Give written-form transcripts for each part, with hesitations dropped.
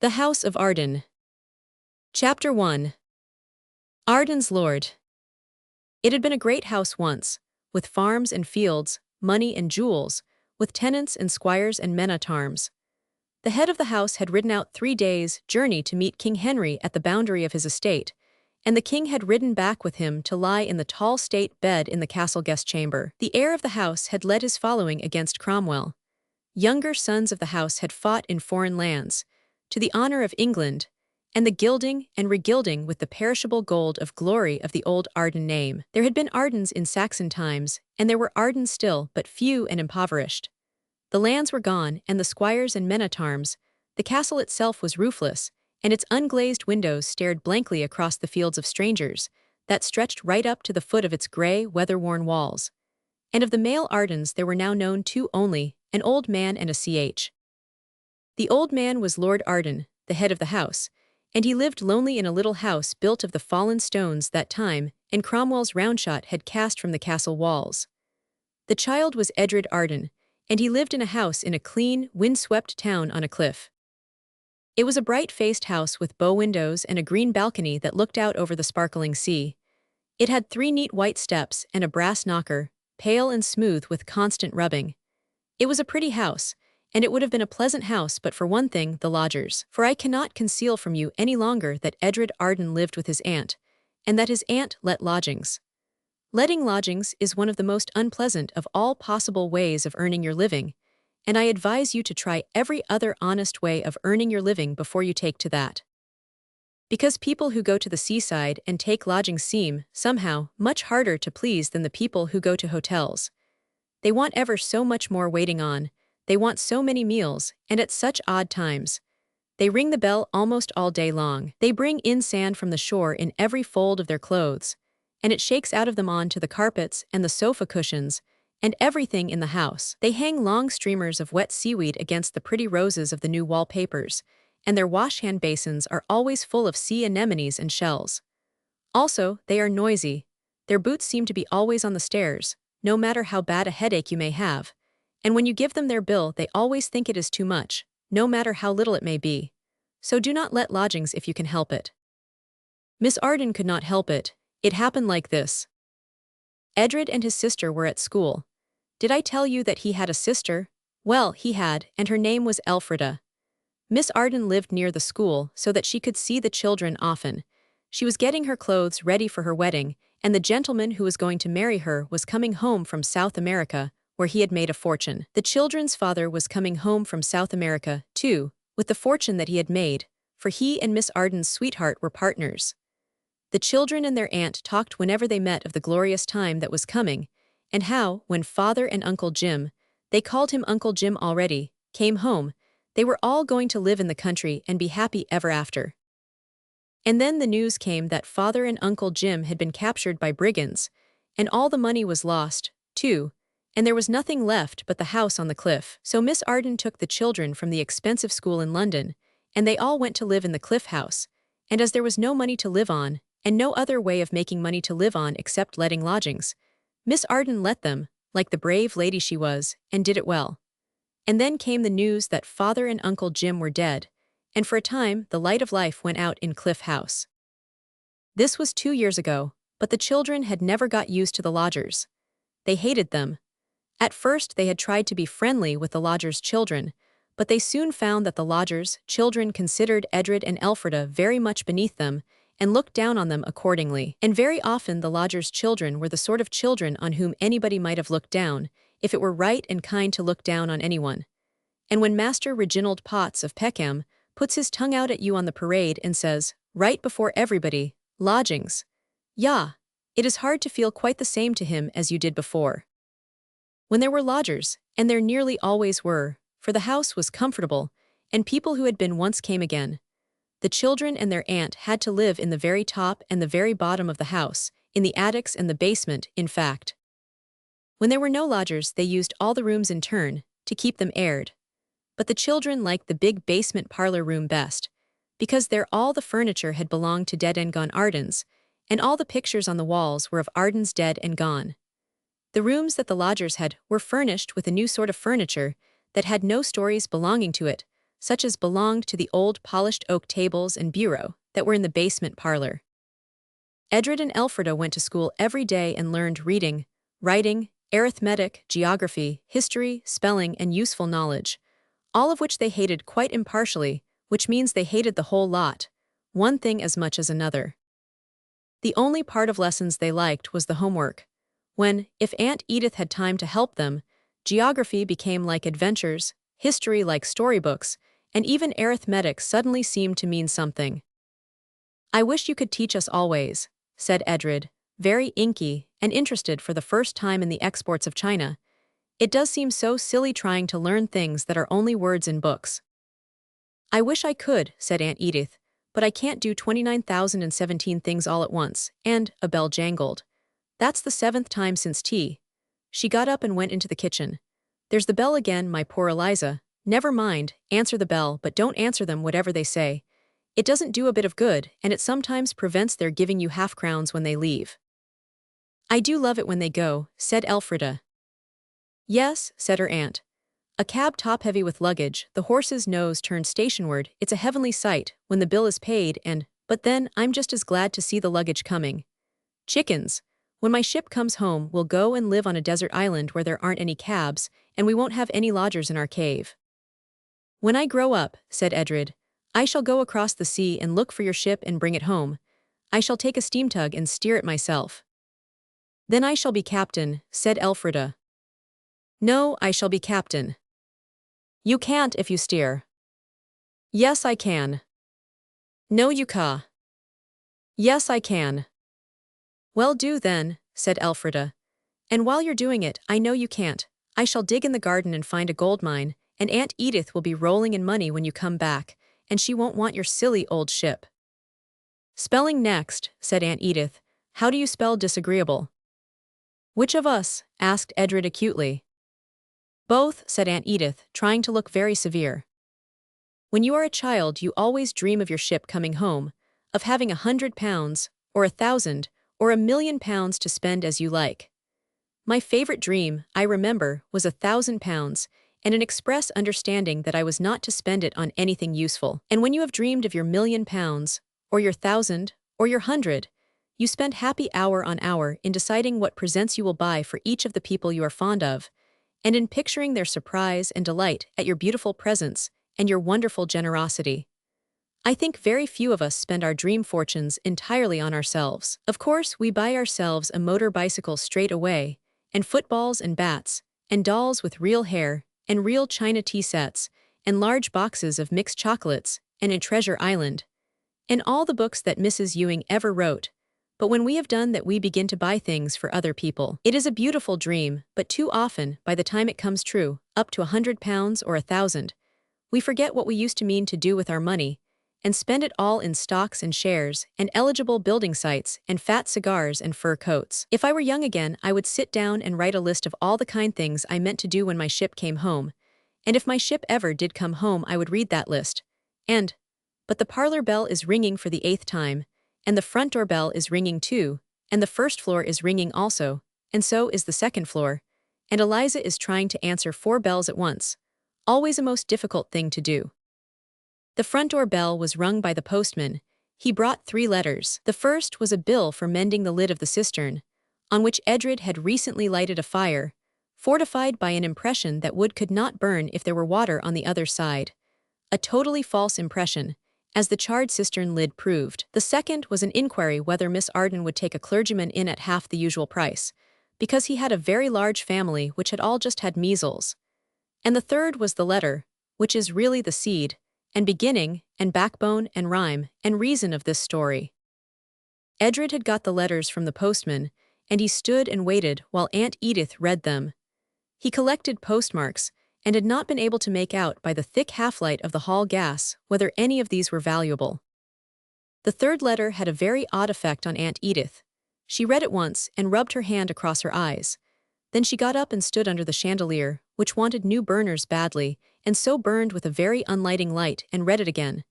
The House of Arden. Chapter 1. Arden's Lord. It had been a great house once, with farms and fields, money and jewels, with tenants and squires and men-at-arms. The head of the house had ridden out 3 days' journey to meet King Henry at the boundary of his estate, and the king had ridden back with him to lie in the tall state bed in the castle guest chamber. The heir of the house had led his following against Cromwell. Younger sons of the house had fought in foreign lands, to the honor of England, and the gilding and regilding with the perishable gold of glory of the old Arden name. There had been Ardens in Saxon times, and there were Ardens still, but few and impoverished. The lands were gone, and the squires and men-at-arms. The castle itself was roofless, and its unglazed windows stared blankly across the fields of strangers, that stretched right up to the foot of its grey, weather-worn walls. And of the male Ardens there were now known 2 only, an old man and a ch. The old man was Lord Arden, the head of the house, and he lived lonely in a little house built of the fallen stones that time and Cromwell's roundshot had cast from the castle walls. The child was Edred Arden, and he lived in a house in a clean, wind-swept town on a cliff. It was a bright-faced house with bow windows and a green balcony that looked out over the sparkling sea. It had 3 neat white steps and a brass knocker, pale and smooth with constant rubbing. It was a pretty house, and it would have been a pleasant house but for one thing, the lodgers. For I cannot conceal from you any longer that Edred Arden lived with his aunt, and that his aunt let lodgings. Letting lodgings is one of the most unpleasant of all possible ways of earning your living, and I advise you to try every other honest way of earning your living before you take to that. Because people who go to the seaside and take lodgings seem, somehow, much harder to please than the people who go to hotels. They want ever so much more waiting on, they want so many meals, and at such odd times. They ring the bell almost all day long. They bring in sand from the shore in every fold of their clothes, and it shakes out of them on to the carpets and the sofa cushions, and everything in the house. They hang long streamers of wet seaweed against the pretty roses of the new wallpapers, and their wash-hand basins are always full of sea anemones and shells. Also, they are noisy. Their boots seem to be always on the stairs, no matter how bad a headache you may have. And when you give them their bill, they always think it is too much, no matter how little it may be. So do not let lodgings if you can help it. Miss Arden could not help it. It happened like this. Edred and his sister were at school. Did I tell you that he had a sister? Well, he had, and her name was Elfrida. Miss Arden lived near the school so that she could see the children often. She was getting her clothes ready for her wedding, and the gentleman who was going to marry her was coming home from South America, where he had made a fortune. The children's father was coming home from South America, too, with the fortune that he had made, for he and Miss Arden's sweetheart were partners. The children and their aunt talked whenever they met of the glorious time that was coming, and how, when Father and Uncle Jim, they called him Uncle Jim already, came home, they were all going to live in the country and be happy ever after. And then the news came that Father and Uncle Jim had been captured by brigands, and all the money was lost, too, and there was nothing left but the house on the cliff. So Miss Arden took the children from the expensive school in London, and they all went to live in the cliff house, and as there was no money to live on, and no other way of making money to live on except letting lodgings, Miss Arden let them, like the brave lady she was, and did it well. And then came the news that Father and Uncle Jim were dead, and for a time the light of life went out in Cliff House. This was 2 years ago, but the children had never got used to the lodgers. They hated them. At first they had tried to be friendly with the lodgers' children, but they soon found that the lodgers' children considered Edred and Elfrida very much beneath them and looked down on them accordingly. And very often the lodgers' children were the sort of children on whom anybody might have looked down, if it were right and kind to look down on anyone. And when Master Reginald Potts of Peckham puts his tongue out at you on the parade and says, right before everybody, lodgings. Yeah, it is hard to feel quite the same to him as you did before. When there were lodgers, and there nearly always were, for the house was comfortable, and people who had been once came again. The children and their aunt had to live in the very top and the very bottom of the house, in the attics and the basement, in fact. When there were no lodgers, they used all the rooms in turn, to keep them aired. But the children liked the big basement parlor room best, because there all the furniture had belonged to dead and gone Ardens, and all the pictures on the walls were of Ardens dead and gone. The rooms that the lodgers had were furnished with a new sort of furniture that had no stories belonging to it, such as belonged to the old polished oak tables and bureau that were in the basement parlor. Edred and Elfrida went to school every day and learned reading, writing, arithmetic, geography, history, spelling, and useful knowledge, all of which they hated quite impartially, which means they hated the whole lot, one thing as much as another. The only part of lessons they liked was the homework, when, if Aunt Edith had time to help them, geography became like adventures, history like storybooks, and even arithmetic suddenly seemed to mean something. "I wish you could teach us always," said Edred, very inky and interested for the first time in the exports of China. "It does seem so silly trying to learn things that are only words in books." "I wish I could," said Aunt Edith, "but I can't do 29,017 things all at once," and a bell jangled. "That's the 7th time since tea." She got up and went into the kitchen. "There's the bell again, my poor Eliza. Never mind, answer the bell, but don't answer them whatever they say. It doesn't do a bit of good, and it sometimes prevents their giving you half-crowns when they leave." "I do love it when they go," said Elfrida. "Yes," said her aunt. "A cab top-heavy with luggage, the horse's nose turned stationward, it's a heavenly sight, when the bill is paid but then, I'm just as glad to see the luggage coming. Chickens! When my ship comes home, we'll go and live on a desert island where there aren't any cabs, and we won't have any lodgers in our cave." "When I grow up," said Edred, "I shall go across the sea and look for your ship and bring it home. I shall take a steam tug and steer it myself." "Then I shall be captain," said Elfrida. "No, I shall be captain." "You can't if you steer." "Yes, I can." "No, you ca." "Yes, I can." "Well, do then," said Elfrida. "And while you're doing it, I know you can't. I shall dig in the garden and find a gold mine, and Aunt Edith will be rolling in money when you come back, and she won't want your silly old ship." "Spelling next," said Aunt Edith. "How do you spell disagreeable?" "Which of us?" asked Edred acutely. "Both," said Aunt Edith, trying to look very severe. "When you are a child, you always dream of your ship coming home, of having £100, or 1,000, or £1,000,000 to spend as you like. My favorite dream, I remember, was £1,000, and an express understanding that I was not to spend it on anything useful. And when you have dreamed of your £1,000,000, or your 1,000, or your 100, you spend happy hour on hour in deciding what presents you will buy for each of the people you are fond of, and in picturing their surprise and delight at your beautiful presents and your wonderful generosity. I think very few of us spend our dream fortunes entirely on ourselves. Of course, we buy ourselves a motor bicycle straight away, and footballs and bats, and dolls with real hair, and real china tea sets, and large boxes of mixed chocolates, and a treasure island, and all the books that Mrs. Ewing ever wrote. But when we have done that, we begin to buy things for other people. It is a beautiful dream, but too often, by the time it comes true, up to £100 or 1,000, we forget what we used to mean to do with our money, and spend it all in stocks and shares, and eligible building sites, and fat cigars and fur coats. If I were young again, I would sit down and write a list of all the kind things I meant to do when my ship came home, and if my ship ever did come home, I would read that list. But the parlor bell is ringing for the 8th time, and the front door bell is ringing too, and the first floor is ringing also, and so is the second floor, and Eliza is trying to answer 4 bells at once, always a most difficult thing to do. The front door bell was rung by the postman. He brought 3 letters. The first was a bill for mending the lid of the cistern, on which Edred had recently lighted a fire, fortified by an impression that wood could not burn if there were water on the other side. A totally false impression, as the charred cistern lid proved. The second was an inquiry whether Miss Arden would take a clergyman in at half the usual price, because he had a very large family which had all just had measles. And the third was the letter, which is really the seed, and beginning, and backbone, and rhyme, and reason of this story. Edred had got the letters from the postman, and he stood and waited while Aunt Edith read them. He collected postmarks, and had not been able to make out by the thick half-light of the hall gas whether any of these were valuable. The third letter had a very odd effect on Aunt Edith. She read it once and rubbed her hand across her eyes. Then she got up and stood under the chandelier, which wanted new burners badly, and so burned with a very unlighting light, and read it again.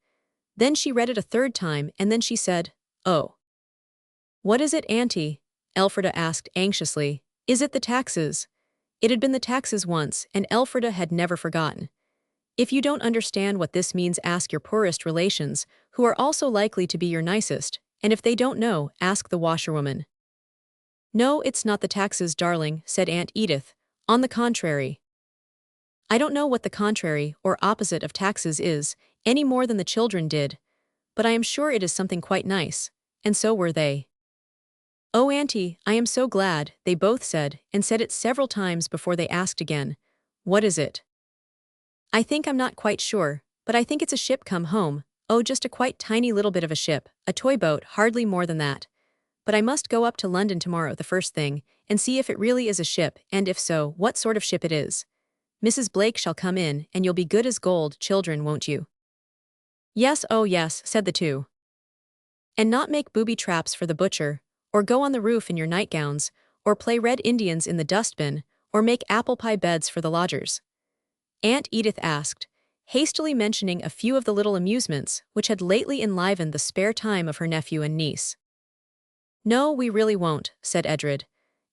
Then she read it a 3rd time, and then she said, "Oh." "What is it, Auntie?" Elfrida asked anxiously. "Is it the taxes?" It had been the taxes once, and Elfrida had never forgotten. If you don't understand what this means, ask your poorest relations, who are also likely to be your nicest, and if they don't know, ask the washerwoman. No, it's not the taxes, darling, said Aunt Edith. On the contrary. I don't know what the contrary or opposite of taxes is, any more than the children did, but I am sure it is something quite nice, and so were they. Oh, Auntie, I am so glad, they both said, and said it several times before they asked again. What is it? I think I'm not quite sure, but I think it's a ship come home. Oh, just a quite tiny little bit of a ship, a toy boat, hardly more than that. But I must go up to London tomorrow the first thing, and see if it really is a ship, and if so, what sort of ship it is. Mrs. Blake shall come in, and you'll be good as gold, children, won't you? Yes, oh yes, said the two. And not make booby traps for the butcher, or go on the roof in your nightgowns, or play Red Indians in the dustbin, or make apple pie beds for the lodgers. Aunt Edith asked, hastily mentioning a few of the little amusements which had lately enlivened the spare time of her nephew and niece. No, we really won't, said Edred,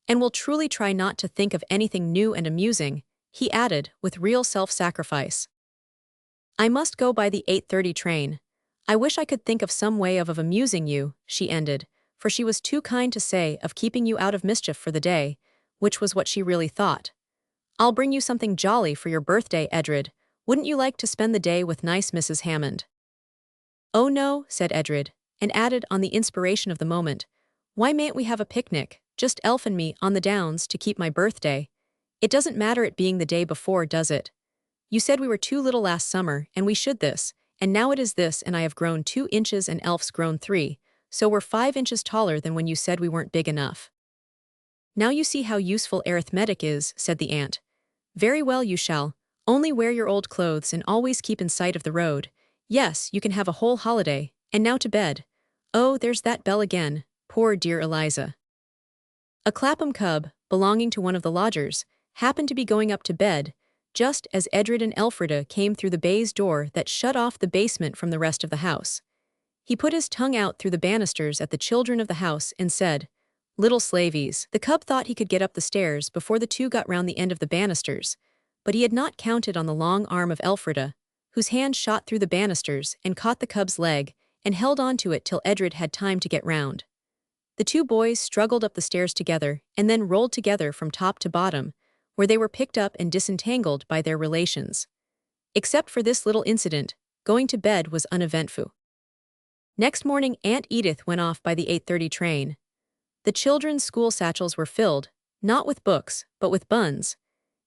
and we'll truly try not to think of anything new and amusing, he added, with real self-sacrifice. I must go by the 8:30 train. I wish I could think of some way of amusing you, she ended, for she was too kind to say of keeping you out of mischief for the day, which was what she really thought. I'll bring you something jolly for your birthday, Edred. Wouldn't you like to spend the day with nice Mrs. Hammond? Oh no, said Edred, and added on the inspiration of the moment, why mayn't we have a picnic, just Elf and me, on the downs to keep my birthday? It doesn't matter it being the day before, does it? You said we were too little last summer, and we should this, and now it is this, and I have grown 2 inches and Elf's grown 3, so we're 5 inches taller than when you said we weren't big enough. Now you see how useful arithmetic is, said the aunt. Very well, you shall. Only wear your old clothes and always keep in sight of the road. Yes, you can have a whole holiday, and now to bed. Oh, there's that bell again, poor dear Eliza. A Clapham cub, belonging to one of the lodgers, happened to be going up to bed, just as Edred and Elfrida came through the baize door that shut off the basement from the rest of the house. He put his tongue out through the banisters at the children of the house and said, Little slavies. The cub thought he could get up the stairs before the two got round the end of the banisters, but he had not counted on the long arm of Elfrida, whose hand shot through the banisters and caught the cub's leg and held on to it till Edred had time to get round. The two boys struggled up the stairs together and then rolled together from top to bottom, where they were picked up and disentangled by their relations. Except for this little incident, going to bed was uneventful. Next morning Aunt Edith went off by the 8:30 train. The children's school satchels were filled, not with books, but with buns.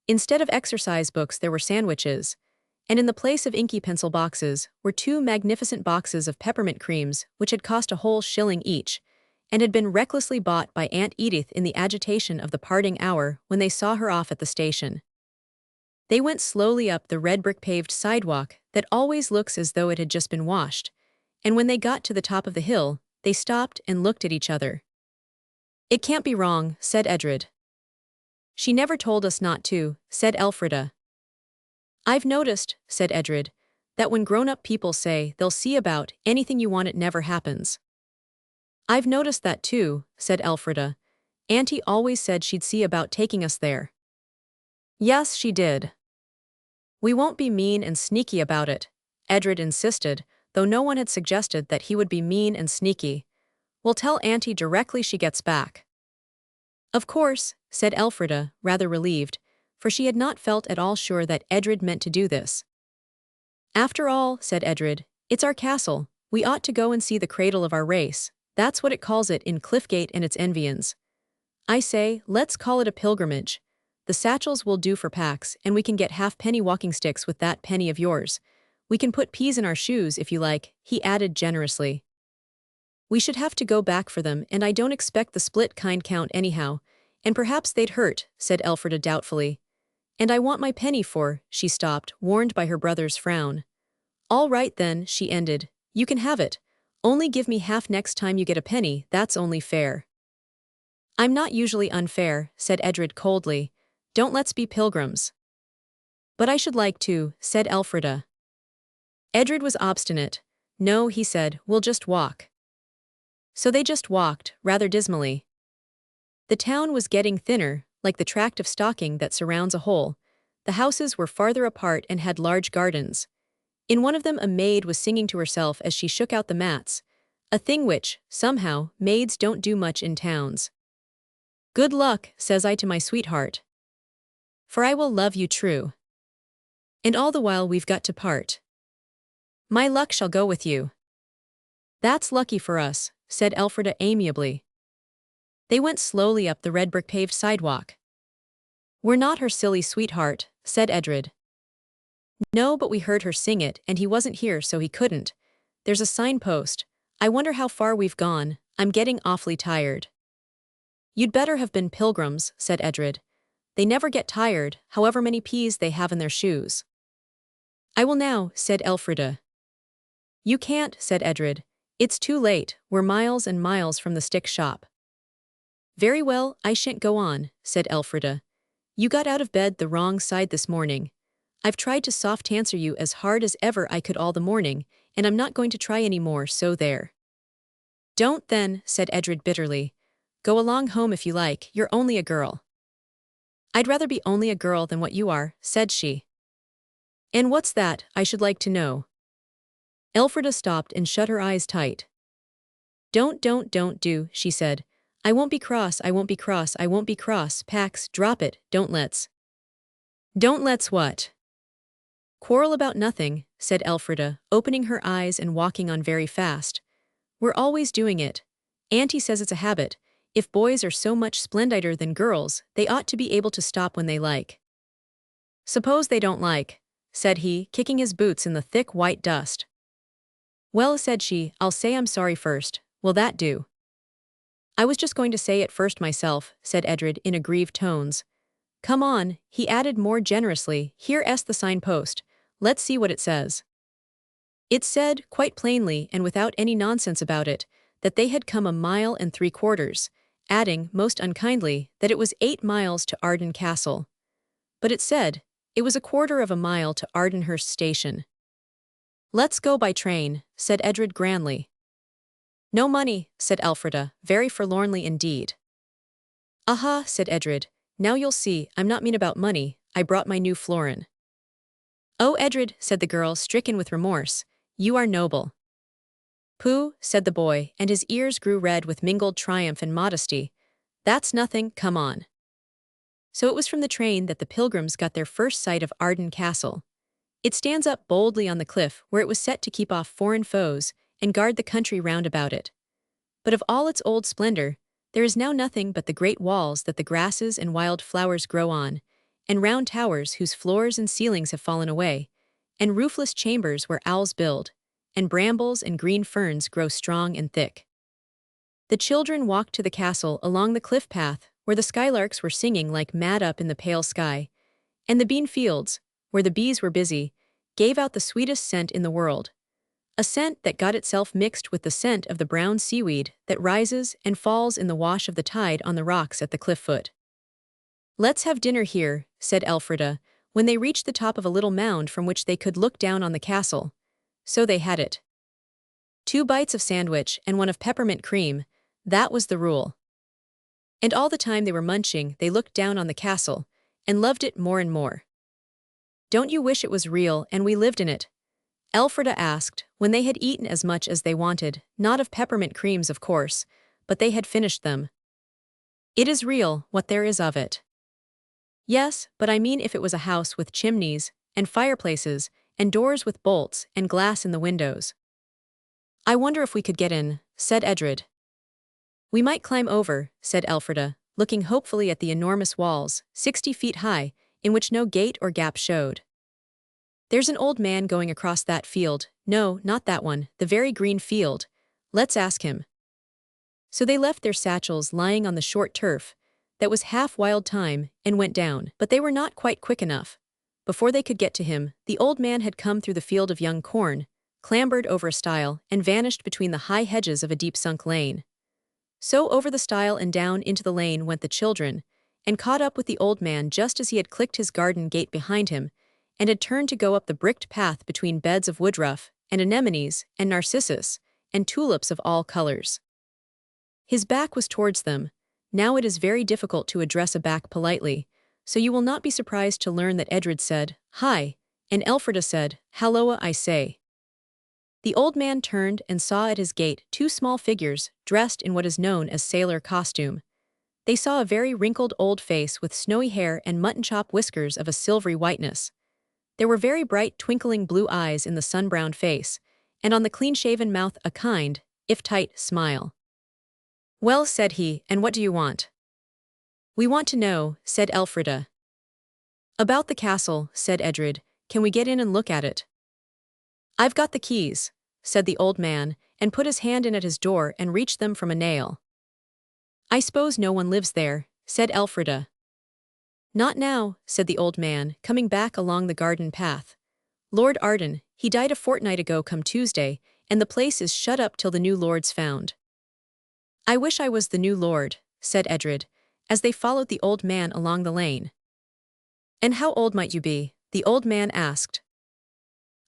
Instead of exercise books there were sandwiches, and in the place of inky pencil boxes were 2 magnificent boxes of peppermint creams which had cost a whole shilling each, and had been recklessly bought by Aunt Edith in the agitation of the parting hour when they saw her off at the station. They went slowly up the red brick-paved sidewalk that always looks as though it had just been washed, and when they got to the top of the hill, they stopped and looked at each other. It can't be wrong, said Edred. She never told us not to, said Elfrida. I've noticed, said Edred, that when grown-up people say they'll see about anything you want, it never happens. I've noticed that too, said Elfrida. Auntie always said she'd see about taking us there. Yes, she did. We won't be mean and sneaky about it, Edred insisted, though no one had suggested that he would be mean and sneaky. We'll tell Auntie directly she gets back. Of course, said Elfrida, rather relieved, for she had not felt at all sure that Edred meant to do this. After all, said Edred, it's our castle. We ought to go and see the cradle of our race. That's what it calls it in Cliffgate and its environs. I say, let's call it a pilgrimage. The satchels will do for packs, and we can get halfpenny walking sticks with that penny of yours. We can put peas in our shoes if you like, he added generously. We should have to go back for them, and I don't expect the split kind count anyhow, and perhaps they'd hurt, said Elfrida doubtfully. And I want my penny for, she stopped, warned by her brother's frown. All right then, she ended, you can have it. Only give me half next time you get a penny, that's only fair. I'm not usually unfair, said Edred coldly. Don't let's be pilgrims. But I should like to, said Elfrida. Edred was obstinate. No, he said, we'll just walk. So they just walked, rather dismally. The town was getting thinner, like the tract of stocking that surrounds a hole. The houses were farther apart and had large gardens. In one of them a maid was singing to herself as she shook out the mats, a thing which, somehow, maids don't do much in towns. "Good luck," says I to my sweetheart, "for I will love you true. And all the while we've got to part. My luck shall go with you." "That's lucky for us," said Elfrida amiably. They went slowly up the red brick-paved sidewalk. "We're not her silly sweetheart," said Edred. "No, but we heard her sing it, and he wasn't here so he couldn't. There's a signpost. I wonder how far we've gone. I'm getting awfully tired." "You'd better have been pilgrims," said Edred. "They never get tired, however many peas they have in their shoes." "I will now," said Elfrida. "You can't," said Edred. "It's too late, we're miles and miles from the stick shop." "Very well, I shan't go on," said Elfrida. "You got out of bed the wrong side this morning. I've tried to soft answer you as hard as ever I could all the morning, and I'm not going to try any more, so there." "Don't then," said Edred bitterly. "Go along home if you like, you're only a girl." "I'd rather be only a girl than what you are," said she. "And what's that, I should like to know?" Elfrida stopped and shut her eyes tight. Don't do," she said. "I won't be cross, I won't be cross, I won't be cross, Pax, drop it, don't let's." "Don't let's what?" "Quarrel about nothing," said Elfrida, opening her eyes and walking on very fast. "We're always doing it. Auntie says it's a habit. If boys are so much splendider than girls, they ought to be able to stop when they like." "Suppose they don't like," said he, kicking his boots in the thick white dust. "Well," said she, "I'll say I'm sorry first. Will that do?" "I was just going to say it first myself," said Edred in aggrieved tones. "Come on," he added more generously, "here's the signpost. Let's see what it says." It said, quite plainly and without any nonsense about it, that they had come 1.75 miles, adding, most unkindly, that it was 8 miles to Arden Castle. But it said, it was 1/4 mile to Ardenhurst Station. "Let's go by train," said Edred grandly. "No money," said Elfrida, very forlornly indeed. "Aha," said Edred, "now you'll see, I'm not mean about money, I brought my new florin." "Oh, Edred," said the girl, stricken with remorse, "you are noble." "Pooh," said the boy, and his ears grew red with mingled triumph and modesty. "That's nothing, come on." So it was from the train that the pilgrims got their first sight of Arden Castle. It stands up boldly on the cliff where it was set to keep off foreign foes and guard the country round about it. But of all its old splendor, there is now nothing but the great walls that the grasses and wild flowers grow on, and round towers whose floors and ceilings have fallen away, and roofless chambers where owls build, and brambles and green ferns grow strong and thick. The children walked to the castle along the cliff path where the skylarks were singing like mad up in the pale sky, and the bean fields, where the bees were busy, gave out the sweetest scent in the world, a scent that got itself mixed with the scent of the brown seaweed that rises and falls in the wash of the tide on the rocks at the cliff foot. "Let's have dinner here," said Elfrida, when they reached the top of a little mound from which they could look down on the castle. So they had it. 2 bites of sandwich and 1 of peppermint cream, that was the rule. And all the time they were munching, they looked down on the castle, and loved it more and more. "Don't you wish it was real and we lived in it?" Elfrida asked, when they had eaten as much as they wanted, not of peppermint creams of course, but they had finished them. "It is real, what there is of it." "Yes, but I mean if it was a house with chimneys, and fireplaces, and doors with bolts, and glass in the windows." "I wonder if we could get in," said Edred. "We might climb over," said Elfrida, looking hopefully at the enormous walls, 60 feet high, in which no gate or gap showed. "There's an old man going across that field, no, not that one, the very green field. Let's ask him." So they left their satchels lying on the short turf, that was half wild thyme, and went down, but they were not quite quick enough. Before they could get to him, the old man had come through the field of young corn, clambered over a stile, and vanished between the high hedges of a deep-sunk lane. So over the stile and down into the lane went the children, and caught up with the old man just as he had clicked his garden gate behind him, and had turned to go up the bricked path between beds of woodruff, and anemones, and narcissus, and tulips of all colors. His back was towards them. Now it is very difficult to address a back politely, so you will not be surprised to learn that Edred said, "Hi," and Elfrida said, "Halloa, I say." The old man turned and saw at his gate two small figures dressed in what is known as sailor costume. They saw a very wrinkled old face with snowy hair and mutton-chop whiskers of a silvery whiteness. There were very bright twinkling blue eyes in the sun-browned face, and on the clean-shaven mouth a kind, if tight, smile. "Well," said he, "and what do you want?" "We want to know," said Elfrida. "About the castle," said Edred. "Can we get in and look at it?" "I've got the keys," said the old man, and put his hand in at his door and reached them from a nail. "I suppose no one lives there," said Elfrida. "Not now," said the old man, coming back along the garden path. "Lord Arden, he died a fortnight ago come Tuesday, and the place is shut up till the new lord's found." "I wish I was the new lord," said Edred, as they followed the old man along the lane. "And how old might you be?" the old man asked.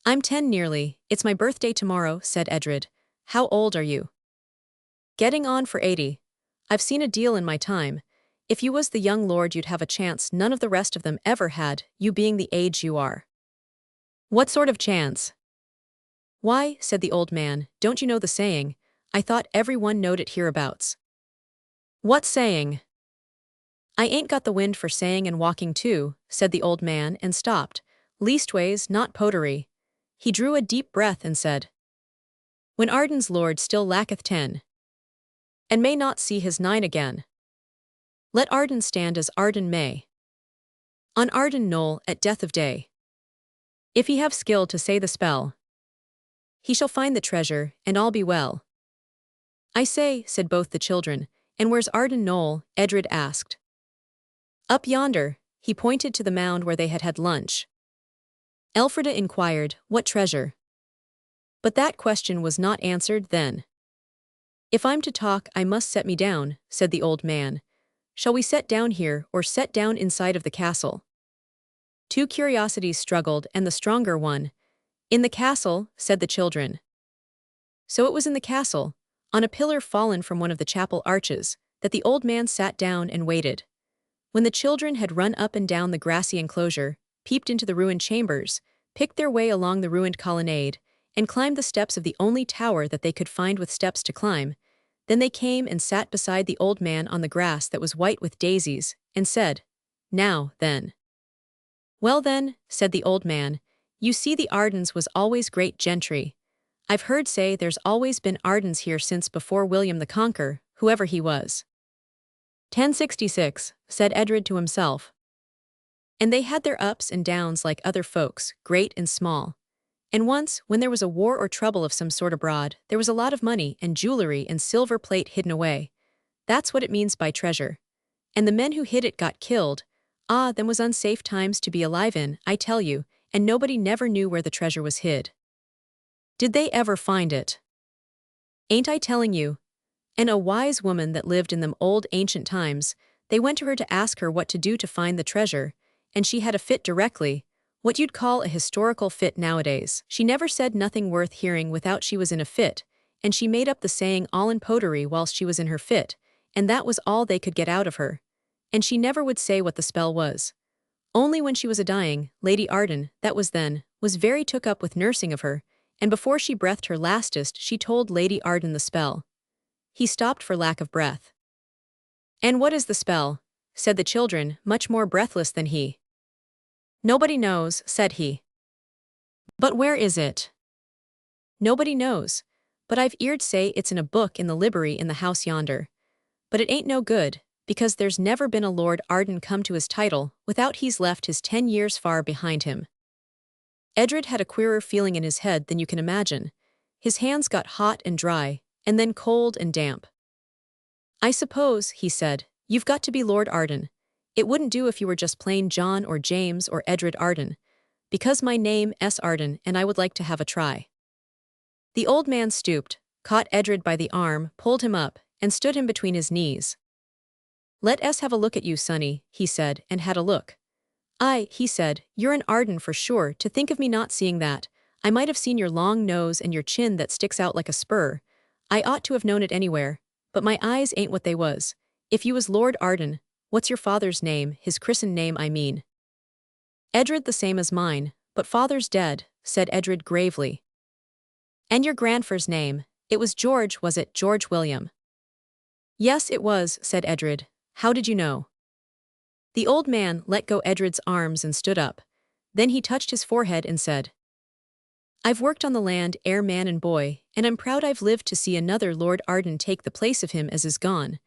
"I'm 10 nearly, it's my birthday tomorrow," said Edred. "How old are you?" "Getting on for 80. I've seen a deal in my time. If you was the young lord you'd have a chance none of the rest of them ever had, you being the age you are." "What sort of chance?" "Why," said the old man, "don't you know the saying? I thought every one knowed it hereabouts." "What saying?" "I ain't got the wind for saying and walking too," said the old man and stopped. "Leastways, not pottery." He drew a deep breath and said, "When Arden's lord still lacketh 10, and may not see his 9 again, let Arden stand as Arden may. On Arden knoll at death of day. If he have skill to say the spell, he shall find the treasure, and all be well." "I say," said both the children, "and where's Arden knoll?" Edred asked. "Up yonder." He pointed to the mound where they had had lunch. Elfrida inquired, "What treasure?" But that question was not answered then. "If I'm to talk I must set me down," said the old man. "Shall we set down here or set down inside of the castle?" Two curiosities struggled and the stronger won. "In the castle," said the children. So it was in the castle, on a pillar fallen from one of the chapel arches, that the old man sat down and waited. When the children had run up and down the grassy enclosure, peeped into the ruined chambers, picked their way along the ruined colonnade, and climbed the steps of the only tower that they could find with steps to climb, then they came and sat beside the old man on the grass that was white with daisies, and said, "Now, then." "Well then," said the old man, "you see the Ardens was always great gentry. I've heard say there's always been Ardens here since before William the Conqueror, whoever he was." 1066, said Edred to himself. "And they had their ups and downs like other folks, great and small. And once, when there was a war or trouble of some sort abroad, there was a lot of money and jewelry and silver plate hidden away. That's what it means by treasure. And the men who hid it got killed. Ah, them was unsafe times to be alive in, I tell you, and nobody never knew where the treasure was hid." "Did they ever find it?" "Ain't I telling you? And a wise woman that lived in them old ancient times, they went to her to ask her what to do to find the treasure, and she had a fit directly, what you'd call a historical fit nowadays. She never said nothing worth hearing without she was in a fit, and she made up the saying all in pottery whilst she was in her fit, and that was all they could get out of her. And she never would say what the spell was. Only when she was a-dying, Lady Arden, that was then, was very took up with nursing of her, and before she breathed her lastest she told Lady Arden the spell." He stopped for lack of breath. "And what is the spell?" said the children, much more breathless than he. "Nobody knows," said he. "But where is it?" "Nobody knows, but I've eared say it's in a book in the library in the house yonder. But it ain't no good, because there's never been a Lord Arden come to his title without he's left his 10 years far behind him." Edred had a queerer feeling in his head than you can imagine. His hands got hot and dry, and then cold and damp. "I suppose," he said, "you've got to be Lord Arden. It wouldn't do if you were just plain John or James or Edred Arden, because my name S. Arden and I would like to have a try." The old man stooped, caught Edred by the arm, pulled him up, and stood him between his knees. "Let us have a look at you, sonny," he said, and had a look. "Aye," he said, "you're an Arden for sure, to think of me not seeing that. I might have seen your long nose and your chin that sticks out like a spur. I ought to have known it anywhere, but my eyes ain't what they was. If you was Lord Arden, What's your father's name, his christened name I mean? Edred the same as mine, but father's dead, said Edred gravely. And your grandfather's name, it was George, was it, George William? Yes, it was, said Edred. How did you know? The old man let go Edred's arms and stood up. Then he touched his forehead and said, I've worked on the land, ere man and boy, and I'm proud I've lived to see another Lord Arden take the place of him as is gone.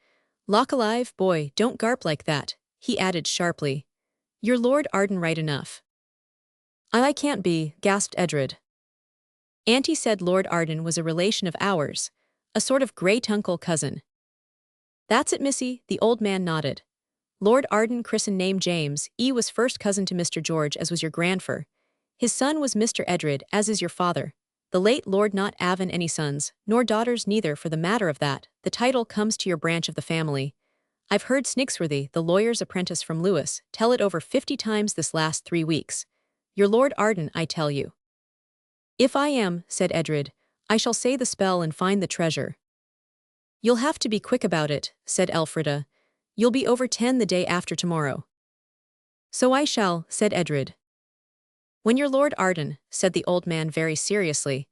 Lock alive, boy, don't garp like that, he added sharply. You're Lord Arden right enough. I can't be, gasped Edred. Auntie said Lord Arden was a relation of ours, a sort of great-uncle cousin. That's it, missy, the old man nodded. Lord Arden, christened name James, was first cousin to Mr. George, as was your grandfer. His son was Mr. Edred, as is your father. The late Lord not avin any sons, nor daughters neither for the matter of that, the title comes to your branch of the family. I've heard Snigsworthy, the lawyer's apprentice from Lewis, tell it over 50 times this last 3 weeks. Your Lord Arden, I tell you. If I am, said Edred, I shall say the spell and find the treasure. You'll have to be quick about it, said Elfrida. You'll be over 10 the day after tomorrow. So I shall, said Edred. When you're Lord Arden, said the old man very seriously.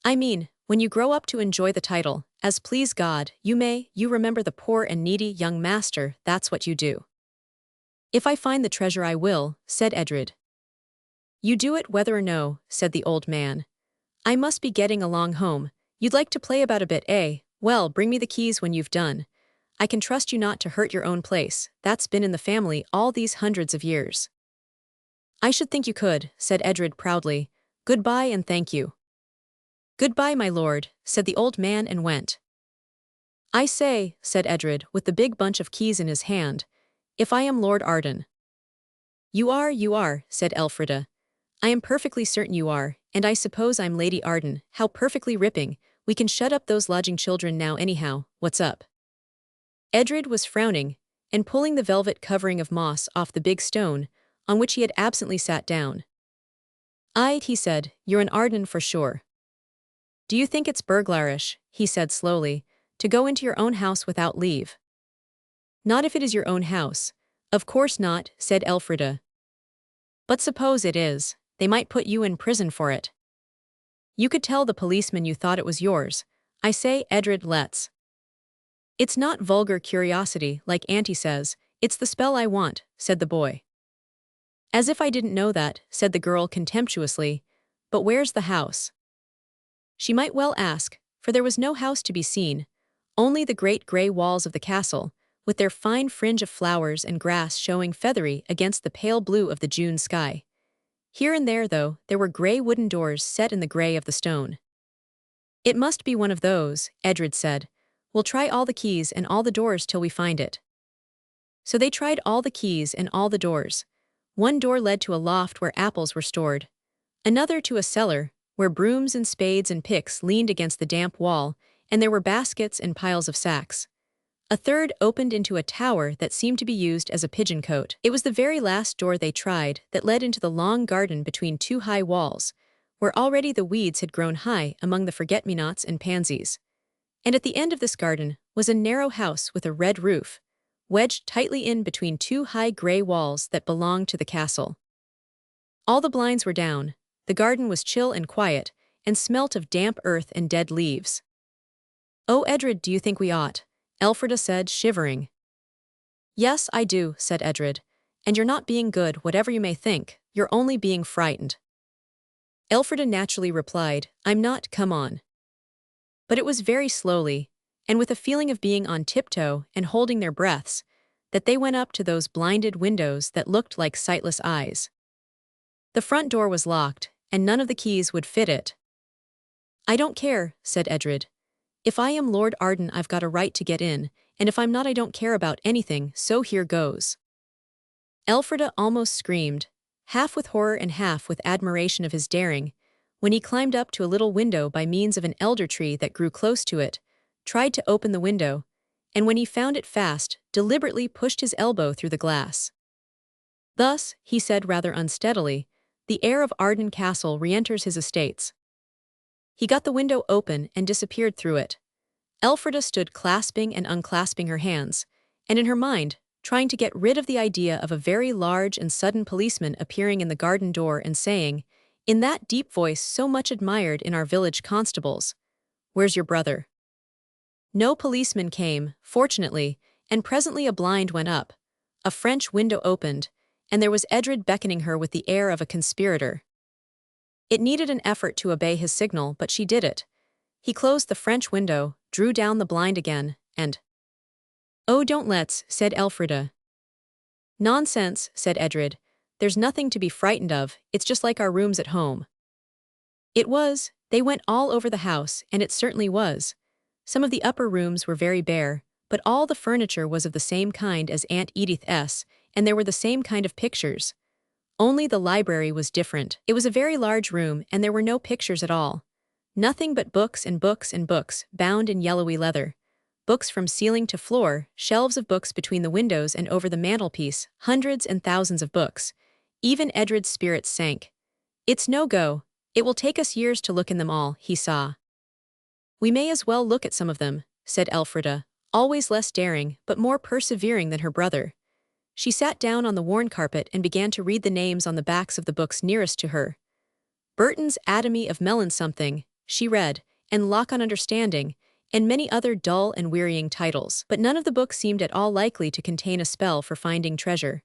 I mean, when you grow up to enjoy the title, as please God, you remember the poor and needy young master, that's what you do. If I find the treasure I will, said Edred. You do it whether or no, said the old man. I must be getting along home. You'd like to play about a bit, eh? Well, bring me the keys when you've done. I can trust you not to hurt your own place, that's been in the family all these hundreds of years. I should think you could, said Edred proudly. Goodbye and thank you. Goodbye, my lord, said the old man and went. I say, said Edred, with the big bunch of keys in his hand, if I am Lord Arden. You are, said Elfrida. I am perfectly certain you are, and I suppose I'm Lady Arden. How perfectly ripping. We can shut up those lodging children now anyhow, what's up? Edred was frowning, and pulling the velvet covering of moss off the big stone, on which he had absently sat down. Aye, he said, you're an Arden for sure. Do you think it's burglarish, he said slowly, to go into your own house without leave? Not if it is your own house. Of course not, said Elfrida. But suppose it is, they might put you in prison for it. You could tell the policeman you thought it was yours. I say, Edred, let's. It's not vulgar curiosity, like Auntie says, it's the spell I want, said the boy. As if I didn't know that, said the girl contemptuously. But where's the house? She might well ask, for there was no house to be seen, only the great grey walls of the castle, with their fine fringe of flowers and grass showing feathery against the pale blue of the June sky. Here and there, though, there were grey wooden doors set in the grey of the stone. It must be one of those, Edred said. We'll try all the keys and all the doors till we find it. So they tried all the keys and all the doors. One door led to a loft where apples were stored. Another to a cellar, where brooms and spades and picks leaned against the damp wall, and there were baskets and piles of sacks. A third opened into a tower that seemed to be used as a pigeon cote. It was the very last door they tried that led into the long garden between 2 high walls, where already the weeds had grown high among the forget-me-nots and pansies. And at the end of this garden was a narrow house with a red roof, wedged tightly in between 2 high grey walls that belonged to the castle. All the blinds were down, the garden was chill and quiet, and smelt of damp earth and dead leaves. Oh, Edred, do you think we ought? Elfrida said, shivering. Yes, I do, said Edred. And you're not being good, whatever you may think, you're only being frightened. Elfrida naturally replied, I'm not, come on. But it was very slowly, and with a feeling of being on tiptoe and holding their breaths, that they went up to those blinded windows that looked like sightless eyes. The front door was locked, and none of the keys would fit it. I don't care, said Edred. If I am Lord Arden, I've got a right to get in, and if I'm not, I don't care about anything, so here goes. Elfrida almost screamed, half with horror and half with admiration of his daring, when he climbed up to a little window by means of an elder tree that grew close to it, tried to open the window, and when he found it fast, deliberately pushed his elbow through the glass. Thus, he said rather unsteadily, the heir of Arden Castle re-enters his estates. He got the window open and disappeared through it. Elfrida stood clasping and unclasping her hands, and in her mind, trying to get rid of the idea of a very large and sudden policeman appearing in the garden door and saying, in that deep voice so much admired in our village constables, "Where's your brother?" No policeman came, fortunately, and presently a blind went up, a French window opened, and there was Edred beckoning her with the air of a conspirator. It needed an effort to obey his signal, but she did it. He closed the French window, drew down the blind again, and— "Oh, don't let's," said Elfrida. "Nonsense," said Edred. "There's nothing to be frightened of, it's just like our rooms at home." It was. They went all over the house, and it certainly was. Some of the upper rooms were very bare, but all the furniture was of the same kind as Aunt Edith's, and there were the same kind of pictures. Only the library was different. It was a very large room, and there were no pictures at all. Nothing but books and books and books, bound in yellowy leather. Books from ceiling to floor, shelves of books between the windows and over the mantelpiece, hundreds and thousands of books. Even Edred's spirits sank. "It's no go. It will take us years to look in them all," he saw. "We may as well look at some of them," said Elfrida, always less daring but more persevering than her brother. She sat down on the worn carpet and began to read the names on the backs of the books nearest to her. Burton's Atomy of Melon Something, she read, and Locke on Understanding, and many other dull and wearying titles. But none of the books seemed at all likely to contain a spell for finding treasure.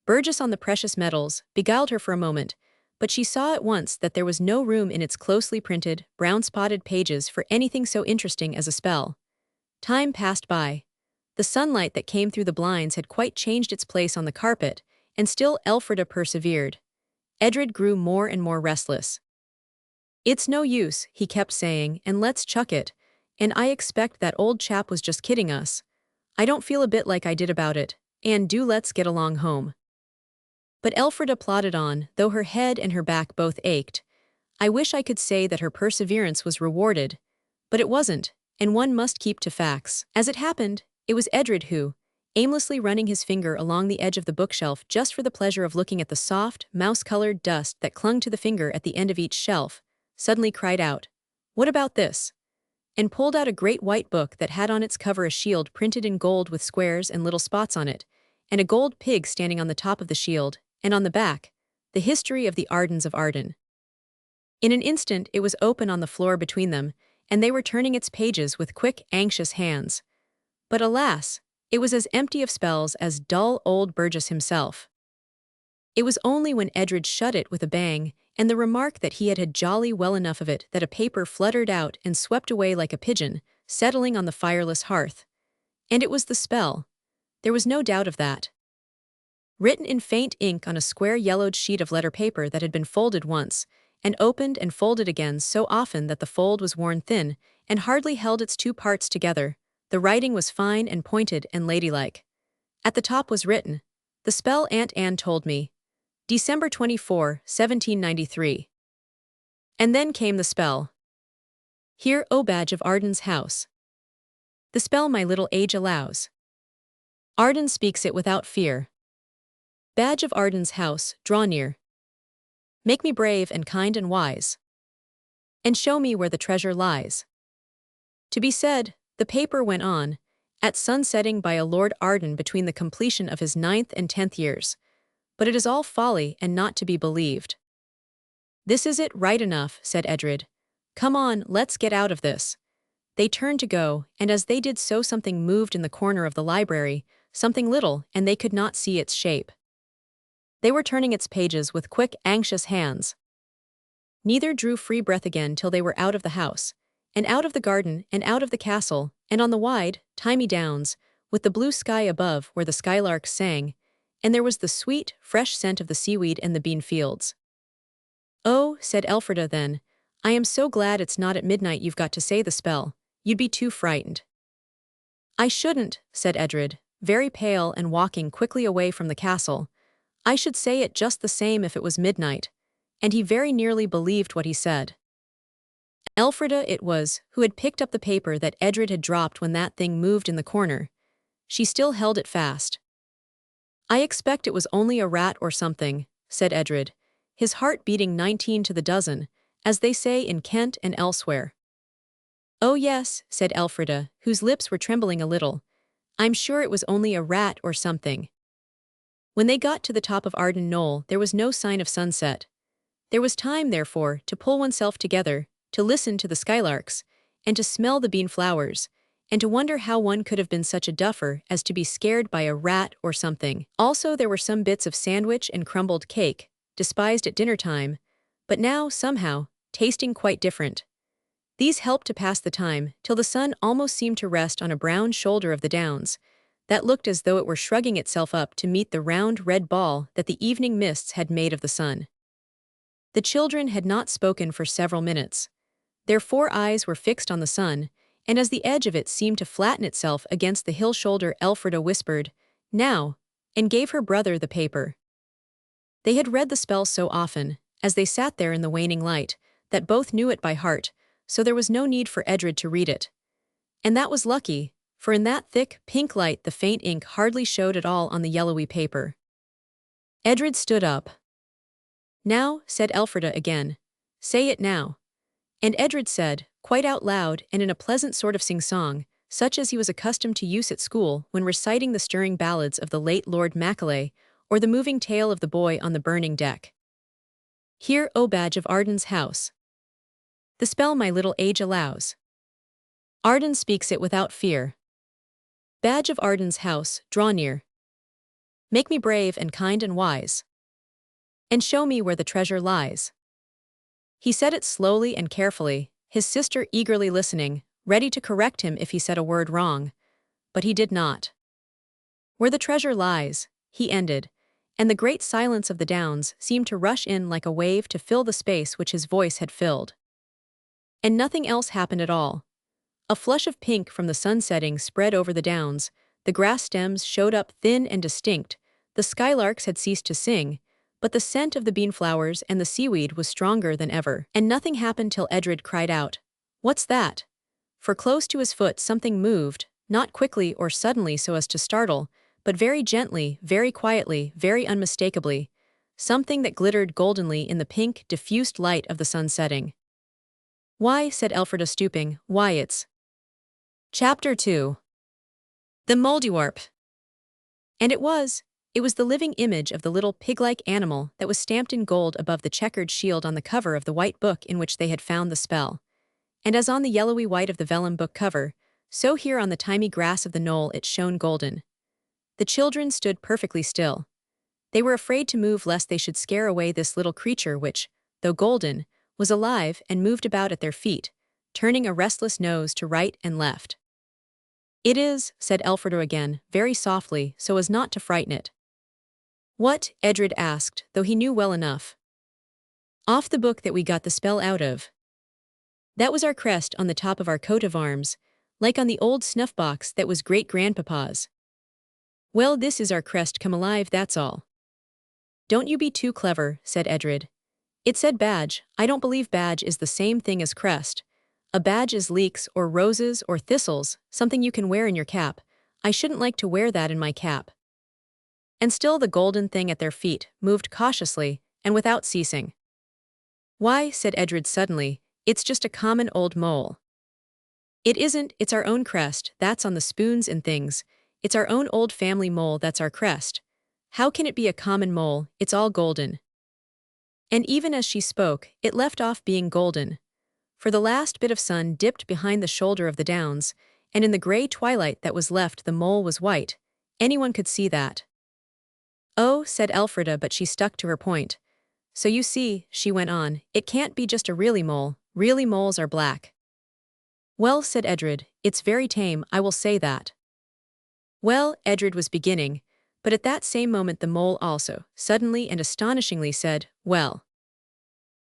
Burgess on the Precious Metals beguiled her for a moment, but she saw at once that there was no room in its closely printed, brown-spotted pages for anything so interesting as a spell. Time passed by. The sunlight that came through the blinds had quite changed its place on the carpet, and still Elfrida persevered. Edred grew more and more restless. "It's no use," he kept saying, "and let's chuck it. And I expect that old chap was just kidding us. I don't feel a bit like I did about it, and do let's get along home." But Elfrida plodded on, though her head and her back both ached. I wish I could say that her perseverance was rewarded, but it wasn't, and one must keep to facts. As it happened, it was Edred who, aimlessly running his finger along the edge of the bookshelf just for the pleasure of looking at the soft, mouse-colored dust that clung to the finger at the end of each shelf, suddenly cried out, "What about this?" and pulled out a great white book that had on its cover a shield printed in gold with squares and little spots on it, and a gold pig standing on the top of the shield, and on the back, the history of the Ardens of Arden. In an instant it was open on the floor between them, and they were turning its pages with quick, anxious hands. But alas, it was as empty of spells as dull old Burgess himself. It was only when Edred shut it with a bang, and the remark that he had had jolly well enough of it, that a paper fluttered out and swept away like a pigeon, settling on the fireless hearth. And it was the spell. There was no doubt of that. Written in faint ink on a square yellowed sheet of letter paper that had been folded once, and opened and folded again so often that the fold was worn thin, and hardly held its two parts together, the writing was fine and pointed and ladylike. At the top was written, "The spell Aunt Anne told me. December 24, 1793. And then came the spell. "Here, O badge of Arden's house. The spell my little age allows. Arden speaks it without fear. Badge of Arden's house, draw near. Make me brave and kind and wise. And show me where the treasure lies." To be said, the paper went on, at sunsetting by a Lord Arden between the completion of his 9th and 10th years. But it is all folly and not to be believed. "This is it right enough," said Edred. "Come on, let's get out of this." They turned to go, and as they did so something moved in the corner of the library, something little, and they could not see its shape. They were turning its pages with quick, anxious hands. Neither drew free breath again till they were out of the house, and out of the garden, and out of the castle, and on the wide, thymy downs, with the blue sky above where the skylarks sang, and there was the sweet, fresh scent of the seaweed and the bean fields. "Oh," said Elfrida then, "I am so glad it's not at midnight you've got to say the spell. You'd be too frightened." "I shouldn't," said Edred, very pale and walking quickly away from the castle. "I should say it just the same if it was midnight." And he very nearly believed what he said. Elfrida it was who had picked up the paper that Edred had dropped when that thing moved in the corner. She still held it fast. "I expect it was only a rat or something," said Edred, his heart beating 19 to the dozen, as they say in Kent and elsewhere. "Oh yes," said Elfrida, whose lips were trembling a little. I'm sure it was only a rat or something. When they got to the top of Arden Knoll, there was no sign of sunset. There was time, therefore, to pull oneself together, to listen to the skylarks, and to smell the bean flowers, and to wonder how one could have been such a duffer as to be scared by a rat or something. Also, there were some bits of sandwich and crumbled cake, despised at dinner time, but now, somehow, tasting quite different. These helped to pass the time, till the sun almost seemed to rest on a brown shoulder of the downs, that looked as though it were shrugging itself up to meet the round red ball that the evening mists had made of the sun. The children had not spoken for several minutes. Their 4 eyes were fixed on the sun, and as the edge of it seemed to flatten itself against the hill shoulder, Elfrida whispered, "Now," and gave her brother the paper. They had read the spell so often, as they sat there in the waning light, that both knew it by heart, so there was no need for Edred to read it. And that was lucky, for in that thick, pink light the faint ink hardly showed at all on the yellowy paper. Edred stood up. "Now," said Elfrida again. "Say it now." And Edred said, quite out loud and in a pleasant sort of sing-song, such as he was accustomed to use at school when reciting the stirring ballads of the late Lord Macaulay or the moving tale of the boy on the burning deck. "Hear, O badge of Arden's house. The spell my little age allows. Arden speaks it without fear. Badge of Arden's house, draw near. Make me brave and kind and wise. And show me where the treasure lies." He said it slowly and carefully, his sister eagerly listening, ready to correct him if he said a word wrong. But he did not. "Where the treasure lies," he ended, and the great silence of the downs seemed to rush in like a wave to fill the space which his voice had filled. And nothing else happened at all. A flush of pink from the sun setting spread over the downs, the grass stems showed up thin and distinct, the skylarks had ceased to sing, but the scent of the beanflowers and the seaweed was stronger than ever. And nothing happened till Edred cried out, "What's that?" For close to his foot something moved, not quickly or suddenly so as to startle, but very gently, very quietly, very unmistakably, something that glittered goldenly in the pink, diffused light of the sun setting. "Why," said Elfrida stooping, "why it's—" Chapter 2. The Mouldiwarp. And it was the living image of the little pig-like animal that was stamped in gold above the checkered shield on the cover of the white book in which they had found the spell. And as on the yellowy white of the vellum book cover, so here on the thymy grass of the knoll it shone golden. The children stood perfectly still. They were afraid to move lest they should scare away this little creature which, though golden, was alive and moved about at their feet, turning a restless nose to right and left. "It is," said Elfrida again, very softly, so as not to frighten it. "What?" Edred asked, though he knew well enough. "Off the book that we got the spell out of. That was our crest on the top of our coat of arms, like on the old snuff-box that was great-grandpapa's. Well, this is our crest come alive, that's all." "Don't you be too clever," said Edred. "It said badge. I don't believe badge is the same thing as crest. A badge is leeks or roses or thistles, something you can wear in your cap. I shouldn't like to wear that in my cap." And still the golden thing at their feet moved cautiously and without ceasing. "Why," said Edred suddenly, "it's just a common old mole." "It isn't, it's our own crest, that's on the spoons and things. It's our own old family mole that's our crest. How can it be a common mole, it's all golden." And even as she spoke, it left off being golden. For the last bit of sun dipped behind the shoulder of the downs, and in the grey twilight that was left the mole was white. Anyone could see that. "Oh," said Elfrida, but she stuck to her point. "So you see," she went on, "it can't be just a really mole. Really moles are black." "Well," said Edred, "it's very tame, I will say that." "Well," Edred was beginning, but at that same moment the mole also, suddenly and astonishingly, said, "Well."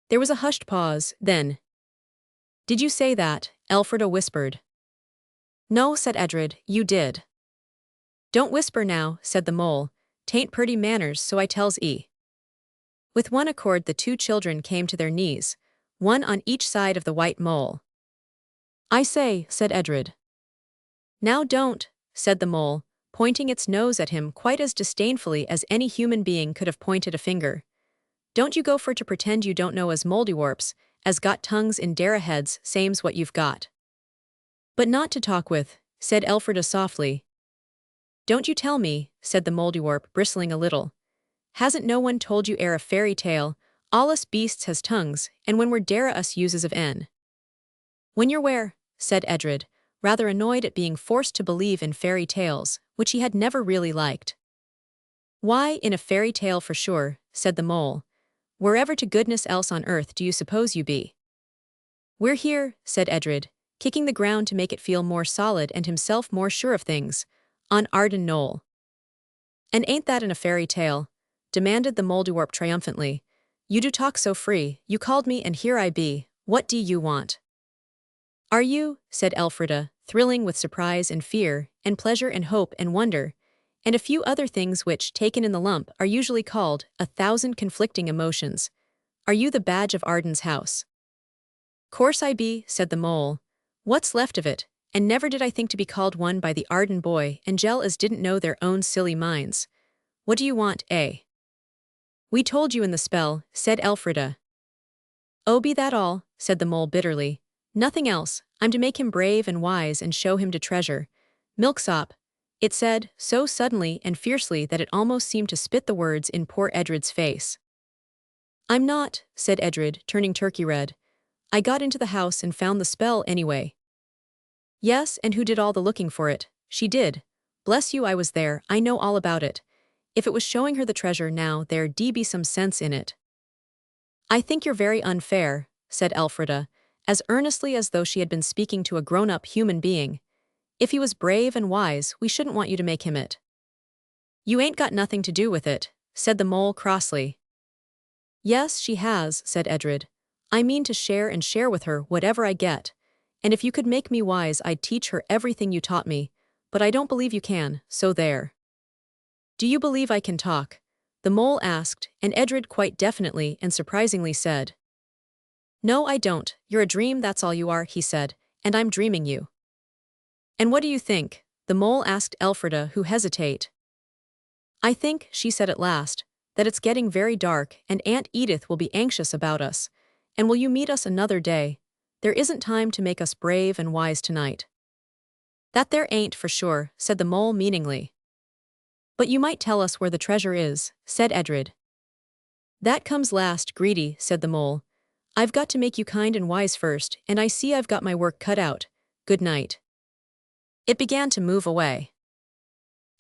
There was a hushed pause, then. "Did you say that?" Elfrida whispered. "No," said Edred, "you did." "Don't whisper now," said the mole. "'Tain't purty manners, so I tells 'ee." With one accord the two children came to their knees, one on each side of the white mole. "I say," said Edred. "Now don't," said the mole, pointing its nose at him quite as disdainfully as any human being could have pointed a finger. "Don't you go for to pretend you don't know as Mouldiwarps, as got tongues in dara heads, same's what you've got." "But not to talk with," said Elfrida softly. Don't you tell me, said the Mouldiwarp, bristling a little. Hasn't no one told you a fairy tale? All us beasts has tongues, and when we're dare us uses of n. When you're where, said Edred, rather annoyed at being forced to believe in fairy tales, which he had never really liked. Why, in a fairy tale for sure, said the mole. Wherever to goodness else on earth do you suppose you be? We're here, said Edred, kicking the ground to make it feel more solid and himself more sure of things, on Arden Knoll. And ain't that in a fairy tale? Demanded the Mouldiwarp triumphantly. You do talk so free, you called me and here I be, what do you want? Are you, said Elfrida, thrilling with surprise and fear, and pleasure and hope and wonder, and a few other things which, taken in the lump, are usually called 1,000 conflicting emotions. Are you the badge of Arden's house? Course I be, said the mole. What's left of it, and never did I think to be called one by the Arden boy and gel as didn't know their own silly minds. What do you want, eh? We told you in the spell, said Elfrida. Oh, be that all, said the mole bitterly. Nothing else, I'm to make him brave and wise and show him to treasure. Milksop, it said, so suddenly and fiercely that it almost seemed to spit the words in poor Edred's face. I'm not, said Edred, turning turkey red. I got into the house and found the spell anyway. Yes, and who did all the looking for it? She did. Bless you, I was there, I know all about it. If it was showing her the treasure now, there'd be some sense in it. I think you're very unfair, said Elfrida, as earnestly as though she had been speaking to a grown-up human being. If he was brave and wise, we shouldn't want you to make him it. You ain't got nothing to do with it, said the mole crossly. Yes, she has, said Edred. I mean to share and share with her whatever I get, and if you could make me wise I'd teach her everything you taught me, but I don't believe you can, so there. Do you believe I can talk? The mole asked, and Edred quite definitely and surprisingly said. No, I don't, you're a dream, that's all you are, he said, and I'm dreaming you. And what do you think? The mole asked Elfrida, who hesitate. I think, she said at last, that it's getting very dark and Aunt Edith will be anxious about us, and will you meet us another day? There isn't time to make us brave and wise tonight. That there ain't for sure, said the mole meaningly. But you might tell us where the treasure is, said Edred. That comes last, greedy, said the mole. I've got to make you kind and wise first, and I see I've got my work cut out. Good night. It began to move away.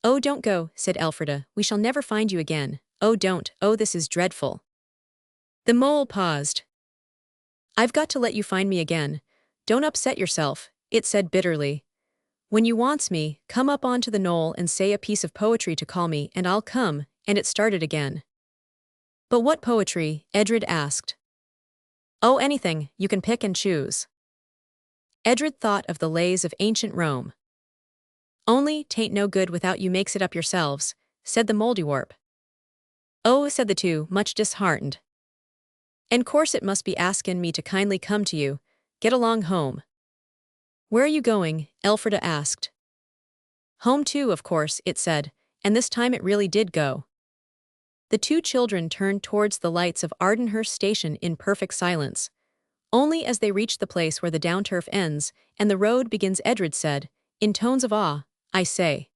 Oh, don't go, said Elfrida, we shall never find you again. Oh, don't, oh, this is dreadful. The mole paused. I've got to let you find me again. Don't upset yourself, it said bitterly. When you wants me, come up onto the knoll and say a piece of poetry to call me and I'll come, and it started again. But what poetry? Edred asked. Oh, anything, you can pick and choose. Edred thought of the lays of ancient Rome. Only, 'tain't no good without you makes it up yourselves, said the Mouldiwarp. Oh, said the two, much disheartened. And course it must be askin' me to kindly come to you. Get along home. Where are you going? Elfrida asked. Home too, of course, it said, and this time it really did go. The two children turned towards the lights of Ardenhurst Station in perfect silence. Only as they reached the place where the downturf ends and the road begins, Edred said, in tones of awe, I say.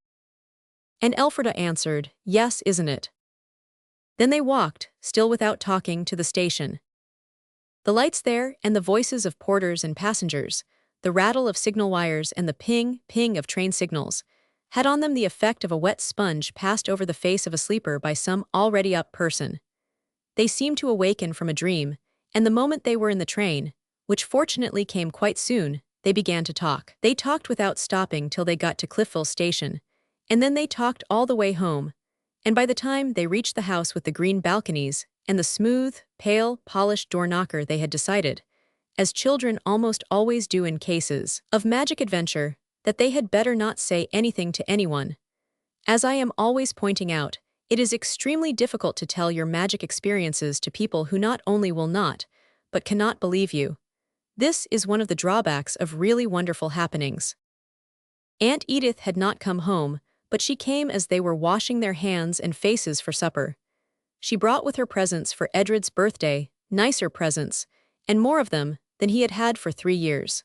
And Elfrida answered, yes, isn't it? Then they walked, still without talking, to the station. The lights there, and the voices of porters and passengers, the rattle of signal wires and the ping, ping of train signals, had on them the effect of a wet sponge passed over the face of a sleeper by some already up person. They seemed to awaken from a dream, and the moment they were in the train, which fortunately came quite soon, they began to talk. They talked without stopping till they got to Cliffville Station, and then they talked all the way home, and by the time they reached the house with the green balconies and the smooth, pale, polished door knocker, they had decided, as children almost always do in cases of magic adventure, that they had better not say anything to anyone. As I am always pointing out, it is extremely difficult to tell your magic experiences to people who not only will not, but cannot believe you. This is one of the drawbacks of really wonderful happenings. Aunt Edith had not come home, but she came as they were washing their hands and faces for supper. She brought with her presents for Edred's birthday, nicer presents, and more of them than he had had for 3 years.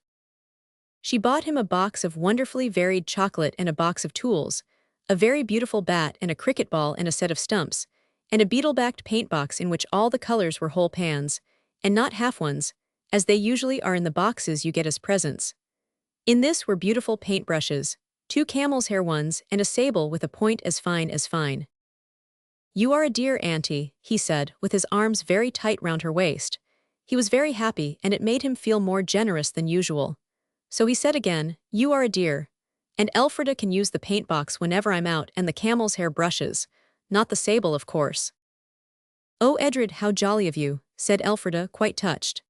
She bought him a box of wonderfully varied chocolate and a box of tools, a very beautiful bat and a cricket ball and a set of stumps, and a beetle-backed paint box in which all the colors were whole pans, and not half ones, as they usually are in the boxes you get as presents. In this were beautiful paintbrushes, 2 camel's hair ones, and a sable with a point as fine as fine. "You are a dear, Auntie," he said, with his arms very tight round her waist. He was very happy, and it made him feel more generous than usual. So he said again, "You are a dear. And Elfrida can use the paint box whenever I'm out and the camel's hair brushes. Not the sable, of course." "Oh, Edred, how jolly of you," said Elfrida, quite touched.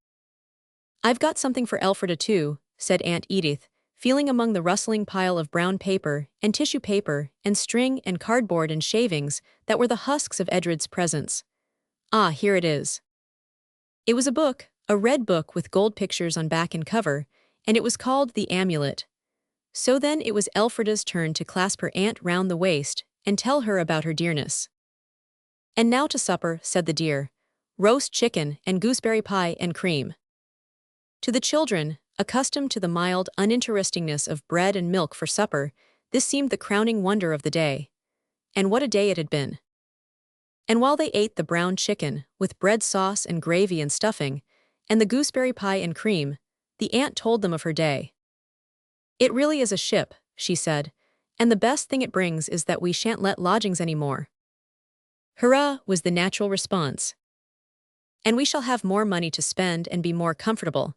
"I've got something for Elfrida too," said Aunt Edith, feeling among the rustling pile of brown paper and tissue paper and string and cardboard and shavings that were the husks of Edred's presents. "Ah, here it is." It was a book, a red book with gold pictures on back and cover, and it was called The Amulet. So then it was Elfrida's turn to clasp her aunt round the waist and tell her about her dearness. "And now to supper," said the dear. "Roast chicken and gooseberry pie and cream." To the children, accustomed to the mild uninterestingness of bread and milk for supper, this seemed the crowning wonder of the day. And what a day it had been. And while they ate the brown chicken, with bread sauce and gravy and stuffing, and the gooseberry pie and cream, the aunt told them of her day. "It really is a ship," she said, "and the best thing it brings is that we shan't let lodgings any more." "Hurrah," was the natural response. "And we shall have more money to spend and be more comfortable,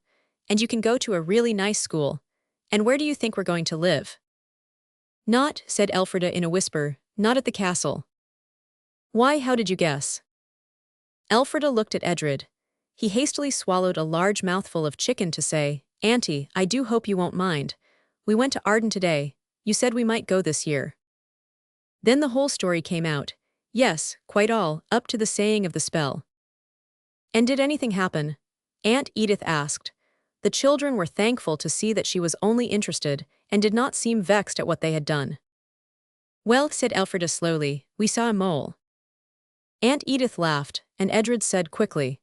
and you can go to a really nice school. And where do you think we're going to live?" "Not," said Elfrida in a whisper, "not at the castle." "Why, how did you guess?" Elfrida looked at Edred. He hastily swallowed a large mouthful of chicken to say, "Auntie, I do hope you won't mind. We went to Arden today. You said we might go this year." Then the whole story came out. Yes, quite all, up to the saying of the spell. "And did anything happen?" Aunt Edith asked. The children were thankful to see that she was only interested, and did not seem vexed at what they had done. "Well," said Elfrida slowly, "we saw a mole." Aunt Edith laughed, and Edred said quickly,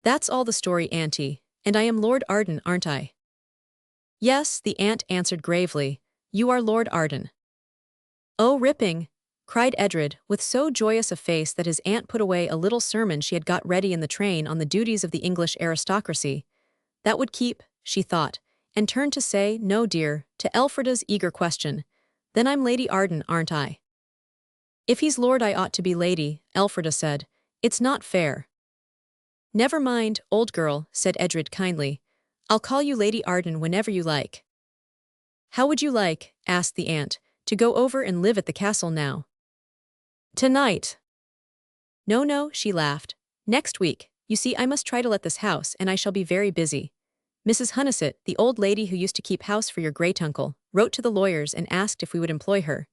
"That's all the story, Auntie, and I am Lord Arden, aren't I?" "Yes," the aunt answered gravely, "you are Lord Arden." "Oh, ripping!" cried Edred, with so joyous a face that his aunt put away a little sermon she had got ready in the train on the duties of the English aristocracy. That would keep, she thought, and turned to say, "No, dear," to Elfrida's eager question. "Then I'm Lady Arden, aren't I?" "If he's lord I ought to be lady," Elfrida said. "It's not fair." "Never mind, old girl," said Edred kindly. "I'll call you Lady Arden whenever you like." "How would you like," asked the aunt, "to go over and live at the castle now?" "Tonight." "No, no," she laughed. "Next week. You see, I must try to let this house, and I shall be very busy. Mrs. Hunnissett, the old lady who used to keep house for your great-uncle, wrote to the lawyers and asked if we would employ her.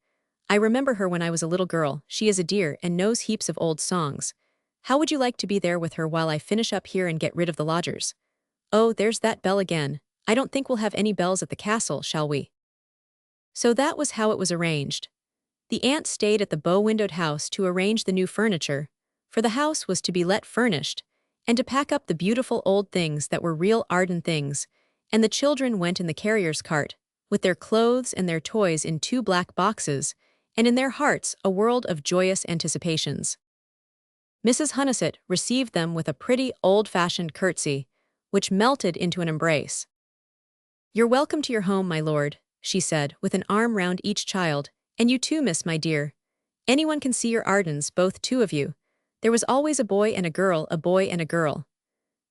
I remember her when I was a little girl. She is a dear and knows heaps of old songs. How would you like to be there with her while I finish up here and get rid of the lodgers? Oh, there's that bell again. I don't think we'll have any bells at the castle, shall we?" So that was how it was arranged. The aunt stayed at the bow-windowed house to arrange the new furniture, for the house was to be let furnished, and to pack up the beautiful old things that were real Arden things, and the children went in the carrier's cart, with their clothes and their toys in 2 black boxes, and in their hearts a world of joyous anticipations. Mrs. Hunnissett received them with a pretty old-fashioned curtsy, which melted into an embrace. "You're welcome to your home, my lord," she said, with an arm round each child, "and you too, miss, my dear. Anyone can see your Ardens, both 2 of you. There was always a boy and a girl, a boy and a girl."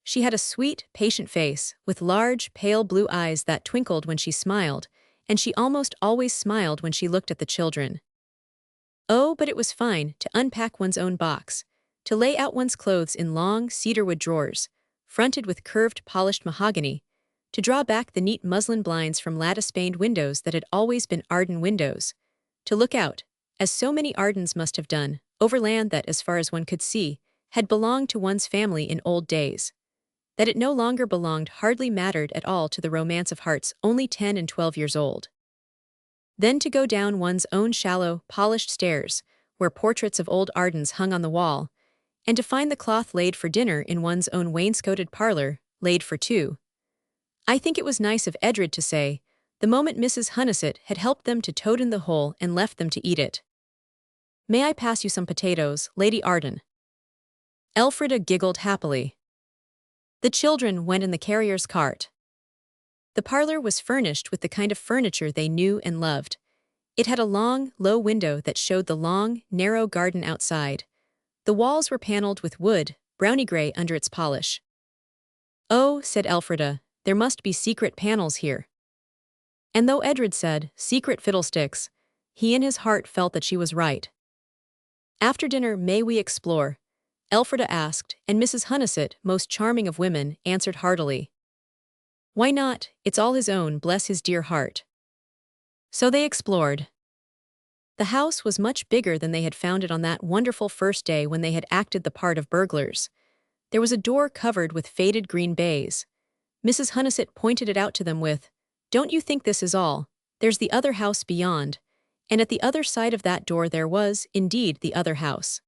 She had a sweet, patient face, with large, pale blue eyes that twinkled when she smiled, and she almost always smiled when she looked at the children. Oh, but it was fine to unpack one's own box, to lay out one's clothes in long cedarwood drawers, fronted with curved polished mahogany, to draw back the neat muslin blinds from lattice-paned windows that had always been Arden windows, to look out, as so many Ardens must have done, over land that, as far as one could see, had belonged to one's family in old days. That it no longer belonged hardly mattered at all to the romance of hearts only 10 and 12 years old. Then to go down one's own shallow, polished stairs, where portraits of old Ardens hung on the wall, and to find the cloth laid for dinner in one's own wainscoted parlor, laid for 2. I think it was nice of Edred to say, the moment Mrs. Hunnison had helped them to toad in the hole and left them to eat it. "May I pass you some potatoes, Lady Arden?" Elfrida giggled happily. The children went in the carrier's cart. The parlor was furnished with the kind of furniture they knew and loved. It had a long, low window that showed the long, narrow garden outside. The walls were paneled with wood, browny gray under its polish. "Oh," said Elfrida, "there must be secret panels here." And though Edred said, "Secret fiddlesticks," he in his heart felt that she was right. "After dinner, may we explore?" Elfrida asked, and Mrs. Hunnison, most charming of women, answered heartily. "Why not? It's all his own, bless his dear heart." So they explored. The house was much bigger than they had found it on that wonderful first day when they had acted the part of burglars. There was a door covered with faded green baize. Mrs. Hunnison pointed it out to them with, "Don't you think this is all? There's the other house beyond." And at the other side of that door there was, indeed, the other house.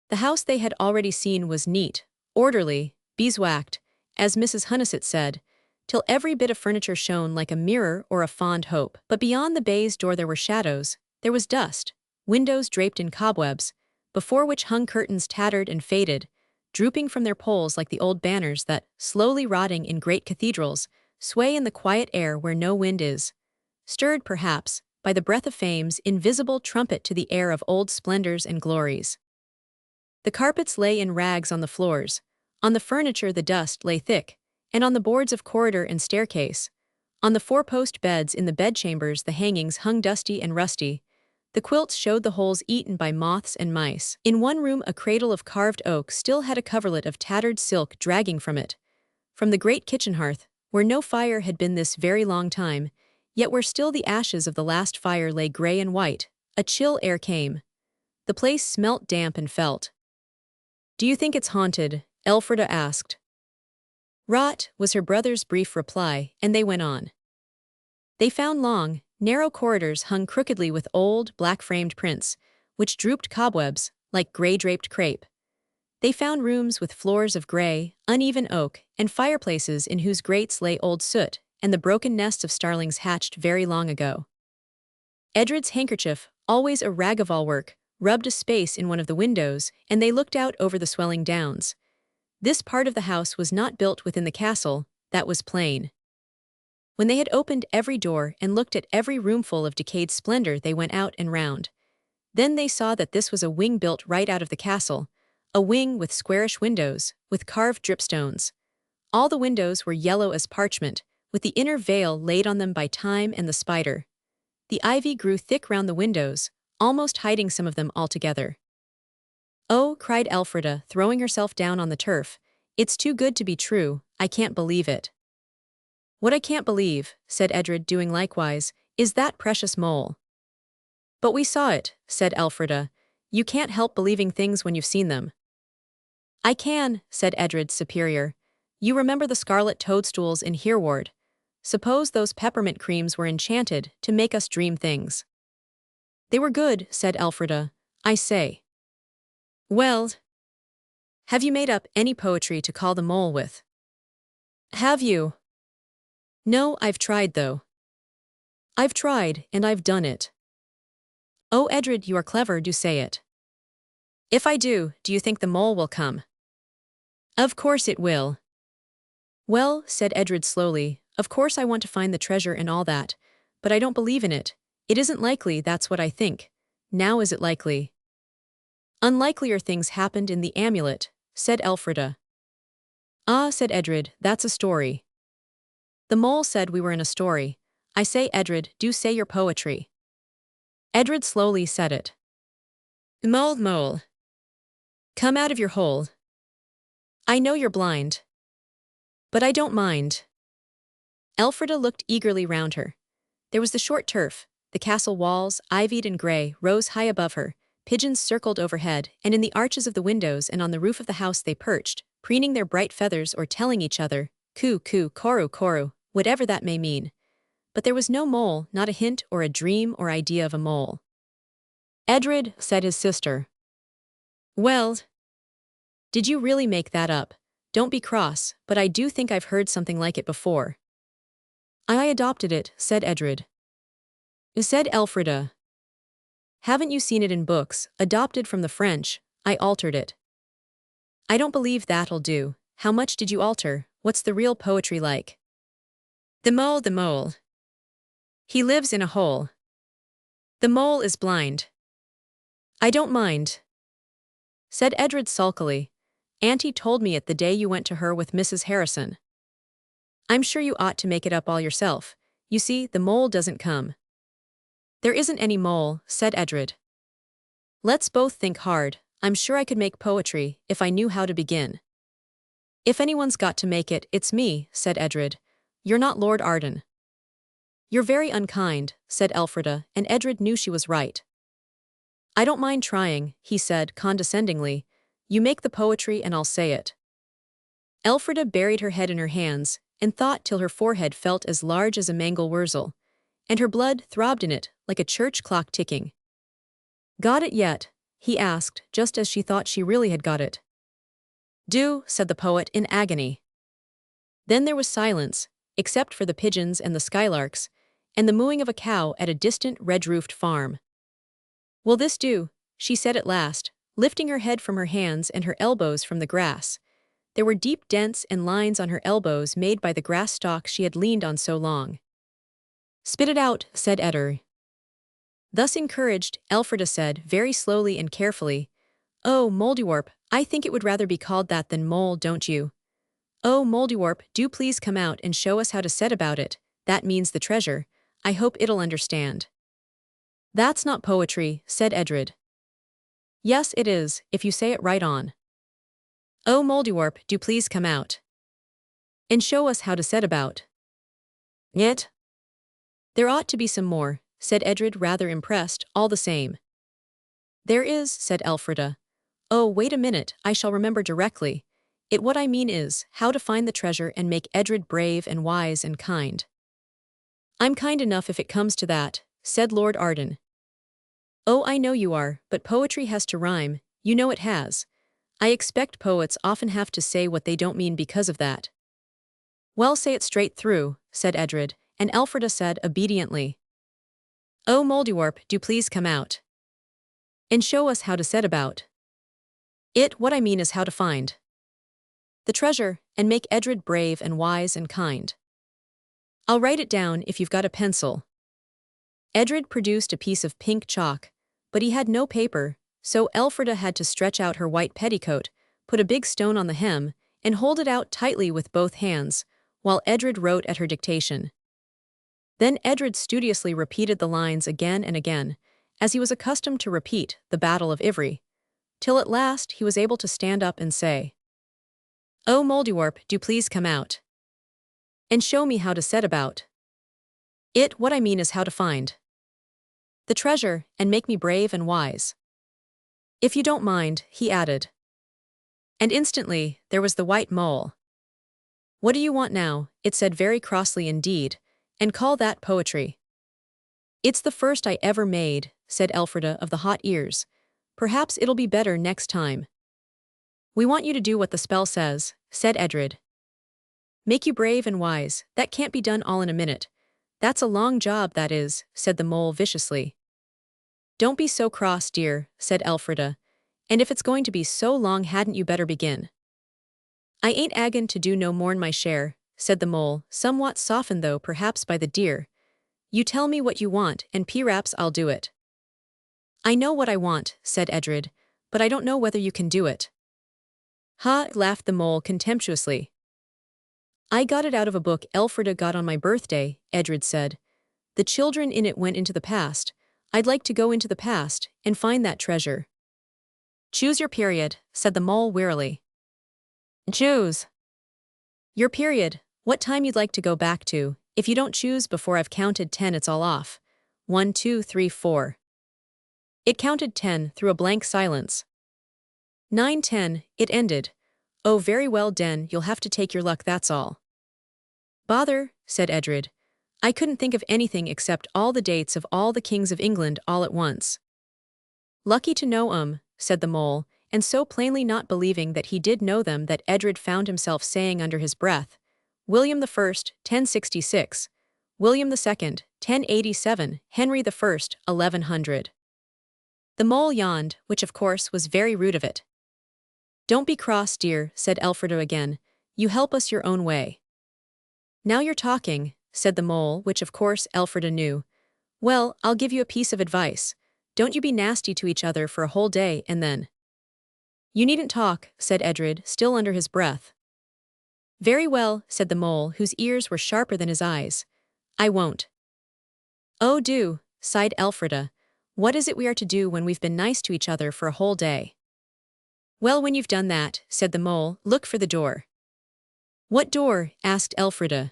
The house they had already seen was neat, orderly, beeswaxed, as Mrs. Hunnison said, till every bit of furniture shone like a mirror or a fond hope. But beyond the baize door there were shadows, there was dust, windows draped in cobwebs, before which hung curtains tattered and faded, drooping from their poles like the old banners that, slowly rotting in great cathedrals, sway in the quiet air where no wind is, stirred, perhaps, by the breath of fame's invisible trumpet to the air of old splendors and glories. The carpets lay in rags on the floors, on the furniture the dust lay thick, and on the boards of corridor and staircase. On the four-post beds in the bedchambers the hangings hung dusty and rusty. The quilts showed the holes eaten by moths and mice. In one room a cradle of carved oak still had a coverlet of tattered silk dragging from it. From the great kitchen hearth, where no fire had been this very long time, yet where still the ashes of the last fire lay gray and white, a chill air came. The place smelt damp and felt. "Do you think it's haunted?" Elfrida asked. "Rot," was her brother's brief reply, and they went on. They found long, narrow corridors hung crookedly with old, black-framed prints, which drooped cobwebs, like gray-draped crepe. They found rooms with floors of gray, uneven oak, and fireplaces in whose grates lay old soot and the broken nests of starlings hatched very long ago. Edred's handkerchief, always a rag of all work, rubbed a space in one of the windows, and they looked out over the swelling downs. This part of the house was not built within the castle, that was plain. When they had opened every door and looked at every roomful of decayed splendor they went out and round. Then they saw that this was a wing built right out of the castle, a wing with squarish windows, with carved dripstones. All the windows were yellow as parchment, with the inner veil laid on them by time and the spider. The ivy grew thick round the windows, almost hiding some of them altogether. "Oh," cried Elfrida, throwing herself down on the turf, "it's too good to be true, I can't believe it." "What I can't believe," said Edred, doing likewise, "is that precious mole." "But we saw it," said Elfrida. "You can't help believing things when you've seen them." "I can," said Edred, superior. "You remember the scarlet toadstools in Hereward. Suppose those peppermint creams were enchanted to make us dream things." "They were good," said Elfrida. "I say." "Well, have you made up any poetry to call the mole with?" "Have you?" "No, I've tried though." "I've tried, and I've done it." "Oh, Edred, you are clever, do say it." "If I do you think the mole will come?" "Of course it will." "Well," said Edred slowly, "of course I want to find the treasure and all that, but I don't believe in it. It isn't likely, that's what I think. Now is it likely?" "Unlikelier things happened in the amulet," said Elfrida. "Ah," said Edred, "that's a story." "The mole said we were in a story. I say, Edred, do say your poetry." Edred slowly said it. "Mole, mole, come out of your hole. I know you're blind, but I don't mind." Elfrida looked eagerly round her. There was the short turf, the castle walls, ivied and gray, rose high above her, pigeons circled overhead, and in the arches of the windows and on the roof of the house they perched, preening their bright feathers or telling each other, "Coo, coo, koru, koru," whatever that may mean. But there was no mole, not a hint or a dream or idea of a mole. "Edred," said his sister. "Well, did you really make that up? Don't be cross, but I do think I've heard something like it before." I adopted it, said Edred. Said Elfrida. Haven't you seen it in books, adopted from the French? I altered it. I don't believe that'll do. How much did you alter? What's the real poetry like? The mole, the mole. He lives in a hole. The mole is blind. I don't mind, said Edred sulkily. Auntie told me it the day you went to her with Mrs. Harrison. I'm sure you ought to make it up all yourself. You see, the mole doesn't come. There isn't any mole, said Edred. Let's both think hard. I'm sure I could make poetry if I knew how to begin. If anyone's got to make it, it's me, said Edred. You're not Lord Arden. You're very unkind, said Elfrida, and Edred knew she was right. I don't mind trying, he said condescendingly. You make the poetry and I'll say it. Elfrida buried her head in her hands and thought till her forehead felt as large as a mangel wurzel, and her blood throbbed in it like a church clock ticking. Got it yet? He asked, just as she thought she really had got it. Do, said the poet in agony. Then there was silence, except for the pigeons and the skylarks, and the mooing of a cow at a distant red-roofed farm. Will this do? She said at last, lifting her head from her hands and her elbows from the grass. There were deep dents and lines on her elbows made by the grass stalk she had leaned on so long. Spit it out, said Edred. Thus encouraged, Elfrida said, very slowly and carefully, Oh, Mouldiwarp, I think it would rather be called that than mole, don't you? Oh, Mouldiwarp, do please come out and show us how to set about it. That means the treasure. I hope it'll understand. That's not poetry, said Edred. Yes, it is, if you say it right on. Oh, Mouldiwarp, do please come out and show us how to set about it. There ought to be some more, said Edred, rather impressed, all the same. There is, said Elfrida. Oh, wait a minute, I shall remember directly. What I mean is, how to find the treasure and make Edred brave and wise and kind. I'm kind enough if it comes to that, said Lord Arden. Oh, I know you are, but poetry has to rhyme, you know it has. I expect poets often have to say what they don't mean because of that. Well, say it straight through, said Edred, and Elfrida said obediently. Oh, Mouldiwarp, do please come out and show us how to set about it. What I mean is how to find the treasure and make Edred brave and wise and kind. I'll write it down if you've got a pencil. Edred produced a piece of pink chalk, but he had no paper, so Elfrida had to stretch out her white petticoat, put a big stone on the hem, and hold it out tightly with both hands, while Edred wrote at her dictation. Then Edred studiously repeated the lines again and again, as he was accustomed to repeat the Battle of Ivry, till at last he was able to stand up and say, Oh, Mouldiwarp, do please come out and show me how to set about it. What I mean is how to find the treasure and make me brave and wise. If you don't mind, he added. And instantly, there was the white mole. What do you want now? It said very crossly indeed, and call that poetry. It's the first I ever made, said Elfrida of the hot ears. Perhaps it'll be better next time. We want you to do what the spell says, said Edred. Make you brave and wise, that can't be done all in a minute. That's a long job, that is, said the mole viciously. Don't be so cross, dear, said Elfrida, and if it's going to be so long hadn't you better begin? I ain't agon to do no more'n my share, said the mole, somewhat softened though perhaps by the deer. You tell me what you want, and p'raps I'll do it. I know what I want, said Edred, but I don't know whether you can do it. Ha, laughed the mole contemptuously. I got it out of a book Elfrida got on my birthday, Edred said. The children in it went into the past. I'd like to go into the past and find that treasure. Choose your period, said the mole wearily. Choose your period, what time you'd like to go back to. If you don't choose before I've counted 10, it's all off. 1, 2, 3, 4. It counted 10 through a blank silence. 9, 10, it ended. Oh, very well, Den, you'll have to take your luck, that's all. Bother, said Edred. I couldn't think of anything except all the dates of all the kings of England all at once. Lucky to know said the mole, and so plainly not believing that he did know them that Edred found himself saying under his breath, William I, 1066, William II, 1087, Henry I, 1100. The mole yawned, which of course was very rude of it. "Don't be cross, dear," said Elfrida again. "You help us your own way." "Now you're talking," said the mole, which of course Elfrida knew. "Well, I'll give you a piece of advice. Don't you be nasty to each other for a whole day and then—" "You needn't talk," said Edred, still under his breath. "Very well," said the mole, whose ears were sharper than his eyes. "I won't." "Oh, do," sighed Elfrida. "What is it we are to do when we've been nice to each other for a whole day?" "Well, when you've done that," said the mole, "look for the door." "What door?" asked Elfrida.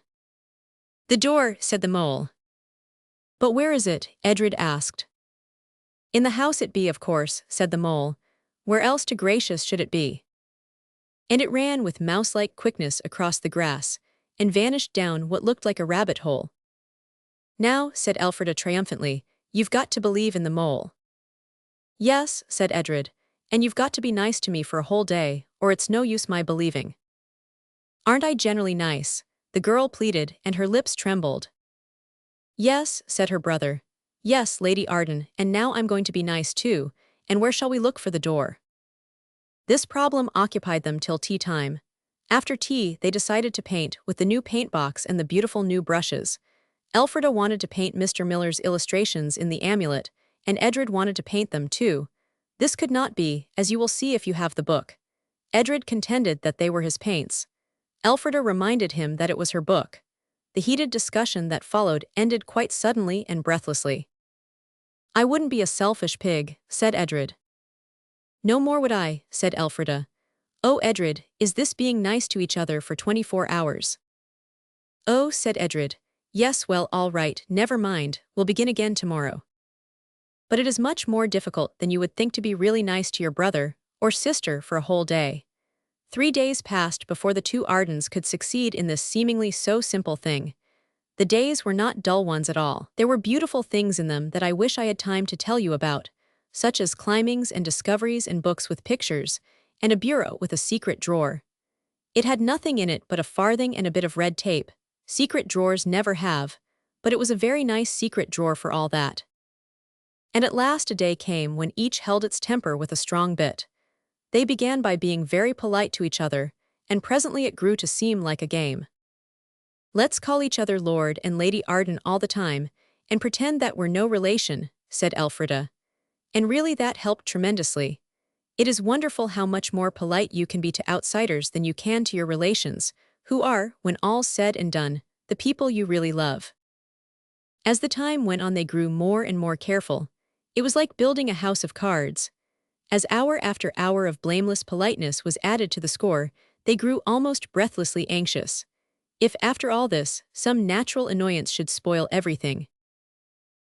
"The door," said the mole. "But where is it?" Edred asked. "In the house it be, of course," said the mole. "Where else to gracious should it be?" And it ran with mouse-like quickness across the grass, and vanished down what looked like a rabbit hole. "Now," said Elfrida triumphantly, "you've got to believe in the mole." "Yes," said Edred, "and you've got to be nice to me for a whole day, or it's no use my believing." "Aren't I generally nice?" the girl pleaded, and her lips trembled. "Yes," said her brother. "Yes, Lady Arden, and now I'm going to be nice too, and where shall we look for the door?" This problem occupied them till tea time. After tea, they decided to paint with the new paint box and the beautiful new brushes. Elfrida wanted to paint Mr. Miller's illustrations in the amulet, and Edred wanted to paint them too. This could not be, as you will see if you have the book. Edred contended that they were his paints. Elfrida reminded him that it was her book. The heated discussion that followed ended quite suddenly and breathlessly. "I wouldn't be a selfish pig," said Edred. "No more would I," said Elfrida. "Oh, Edred, is this being nice to each other for 24 hours? "Oh," said Edred. "Yes, well, all right, never mind, we'll begin again tomorrow." But it is much more difficult than you would think to be really nice to your brother or sister for a whole day. 3 days passed before the two Ardens could succeed in this seemingly so simple thing. The days were not dull ones at all. There were beautiful things in them that I wish I had time to tell you about, such as climbings and discoveries and books with pictures, and a bureau with a secret drawer. It had nothing in it but a farthing and a bit of red tape. Secret drawers never have, but it was a very nice secret drawer for all that. And at last a day came when each held its temper with a strong bit. They began by being very polite to each other, and presently it grew to seem like a game. "Let's call each other Lord and Lady Arden all the time, and pretend that we're no relation," said Elfrida. And really that helped tremendously. It is wonderful how much more polite you can be to outsiders than you can to your relations, who are, when all's said and done, the people you really love. As the time went on, they grew more and more careful. It was like building a house of cards. As hour after hour of blameless politeness was added to the score, they grew almost breathlessly anxious. If, after all this, some natural annoyance should spoil everything.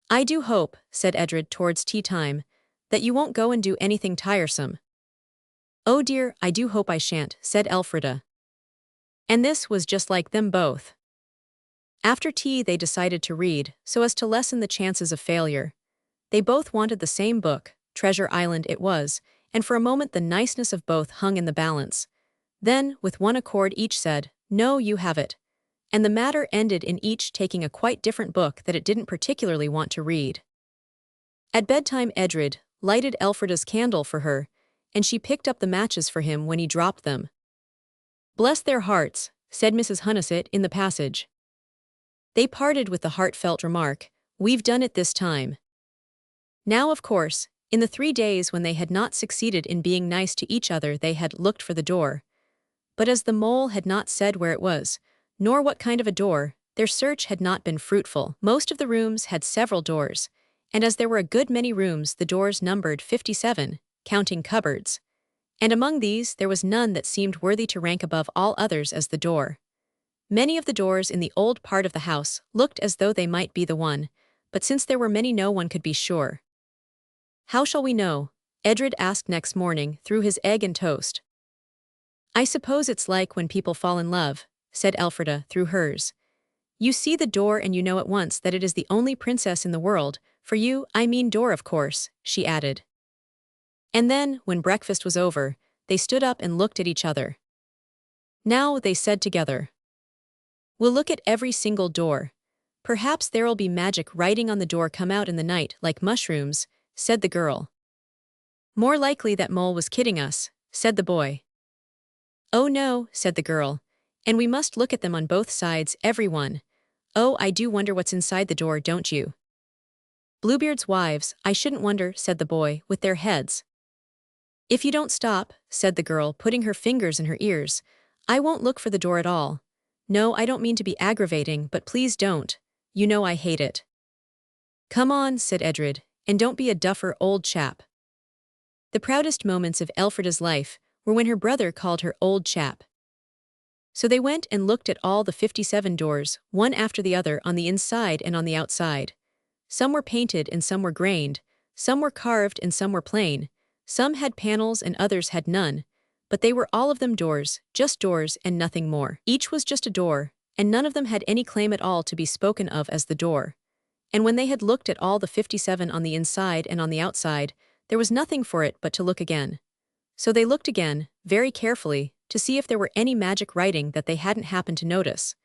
"I do hope," said Edred towards tea time, "that you won't go and do anything tiresome." "Oh dear, I do hope I shan't," said Elfrida. And this was just like them both. After tea they decided to read, so as to lessen the chances of failure. They both wanted the same book, Treasure Island it was, and for a moment the niceness of both hung in the balance. Then, with one accord each said, "No, you have it." And the matter ended in each taking a quite different book that it didn't particularly want to read. At bedtime Edred lighted Elfrida's candle for her, and she picked up the matches for him when he dropped them. "Bless their hearts," said Mrs. Hunnissett in the passage. They parted with the heartfelt remark, "We've done it this time." Now, of course, in the 3 days when they had not succeeded in being nice to each other, they had looked for the door. But as the mole had not said where it was, nor what kind of a door, their search had not been fruitful. Most of the rooms had several doors, and as there were a good many rooms, the doors numbered 57, counting cupboards. And among these there was none that seemed worthy to rank above all others as the door. Many of the doors in the old part of the house looked as though they might be the one, but since there were many no one could be sure. "How shall we know?" Edred asked next morning through his egg and toast. "I suppose it's like when people fall in love," said Elfrida through hers. "You see the door and you know at once that it is the only princess in the world, for you, I mean door of course," she added. And then, when breakfast was over, they stood up and looked at each other. "Now," they said together, "we'll look at every single door. Perhaps there'll be magic writing on the door come out in the night like mushrooms, said the girl. More likely that mole was kidding us, said the boy. Oh no, said the girl. And we must look at them on both sides, everyone. Oh, I do wonder what's inside the door, don't you? Bluebeard's wives, I shouldn't wonder, said the boy, with their heads. If you don't stop, said the girl, putting her fingers in her ears, I won't look for the door at all. No, I don't mean to be aggravating, but please don't. You know I hate it. Come on, said Edred, and don't be a duffer old chap. The proudest moments of Elfrida's life were when her brother called her old chap. So they went and looked at all the 57 doors, one after the other on the inside and on the outside. Some were painted and some were grained, some were carved and some were plain, some had panels and others had none, but they were all of them doors, just doors and nothing more. Each was just a door, and none of them had any claim at all to be spoken of as the door. And when they had looked at all the 57 on the inside and on the outside, there was nothing for it but to look again. So they looked again, very carefully, to see if there were any magic writing that they hadn't happened to notice.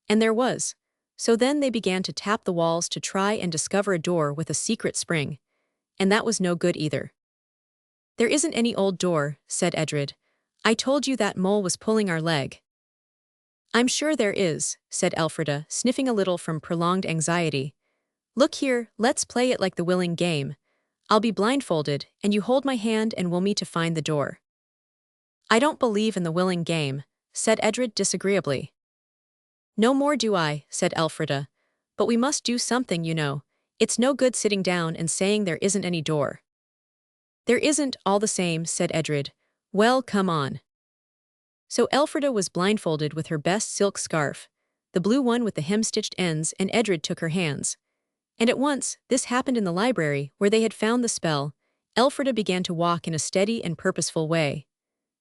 And there was. So then they began to tap the walls to try and discover a door with a secret spring. And that was no good either. There isn't any old door, said Edred. I told you that mole was pulling our leg. I'm sure there is, said Elfrida, sniffing a little from prolonged anxiety. Look here, let's play it like the willing game. I'll be blindfolded, and you hold my hand and we'll meet to find the door. I don't believe in the willing game, said Edred disagreeably. No more do I, said Elfrida. But we must do something, you know. It's no good sitting down and saying there isn't any door. There isn't, all the same, said Edred. Well, come on. So Elfrida was blindfolded with her best silk scarf, the blue one with the hem-stitched ends, and Edred took her hands. And at once, this happened in the library, where they had found the spell. Elfrida began to walk in a steady and purposeful way.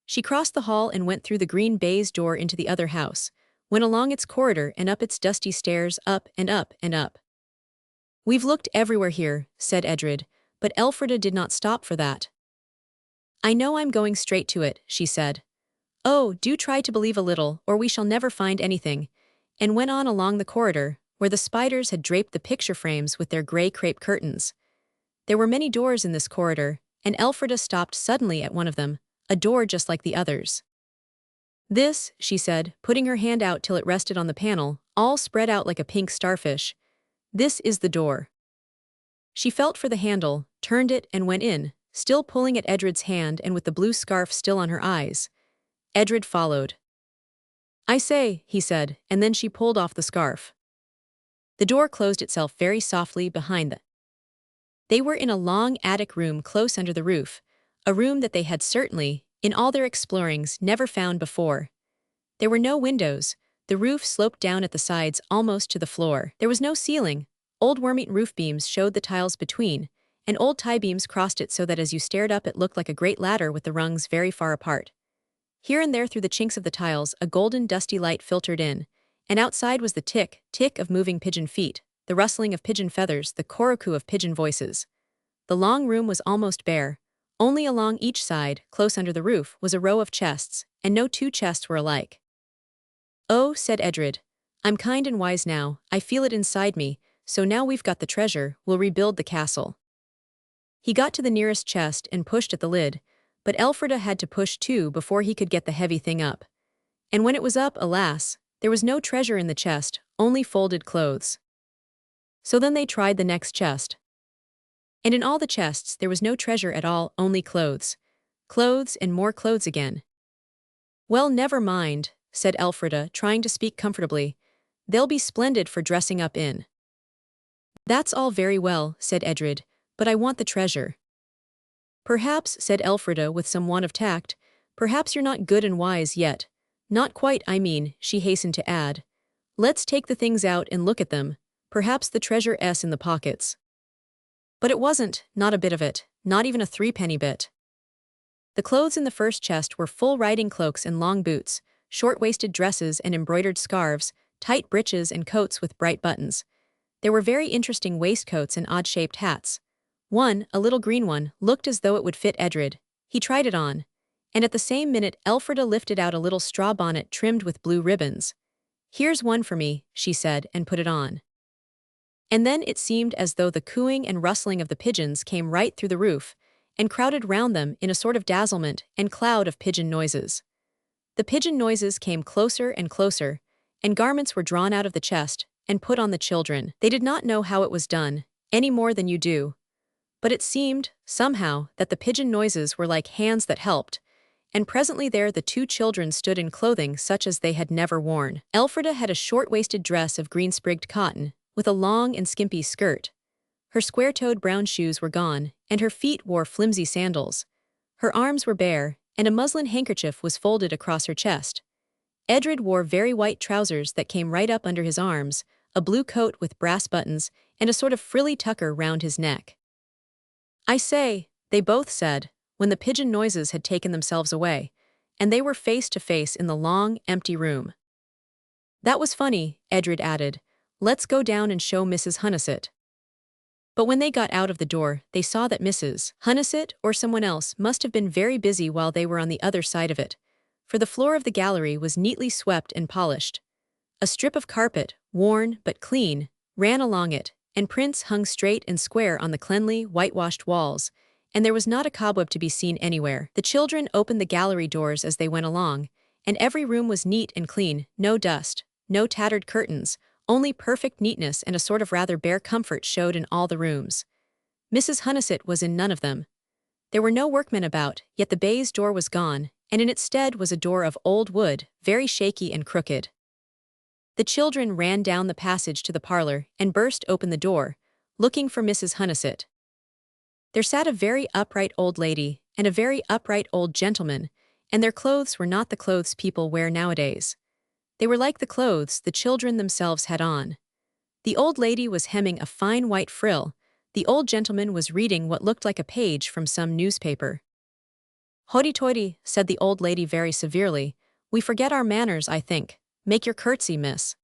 She crossed the hall and went through the green baize door into the other house, went along its corridor and up its dusty stairs, up and up and up. We've looked everywhere here, said Edred, but Elfrida did not stop for that. I know I'm going straight to it, she said. Oh, do try to believe a little, or we shall never find anything, and went on along the corridor, where the spiders had draped the picture frames with their gray crepe curtains. There were many doors in this corridor, and Elfrida stopped suddenly at one of them, a door just like the others. This, she said, putting her hand out till it rested on the panel, all spread out like a pink starfish. This is the door. She felt for the handle, turned it, and went in, still pulling at Edred's hand and with the blue scarf still on her eyes. Edred followed. I say, he said, and then she pulled off the scarf. The door closed itself very softly behind them. They were in a long attic room close under the roof, a room that they had certainly, in all their explorings, never found before. There were no windows, the roof sloped down at the sides almost to the floor. There was no ceiling, old worm-eaten roof beams showed the tiles between, and old tie-beams crossed it so that as you stared up it looked like a great ladder with the rungs very far apart. Here and there through the chinks of the tiles a golden dusty light filtered in, and outside was the tick, tick of moving pigeon feet, the rustling of pigeon feathers, the coracoo of pigeon voices. The long room was almost bare. Only along each side, close under the roof, was a row of chests, and no two chests were alike. Oh, said Edred, I'm kind and wise now, I feel it inside me, so now we've got the treasure, we'll rebuild the castle. He got to the nearest chest and pushed at the lid, but Elfrida had to push too before he could get the heavy thing up. And when it was up, alas, there was no treasure in the chest, only folded clothes. So then they tried the next chest. And in all the chests there was no treasure at all, only clothes. Clothes and more clothes again. Well, never mind, said Elfrida, trying to speak comfortably. They'll be splendid for dressing up in. That's all very well, said Edred, but I want the treasure. Perhaps, said Elfrida with some want of tact, perhaps you're not good and wise yet. Not quite, I mean, she hastened to add. Let's take the things out and look at them, perhaps the treasure's in the pockets. But it wasn't, not a bit of it, not even a threepenny bit. The clothes in the first chest were full riding cloaks and long boots, short-waisted dresses and embroidered scarves, tight breeches and coats with bright buttons. There were very interesting waistcoats and odd-shaped hats. One, a little green one, looked as though it would fit Edred. He tried it on. And at the same minute Elfrida lifted out a little straw bonnet trimmed with blue ribbons. Here's one for me, she said, and put it on. And then it seemed as though the cooing and rustling of the pigeons came right through the roof and crowded round them in a sort of dazzlement and cloud of pigeon noises. The pigeon noises came closer and closer, and garments were drawn out of the chest and put on the children. They did not know how it was done, any more than you do. But it seemed, somehow, that the pigeon noises were like hands that helped, and presently there the two children stood in clothing such as they had never worn. Elfrida had a short-waisted dress of green-sprigged cotton, with a long and skimpy skirt. Her square-toed brown shoes were gone, and her feet wore flimsy sandals. Her arms were bare, and a muslin handkerchief was folded across her chest. Edred wore very white trousers that came right up under his arms, a blue coat with brass buttons, and a sort of frilly tucker round his neck. "I say," they both said, when the pigeon noises had taken themselves away, and they were face to face in the long, empty room. "That was funny," Edred added. "Let's go down and show Mrs. Hunnissett." But when they got out of the door, they saw that Mrs. Hunnissett or someone else must have been very busy while they were on the other side of it, for the floor of the gallery was neatly swept and polished. A strip of carpet, worn but clean, ran along it, and prints hung straight and square on the cleanly, whitewashed walls, and there was not a cobweb to be seen anywhere. The children opened the gallery doors as they went along, and every room was neat and clean, no dust, no tattered curtains, only perfect neatness and a sort of rather bare comfort showed in all the rooms. Mrs. Hunnissett was in none of them. There were no workmen about, yet the baize door was gone, and in its stead was a door of old wood, very shaky and crooked. The children ran down the passage to the parlor and burst open the door, looking for Mrs. Hunnissett. There sat a very upright old lady and a very upright old gentleman, and their clothes were not the clothes people wear nowadays. They were like the clothes the children themselves had on. The old lady was hemming a fine white frill, the old gentleman was reading what looked like a page from some newspaper. "Hoity-toity," said the old lady very severely, "we forget our manners, I think. Make your curtsy, miss."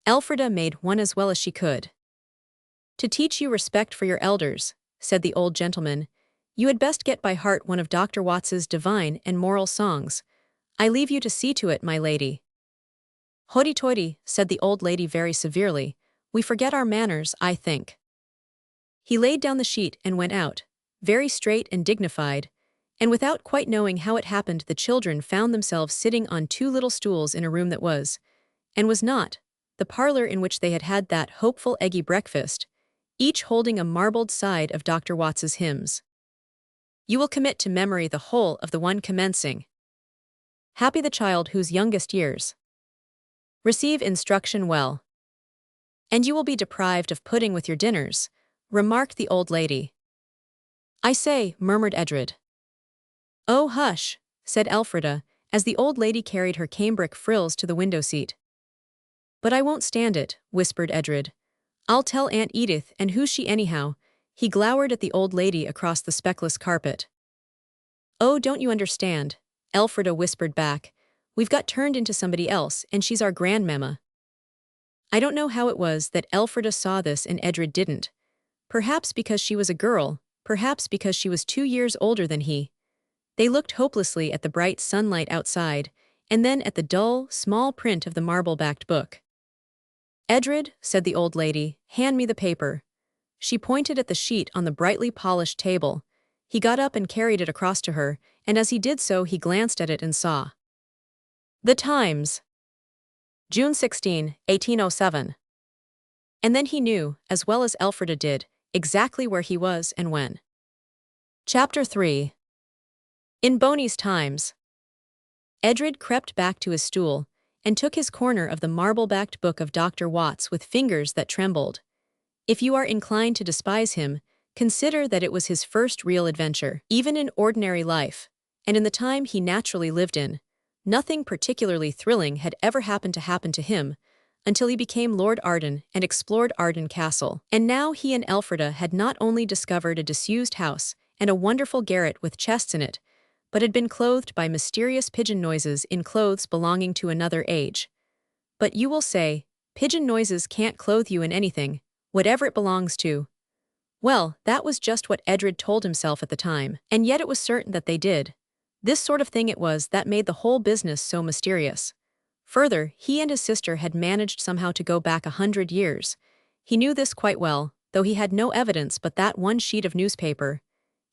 Elfrida made one as well as she could. "To teach you respect for your elders," said the old gentleman, "you had best get by heart one of Dr. Watts's divine and moral songs. I leave you to see to it, my lady." "Hoity-toity," said the old lady very severely, "we forget our manners, I think." He laid down the sheet and went out, very straight and dignified, and without quite knowing how it happened the children found themselves sitting on two little stools in a room that was, and was not, the parlor in which they had had that hopeful eggy breakfast, each holding a marbled side of Dr. Watts's hymns. "You will commit to memory the whole of the one commencing. Happy the child whose youngest years receive instruction well. And you will be deprived of pudding with your dinners," remarked the old lady. "I say," murmured Edred. "Oh, hush," said Elfrida, as the old lady carried her cambric frills to the window-seat. "But I won't stand it," whispered Edred. "I'll tell Aunt Edith, and who's she anyhow?" He glowered at the old lady across the speckless carpet. "Oh, don't you understand?" Elfrida whispered back. "We've got turned into somebody else, and she's our grandmamma." I don't know how it was that Elfrida saw this and Edred didn't. Perhaps because she was a girl, perhaps because she was 2 years older than he. They looked hopelessly at the bright sunlight outside, and then at the dull, small print of the marble-backed book. "Edred," said the old lady, "hand me the paper." She pointed at the sheet on the brightly polished table. He got up and carried it across to her, and as he did so he glanced at it and saw "The Times, June 16, 1807. And then he knew, as well as Elfrida did, exactly where he was and when. Chapter 3. In Boney's Times. Edred crept back to his stool and took his corner of the marble-backed book of Dr. Watts with fingers that trembled. If you are inclined to despise him, consider that it was his first real adventure. Even in ordinary life, and in the time he naturally lived in, nothing particularly thrilling had ever happened to him, until he became Lord Arden and explored Arden Castle. And now he and Elfrida had not only discovered a disused house and a wonderful garret with chests in it, but had been clothed by mysterious pigeon noises in clothes belonging to another age. But you will say, pigeon noises can't clothe you in anything, whatever it belongs to. Well, that was just what Edred told himself at the time, and yet it was certain that they did. This sort of thing it was that made the whole business so mysterious. Further, he and his sister had managed somehow to go back 100 years. He knew this quite well, though he had no evidence but that one sheet of newspaper.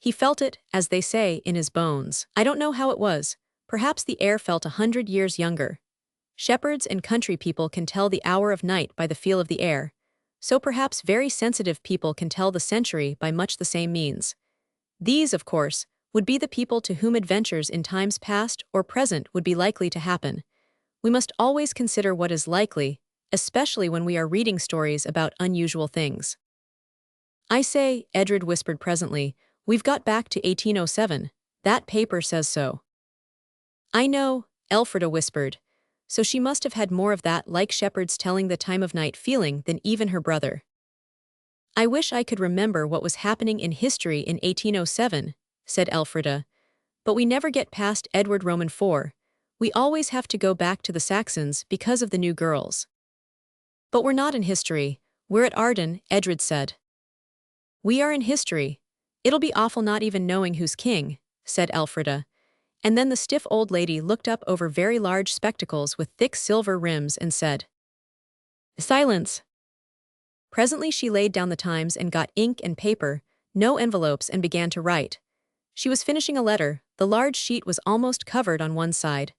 He felt it, as they say, in his bones. I don't know how it was. Perhaps the air felt 100 years younger. Shepherds and country people can tell the hour of night by the feel of the air, so perhaps very sensitive people can tell the century by much the same means. These, of course, would be the people to whom adventures in times past or present would be likely to happen. We must always consider what is likely, especially when we are reading stories about unusual things. I say, Edred whispered presently, we've got back to 1807. That paper says so. I know, Elfrida whispered. So she must have had more of that like shepherds telling the time of night feeling than even her brother. I wish I could remember what was happening in history in 1807, said Elfrida. But we never get past Edward Roman IV. We always have to go back to the Saxons because of the new girls. But we're not in history. We're at Arden, Edred said. We are in history. It'll be awful not even knowing who's king, said Elfrida. And then the stiff old lady looked up over very large spectacles with thick silver rims and said, Silence. Presently she laid down the Times and got ink and paper, no envelopes, and began to write. She was finishing a letter. The large sheet was almost covered on one side.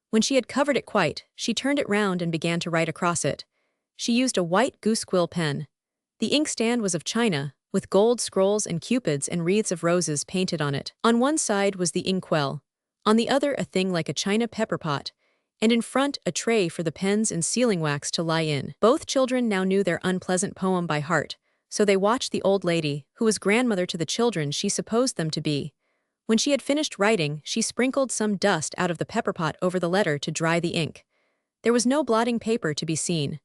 When she had covered it quite, she turned it round and began to write across it. She used a white goose-quill pen. The inkstand was of china, with gold scrolls and cupids and wreaths of roses painted on it. On one side was the inkwell, on the other a thing like a china pepper pot, and in front a tray for the pens and sealing wax to lie in. Both children now knew their unpleasant poem by heart, so they watched the old lady, who was grandmother to the children she supposed them to be. When she had finished writing, she sprinkled some dust out of the pepper pot over the letter to dry the ink. There was no blotting paper to be seen.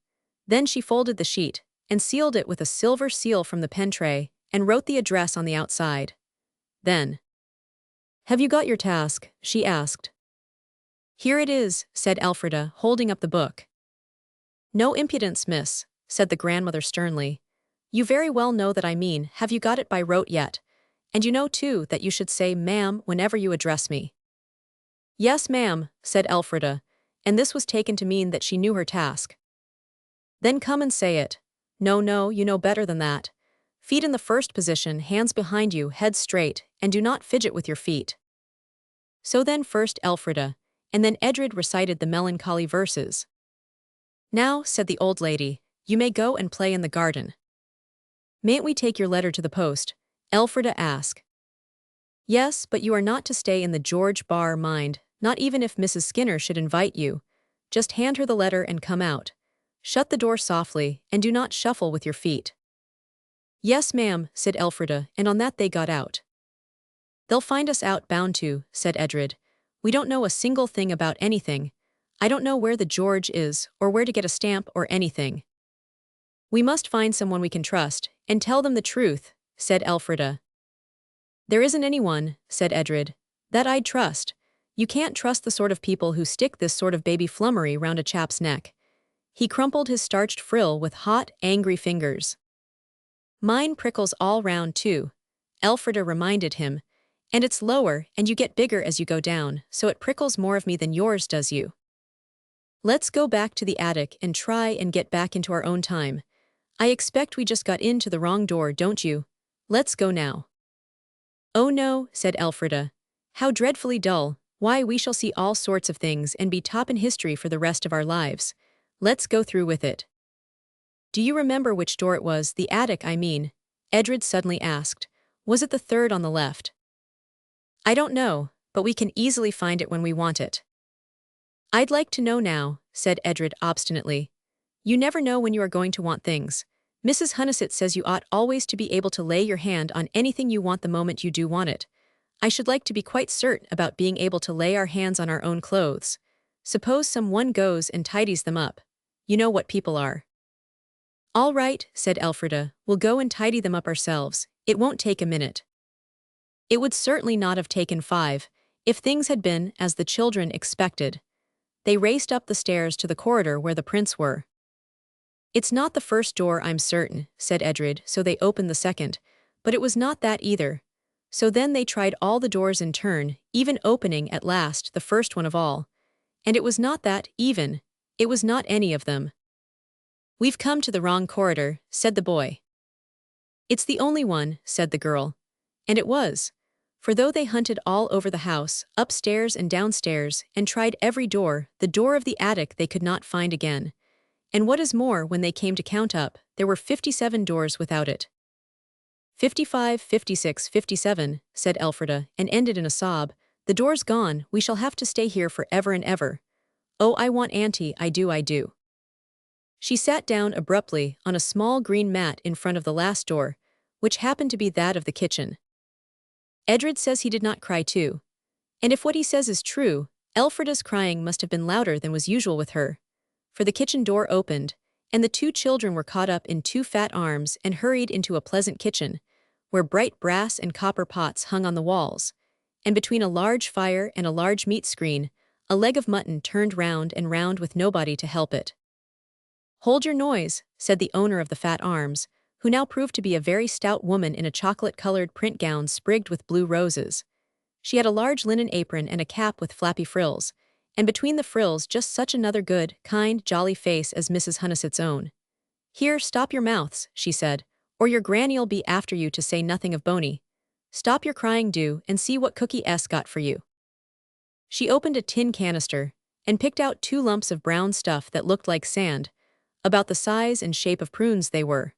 Then she folded the sheet, and sealed it with a silver seal from the pen tray, and wrote the address on the outside. Then, Have you got your task? She asked. Here it is, said Elfrida, holding up the book. No impudence, miss, said the grandmother sternly. You very well know that I mean, have you got it by rote yet? And you know, too, that you should say ma'am whenever you address me. Yes, ma'am, said Elfrida, and this was taken to mean that she knew her task. Then come and say it. No, no, you know better than that. Feet in the first position, hands behind you, head straight, and do not fidget with your feet. So then first Elfrida, and then Edred recited the melancholy verses. Now, said the old lady, you may go and play in the garden. Mayn't we take your letter to the post? Elfrida asked. Yes, but you are not to stay in the George Bar, mind, not even if Mrs. Skinner should invite you. Just hand her the letter and come out. Shut the door softly, and do not shuffle with your feet. Yes, ma'am, said Elfrida, and on that they got out. They'll find us out bound to, said Edred. We don't know a single thing about anything. I don't know where the George is, or where to get a stamp or anything. We must find someone we can trust, and tell them the truth, said Elfrida. There isn't anyone, said Edred, that I'd trust. You can't trust the sort of people who stick this sort of baby flummery round a chap's neck. He crumpled his starched frill with hot, angry fingers. Mine prickles all round too, Elfrida reminded him, and it's lower and you get bigger as you go down, so it prickles more of me than yours does you. Let's go back to the attic and try and get back into our own time. I expect we just got into the wrong door, don't you? Let's go now. Oh no, said Elfrida. How dreadfully dull. Why, we shall see all sorts of things and be top in history for the rest of our lives. Let's go through with it. Do you remember which door it was, the attic, I mean? Edred suddenly asked. Was it the third on the left? I don't know, but we can easily find it when we want it. I'd like to know now, said Edred obstinately. You never know when you are going to want things. Mrs. Hunnissett says you ought always to be able to lay your hand on anything you want the moment you do want it. I should like to be quite certain about being able to lay our hands on our own clothes. Suppose someone goes and tidies them up. You know what people are. All right, said Elfrida, we'll go and tidy them up ourselves. It won't take a minute. It would certainly not have taken 5, if things had been as the children expected. They raced up the stairs to the corridor where the prints were. It's not the first door, I'm certain, said Edred, so they opened the second, but it was not that either. So then they tried all the doors in turn, even opening at last the first one of all. And it was not that, even. It was not any of them. We've come to the wrong corridor, said the boy. It's the only one, said the girl. And it was. For though they hunted all over the house, upstairs and downstairs, and tried every door, the door of the attic they could not find again. And what is more, when they came to count up, there were 57 doors without it. 55, 56, 57, said Elfrida, and ended in a sob. The door's gone, we shall have to stay here for ever and ever. Oh, I want Auntie, I do, I do. She sat down abruptly on a small green mat in front of the last door, which happened to be that of the kitchen. Edred says he did not cry too. And if what he says is true, Elfrida's crying must have been louder than was usual with her. For the kitchen door opened, and the two children were caught up in two fat arms and hurried into a pleasant kitchen, where bright brass and copper pots hung on the walls, and between a large fire and a large meat screen, a leg of mutton turned round and round with nobody to help it. Hold your noise, said the owner of the fat arms, who now proved to be a very stout woman in a chocolate-colored print gown sprigged with blue roses. She had a large linen apron and a cap with flappy frills, and between the frills just such another good, kind, jolly face as Mrs. Hunniset's own. Here, stop your mouths, she said, or your granny'll be after you to say nothing of Boney. Stop your crying, do, and see what Cookie S. got for you. She opened a tin canister, and picked out 2 lumps of brown stuff that looked like sand, about the size and shape of prunes they were.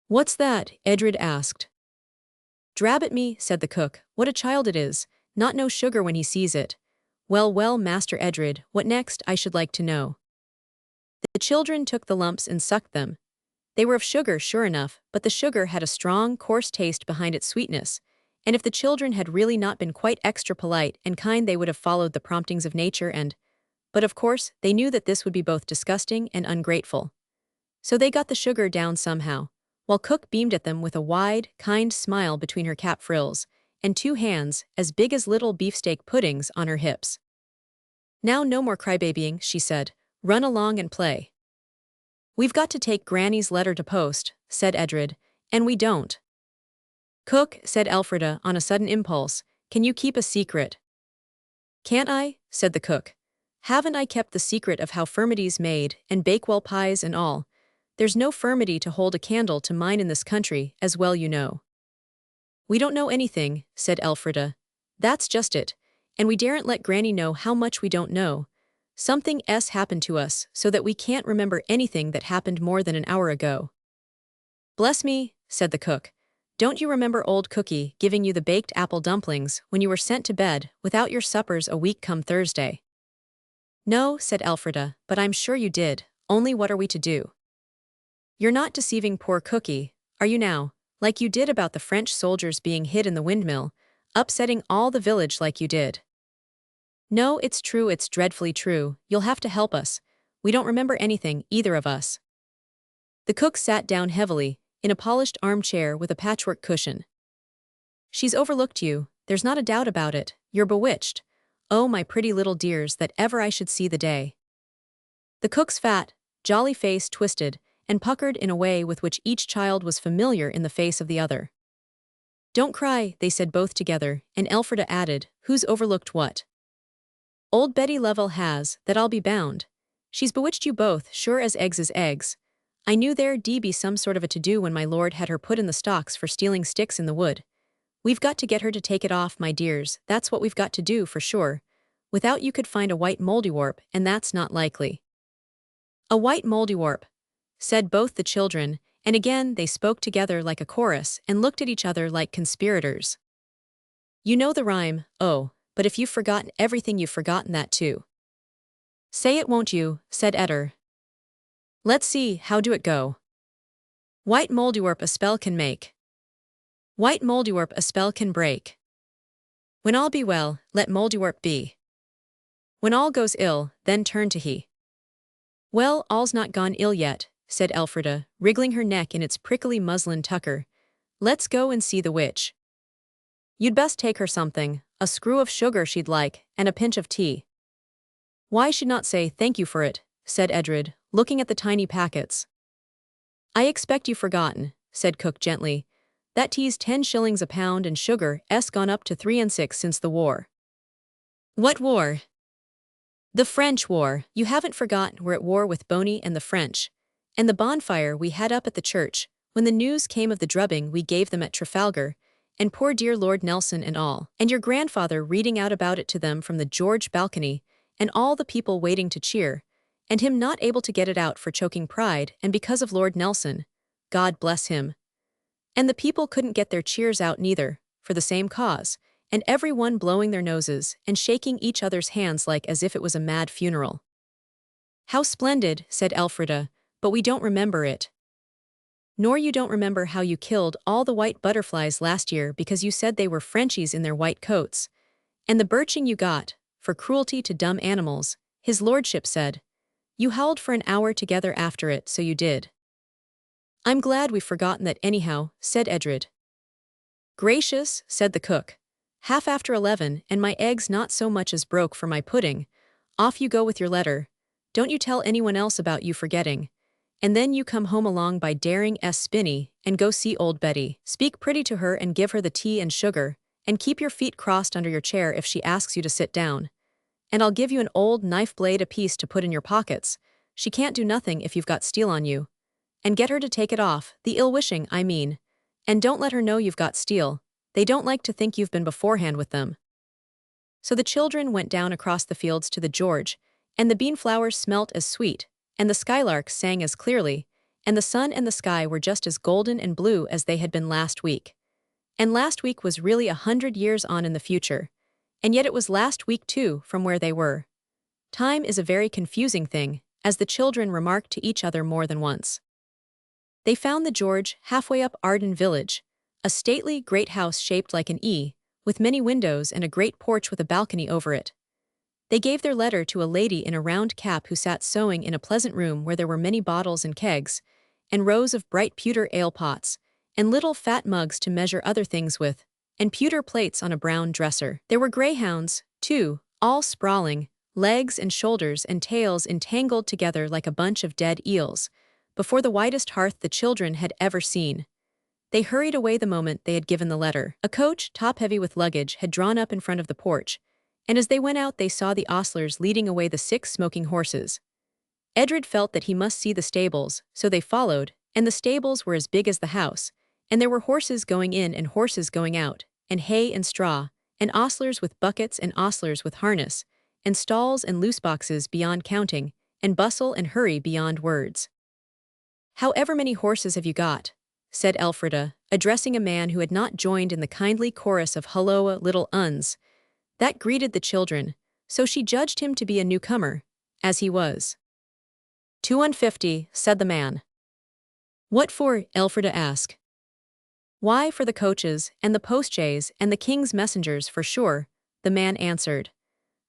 What's that? Edred asked. Drab at me, said the cook, what a child it is, not know sugar when he sees it. Well, well, Master Edred, what next, I should like to know. The children took the lumps and sucked them. They were of sugar, sure enough, but the sugar had a strong, coarse taste behind its sweetness, and if the children had really not been quite extra polite and kind they would have followed the promptings of nature but of course, they knew that this would be both disgusting and ungrateful. So they got the sugar down somehow, while Cook beamed at them with a wide, kind smile between her cap frills, and 2 hands, as big as little beefsteak puddings, on her hips. Now no more crybabying, she said. Run along and play. We've got to take Granny's letter to post, said Edred, and we don't. Cook, said Elfrida on a sudden impulse, can you keep a secret? Can't I? Said the cook. Haven't I kept the secret of how furmity's made, and Bakewell pies and all? There's no furmity to hold a candle to mine in this country, as well you know. We don't know anything, said Elfrida. That's just it, and we daren't let Granny know how much we don't know. Something S happened to us, so that we can't remember anything that happened more than an hour ago. Bless me, said the cook. Don't you remember old Cookie giving you the baked apple dumplings when you were sent to bed without your suppers a week come Thursday? No, said Elfrida, but I'm sure you did, only what are we to do? You're not deceiving poor Cookie, are you now, like you did about the French soldiers being hid in the windmill, upsetting all the village like you did? No, it's true, it's dreadfully true, you'll have to help us. We don't remember anything, either of us. The cook sat down heavily, in a polished armchair with a patchwork cushion. She's overlooked you, there's not a doubt about it, you're bewitched. Oh, my pretty little dears, that ever I should see the day. The cook's fat, jolly face twisted and puckered in a way with which each child was familiar in the face of the other. Don't cry, they said both together, and Elfrida added, who's overlooked what? Old Betty Lovell has, that I'll be bound. She's bewitched you both, sure as eggs is eggs. I knew there'd be some sort of a to-do when my lord had her put in the stocks for stealing sticks in the wood. We've got to get her to take it off, my dears, that's what we've got to do, for sure. Without you could find a white mouldywarp, and that's not likely. A white mouldywarp, said both the children, and again they spoke together like a chorus and looked at each other like conspirators. You know the rhyme, oh, but if you've forgotten everything you've forgotten that too. Say it, won't you, said Edder. Let's see, how do it go? White mouldywarp a spell can make. White mouldywarp a spell can break. When all be well, let mouldywarp be. When all goes ill, then turn to he. Well, all's not gone ill yet, said Elfrida, wriggling her neck in its prickly muslin tucker. Let's go and see the witch. You'd best take her something, a screw of sugar she'd like, and a pinch of tea. Why should not say thank you for it, said Edred, looking at the tiny packets. I expect you've forgotten, said Cook gently. That tea's 10 shillings a pound and sugar's gone up to 3 and 6 since the war. What war? The French war. You haven't forgotten we're at war with Boney and the French. And the bonfire we had up at the church, when the news came of the drubbing we gave them at Trafalgar, and poor dear Lord Nelson and all, and your grandfather reading out about it to them from the George balcony, and all the people waiting to cheer, and him not able to get it out for choking pride and because of Lord Nelson, God bless him. And the people couldn't get their cheers out neither, for the same cause, and every one blowing their noses and shaking each other's hands like as if it was a mad funeral. How splendid, said Elfrida, but we don't remember it. Nor you don't remember how you killed all the white butterflies last year because you said they were Frenchies in their white coats. And the birching you got, for cruelty to dumb animals, his lordship said. You howled for an hour together after it, so you did. I'm glad we've forgotten that anyhow, said Edred. Gracious, said the cook. 11:30, and my eggs not so much as broke for my pudding. Off you go with your letter. Don't you tell anyone else about you forgetting. And then you come home along by daring Spinney, and go see old Betty. Speak pretty to her and give her the tea and sugar, and keep your feet crossed under your chair if she asks you to sit down. And I'll give you an old knife blade apiece to put in your pockets. She can't do nothing if you've got steel on you. And get her to take it off, the ill-wishing, I mean. And don't let her know you've got steel. They don't like to think you've been beforehand with them. So the children went down across the fields to the George, and the bean-flowers smelt as sweet, and the skylarks sang as clearly, and the sun and the sky were just as golden and blue as they had been last week. And last week was really 100 years on in the future, and yet it was last week too from where they were. Time is a very confusing thing, as the children remarked to each other more than once. They found the George halfway up Arden village, a stately great house shaped like an E, with many windows and a great porch with a balcony over it. They gave their letter to a lady in a round cap who sat sewing in a pleasant room where there were many bottles and kegs, and rows of bright pewter ale pots, and little fat mugs to measure other things with, and pewter plates on a brown dresser. There were greyhounds, too, all sprawling, legs and shoulders and tails entangled together like a bunch of dead eels, before the widest hearth the children had ever seen. They hurried away the moment they had given the letter. A coach, top-heavy with luggage, had drawn up in front of the porch, and as they went out they saw the ostlers leading away the 6 smoking horses. Edred felt that he must see the stables, so they followed, and the stables were as big as the house, and there were horses going in and horses going out, and hay and straw, and ostlers with buckets and ostlers with harness, and stalls and loose boxes beyond counting, and bustle and hurry beyond words. However many horses have you got? Said Elfrida, addressing a man who had not joined in the kindly chorus of hulloa little uns that greeted the children, so she judged him to be a newcomer, as he was. 250, said the man. What for? Elfrida asked. Why, for the coaches, and the postchaise, and the king's messengers, for sure, the man answered.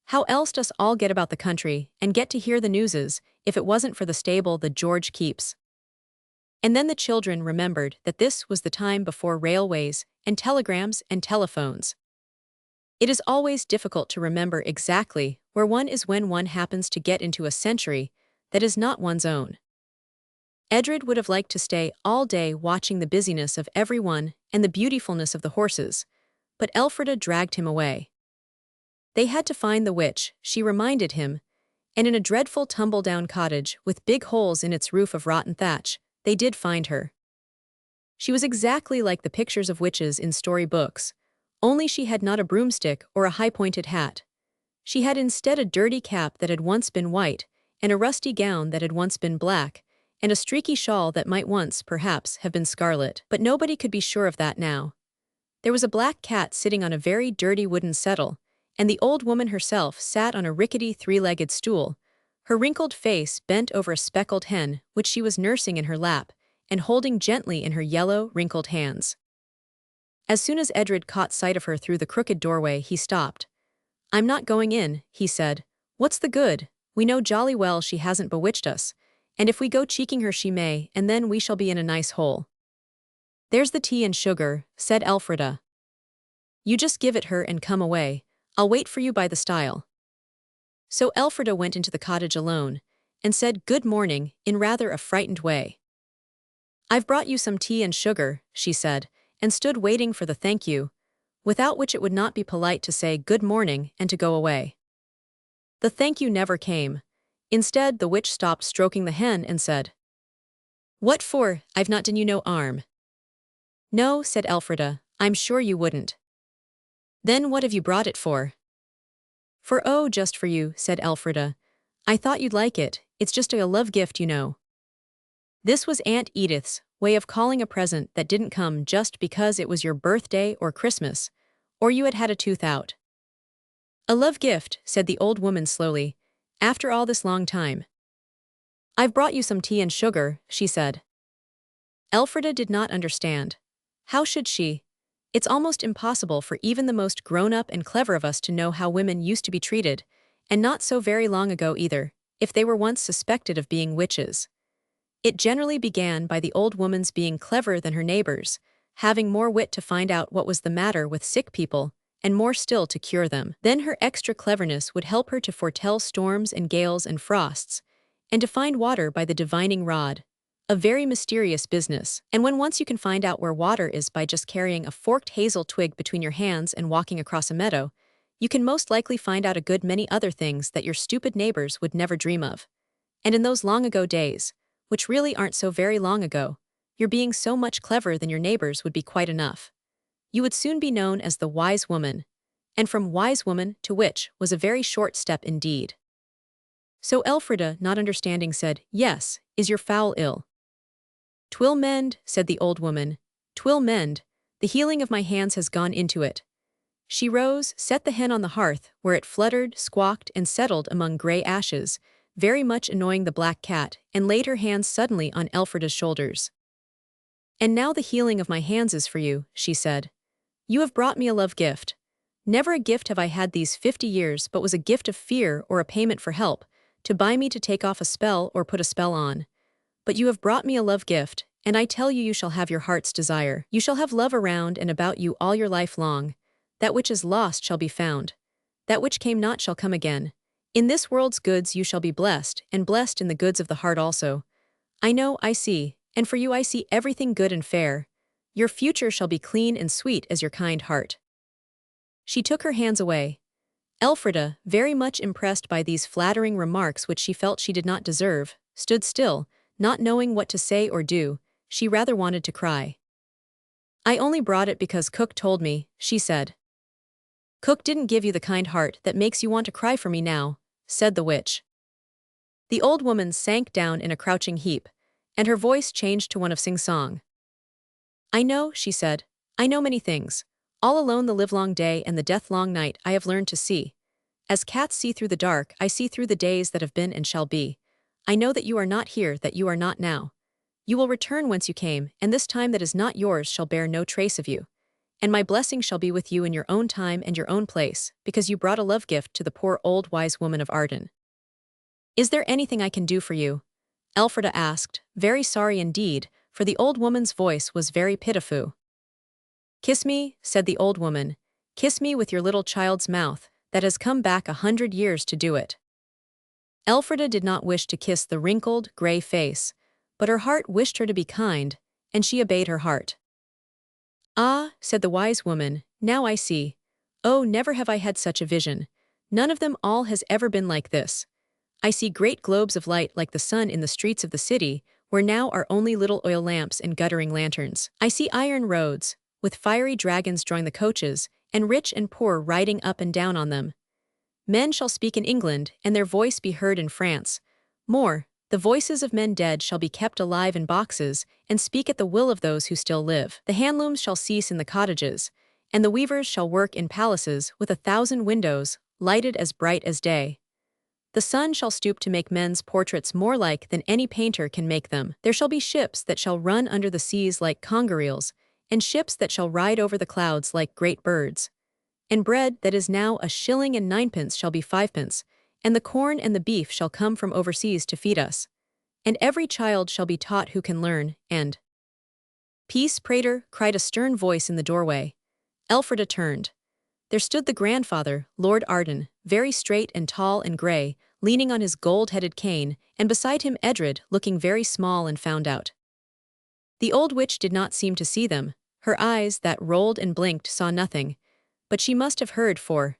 How else does all get about the country, and get to hear the newses, if it wasn't for the stable the George keeps? And then the children remembered that this was the time before railways, and telegrams, and telephones. It is always difficult to remember exactly where one is when one happens to get into a century that is not one's own. Edred would have liked to stay all day watching the busyness of everyone and the beautifulness of the horses, but Elfrida dragged him away. They had to find the witch, she reminded him, and in a dreadful tumble-down cottage with big holes in its roof of rotten thatch, they did find her. She was exactly like the pictures of witches in story books, only she had not a broomstick or a high-pointed hat. She had instead a dirty cap that had once been white, and a rusty gown that had once been black, and a streaky shawl that might once, perhaps, have been scarlet. But nobody could be sure of that now. There was a black cat sitting on a very dirty wooden settle, and the old woman herself sat on a rickety 3-legged stool, her wrinkled face bent over a speckled hen which she was nursing in her lap and holding gently in her yellow, wrinkled hands. As soon as Edred caught sight of her through the crooked doorway, he stopped. I'm not going in, he said. What's the good? We know jolly well she hasn't bewitched us, and if we go cheeking her she may, and then we shall be in a nice hole. There's the tea and sugar, said Elfrida. You just give it her and come away. I'll wait for you by the stile. So Elfrida went into the cottage alone, and said good morning in rather a frightened way. I've brought you some tea and sugar, she said, and stood waiting for the thank you, without which it would not be polite to say good morning and to go away. The thank you never came. Instead, the witch stopped stroking the hen and said, What for? I've not done you no harm. No, said Elfrida, I'm sure you wouldn't. Then what have you brought it for? Just for you, said Elfrida. I thought you'd like it, it's just a love gift, you know. This was Aunt Edith's way of calling a present that didn't come just because it was your birthday or Christmas, or you had had a tooth out. A love gift, said the old woman slowly, after all this long time. I've brought you some tea and sugar, she said. Elfrida did not understand. How should she? It's almost impossible for even the most grown-up and clever of us to know how women used to be treated, and not so very long ago either, if they were once suspected of being witches. It generally began by the old woman's being cleverer than her neighbors, having more wit to find out what was the matter with sick people, and more still to cure them. Then her extra cleverness would help her to foretell storms and gales and frosts, and to find water by the divining rod. A very mysterious business. And when once you can find out where water is by just carrying a forked hazel twig between your hands and walking across a meadow, you can most likely find out a good many other things that your stupid neighbors would never dream of. And in those long ago days, which really aren't so very long ago, your being so much cleverer than your neighbors would be quite enough. You would soon be known as the wise woman, and from wise woman to witch was a very short step indeed. So Elfrida, not understanding, said, Yes, is your fowl ill? 'Twill mend, said the old woman, 'twill mend, the healing of my hands has gone into it. She rose, set the hen on the hearth, where it fluttered, squawked, and settled among grey ashes, very much annoying the black cat, and laid her hands suddenly on Elfrida's shoulders. And now the healing of my hands is for you, she said. You have brought me a love gift. Never a gift have I had these 50 years but was a gift of fear or a payment for help, to buy me to take off a spell or put a spell on. But you have brought me a love gift, and I tell you, you shall have your heart's desire. You shall have love around and about you all your life long. That which is lost shall be found. That which came not shall come again. In this world's goods you shall be blessed, and blessed in the goods of the heart also. I know, I see, and for you I see everything good and fair. Your future shall be clean and sweet as your kind heart. She took her hands away. Elfrida, very much impressed by these flattering remarks which she felt she did not deserve, stood still, not knowing what to say or do. She rather wanted to cry. I only brought it because Cook told me, she said. Cook didn't give you the kind heart that makes you want to cry for me now, said the witch. The old woman sank down in a crouching heap, and her voice changed to one of sing-song. I know, she said, I know many things. All alone the livelong day and the death-long night I have learned to see. As cats see through the dark, I see through the days that have been and shall be. I know that you are not here, that you are not now. You will return whence you came, and this time that is not yours shall bear no trace of you. And my blessing shall be with you in your own time and your own place, because you brought a love gift to the poor old wise woman of Arden. Is there anything I can do for you? Elfrida asked, very sorry indeed, for the old woman's voice was very pitiful. Kiss me, said the old woman, kiss me with your little child's mouth, that has come back 100 years to do it. Elfrida did not wish to kiss the wrinkled, grey face, but her heart wished her to be kind, and she obeyed her heart. Ah, said the wise woman, now I see. Oh, never have I had such a vision. None of them all has ever been like this. I see great globes of light like the sun in the streets of the city, where now are only little oil lamps and guttering lanterns. I see iron roads, with fiery dragons drawing the coaches, and rich and poor riding up and down on them. Men shall speak in England, and their voice be heard in France. More, the voices of men dead shall be kept alive in boxes, and speak at the will of those who still live. The handlooms shall cease in the cottages, and the weavers shall work in palaces with 1,000 windows, lighted as bright as day. The sun shall stoop to make men's portraits more like than any painter can make them. There shall be ships that shall run under the seas like conger eels, and ships that shall ride over the clouds like great birds. And bread that is now 1 shilling and 9 pence shall be 5 pence, and the corn and the beef shall come from overseas to feed us. And every child shall be taught who can learn, and— Peace, prater, cried a stern voice in the doorway. Elfrida turned. There stood the grandfather, Lord Arden, very straight and tall and grey, leaning on his gold-headed cane, and beside him Edred, looking very small and found out. The old witch did not seem to see them. Her eyes, that rolled and blinked, saw nothing. But she must have heard, for—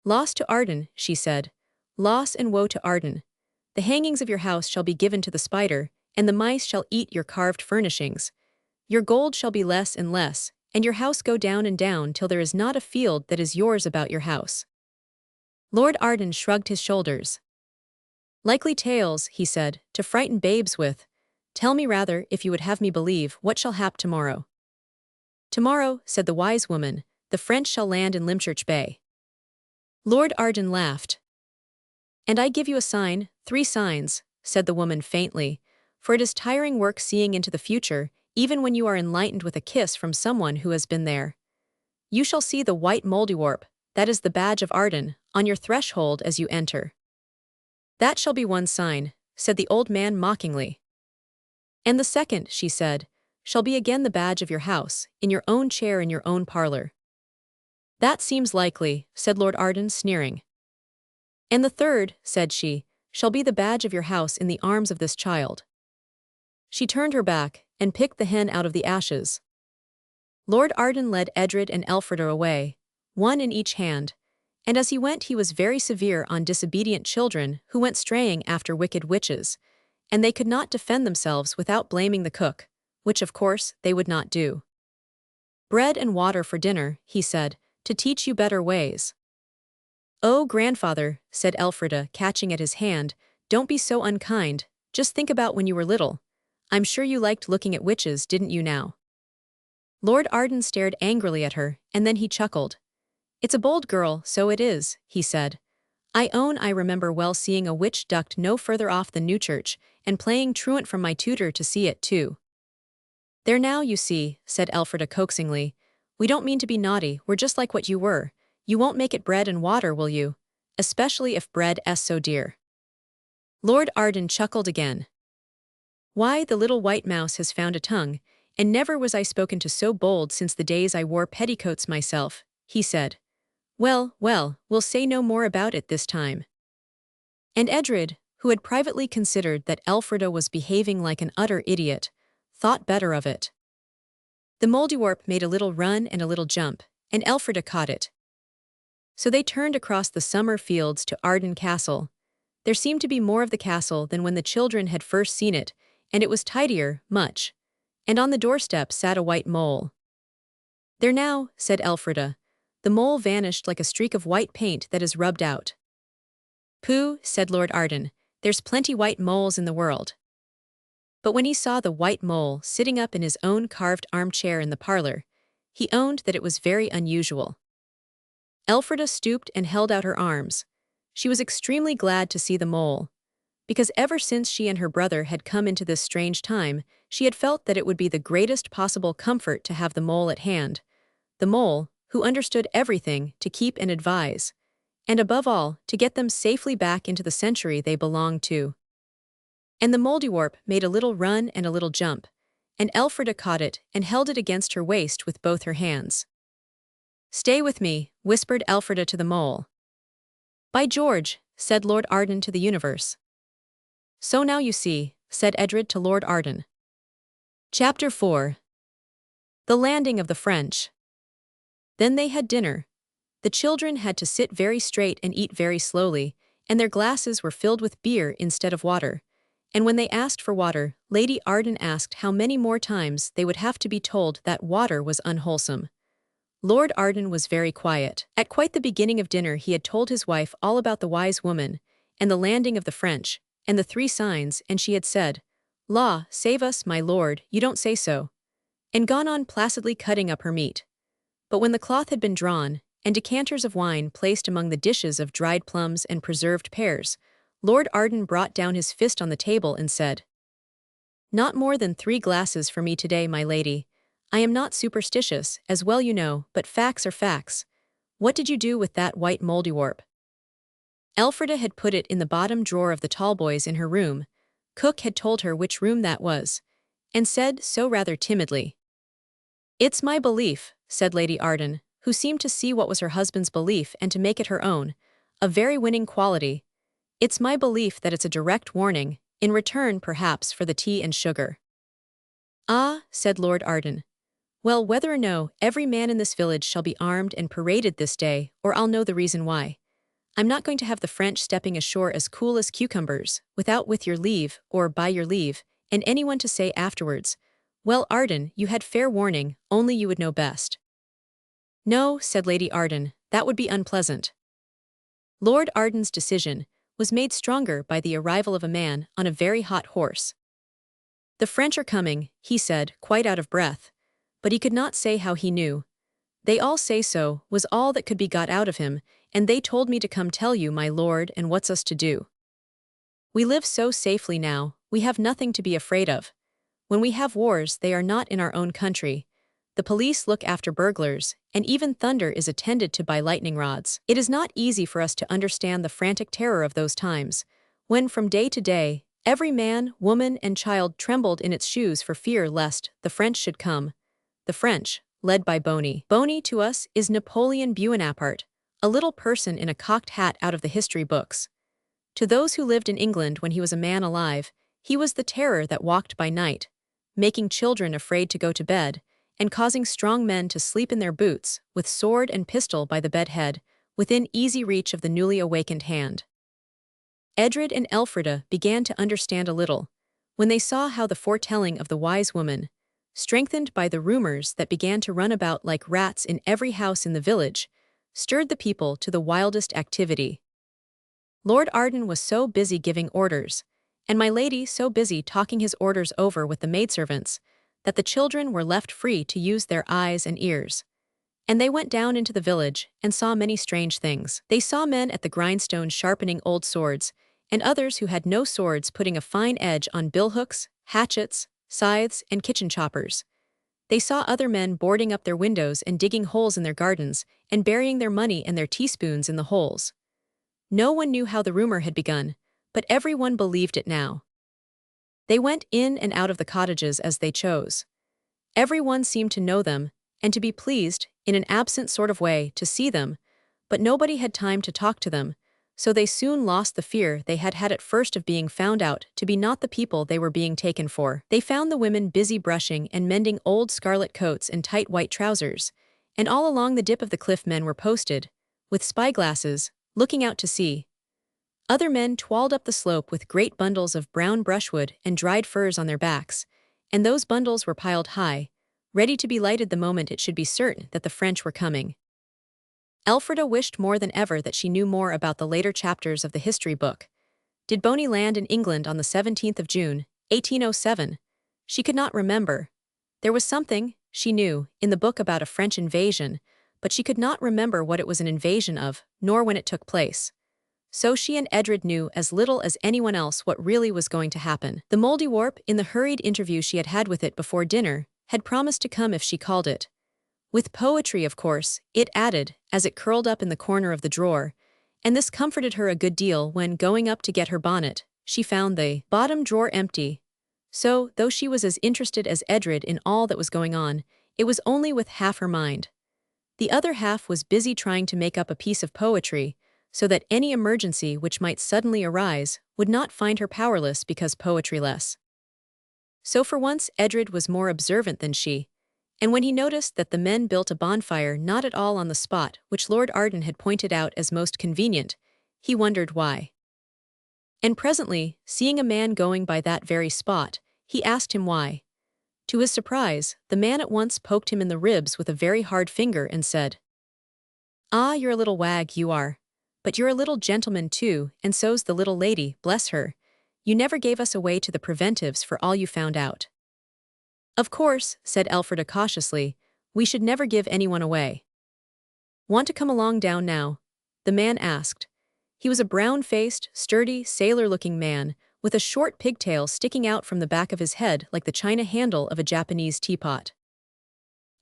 Loss to Arden, she said. Loss and woe to Arden. The hangings of your house shall be given to the spider, and the mice shall eat your carved furnishings. Your gold shall be less and less, and your house go down and down till there is not a field that is yours about your house." Lord Arden shrugged his shoulders. "Likely tales," he said, "to frighten babes with. Tell me rather, if you would have me believe, what shall hap tomorrow." "Tomorrow," said the wise woman, "the French shall land in Limchurch Bay." Lord Arden laughed. "And I give you a sign, 3 signs," said the woman faintly, "for it is tiring work seeing into the future, even when you are enlightened with a kiss from someone who has been there. You shall see the white Mouldiwarp, that is the badge of Arden, on your threshold as you enter." "That shall be one sign," said the old man mockingly. "And the second," she said, "shall be again the badge of your house, in your own chair in your own parlor." "That seems likely," said Lord Arden, sneering. "And the third," said she, "shall be the badge of your house in the arms of this child." She turned her back, and picked the hen out of the ashes. Lord Arden led Edred and Elfrida away, one in each hand, and as he went he was very severe on disobedient children who went straying after wicked witches, and they could not defend themselves without blaming the cook, which of course they would not do. "Bread and water for dinner," he said, "to teach you better ways." "Oh, grandfather," said Elfrida, catching at his hand, "don't be so unkind, just think about when you were little. I'm sure you liked looking at witches, didn't you now?" Lord Arden stared angrily at her, and then he chuckled. "It's a bold girl, so it is," he said. "I own I remember well seeing a witch ducked no further off than Newchurch, and playing truant from my tutor to see it too." "There now, you see," said Elfrida coaxingly. "We don't mean to be naughty, we're just like what you were. You won't make it bread and water, will you? Especially if bread is so dear." Lord Arden chuckled again. "Why, the little white mouse has found a tongue, and never was I spoken to so bold since the days I wore petticoats myself," he said. "Well, well, we'll say no more about it this time." And Edred, who had privately considered that Elfrida was behaving like an utter idiot, thought better of it. The Mouldiwarp made a little run and a little jump, and Elfrida caught it. So they turned across the summer fields to Arden Castle. There seemed to be more of the castle than when the children had first seen it, and it was tidier, much. And on the doorstep sat a white mole. "There now," said Elfrida. The mole vanished like a streak of white paint that is rubbed out. "Pooh," said Lord Arden, "there's plenty white moles in the world." But when he saw the white mole sitting up in his own carved armchair in the parlor, he owned that it was very unusual. Elfrida stooped and held out her arms. She was extremely glad to see the mole, because ever since she and her brother had come into this strange time, she had felt that it would be the greatest possible comfort to have the mole at hand, the mole, who understood everything, to keep and advise, and above all, to get them safely back into the century they belonged to. And the Mouldiwarp made a little run and a little jump, and Elfrida caught it and held it against her waist with both her hands. "Stay with me," whispered Elfrida to the mole. "By George," said Lord Arden to the universe. "So now you see," said Edred to Lord Arden. Chapter 4. The Landing of the French. Then they had dinner. The children had to sit very straight and eat very slowly, and their glasses were filled with beer instead of water. And when they asked for water, Lady Arden asked how many more times they would have to be told that water was unwholesome. Lord Arden was very quiet. At quite the beginning of dinner he had told his wife all about the wise woman, and the landing of the French, and the 3 signs, and she had said, "Law, save us, my lord, you don't say so," and gone on placidly cutting up her meat. But when the cloth had been drawn, and decanters of wine placed among the dishes of dried plums and preserved pears, Lord Arden brought down his fist on the table and said, "Not more than 3 glasses for me today, my lady. I am not superstitious, as well you know, but facts are facts. What did you do with that white Mouldiwarp?" Elfrida had put it in the bottom drawer of the tallboys in her room. Cook had told her which room that was, and said so rather timidly. "It's my belief," said Lady Arden, who seemed to see what was her husband's belief and to make it her own, a very winning quality. "It's my belief that it's a direct warning, in return perhaps for the tea and sugar." "Ah," said Lord Arden. "Well, whether or no, every man in this village shall be armed and paraded this day, or I'll know the reason why. I'm not going to have the French stepping ashore as cool as cucumbers, without with your leave, or by your leave, and anyone to say afterwards, "Well, Arden, you had fair warning, only you would know best." "No," said Lady Arden, "that would be unpleasant." Lord Arden's decision was made stronger by the arrival of a man on a very hot horse. "The French are coming," he said, quite out of breath, but he could not say how he knew. "They all say so," was all that could be got out of him, "and they told me to come tell you, my lord, and what's us to do? We live so safely now, we have nothing to be afraid of. When we have wars, they are not in our own country. The police look after burglars, and even thunder is attended to by lightning rods. It is not easy for us to understand the frantic terror of those times, when from day to day, every man, woman, and child trembled in its shoes for fear lest the French should come. The French, led by Boney. Boney to us is Napoleon Buonaparte, a little person in a cocked hat out of the history books. To those who lived in England when he was a man alive, he was the terror that walked by night, making children afraid to go to bed, and causing strong men to sleep in their boots, with sword and pistol by the bedhead, within easy reach of the newly awakened hand. Edred and Elfrida began to understand a little, when they saw how the foretelling of the wise woman, strengthened by the rumors that began to run about like rats in every house in the village, stirred the people to the wildest activity. Lord Arden was so busy giving orders, and my lady so busy talking his orders over with the maidservants, that the children were left free to use their eyes and ears. And they went down into the village and saw many strange things. They saw men at the grindstone sharpening old swords, and others who had no swords putting a fine edge on billhooks, hatchets, scythes, and kitchen choppers. They saw other men boarding up their windows and digging holes in their gardens, and burying their money and their teaspoons in the holes. No one knew how the rumor had begun, but everyone believed it now. They went in and out of the cottages as they chose. Everyone seemed to know them, and to be pleased, in an absent sort of way, to see them, but nobody had time to talk to them, so they soon lost the fear they had had at first of being found out to be not the people they were being taken for. They found the women busy brushing and mending old scarlet coats and tight white trousers, and all along the dip of the cliff men were posted, with spyglasses, looking out to sea. Other men twalled up the slope with great bundles of brown brushwood and dried furs on their backs, and those bundles were piled high, ready to be lighted the moment it should be certain that the French were coming. Elfrida wished more than ever that she knew more about the later chapters of the history book. Did Boney land in England on the 17th of June, 1807? She could not remember. There was something, she knew, in the book about a French invasion, but she could not remember what it was an invasion of, nor when it took place. So she and Edred knew as little as anyone else what really was going to happen. The Mouldiwarp, in the hurried interview she had had with it before dinner, had promised to come if she called it. With poetry, of course, it added, as it curled up in the corner of the drawer, and this comforted her a good deal when, going up to get her bonnet, she found the bottom drawer empty. So, though she was as interested as Edred in all that was going on, it was only with half her mind. The other half was busy trying to make up a piece of poetry, so that any emergency which might suddenly arise would not find her powerless because poetry-less. So for once Edred was more observant than she, and when he noticed that the men built a bonfire not at all on the spot which Lord Arden had pointed out as most convenient, he wondered why. And presently, seeing a man going by that very spot, he asked him why. To his surprise, the man at once poked him in the ribs with a very hard finger and said, "Ah, you're a little wag, you are. But you're a little gentleman too, and so's the little lady, bless her. You never gave us away to the preventives for all you found out." "Of course," said Elfrida cautiously, "we should never give anyone away." "Want to come along down now?" the man asked. He was a brown-faced, sturdy, sailor-looking man, with a short pigtail sticking out from the back of his head like the china handle of a Japanese teapot.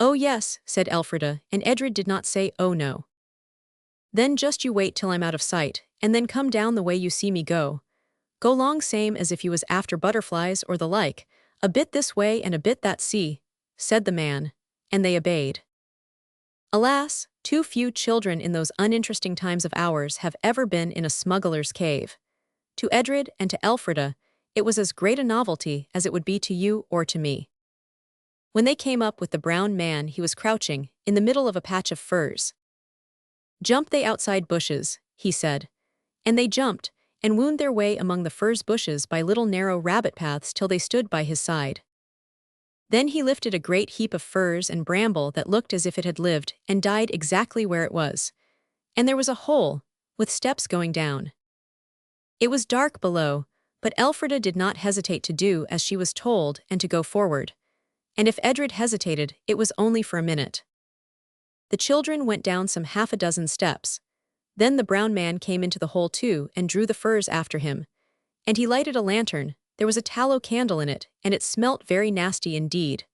"Oh yes," said Elfrida, and Edred did not say "oh no." "Then just you wait till I'm out of sight, and then come down the way you see me go. Go long same as if you was after butterflies or the like, a bit this way and a bit that see," said the man, and they obeyed. Alas, too few children in those uninteresting times of ours have ever been in a smuggler's cave. To Edred and to Elfrida, it was as great a novelty as it would be to you or to me. When they came up with the brown man, he was crouching, in the middle of a patch of furze. "Jump they outside bushes," he said. And they jumped, and wound their way among the furze bushes by little narrow rabbit paths till they stood by his side. Then he lifted a great heap of furze and bramble that looked as if it had lived and died exactly where it was. And there was a hole, with steps going down. It was dark below, but Elfrida did not hesitate to do as she was told and to go forward. And if Edred hesitated, it was only for a minute. The children went down some half a dozen steps. Then the brown man came into the hole too and drew the furze after him. And he lighted a lantern. There was a tallow candle in it, and it smelt very nasty indeed.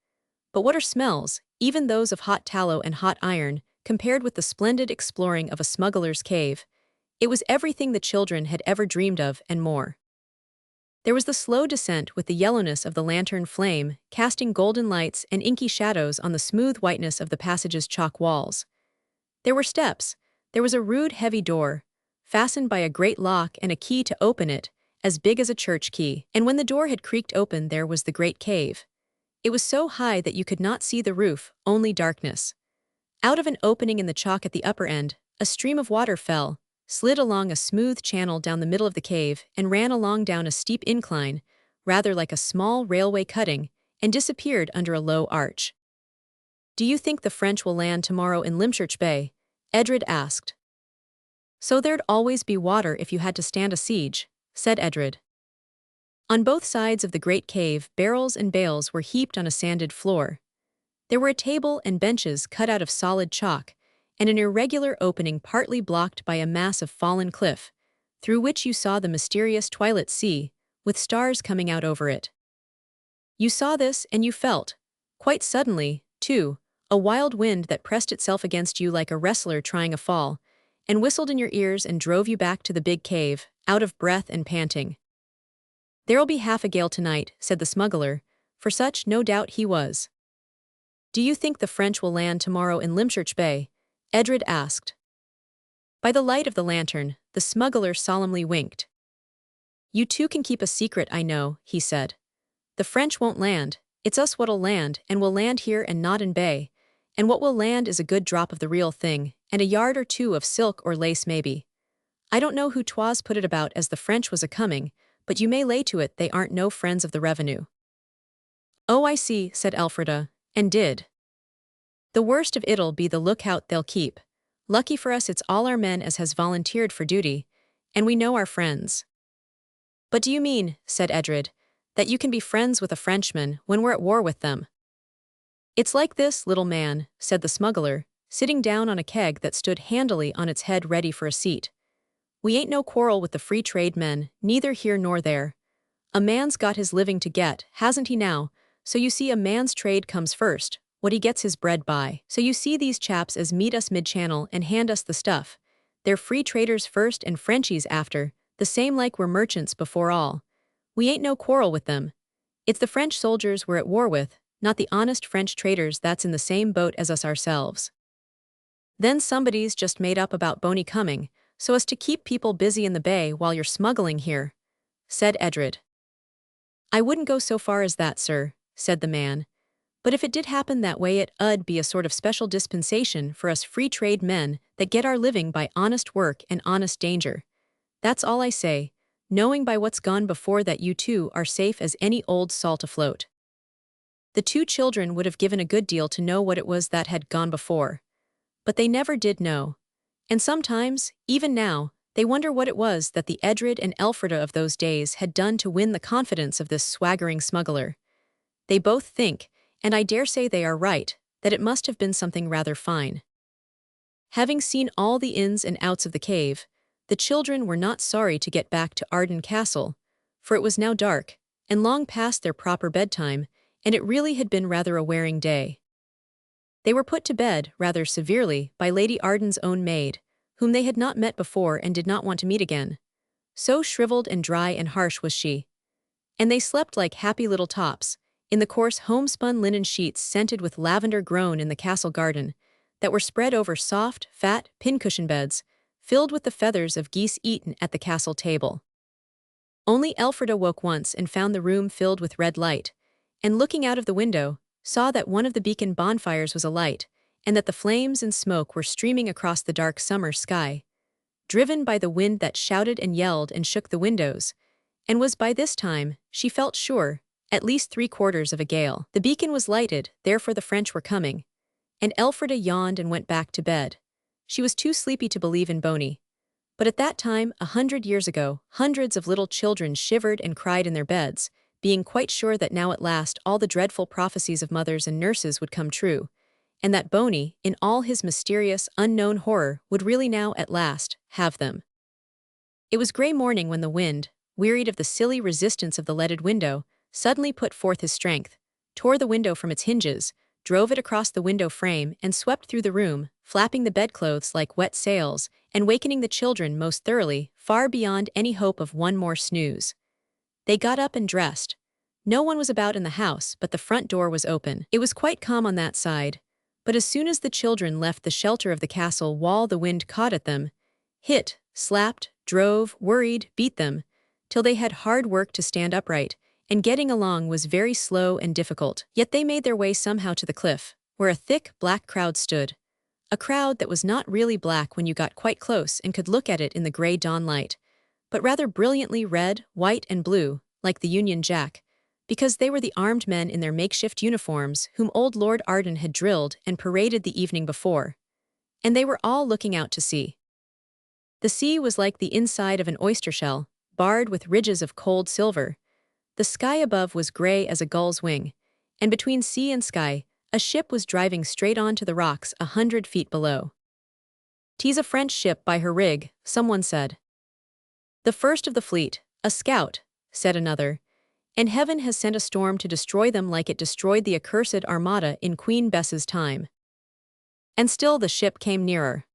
But what are smells, even those of hot tallow and hot iron, compared with the splendid exploring of a smuggler's cave? It was everything the children had ever dreamed of and more. There was the slow descent with the yellowness of the lantern flame, casting golden lights and inky shadows on the smooth whiteness of the passage's chalk walls. There were steps. There was a rude heavy door, fastened by a great lock and a key to open it, as big as a church key. And when the door had creaked open, there was the great cave. It was so high that you could not see the roof, only darkness. Out of an opening in the chalk at the upper end, a stream of water fell, slid along a smooth channel down the middle of the cave, and ran along down a steep incline, rather like a small railway cutting, and disappeared under a low arch. "Do you think the French will land tomorrow in Limchurch Bay?" Edred asked. "So there'd always be water if you had to stand a siege," said Edred. On both sides of the great cave, barrels and bales were heaped on a sanded floor. There were a table and benches cut out of solid chalk, and an irregular opening partly blocked by a mass of fallen cliff, through which you saw the mysterious twilit sea, with stars coming out over it. You saw this and you felt, quite suddenly, too, a wild wind that pressed itself against you like a wrestler trying a fall, and whistled in your ears and drove you back to the big cave, out of breath and panting. "There'll be half a gale tonight," said the smuggler, for such no doubt he was. "Do you think the French will land tomorrow in Limchurch Bay?" Edred asked. By the light of the lantern, the smuggler solemnly winked. "You two can keep a secret, I know," he said. "The French won't land. It's us what'll land, and we'll land here and not in Bay. And what will land is a good drop of the real thing, and a yard or two of silk or lace maybe. I don't know who 'twas put it about as the French was a-coming, but you may lay to it they aren't no friends of the revenue." "Oh, I see," said Elfrida, and did. "The worst of it'll be the lookout they'll keep. Lucky for us it's all our men as has volunteered for duty, and we know our friends." "But do you mean," said Edred, "that you can be friends with a Frenchman when we're at war with them?" "It's like this, little man," said the smuggler, sitting down on a keg that stood handily on its head ready for a seat. "We ain't no quarrel with the free trade men, neither here nor there. A man's got his living to get, hasn't he now? So you see a man's trade comes first, what he gets his bread by. So you see these chaps as meet us mid-channel and hand us the stuff. They're free traders first and Frenchies after, the same like we're merchants before all. We ain't no quarrel with them. It's the French soldiers we're at war with, not the honest French traders that's in the same boat as us ourselves. Then somebody's just made up about Boney coming, so as to keep people busy in the bay while you're smuggling here," said Edred. "I wouldn't go so far as that, sir," said the man. "But if it did happen that way it 'ud be a sort of special dispensation for us free trade men that get our living by honest work and honest danger. That's all I say, knowing by what's gone before that you two are safe as any old salt afloat." The two children would have given a good deal to know what it was that had gone before. But they never did know. And sometimes, even now, they wonder what it was that the Edred and Elfrida of those days had done to win the confidence of this swaggering smuggler. They both think, and I dare say they are right, that it must have been something rather fine. Having seen all the ins and outs of the cave, the children were not sorry to get back to Arden Castle, for it was now dark, and long past their proper bedtime, and it really had been rather a wearing day. They were put to bed, rather severely, by Lady Arden's own maid, whom they had not met before and did not want to meet again. So shriveled and dry and harsh was she. And they slept like happy little tops, in the coarse homespun linen sheets scented with lavender grown in the castle garden, that were spread over soft, fat, pincushion beds, filled with the feathers of geese eaten at the castle table. Only Elfrida woke once and found the room filled with red light, and looking out of the window, saw that one of the beacon bonfires was alight, and that the flames and smoke were streaming across the dark summer sky. driven by the wind that shouted and yelled and shook the windows, and was by this time, she felt sure, at least 3/4 of a gale. The beacon was lighted, therefore the French were coming, and Elfrida yawned and went back to bed. She was too sleepy to believe in Boney. But at that time, 100 years ago, hundreds of little children shivered and cried in their beds, being quite sure that now at last all the dreadful prophecies of mothers and nurses would come true, and that Boney, in all his mysterious, unknown horror, would really now, at last, have them. It was grey morning when the wind, wearied of the silly resistance of the leaded window, suddenly put forth his strength, tore the window from its hinges, drove it across the window frame, and swept through the room, flapping the bedclothes like wet sails, and wakening the children most thoroughly, far beyond any hope of one more snooze. They got up and dressed. No one was about in the house, but the front door was open. It was quite calm on that side, but as soon as the children left the shelter of the castle wall, the wind caught at them, hit, slapped, drove, worried, beat them, till they had hard work to stand upright, and getting along was very slow and difficult. Yet they made their way somehow to the cliff, where a thick, black crowd stood. A crowd that was not really black when you got quite close and could look at it in the grey dawn light, but rather brilliantly red, white, and blue, like the Union Jack, because they were the armed men in their makeshift uniforms whom old Lord Arden had drilled and paraded the evening before. And they were all looking out to sea. The sea was like the inside of an oyster shell, barred with ridges of cold silver. The sky above was grey as a gull's wing, and between sea and sky, a ship was driving straight on to the rocks 100 feet below. "'Tis a French ship by her rig," someone said. "The first of the fleet, a scout," said another, "and heaven has sent a storm to destroy them like it destroyed the accursed Armada in Queen Bess's time." And still the ship came nearer.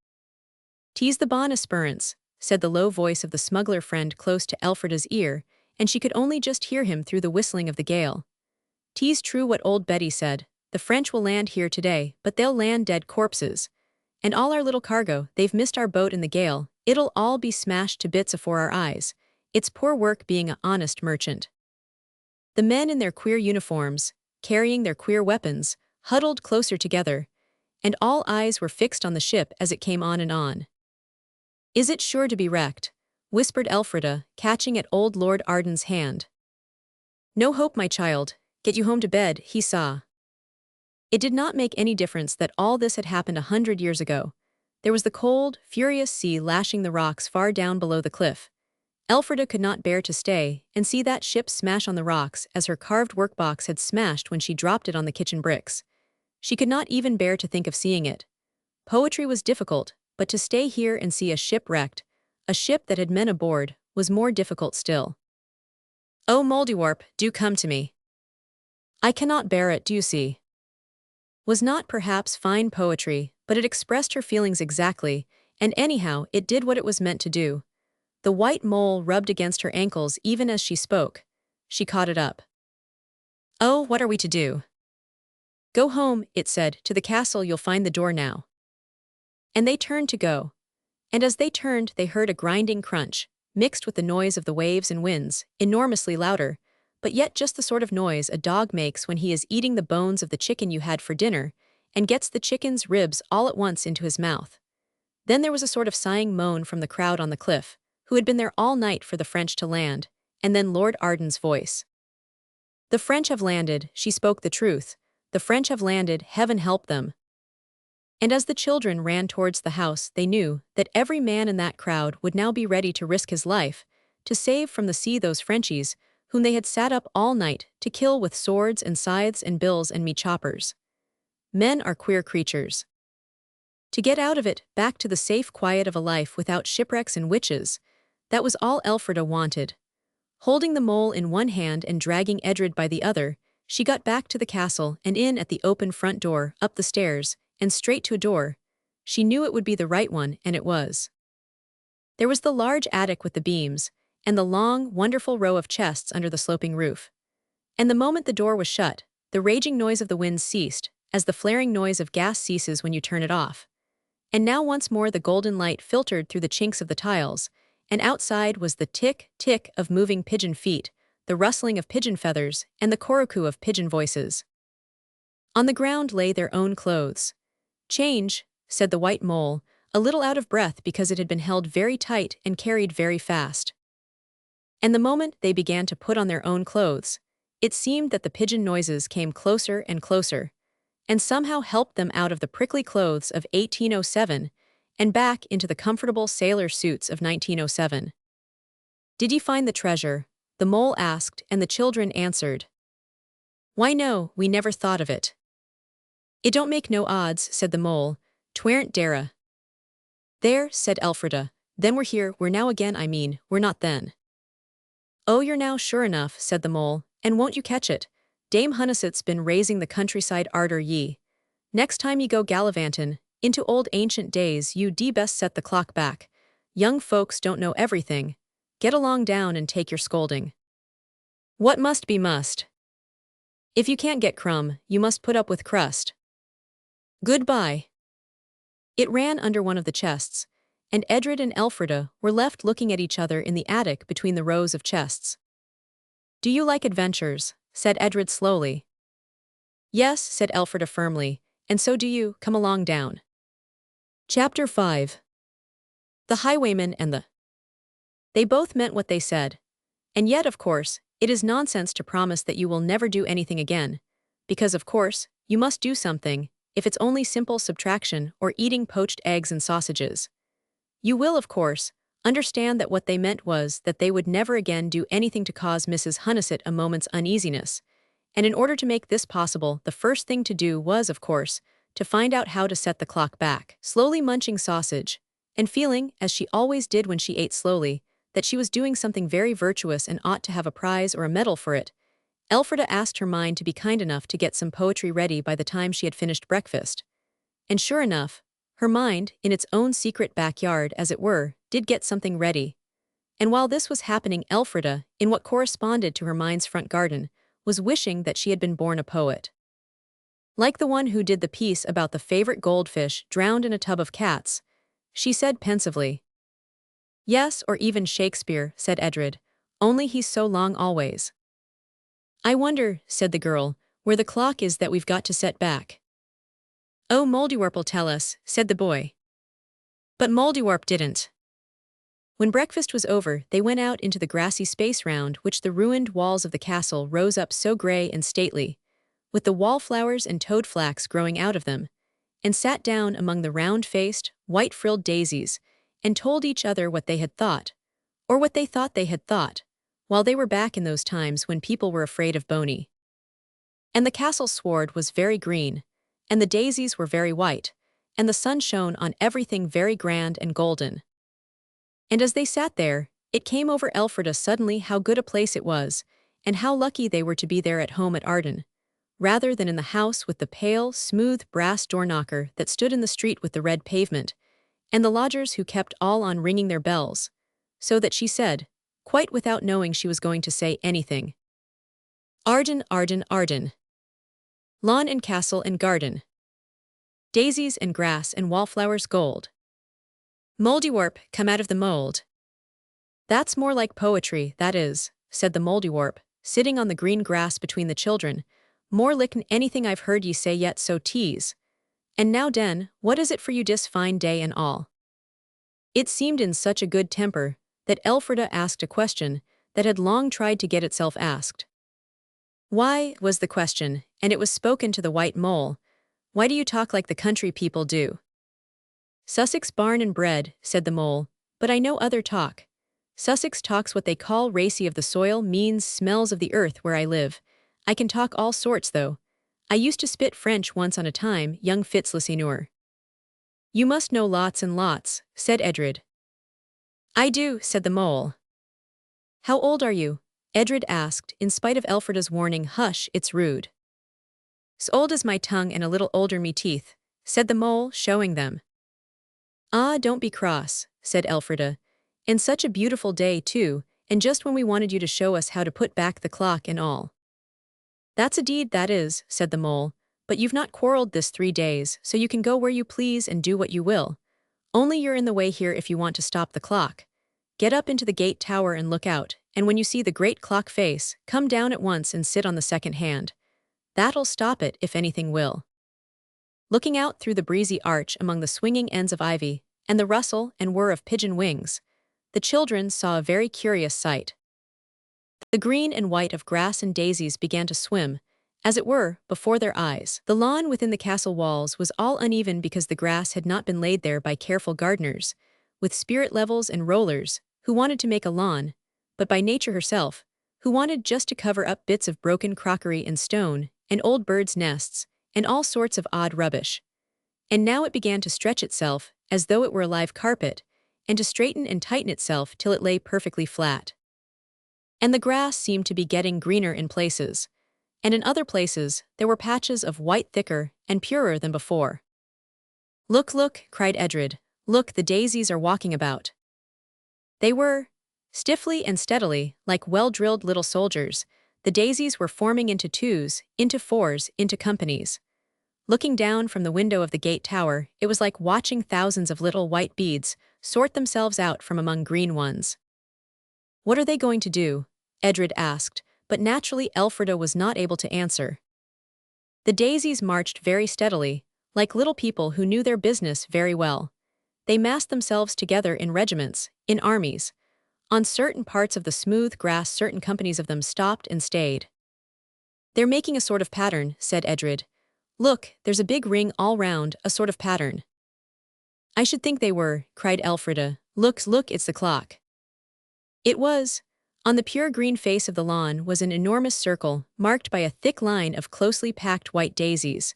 "'Tis the Bon Esperance," said the low voice of the smuggler friend close to Elfrida's ear, and she could only just hear him through the whistling of the gale. "'Tis true what old Betty said, the French will land here today, but they'll land dead corpses. And all our little cargo, they've missed our boat in the gale, it'll all be smashed to bits afore our eyes. It's poor work being a honest merchant." The men in their queer uniforms, carrying their queer weapons, huddled closer together, and all eyes were fixed on the ship as it came on and on. "Is it sure to be wrecked?" whispered Elfrida, catching at old Lord Arden's hand. "No hope, my child, get you home to bed," he saw. It did not make any difference that all this had happened 100 years ago. There was the cold, furious sea lashing the rocks far down below the cliff. Elfrida could not bear to stay and see that ship smash on the rocks as her carved workbox had smashed when she dropped it on the kitchen bricks. She could not even bear to think of seeing it. Poetry was difficult, but to stay here and see a ship wrecked, a ship that had men aboard, was more difficult still. "Oh, Mouldiwarp, do come to me. I cannot bear it, do you see?" Was not perhaps fine poetry, but it expressed her feelings exactly, and anyhow it did what it was meant to do. The white mole rubbed against her ankles even as she spoke. She caught it up. "Oh, what are we to do?" "Go home," it said, "to the castle, you'll find the door now." And they turned to go. And as they turned, they heard a grinding crunch, mixed with the noise of the waves and winds, enormously louder, but yet just the sort of noise a dog makes when he is eating the bones of the chicken you had for dinner, and gets the chicken's ribs all at once into his mouth. Then there was a sort of sighing moan from the crowd on the cliff, who had been there all night for the French to land, and then Lord Arden's voice. "The French have landed," she spoke the truth. "The French have landed, heaven help them." And as the children ran towards the house, they knew that every man in that crowd would now be ready to risk his life, to save from the sea those Frenchies, whom they had sat up all night to kill with swords and scythes and bills and meat choppers. Men are queer creatures. To get out of it, back to the safe quiet of a life without shipwrecks and witches, that was all Elfrida wanted. Holding the mole in one hand and dragging Edred by the other, she got back to the castle and in at the open front door, up the stairs, and straight to a door. She knew it would be the right one, and it was. There was the large attic with the beams, and the long, wonderful row of chests under the sloping roof. And the moment the door was shut, the raging noise of the wind ceased, as the flaring noise of gas ceases when you turn it off. And now once more the golden light filtered through the chinks of the tiles, and outside was the tick, tick of moving pigeon feet, the rustling of pigeon feathers, and the coroucou of pigeon voices. On the ground lay their own clothes. "Change," said the white mole, a little out of breath because it had been held very tight and carried very fast. And the moment they began to put on their own clothes, it seemed that the pigeon noises came closer and closer, and somehow helped them out of the prickly clothes of 1807 and back into the comfortable sailor suits of 1907. "Did you find the treasure?" the mole asked, and the children answered. "Why no, we never thought of it." "It don't make no odds," said the mole, "'twarn't Dara." "There," said Elfrida, "then we're here, we're now again, I mean, we're not then." "Oh, you're now sure enough," said the mole, "and won't you catch it? Dame Hunniset's been raising the countryside arter ye. Next time ye go gallivantin' into old ancient days you best set the clock back. Young folks don't know everything. Get along down and take your scolding. What must be must. If you can't get crumb, you must put up with crust. Goodbye." It ran under one of the chests, and Edred and Elfrida were left looking at each other in the attic between the rows of chests. "Do you like adventures?" said Edred slowly. "Yes," said Elfrida firmly, "and so do you, come along down." Chapter 5. The Highwayman and the... They both meant what they said. And yet, of course, it is nonsense to promise that you will never do anything again, because, of course, you must do something, if it's only simple subtraction or eating poached eggs and sausages. You will, of course, understand that what they meant was that they would never again do anything to cause Mrs. Hunniset a moment's uneasiness, and in order to make this possible, the first thing to do was, of course, to find out how to set the clock back. Slowly munching sausage, and feeling, as she always did when she ate slowly, that she was doing something very virtuous and ought to have a prize or a medal for it, Elfrida asked her mind to be kind enough to get some poetry ready by the time she had finished breakfast. And sure enough, her mind, in its own secret backyard, as it were, did get something ready. And while this was happening, Elfrida, in what corresponded to her mind's front garden, was wishing that she had been born a poet. Like the one who did the piece about the favorite goldfish drowned in a tub of cats, she said pensively. "Yes, or even Shakespeare," said Edred, "only he's so long always." "I wonder," said the girl, "where the clock is that we've got to set back." "Oh, Mouldiwarp'll tell us," said the boy. But Mouldiwarp didn't. When breakfast was over, they went out into the grassy space round which the ruined walls of the castle rose up so grey and stately, with the wallflowers and toadflax growing out of them, and sat down among the round-faced, white-frilled daisies, and told each other what they had thought, or what they thought they had thought, while they were back in those times when people were afraid of Boney. And the castle sward was very green, and the daisies were very white, and the sun shone on everything very grand and golden. And as they sat there, it came over Elfrida suddenly how good a place it was, and how lucky they were to be there at home at Arden, rather than in the house with the pale, smooth brass door-knocker that stood in the street with the red pavement, and the lodgers who kept all on ringing their bells, so that she said, quite without knowing she was going to say anything, "Arden, Arden, Arden. Lawn and castle and garden. Daisies and grass and wallflowers gold. Mouldiwarp, come out of the mould." "That's more like poetry, that is," said the Mouldiwarp, sitting on the green grass between the children, "more lick'n anything I've heard ye say yet, so tease. And now den, what is it for you dis fine day and all?" It seemed in such a good temper that Elfrida asked a question that had long tried to get itself asked. "Why," was the question, and it was spoken to the white mole, "why do you talk like the country people do?" "Sussex barn and bred," said the mole, "but I know other talk. Sussex talks what they call racy of the soil, means smells of the earth where I live. I can talk all sorts though. I used to spit French once on a time, young Fitzlisinur." "You must know lots and lots," said Edred. "I do," said the mole. "How old are you?" Edred asked, in spite of Elfrida's warning, "Hush, it's rude." "'S old as my tongue and a little older me teeth," said the mole, showing them. "Ah, don't be cross," said Elfrida. "And such a beautiful day, too, and just when we wanted you to show us how to put back the clock and all." "That's a deed, that is," said the mole, "but you've not quarreled this 3 days, so you can go where you please and do what you will. Only you're in the way here if you want to stop the clock. Get up into the gate tower and look out, and when you see the great clock face, come down at once and sit on the second hand. That'll stop it if anything will." Looking out through the breezy arch among the swinging ends of ivy, and the rustle and whir of pigeon wings, the children saw a very curious sight. The green and white of grass and daisies began to swim, as it were, before their eyes. The lawn within the castle walls was all uneven because the grass had not been laid there by careful gardeners, with spirit levels and rollers, who wanted to make a lawn, but by nature herself, who wanted just to cover up bits of broken crockery and stone, and old birds' nests, and all sorts of odd rubbish. And now it began to stretch itself, as though it were a live carpet, and to straighten and tighten itself till it lay perfectly flat. And the grass seemed to be getting greener in places, and in other places there were patches of white thicker and purer than before. "Look, look," cried Edred, "look, the daisies are walking about." They were. Stiffly and steadily, like well-drilled little soldiers, the daisies were forming into twos, into fours, into companies. Looking down from the window of the gate tower, it was like watching thousands of little white beads sort themselves out from among green ones. "What are they going to do?" Edred asked, but naturally Elfrida was not able to answer. The daisies marched very steadily, like little people who knew their business very well. They massed themselves together in regiments, in armies. On certain parts of the smooth grass certain companies of them stopped and stayed. "They're making a sort of pattern," said Edred. "Look, there's a big ring all round, a sort of pattern." "I should think they were," cried Elfrida. "Look, look, it's the clock." It was. On the pure green face of the lawn was an enormous circle, marked by a thick line of closely packed white daisies.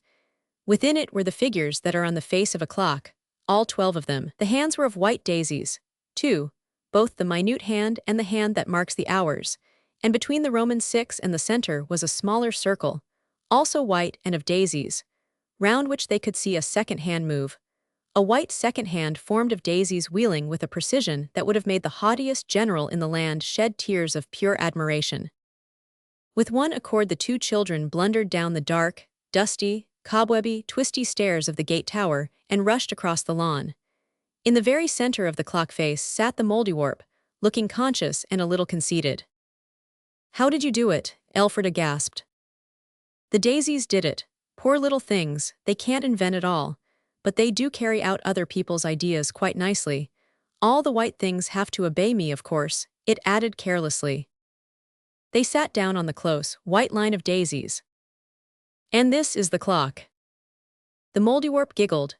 Within it were the figures that are on the face of a clock, all 12 of them. The hands were of white daisies, too, both the minute hand and the hand that marks the hours, and between the Roman 6 and the center was a smaller circle, also white and of daisies, round which they could see a second hand move. A white second hand formed of daisies wheeling with a precision that would have made the haughtiest general in the land shed tears of pure admiration. With one accord the two children blundered down the dark, dusty, cobwebby, twisty stairs of the gate tower and rushed across the lawn. In the very center of the clock face sat the Mouldiwarp, looking conscious and a little conceited. "How did you do it?" Elfrida gasped. "The daisies did it. Poor little things, they can't invent it all. But they do carry out other people's ideas quite nicely. All the white things have to obey me, of course," it added carelessly. They sat down on the close, white line of daisies. "And this is the clock." The Mouldiwarp giggled.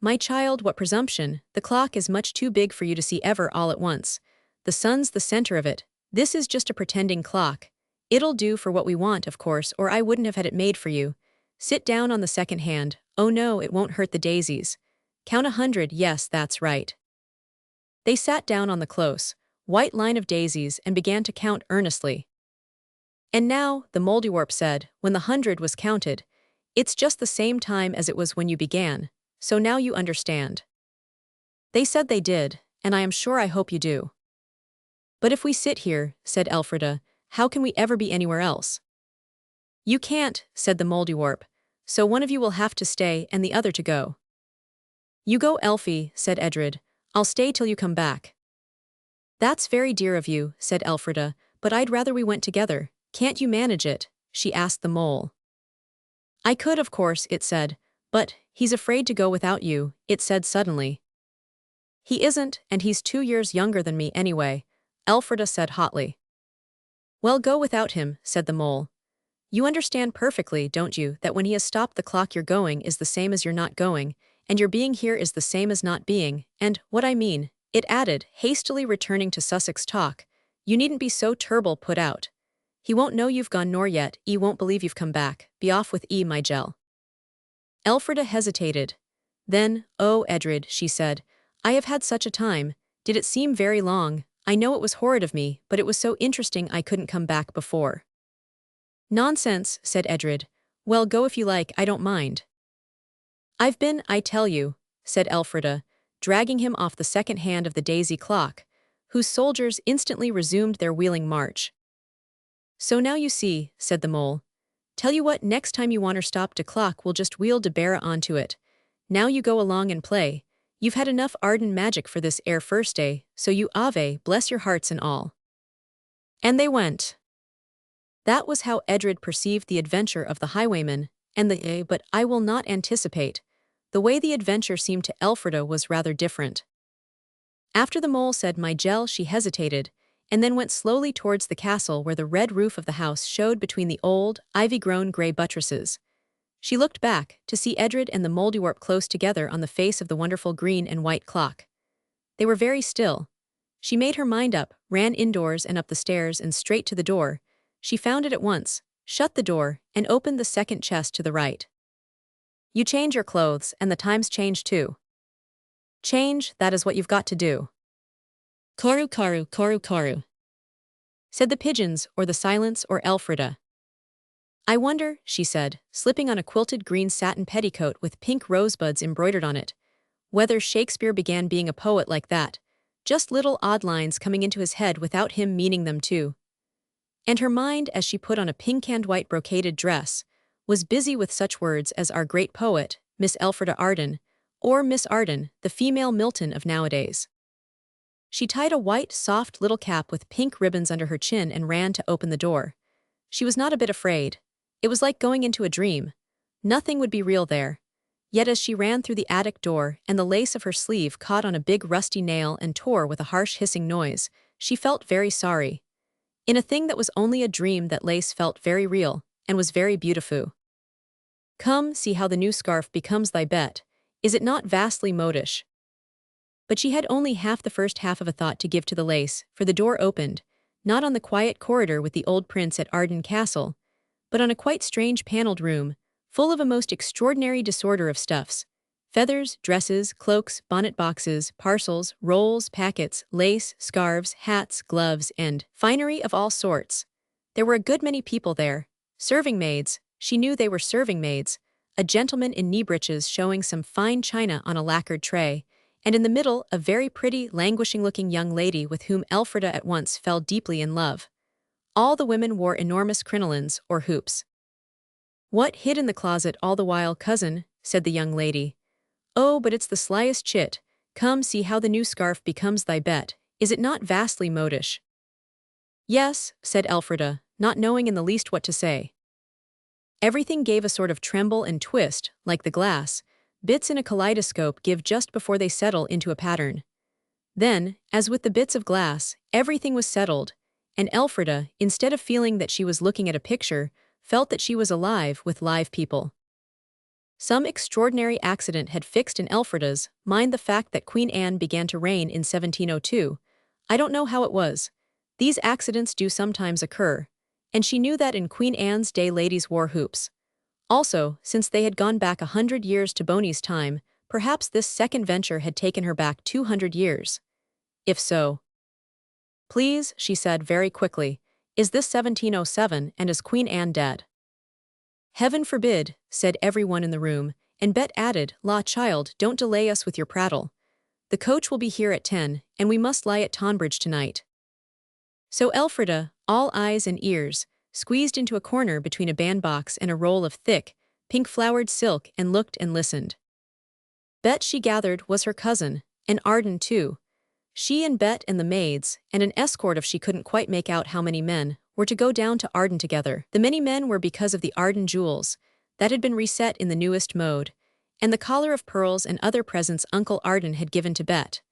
"My child, what presumption, the clock is much too big for you to see ever all at once. The sun's the center of it. This is just a pretending clock. It'll do for what we want, of course, or I wouldn't have had it made for you. Sit down on the second hand. Oh no, it won't hurt the daisies. Count 100, yes, that's right." They sat down on the close, white line of daisies and began to count earnestly. "And now," the Mouldiwarp said, when the 100 was counted, "it's just the same time as it was when you began, so now you understand." They said they did, and I am sure I hope you do. "But if we sit here," said Elfrida, "how can we ever be anywhere else?" "You can't," said the Mouldiwarp, "so one of you will have to stay and the other to go." "You go, Elfie," said Edred. "I'll stay till you come back." "That's very dear of you," said Elfrida, "but I'd rather we went together. Can't you manage it?" she asked the mole. "I could, of course," it said, "but he's afraid to go without you," it said suddenly. "He isn't, and he's 2 years younger than me anyway," Elfrida said hotly. "Well, go without him," said the mole. "You understand perfectly, don't you, that when he has stopped the clock your going is the same as your not going, and your being here is the same as not being, and, what I mean," it added, hastily returning to Sussex talk, "you needn't be so turble put out. He won't know you've gone nor yet, won't believe you've come back. Be off with my gel." Elfrida hesitated. Then, "Oh, Edred," she said, "I have had such a time. Did it seem very long? I know it was horrid of me, but it was so interesting I couldn't come back before." "Nonsense," said Edred. "Well, go if you like, I don't mind." "I've been, I tell you," said Elfrida, dragging him off the second hand of the daisy clock, whose soldiers instantly resumed their wheeling march. "So now you see," said the mole. "Tell you what, next time you want her stop de clock we'll just wheel de barra onto it. Now you go along and play. You've had enough Arden magic for this air first day, so you ave, bless your hearts and all." And they went. That was how Edred perceived the adventure of the highwayman, and but I will not anticipate. The way the adventure seemed to Elfrida was rather different. After the mole said my gel, she hesitated, and then went slowly towards the castle where the red roof of the house showed between the old, ivy-grown gray buttresses. She looked back to see Edred and the Moldywurp close together on the face of the wonderful green and white clock. They were very still. She made her mind up, ran indoors and up the stairs and straight to the door. She found it at once, shut the door, and opened the second chest to the right. You change your clothes, and the times change too. Change, that is what you've got to do. Koru koru koru koru, said the pigeons, or the silence, or Elfrida. I wonder, she said, slipping on a quilted green satin petticoat with pink rosebuds embroidered on it, whether Shakespeare began being a poet like that, just little odd lines coming into his head without him meaning them too. And her mind, as she put on a pink and white brocaded dress, was busy with such words as our great poet, Miss Elfrida Arden, or Miss Arden, the female Milton of nowadays. She tied a white, soft little cap with pink ribbons under her chin and ran to open the door. She was not a bit afraid. It was like going into a dream. Nothing would be real there. Yet as she ran through the attic door and the lace of her sleeve caught on a big rusty nail and tore with a harsh hissing noise, she felt very sorry. In a thing that was only a dream, that lace felt very real, and was very beautiful. Come, see how the new scarf becomes thy bet. Is it not vastly modish? But she had only half the first half of a thought to give to the lace, for the door opened, not on the quiet corridor with the old prince at Arden Castle, but on a quite strange panelled room, full of a most extraordinary disorder of stuffs. Feathers, dresses, cloaks, bonnet boxes, parcels, rolls, packets, lace, scarves, hats, gloves, and finery of all sorts. There were a good many people there. Serving maids, she knew they were serving maids, a gentleman in knee breeches showing some fine china on a lacquered tray, and in the middle a very pretty, languishing-looking young lady with whom Elfrida at once fell deeply in love. All the women wore enormous crinolines, or hoops. What hid in the closet all the while, cousin? Said the young lady. Oh, but it's the slyest chit. Come, see how the new scarf becomes thy bet. Is it not vastly modish? Yes, said Elfrida, not knowing in the least what to say. Everything gave a sort of tremble and twist, like the glass bits in a kaleidoscope give just before they settle into a pattern. Then, as with the bits of glass, everything was settled, and Elfrida, instead of feeling that she was looking at a picture, felt that she was alive with live people. Some extraordinary accident had fixed in Elfrida's mind the fact that Queen Anne began to reign in 1702. I don't know how it was. These accidents do sometimes occur, and she knew that in Queen Anne's day ladies wore hoops. Also, since they had gone back 100 years to Boney's time, perhaps this second venture had taken her back 200 years. If so. Please, she said very quickly, is this 1707, and is Queen Anne dead? Heaven forbid, said everyone in the room, and Bet added, La child, don't delay us with your prattle. The coach will be here at 10, and we must lie at Tonbridge tonight. So Elfrida, all eyes and ears, squeezed into a corner between a bandbox and a roll of thick, pink-flowered silk and looked and listened. Bet, she gathered, was her cousin, and Arden too. She and Bet and the maids, and an escort of she couldn't quite make out how many men, were to go down to Arden together. The many men were because of the Arden jewels, that had been reset in the newest mode, and the collar of pearls and other presents Uncle Arden had given to Bet.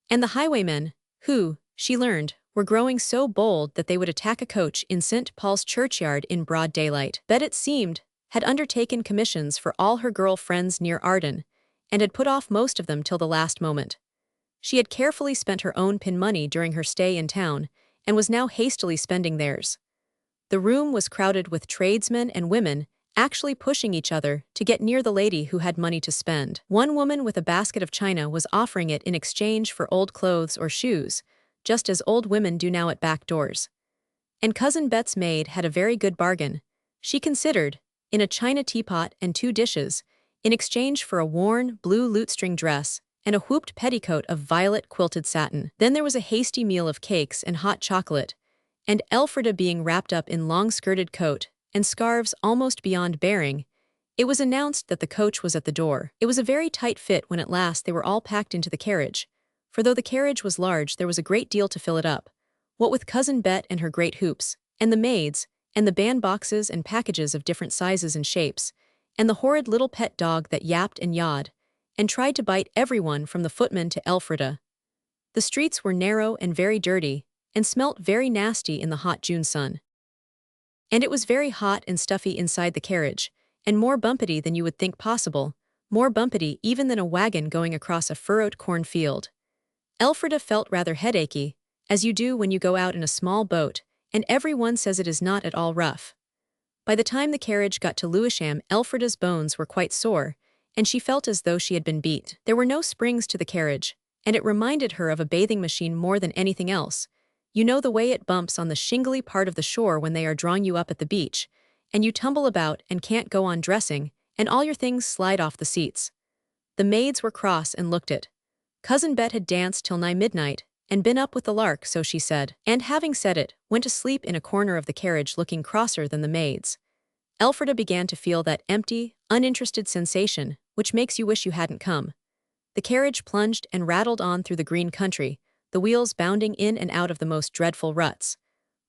And the highwaymen, who, she learned, were growing so bold that they would attack a coach in St. Paul's churchyard in broad daylight. Bet, it seemed, had undertaken commissions for all her girl friends near Arden, and had put off most of them till the last moment. She had carefully spent her own pin money during her stay in town, and was now hastily spending theirs. The room was crowded with tradesmen and women, actually pushing each other to get near the lady who had money to spend. One woman with a basket of china was offering it in exchange for old clothes or shoes, just as old women do now at back doors. And Cousin Bet's maid had a very good bargain. She considered, in a china teapot and 2 dishes, in exchange for a worn, blue lutestring dress and a whooped petticoat of violet quilted satin. Then there was a hasty meal of cakes and hot chocolate, and Elfrida being wrapped up in long-skirted coat and scarves almost beyond bearing, it was announced that the coach was at the door. It was a very tight fit when at last they were all packed into the carriage, for though the carriage was large there was a great deal to fill it up, what with Cousin Bet and her great hoops, and the maids, and the bandboxes and packages of different sizes and shapes, and the horrid little pet dog that yapped and yawed, and tried to bite everyone from the footman to Elfrida. The streets were narrow and very dirty, and smelt very nasty in the hot June sun. And it was very hot and stuffy inside the carriage, and more bumpety than you would think possible, more bumpety even than a wagon going across a furrowed cornfield. Elfrida felt rather headachy, as you do when you go out in a small boat, and everyone says it is not at all rough. By the time the carriage got to Lewisham, Elfrida's bones were quite sore, and she felt as though she had been beat. There were no springs to the carriage, and it reminded her of a bathing machine more than anything else. You know the way it bumps on the shingly part of the shore when they are drawing you up at the beach, and you tumble about and can't go on dressing, and all your things slide off the seats. The maids were cross and looked it. Cousin Bet had danced till nigh midnight, and been up with the lark, so she said, and having said it, went to sleep in a corner of the carriage looking crosser than the maids. Elfrida began to feel that empty, uninterested sensation, which makes you wish you hadn't come. The carriage plunged and rattled on through the green country, the wheels bounding in and out of the most dreadful ruts.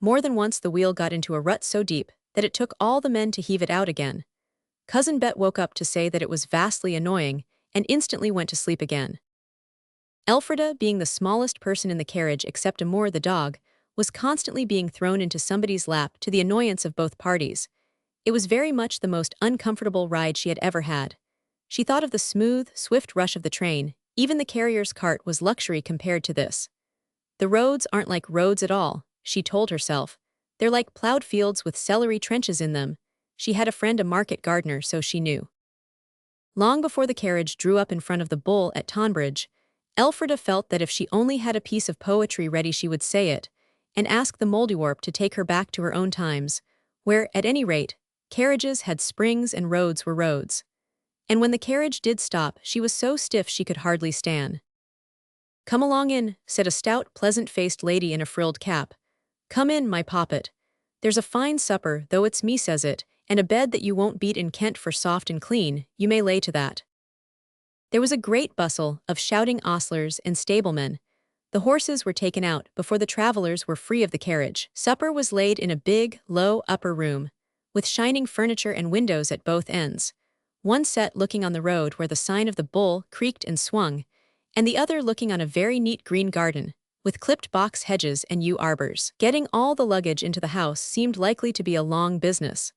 More than once the wheel got into a rut so deep that it took all the men to heave it out again. Cousin Bet woke up to say that it was vastly annoying, and instantly went to sleep again. Elfrida, being the smallest person in the carriage except Amour the dog, was constantly being thrown into somebody's lap to the annoyance of both parties. It was very much the most uncomfortable ride she had ever had. She thought of the smooth, swift rush of the train. Even the carrier's cart was luxury compared to this. The roads aren't like roads at all, she told herself. They're like plowed fields with celery trenches in them. She had a friend a market gardener, so she knew. Long before the carriage drew up in front of the Bull at Tonbridge, Elfrida felt that if she only had a piece of poetry ready she would say it, and ask the Mouldiwarp to take her back to her own times, where, at any rate, carriages had springs and roads were roads. And when the carriage did stop, she was so stiff she could hardly stand. "Come along in," said a stout, pleasant-faced lady in a frilled cap. "Come in, my poppet. There's a fine supper, though it's me says it, and a bed that you won't beat in Kent for soft and clean, you may lay to that." There was a great bustle of shouting ostlers and stablemen. The horses were taken out before the travellers were free of the carriage. Supper was laid in a big, low upper room, with shining furniture and windows at both ends, one set looking on the road where the sign of the Bull creaked and swung, and the other looking on a very neat green garden, with clipped box hedges and yew arbors. Getting all the luggage into the house seemed likely to be a long business.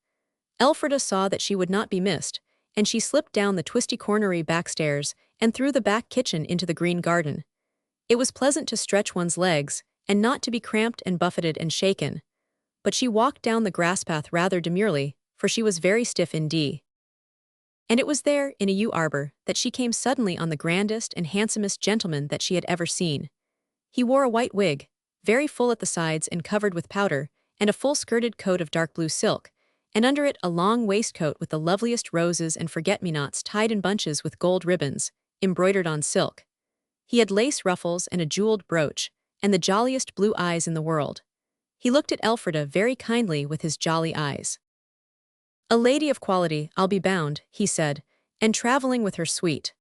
Elfrida saw that she would not be missed, and she slipped down the twisty-cornery back stairs and through the back kitchen into the green garden. It was pleasant to stretch one's legs, and not to be cramped and buffeted and shaken. But she walked down the grass path rather demurely, for she was very stiff indeed. And it was there, in a yew arbor, that she came suddenly on the grandest and handsomest gentleman that she had ever seen. He wore a white wig, very full at the sides and covered with powder, and a full-skirted coat of dark blue silk, and under it a long waistcoat with the loveliest roses and forget-me-nots tied in bunches with gold ribbons, embroidered on silk. He had lace ruffles and a jeweled brooch, and the jolliest blue eyes in the world. He looked at Elfrida very kindly with his jolly eyes. "A lady of quality, I'll be bound," he said, "and travelling with her suite."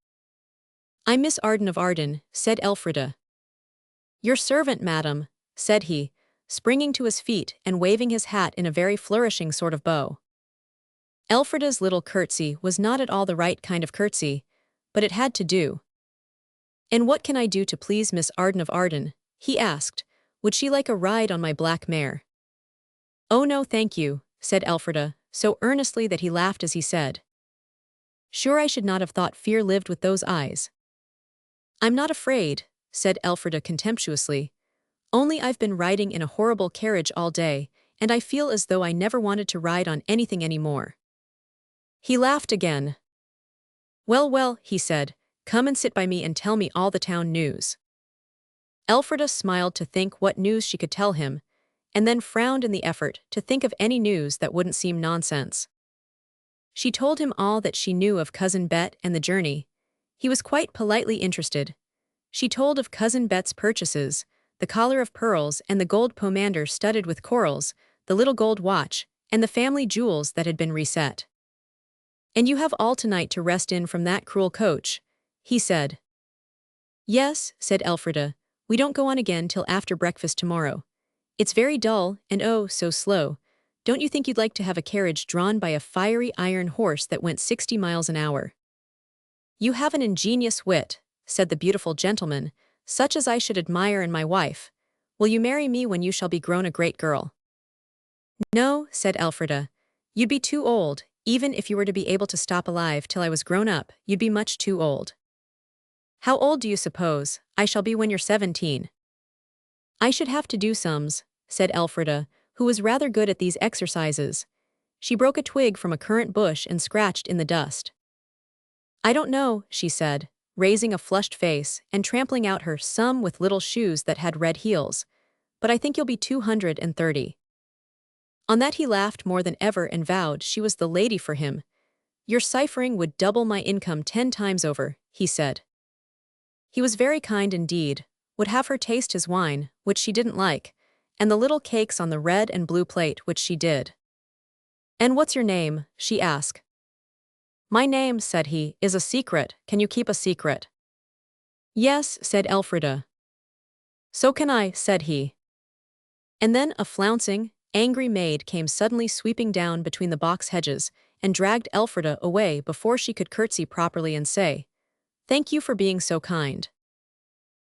"I'm Miss Arden of Arden," said Elfrida. "Your servant, madam," said he, springing to his feet and waving his hat in a very flourishing sort of bow. Elfrida's little curtsy was not at all the right kind of curtsy, but it had to do. "And what can I do to please Miss Arden of Arden?" he asked. "Would she like a ride on my black mare?" "Oh no, thank you," said Elfrida, so earnestly that he laughed as he said, "Sure I should not have thought fear lived with those eyes." "I'm not afraid," said Elfrida contemptuously. "Only I've been riding in a horrible carriage all day, and I feel as though I never wanted to ride on anything any more." He laughed again. "Well, well," he said, "come and sit by me and tell me all the town news." Elfrida smiled to think what news she could tell him, and then frowned in the effort to think of any news that wouldn't seem nonsense. She told him all that she knew of Cousin Bet and the journey. He was quite politely interested. She told of Cousin Bet's purchases, the collar of pearls and the gold pomander studded with corals, the little gold watch, and the family jewels that had been reset. "And you have all tonight to rest in from that cruel coach," he said. "Yes," said Elfrida, "we don't go on again till after breakfast tomorrow. It's very dull, and oh, so slow. Don't you think you'd like to have a carriage drawn by a fiery iron horse that went 60 miles an hour?" "You have an ingenious wit," said the beautiful gentleman, such as I should admire in my wife. Will you marry me when you shall be grown a great girl?" "No," said Elfrida. "You'd be too old, even if you were to be able to stop alive till I was grown up, you'd be much too old." "How old do you suppose I shall be when you're 17? "I should have to do sums," said Elfrida, who was rather good at these exercises. She broke a twig from a currant bush and scratched in the dust. "I don't know," she said, raising a flushed face and trampling out her sum with little shoes that had red heels, "but I think you'll be 230. On that he laughed more than ever and vowed she was the lady for him. "Your ciphering would double my income 10 times over," he said. He was very kind indeed, would have her taste his wine, which she didn't like, and the little cakes on the red and blue plate which she did. "And what's your name?" she asked. "My name," said he, "is a secret. Can you keep a secret?" "Yes," said Elfrida. "So can I," said he. And then a flouncing, angry maid came suddenly sweeping down between the box hedges and dragged Elfrida away before she could curtsy properly and say, "Thank you for being so kind."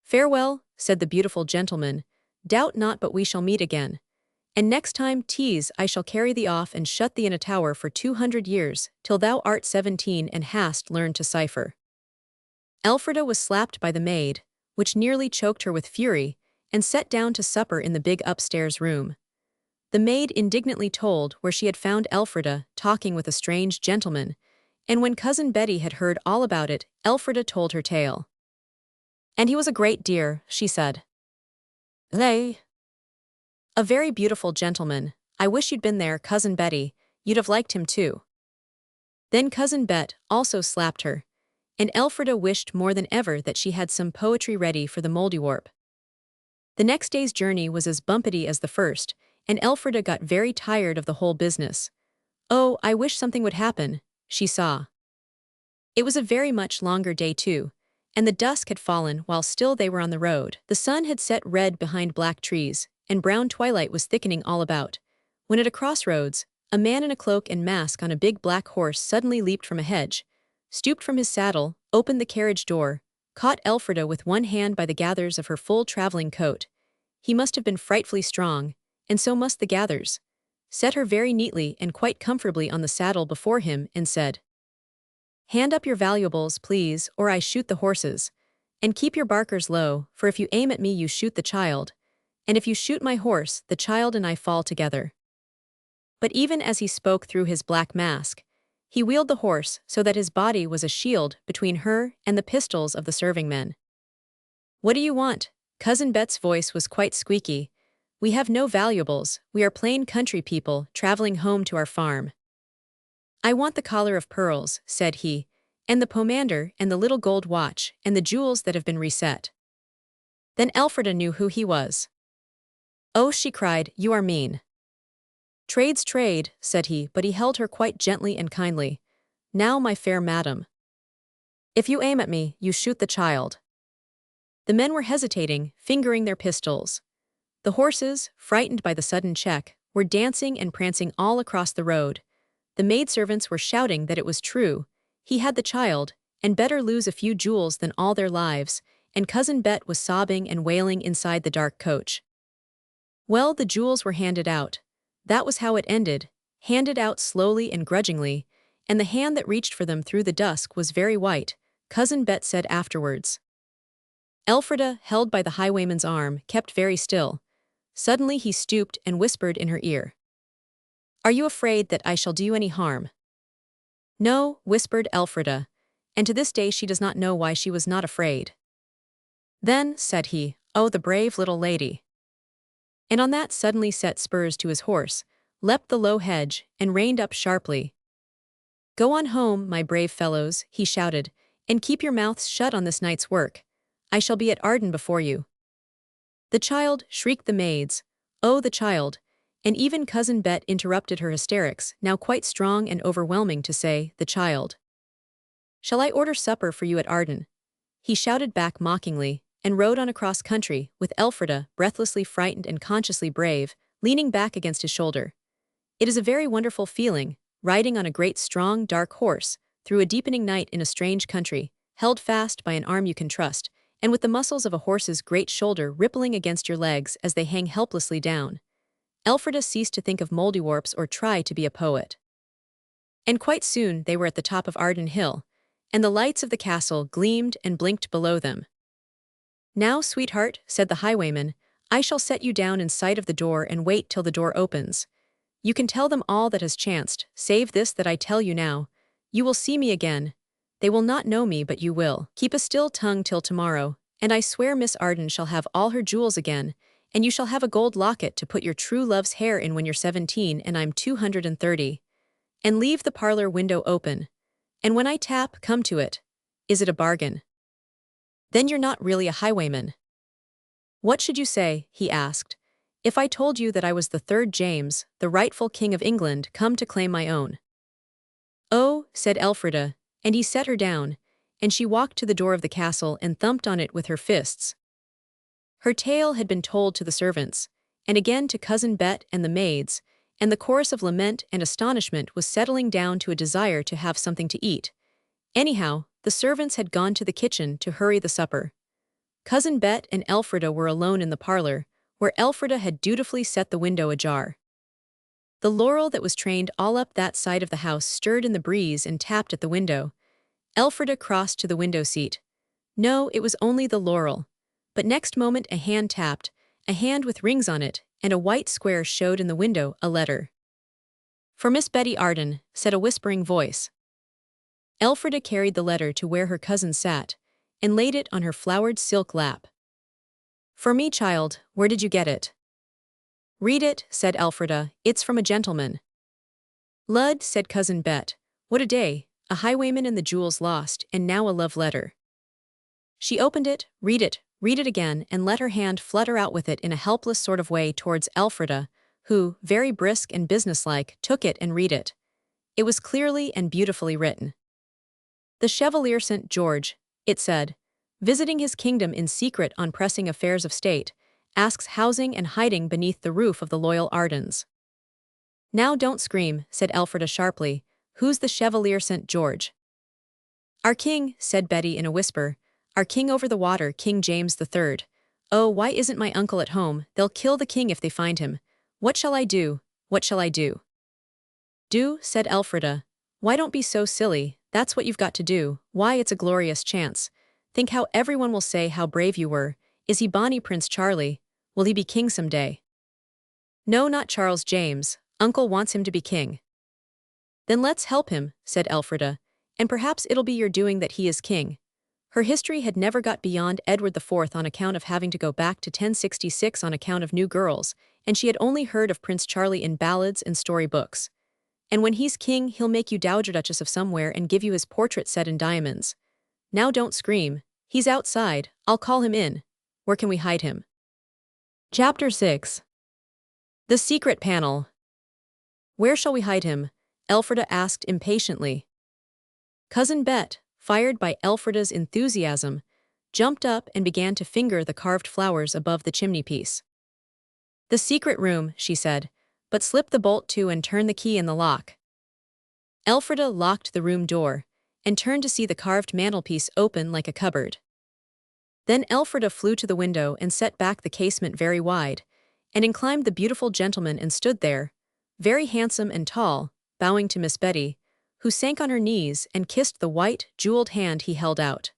"Farewell," said the beautiful gentleman, "doubt not but we shall meet again. And next time tease I shall carry thee off and shut thee in a tower for 200 years, till thou art 17 and hast learned to cipher." Elfrida was slapped by the maid, which nearly choked her with fury, and set down to supper in the big upstairs room. The maid indignantly told where she had found Elfrida talking with a strange gentleman, and when Cousin Betty had heard all about it, Elfrida told her tale. "And he was a great dear," she said. "Lay. A very beautiful gentleman. I wish you'd been there, Cousin Betty, you'd have liked him too." Then Cousin Bet also slapped her, and Elfrida wished more than ever that she had some poetry ready for the Mouldiwarp. The next day's journey was as bumpety as the first, and Elfrida got very tired of the whole business. "Oh, I wish something would happen," she saw. It was a very much longer day too, and the dusk had fallen while still they were on the road. The sun had set red behind black trees, and brown twilight was thickening all about, when at a crossroads, a man in a cloak and mask on a big black horse suddenly leaped from a hedge, stooped from his saddle, opened the carriage door, caught Elfrida with one hand by the gathers of her full traveling coat. He must have been frightfully strong, and so must the gathers, set her very neatly and quite comfortably on the saddle before him, and said, "Hand up your valuables, please, or I shoot the horses. And keep your barkers low, for if you aim at me you shoot the child, and if you shoot my horse, the child and I fall together." But even as he spoke through his black mask, he wheeled the horse so that his body was a shield between her and the pistols of the serving men. "What do you want?" Cousin Bet's voice was quite squeaky. "We have no valuables, we are plain country people traveling home to our farm." "I want the collar of pearls," said he, "and the pomander and the little gold watch and the jewels that have been reset." Then Elfrida knew who he was. "Oh," she cried, "you are mean." "Trade's trade," said he, but he held her quite gently and kindly. "Now, my fair madam, if you aim at me, you shoot the child." The men were hesitating, fingering their pistols. The horses, frightened by the sudden check, were dancing and prancing all across the road. The maidservants were shouting that it was true, he had the child, and better lose a few jewels than all their lives, and Cousin Bet was sobbing and wailing inside the dark coach. Well, the jewels were handed out. That was how it ended, handed out slowly and grudgingly, and the hand that reached for them through the dusk was very white, Cousin Bet said afterwards. Elfrida, held by the highwayman's arm, kept very still. Suddenly he stooped and whispered in her ear. "Are you afraid that I shall do you any harm?" "No," whispered Elfrida, and to this day she does not know why she was not afraid. "Then," said he, "oh, the brave little lady." And on that suddenly set spurs to his horse, leapt the low hedge, and reined up sharply. "Go on home, my brave fellows," he shouted, "and keep your mouths shut on this night's work. I shall be at Arden before you." "The child," shrieked the maids, "oh, the child," and even Cousin Bet interrupted her hysterics, now quite strong and overwhelming, to say, "The child." "Shall I order supper for you at Arden?" he shouted back mockingly, and rode on across country, with Elfrida, breathlessly frightened and consciously brave, leaning back against his shoulder. It is a very wonderful feeling, riding on a great strong dark horse, through a deepening night in a strange country, held fast by an arm you can trust, and with the muscles of a horse's great shoulder rippling against your legs as they hang helplessly down. Elfrida ceased to think of Mouldiwarps or try to be a poet. And quite soon they were at the top of Arden Hill, and the lights of the castle gleamed and blinked below them. "Now, sweetheart," said the highwayman, "I shall set you down in sight of the door and wait till the door opens. You can tell them all that has chanced, save this that I tell you now. You will see me again. They will not know me, but you will. Keep a still tongue till tomorrow, and I swear Miss Arden shall have all her jewels again, and you shall have a gold locket to put your true love's hair in when you're 17 and I'm 230. And leave the parlor window open. And when I tap, come to it. Is it a bargain? Then you're not really a highwayman." "What should you say," he asked, "if I told you that I was the third James, the rightful King of England, come to claim my own?" "Oh," said Elfrida, and he set her down, and she walked to the door of the castle and thumped on it with her fists. Her tale had been told to the servants, and again to Cousin Bet and the maids, and the chorus of lament and astonishment was settling down to a desire to have something to eat. Anyhow, the servants had gone to the kitchen to hurry the supper. Cousin Bet and Elfrida were alone in the parlor, where Elfrida had dutifully set the window ajar. The laurel that was trained all up that side of the house stirred in the breeze and tapped at the window. Elfrida crossed to the window seat. No, it was only the laurel. But next moment a hand tapped, a hand with rings on it, and a white square showed in the window a letter. "For Miss Betty Arden," said a whispering voice. Elfrida carried the letter to where her cousin sat, and laid it on her flowered silk lap. "For me, child, where did you get it?" "Read it," said Elfrida, "it's from a gentleman." "Lud," said Cousin Bet, "what a day, a highwayman and the jewels lost, and now a love letter." She opened it, read it again, and let her hand flutter out with it in a helpless sort of way towards Elfrida, who, very brisk and businesslike, took it and read it. It was clearly and beautifully written. "The Chevalier St. George," it said, "visiting his kingdom in secret on pressing affairs of state, asks housing and hiding beneath the roof of the loyal Ardens." "Now don't scream," said Elfrida sharply. "Who's the Chevalier St. George?" "Our king," said Betty in a whisper. "Our king over the water, King James III. Oh, why isn't my uncle at home? They'll kill the king if they find him. What shall I do? What shall I do?" "Do," said Elfrida. "Why don't be so silly, that's what you've got to do. Why, it's a glorious chance. Think how everyone will say how brave you were. Is he bonny Prince Charlie? Will he be king some day?" "No, not Charles James. Uncle wants him to be king." "Then let's help him," said Elfrida, "and perhaps it'll be your doing that he is king." Her history had never got beyond Edward IV on account of having to go back to 1066 on account of new girls, and she had only heard of Prince Charlie in ballads and story books. "And when he's king, he'll make you Dowager Duchess of somewhere and give you his portrait set in diamonds. Now don't scream. He's outside. I'll call him in. Where can we hide him?" Chapter 6. The Secret Panel. "Where shall we hide him?" Elfrida asked impatiently. Cousin Bet, fired by Elfrida's enthusiasm, jumped up and began to finger the carved flowers above the chimney-piece. "The secret room," she said, "but slip the bolt to and turn the key in the lock." Elfrida locked the room door, and turned to see the carved mantelpiece open like a cupboard. Then Elfrida flew to the window and set back the casement very wide, and in climbed the beautiful gentleman and stood there, very handsome and tall, bowing to Miss Betty, who sank on her knees and kissed the white, jeweled hand he held out.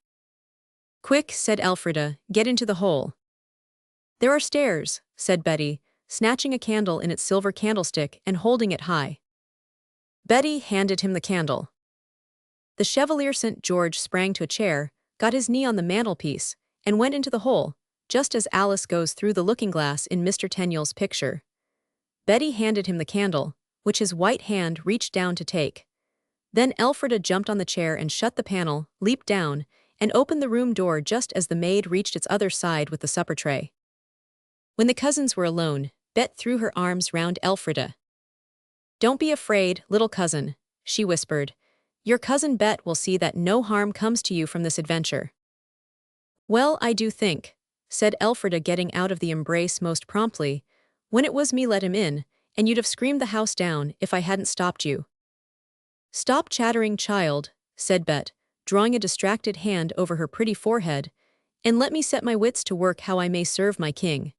"Quick," said Elfrida, "get into the hole." "There are stairs," said Betty, snatching a candle in its silver candlestick and holding it high. Betty handed him the candle. The Chevalier St. George sprang to a chair, got his knee on the mantelpiece, and went into the hole, just as Alice goes through the looking-glass in Mr. Tenniel's picture. Betty handed him the candle, which his white hand reached down to take. Then Elfrida jumped on the chair and shut the panel, leaped down, and opened the room door just as the maid reached its other side with the supper tray. When the cousins were alone, Bet threw her arms round Elfrida. "Don't be afraid, little cousin," she whispered. "Your cousin Bet will see that no harm comes to you from this adventure." "Well, I do think," said Elfrida, getting out of the embrace most promptly, "when it was me let him in, and you'd have screamed the house down if I hadn't stopped you." "Stop chattering, child," said Bet, drawing a distracted hand over her pretty forehead, and let me set my wits to work how I may serve my king.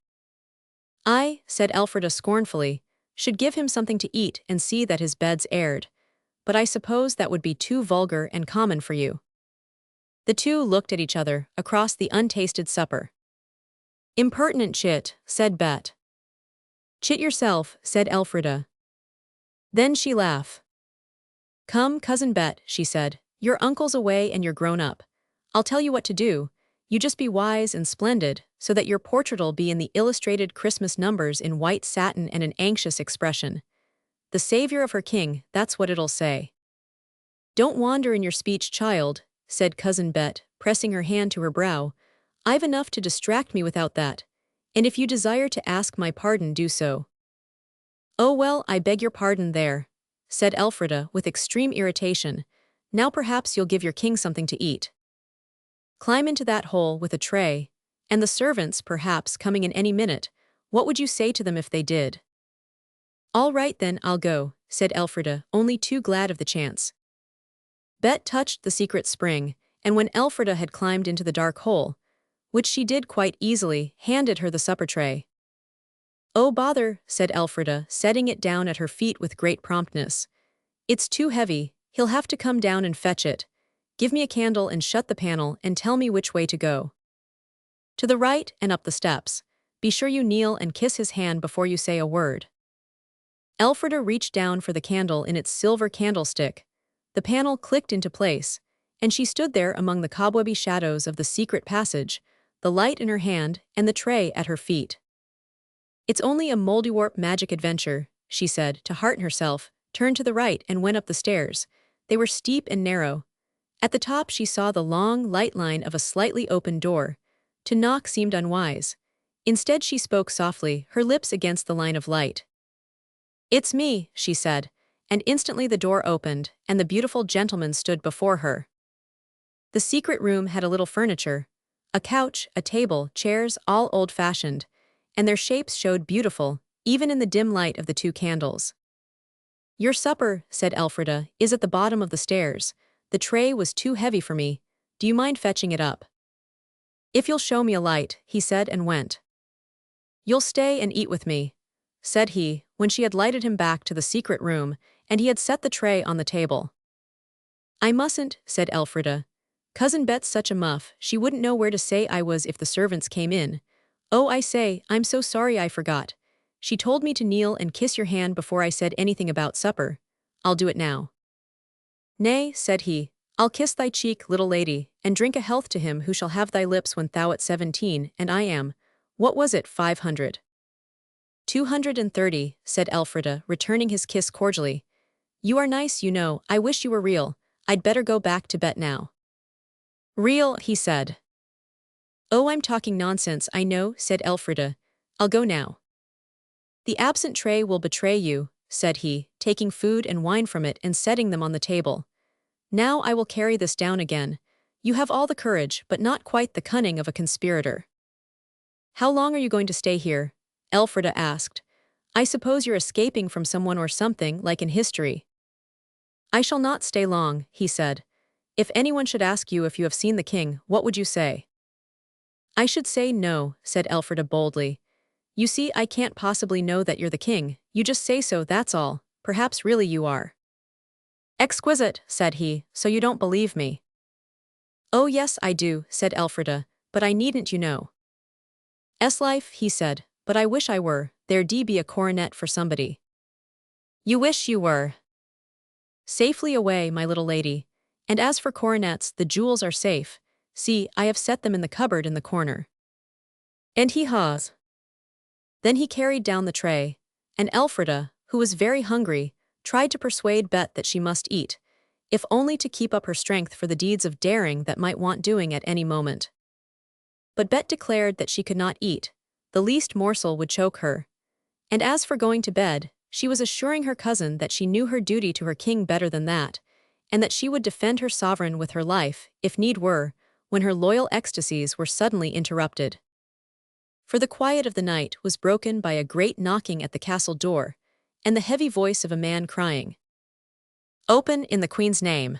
I, said Elfrida scornfully, should give him something to eat and see that his bed's aired, but I suppose that would be too vulgar and common for you. The two looked at each other across the untasted supper. Impertinent chit, said Bet. Chit yourself, said Elfrida. Then she laughed. Come, Cousin Bet, she said, your uncle's away and you're grown up. I'll tell you what to do. You just be wise and splendid, so that your portrait'll be in the illustrated Christmas numbers in white satin and an anxious expression. The savior of her king, that's what it'll say. Don't wander in your speech, child, said Cousin Bet, pressing her hand to her brow. I've enough to distract me without that, and if you desire to ask my pardon, do so. Oh well, I beg your pardon there, said Elfrida with extreme irritation. Now perhaps you'll give your king something to eat. Climb into that hole with a tray, and the servants, perhaps, coming in any minute, what would you say to them if they did? All right then, I'll go, said Elfrida, only too glad of the chance. Bet touched the secret spring, and when Elfrida had climbed into the dark hole, which she did quite easily, handed her the supper tray. Oh bother, said Elfrida, setting it down at her feet with great promptness. It's too heavy, he'll have to come down and fetch it. Give me a candle and shut the panel and tell me which way to go. To the right and up the steps. Be sure you kneel and kiss his hand before you say a word. Elfrida reached down for the candle in its silver candlestick. The panel clicked into place, and she stood there among the cobwebby shadows of the secret passage, the light in her hand and the tray at her feet. It's only a Mouldiwarp magic adventure, she said, to hearten herself, turned to the right and went up the stairs. They were steep and narrow. At the top she saw the long, light line of a slightly open door. To knock seemed unwise. Instead she spoke softly, her lips against the line of light. It's me, she said, and instantly the door opened, and the beautiful gentleman stood before her. The secret room had a little furniture, a couch, a table, chairs, all old-fashioned, and their shapes showed beautiful, even in the dim light of the two candles. Your supper, said Elfrida, is at the bottom of the stairs. The tray was too heavy for me. Do you mind fetching it up? If you'll show me a light, he said and went. You'll stay and eat with me, said he, when she had lighted him back to the secret room, and he had set the tray on the table. I mustn't, said Elfrida. Cousin Bet's such a muff, she wouldn't know where to say I was if the servants came in. Oh, I say, I'm so sorry I forgot. She told me to kneel and kiss your hand before I said anything about supper. I'll do it now. Nay, said he, I'll kiss thy cheek, little lady, and drink a health to him who shall have thy lips when thou'rt 17, and I am, what was it, 500? 230, said Elfrida, returning his kiss cordially. You are nice, you know, I wish you were real. I'd better go back to Bet now. Real, he said. Oh, I'm talking nonsense, I know, said Elfrida. I'll go now. The absent tray will betray you, said he, taking food and wine from it and setting them on the table. Now I will carry this down again. You have all the courage, but not quite the cunning of a conspirator. How long are you going to stay here? Elfrida asked. I suppose you're escaping from someone or something, like in history. I shall not stay long, he said. If anyone should ask you if you have seen the king, what would you say? I should say no, said Elfrida boldly. You see, I can't possibly know that you're the king, you just say so, that's all. Perhaps really you are. Exquisite, said he, so you don't believe me. Oh yes, I do, said Elfrida, but I needn't, you know. Life, he said, but I wish I were, there'd be a coronet for somebody. You wish you were. Safely away, my little lady, and as for coronets, the jewels are safe. See, I have set them in the cupboard in the corner. And he has. Then he carried down the tray, and Elfrida, who was very hungry, tried to persuade Bet that she must eat, if only to keep up her strength for the deeds of daring that might want doing at any moment. But Bet declared that she could not eat, the least morsel would choke her. And as for going to bed, she was assuring her cousin that she knew her duty to her king better than that, and that she would defend her sovereign with her life, if need were, when her loyal ecstasies were suddenly interrupted. For the quiet of the night was broken by a great knocking at the castle door, and the heavy voice of a man crying, Open in the Queen's name.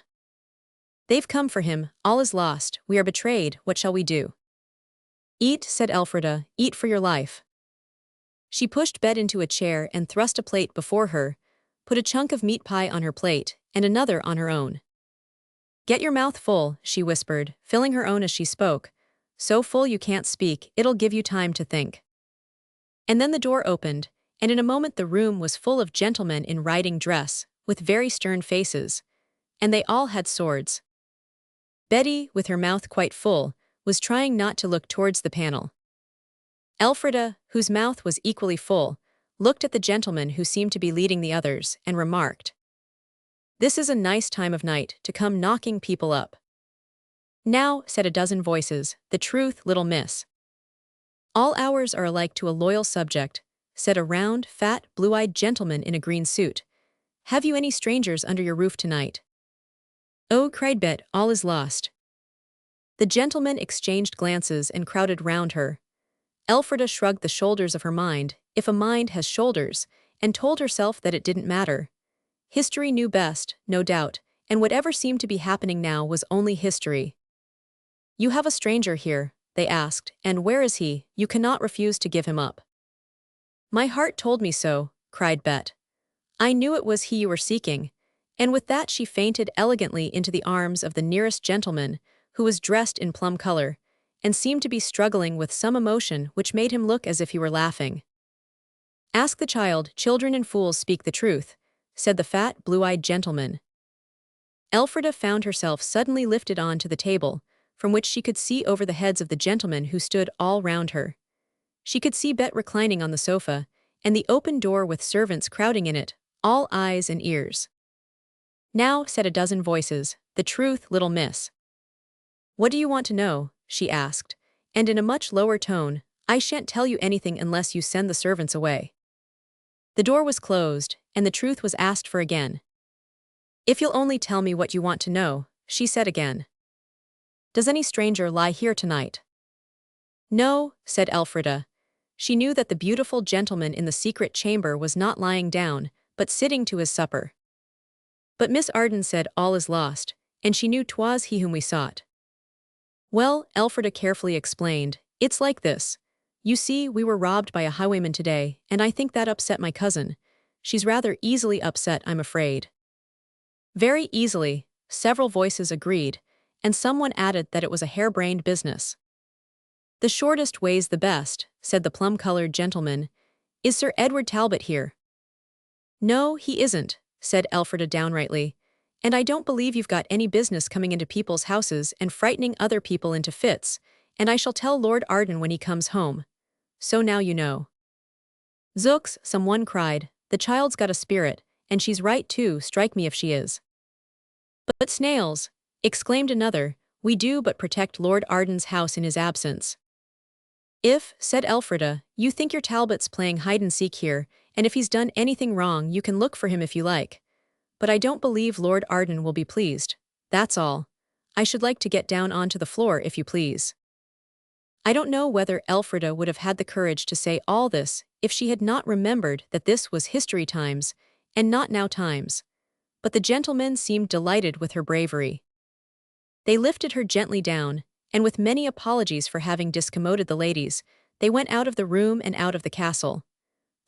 They've come for him, all is lost, we are betrayed, what shall we do? Eat, said Elfrida, eat for your life. She pushed Bet into a chair and thrust a plate before her, put a chunk of meat pie on her plate, and another on her own. Get your mouth full, she whispered, filling her own as she spoke. So full you can't speak, it'll give you time to think. And then the door opened, and in a moment the room was full of gentlemen in riding dress, with very stern faces. And they all had swords. Betty, with her mouth quite full, was trying not to look towards the panel. Elfrida, whose mouth was equally full, looked at the gentleman who seemed to be leading the others, and remarked, "This is a nice time of night to come knocking people up." "Now," said a dozen voices, "the truth, little miss." "All hours are alike to a loyal subject," said a round, fat, blue-eyed gentleman in a green suit. "Have you any strangers under your roof tonight?" "Oh," cried Bet, "all is lost." The gentlemen exchanged glances and crowded round her. Elfrida shrugged the shoulders of her mind, if a mind has shoulders, and told herself that it didn't matter. History knew best, no doubt, and whatever seemed to be happening now was only history. "You have a stranger here," they asked, "and where is he? You cannot refuse to give him up." "My heart told me so," cried Bet. "I knew it was he you were seeking," and with that she fainted elegantly into the arms of the nearest gentleman, who was dressed in plum color, and seemed to be struggling with some emotion which made him look as if he were laughing. "Ask the child, children and fools speak the truth," said the fat, blue-eyed gentleman. Elfrida found herself suddenly lifted on to the table, from which she could see over the heads of the gentlemen who stood all round her. She could see Bet reclining on the sofa, and the open door with servants crowding in it, all eyes and ears. "Now," said a dozen voices, "the truth, little miss." "What do you want to know?" she asked, and in a much lower tone, "I shan't tell you anything unless you send the servants away." The door was closed, and the truth was asked for again. "If you'll only tell me what you want to know," she said again. "Does any stranger lie here tonight?" "No," said Elfrida. She knew that the beautiful gentleman in the secret chamber was not lying down, but sitting to his supper. But Miss Arden said all is lost, and she knew 'twas he whom we sought. "Well," Elfrida carefully explained, "it's like this. You see, we were robbed by a highwayman today, and I think that upset my cousin. She's rather easily upset, I'm afraid." "Very easily," several voices agreed, and someone added that it was a harebrained business. "The shortest way's the best," said the plum-colored gentleman. "Is Sir Edward Talbot here?" "No, he isn't," said Elfrida downrightly. "And I don't believe you've got any business coming into people's houses and frightening other people into fits, and I shall tell Lord Arden when he comes home. So now you know." "Zooks," someone cried, "the child's got a spirit, and she's right too, strike me if she is." "But snails," exclaimed another, "we do but protect Lord Arden's house in his absence." "If," said Elfrida, "you think your Talbot's playing hide-and-seek here, and if he's done anything wrong you can look for him if you like. But I don't believe Lord Arden will be pleased, that's all. I should like to get down onto the floor if you please." I don't know whether Elfrida would have had the courage to say all this if she had not remembered that this was history times, and not now times. But the gentlemen seemed delighted with her bravery. They lifted her gently down, and with many apologies for having discommoded the ladies, they went out of the room and out of the castle.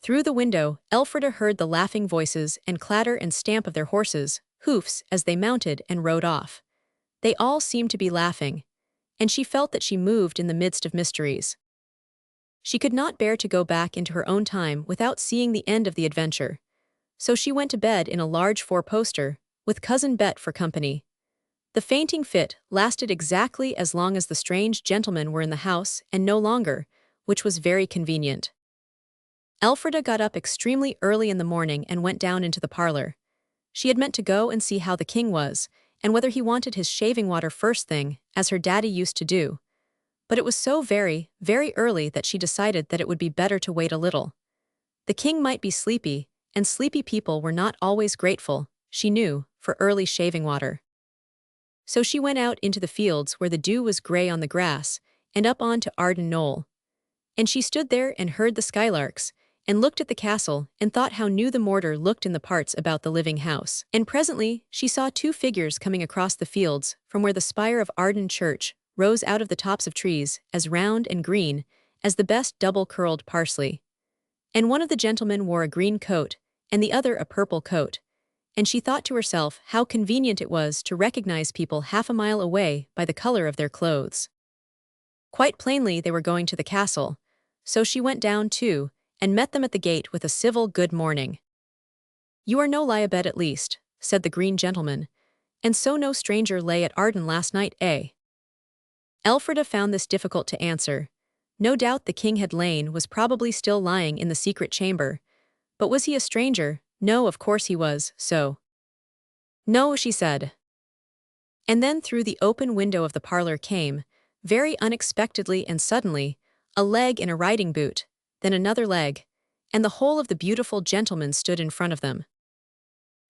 Through the window, Elfrida heard the laughing voices and clatter and stamp of their horses' hoofs as they mounted and rode off. They all seemed to be laughing, and she felt that she moved in the midst of mysteries. She could not bear to go back into her own time without seeing the end of the adventure. So she went to bed in a large four-poster, with Cousin Bet for company. The fainting fit lasted exactly as long as the strange gentlemen were in the house and no longer, which was very convenient. Elfrida got up extremely early in the morning and went down into the parlor. She had meant to go and see how the king was, and whether he wanted his shaving water first thing, as her daddy used to do. But it was so very, very early that she decided that it would be better to wait a little. The king might be sleepy, and sleepy people were not always grateful, she knew, for early shaving water. So she went out into the fields where the dew was gray on the grass, and up on to Arden Knoll. And she stood there and heard the skylarks, and looked at the castle, and thought how new the mortar looked in the parts about the living house. And presently she saw two figures coming across the fields from where the spire of Arden Church rose out of the tops of trees, as round and green as the best double-curled parsley. And one of the gentlemen wore a green coat, and the other a purple coat. And she thought to herself how convenient it was to recognize people half a mile away by the color of their clothes. Quite plainly they were going to the castle, so she went down too, and met them at the gate with a civil good morning. "You are no lie abed at least," said the green gentleman, "and so no stranger lay at Arden last night, eh?" Elfrida found this difficult to answer. No doubt the king had lain was probably still lying in the secret chamber. But was he a stranger? No, of course he was, so. "No," she said. And then through the open window of the parlor came, very unexpectedly and suddenly, a leg in a riding boot, then another leg, and the whole of the beautiful gentleman stood in front of them.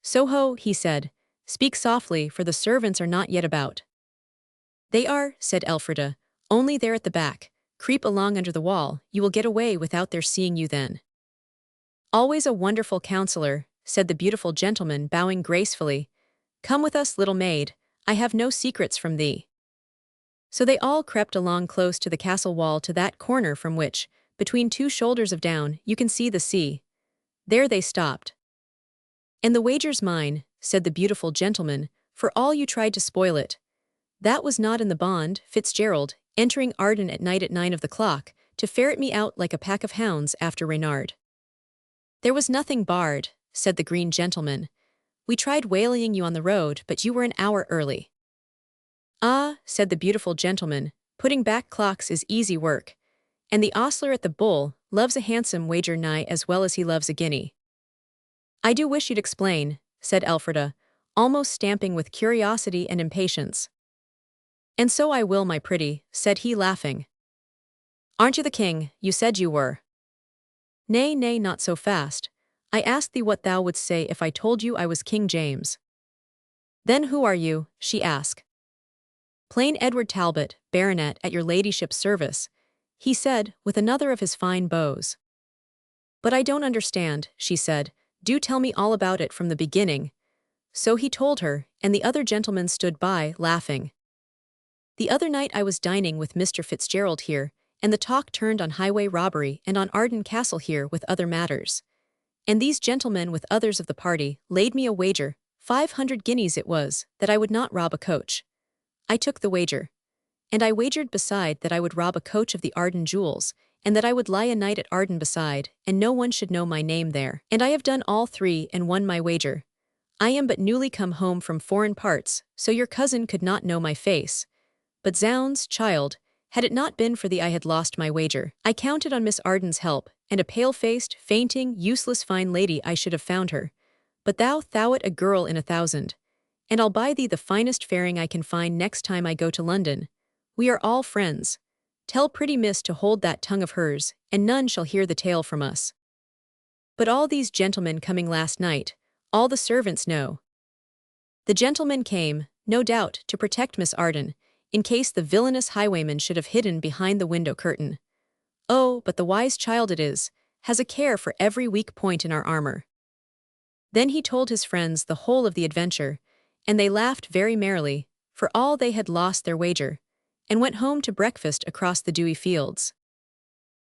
"So-ho," he said, "speak softly, for the servants are not yet about." "They are," said Elfrida, "only there at the back. Creep along under the wall, you will get away without their seeing you then." "Always a wonderful counselor," said the beautiful gentleman, bowing gracefully. "Come with us, little maid, I have no secrets from thee." So they all crept along close to the castle wall to that corner from which, between two shoulders of down, you can see the sea. There they stopped. "And the wager's mine," said the beautiful gentleman, "for all you tried to spoil it. That was not in the bond, Fitzgerald, entering Arden at night at 9 of the clock, to ferret me out like a pack of hounds after Reynard." "There was nothing barred," said the green gentleman. "We tried waylaying you on the road, but you were an hour early." "Ah," said the beautiful gentleman, "putting back clocks is easy work, and the ostler at the Bull loves a handsome wager nigh as well as he loves a guinea." "I do wish you'd explain," said Elfrida, almost stamping with curiosity and impatience. "And so I will, my pretty," said he, laughing. "Aren't you the king? You said you were." "Nay, nay, not so fast. I asked thee what thou wouldst say if I told you I was King James." "Then who are you?" she asked. "Plain Edward Talbot, baronet, at your ladyship's service," he said, with another of his fine bows. "But I don't understand," she said. "Do tell me all about it from the beginning." So he told her, and the other gentlemen stood by, laughing. "The other night I was dining with Mr. Fitzgerald here, and the talk turned on highway robbery and on Arden Castle here with other matters. And these gentlemen with others of the party laid me a wager, 500 guineas it was, that I would not rob a coach. I took the wager. And I wagered beside that I would rob a coach of the Arden jewels, and that I would lie a night at Arden beside, and no one should know my name there. And I have done all three and won my wager. I am but newly come home from foreign parts, so your cousin could not know my face. But zounds, child, had it not been for thee I had lost my wager. I counted on Miss Arden's help, and a pale-faced, fainting, useless fine lady I should have found her. But thou'rt a girl in 1,000. And I'll buy thee the finest faring I can find next time I go to London. We are all friends. Tell pretty miss to hold that tongue of hers, and none shall hear the tale from us. But all these gentlemen coming last night, all the servants know." The gentlemen came, no doubt, to protect Miss Arden, in case the villainous highwayman should have hidden behind the window curtain. "Oh, but the wise child it is, has a care for every weak point in our armor." Then he told his friends the whole of the adventure, and they laughed very merrily, for all they had lost their wager, and went home to breakfast across the dewy fields.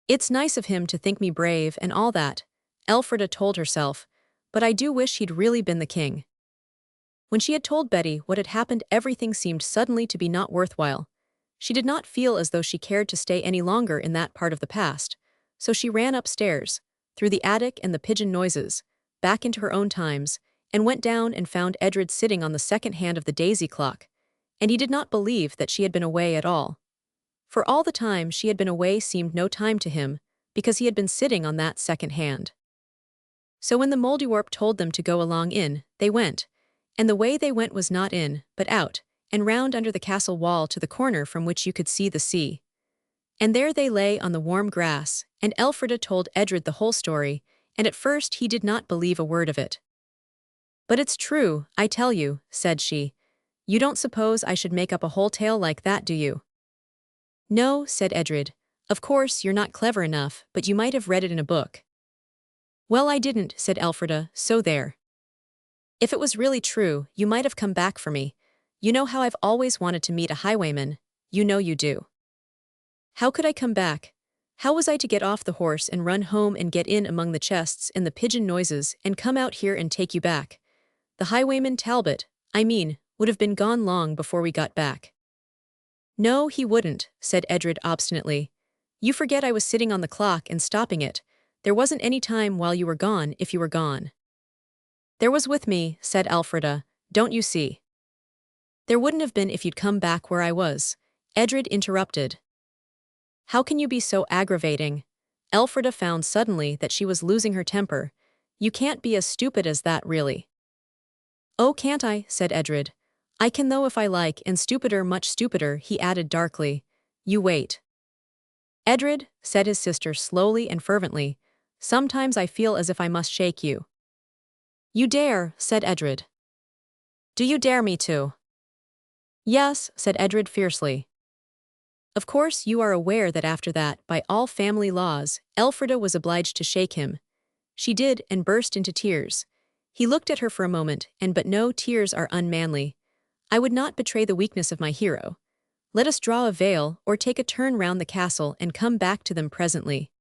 "It's nice of him to think me brave and all that," Elfrida told herself, "but I do wish he'd really been the king." When she had told Betty what had happened, everything seemed suddenly to be not worthwhile. She did not feel as though she cared to stay any longer in that part of the past, so she ran upstairs, through the attic and the pigeon noises, back into her own times, and went down and found Edred sitting on the second hand of the daisy clock, and he did not believe that she had been away at all. For all the time she had been away seemed no time to him, because he had been sitting on that second hand. So when the Mouldiwarp told them to go along in, they went, and the way they went was not in, but out, and round under the castle wall to the corner from which you could see the sea. And there they lay on the warm grass, and Elfrida told Edred the whole story, and at first he did not believe a word of it. "But it's true, I tell you," said she. "You don't suppose I should make up a whole tale like that, do you?" "No," said Edred. "Of course you're not clever enough, but you might have read it in a book." "Well, I didn't," said Elfrida, "so there. If it was really true, you might have come back for me. You know how I've always wanted to meet a highwayman. you know you do. How could I come back? How was I to get off the horse and run home and get in among the chests and the pigeon noises and come out here and take you back? The highwayman Talbot, I mean, would have been gone long before we got back. No, he wouldn't, said Edred obstinately. You forget I was sitting on the clock and stopping it. There wasn't any time while you were gone if you were gone. There was with me, said Elfrida, don't you see? There wouldn't have been if you'd come back where I was, Edred interrupted. How can you be so aggravating? Elfrida found suddenly that she was losing her temper. You can't be as stupid as that, really. Oh, can't I, said Edred. I can though if I like, and stupider, much stupider, he added darkly. You wait. Edred, said his sister slowly and fervently, sometimes I feel as if I must shake you. You dare, said Edred. Do you dare me to? Yes, said Edred fiercely. Of course you are aware that after that, by all family laws, Elfrida was obliged to shake him. She did, and burst into tears. He looked at her for a moment, but no, tears are unmanly. I would not betray the weakness of my hero. Let us draw a veil, or take a turn round the castle and come back to them presently.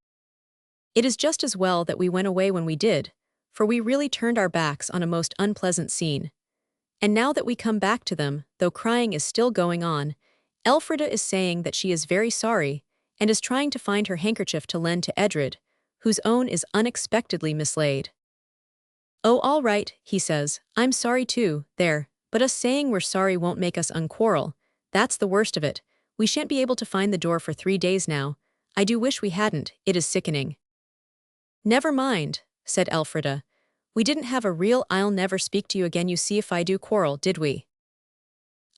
It is just as well that we went away when we did, for we really turned our backs on a most unpleasant scene. And now that we come back to them, though crying is still going on, Elfrida is saying that she is very sorry, and is trying to find her handkerchief to lend to Edred, whose own is unexpectedly mislaid. Oh, all right, he says, I'm sorry too, there, but us saying we're sorry won't make us unquarrel. That's the worst of it. We shan't be able to find the door for 3 days now. I do wish we hadn't, it is sickening. Never mind, said Elfrida. We didn't have a real I'll never speak to you again you see if I do quarrel, did we?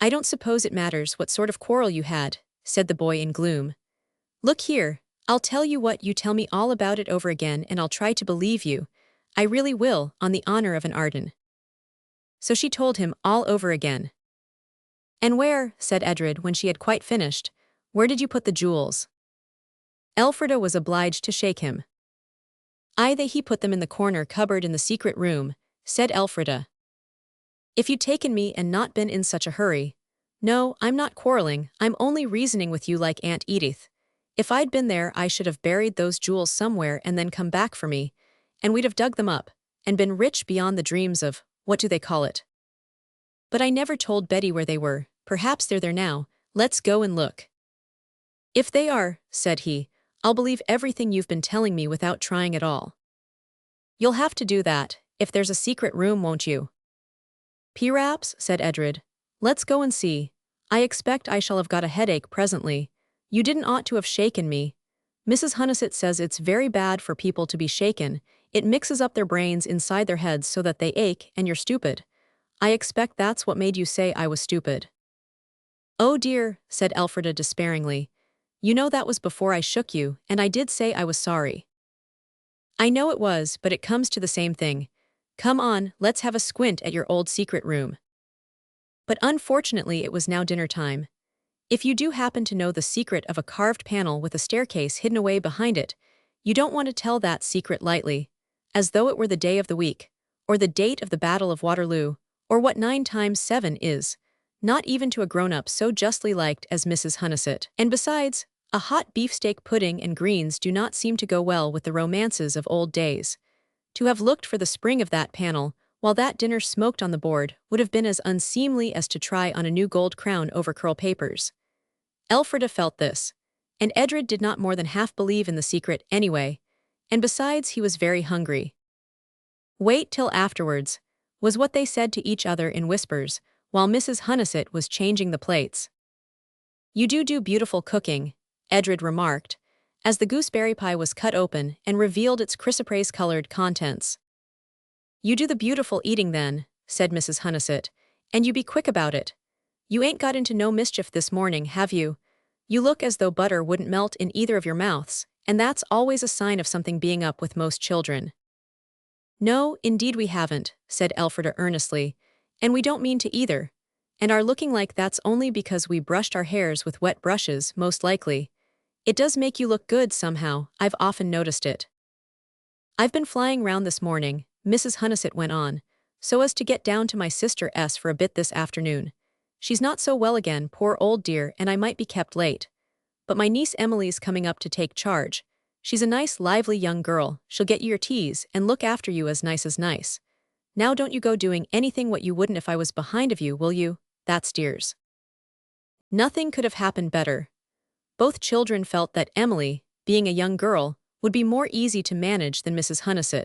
I don't suppose it matters what sort of quarrel you had, said the boy in gloom. Look here, I'll tell you what, you tell me all about it over again and I'll try to believe you. I really will, on the honor of an Arden. So she told him all over again. And where, said Edred when she had quite finished, where did you put the jewels? Elfrida was obliged to shake him. He put them in the corner cupboard in the secret room, said Elfrida. If you'd taken me and not been in such a hurry. No, I'm not quarreling, I'm only reasoning with you like Aunt Edith. If I'd been there I should have buried those jewels somewhere and then come back for me, and we'd have dug them up, and been rich beyond the dreams of, what do they call it? But I never told Betty where they were, perhaps they're there now, let's go and look. If they are, said he, I'll believe everything you've been telling me without trying at all. You'll have to do that, if there's a secret room, won't you? Perhaps, said Edred. Let's go and see. I expect I shall have got a headache presently. You didn't ought to have shaken me. Mrs. Hunnissett says it's very bad for people to be shaken. It mixes up their brains inside their heads so that they ache, and you're stupid. I expect that's what made you say I was stupid. Oh dear, said Elfrida despairingly. You know that was before I shook you, and I did say I was sorry. I know it was, but it comes to the same thing. Come on, let's have a squint at your old secret room. But unfortunately it was now dinner time. If you do happen to know the secret of a carved panel with a staircase hidden away behind it, you don't want to tell that secret lightly, as though it were the day of the week, or the date of the Battle of Waterloo, or what 9 times 7 is, not even to a grown-up so justly liked as Mrs. Hunnissett. And besides, a hot beefsteak pudding and greens do not seem to go well with the romances of old days. To have looked for the spring of that panel, while that dinner smoked on the board, would have been as unseemly as to try on a new gold crown over curl papers. Elfrida felt this, and Edred did not more than half believe in the secret anyway, and besides he was very hungry. Wait till afterwards, was what they said to each other in whispers, while Mrs. Hunnissett was changing the plates. You do beautiful cooking, Edred remarked, as the gooseberry pie was cut open and revealed its chrysoprase-colored contents. You do the beautiful eating then, said Mrs. Hunnissett, and you be quick about it. You ain't got into no mischief this morning, have you? You look as though butter wouldn't melt in either of your mouths, and that's always a sign of something being up with most children. No, indeed we haven't, said Elfrida earnestly, and we don't mean to either, and our looking like that's only because we brushed our hairs with wet brushes, most likely. It does make you look good somehow, I've often noticed it. I've been flying round this morning, Mrs. Hunnissett went on, so as to get down to my sister S for a bit this afternoon. She's not so well again, poor old dear, and I might be kept late. But my niece Emily's coming up to take charge. She's a nice, lively young girl. She'll get you your teas and look after you as nice. Now don't you go doing anything what you wouldn't if I was behind of you, will you? That's dears. Nothing could have happened better. Both children felt that Emily, being a young girl, would be more easy to manage than Mrs. Hunnison.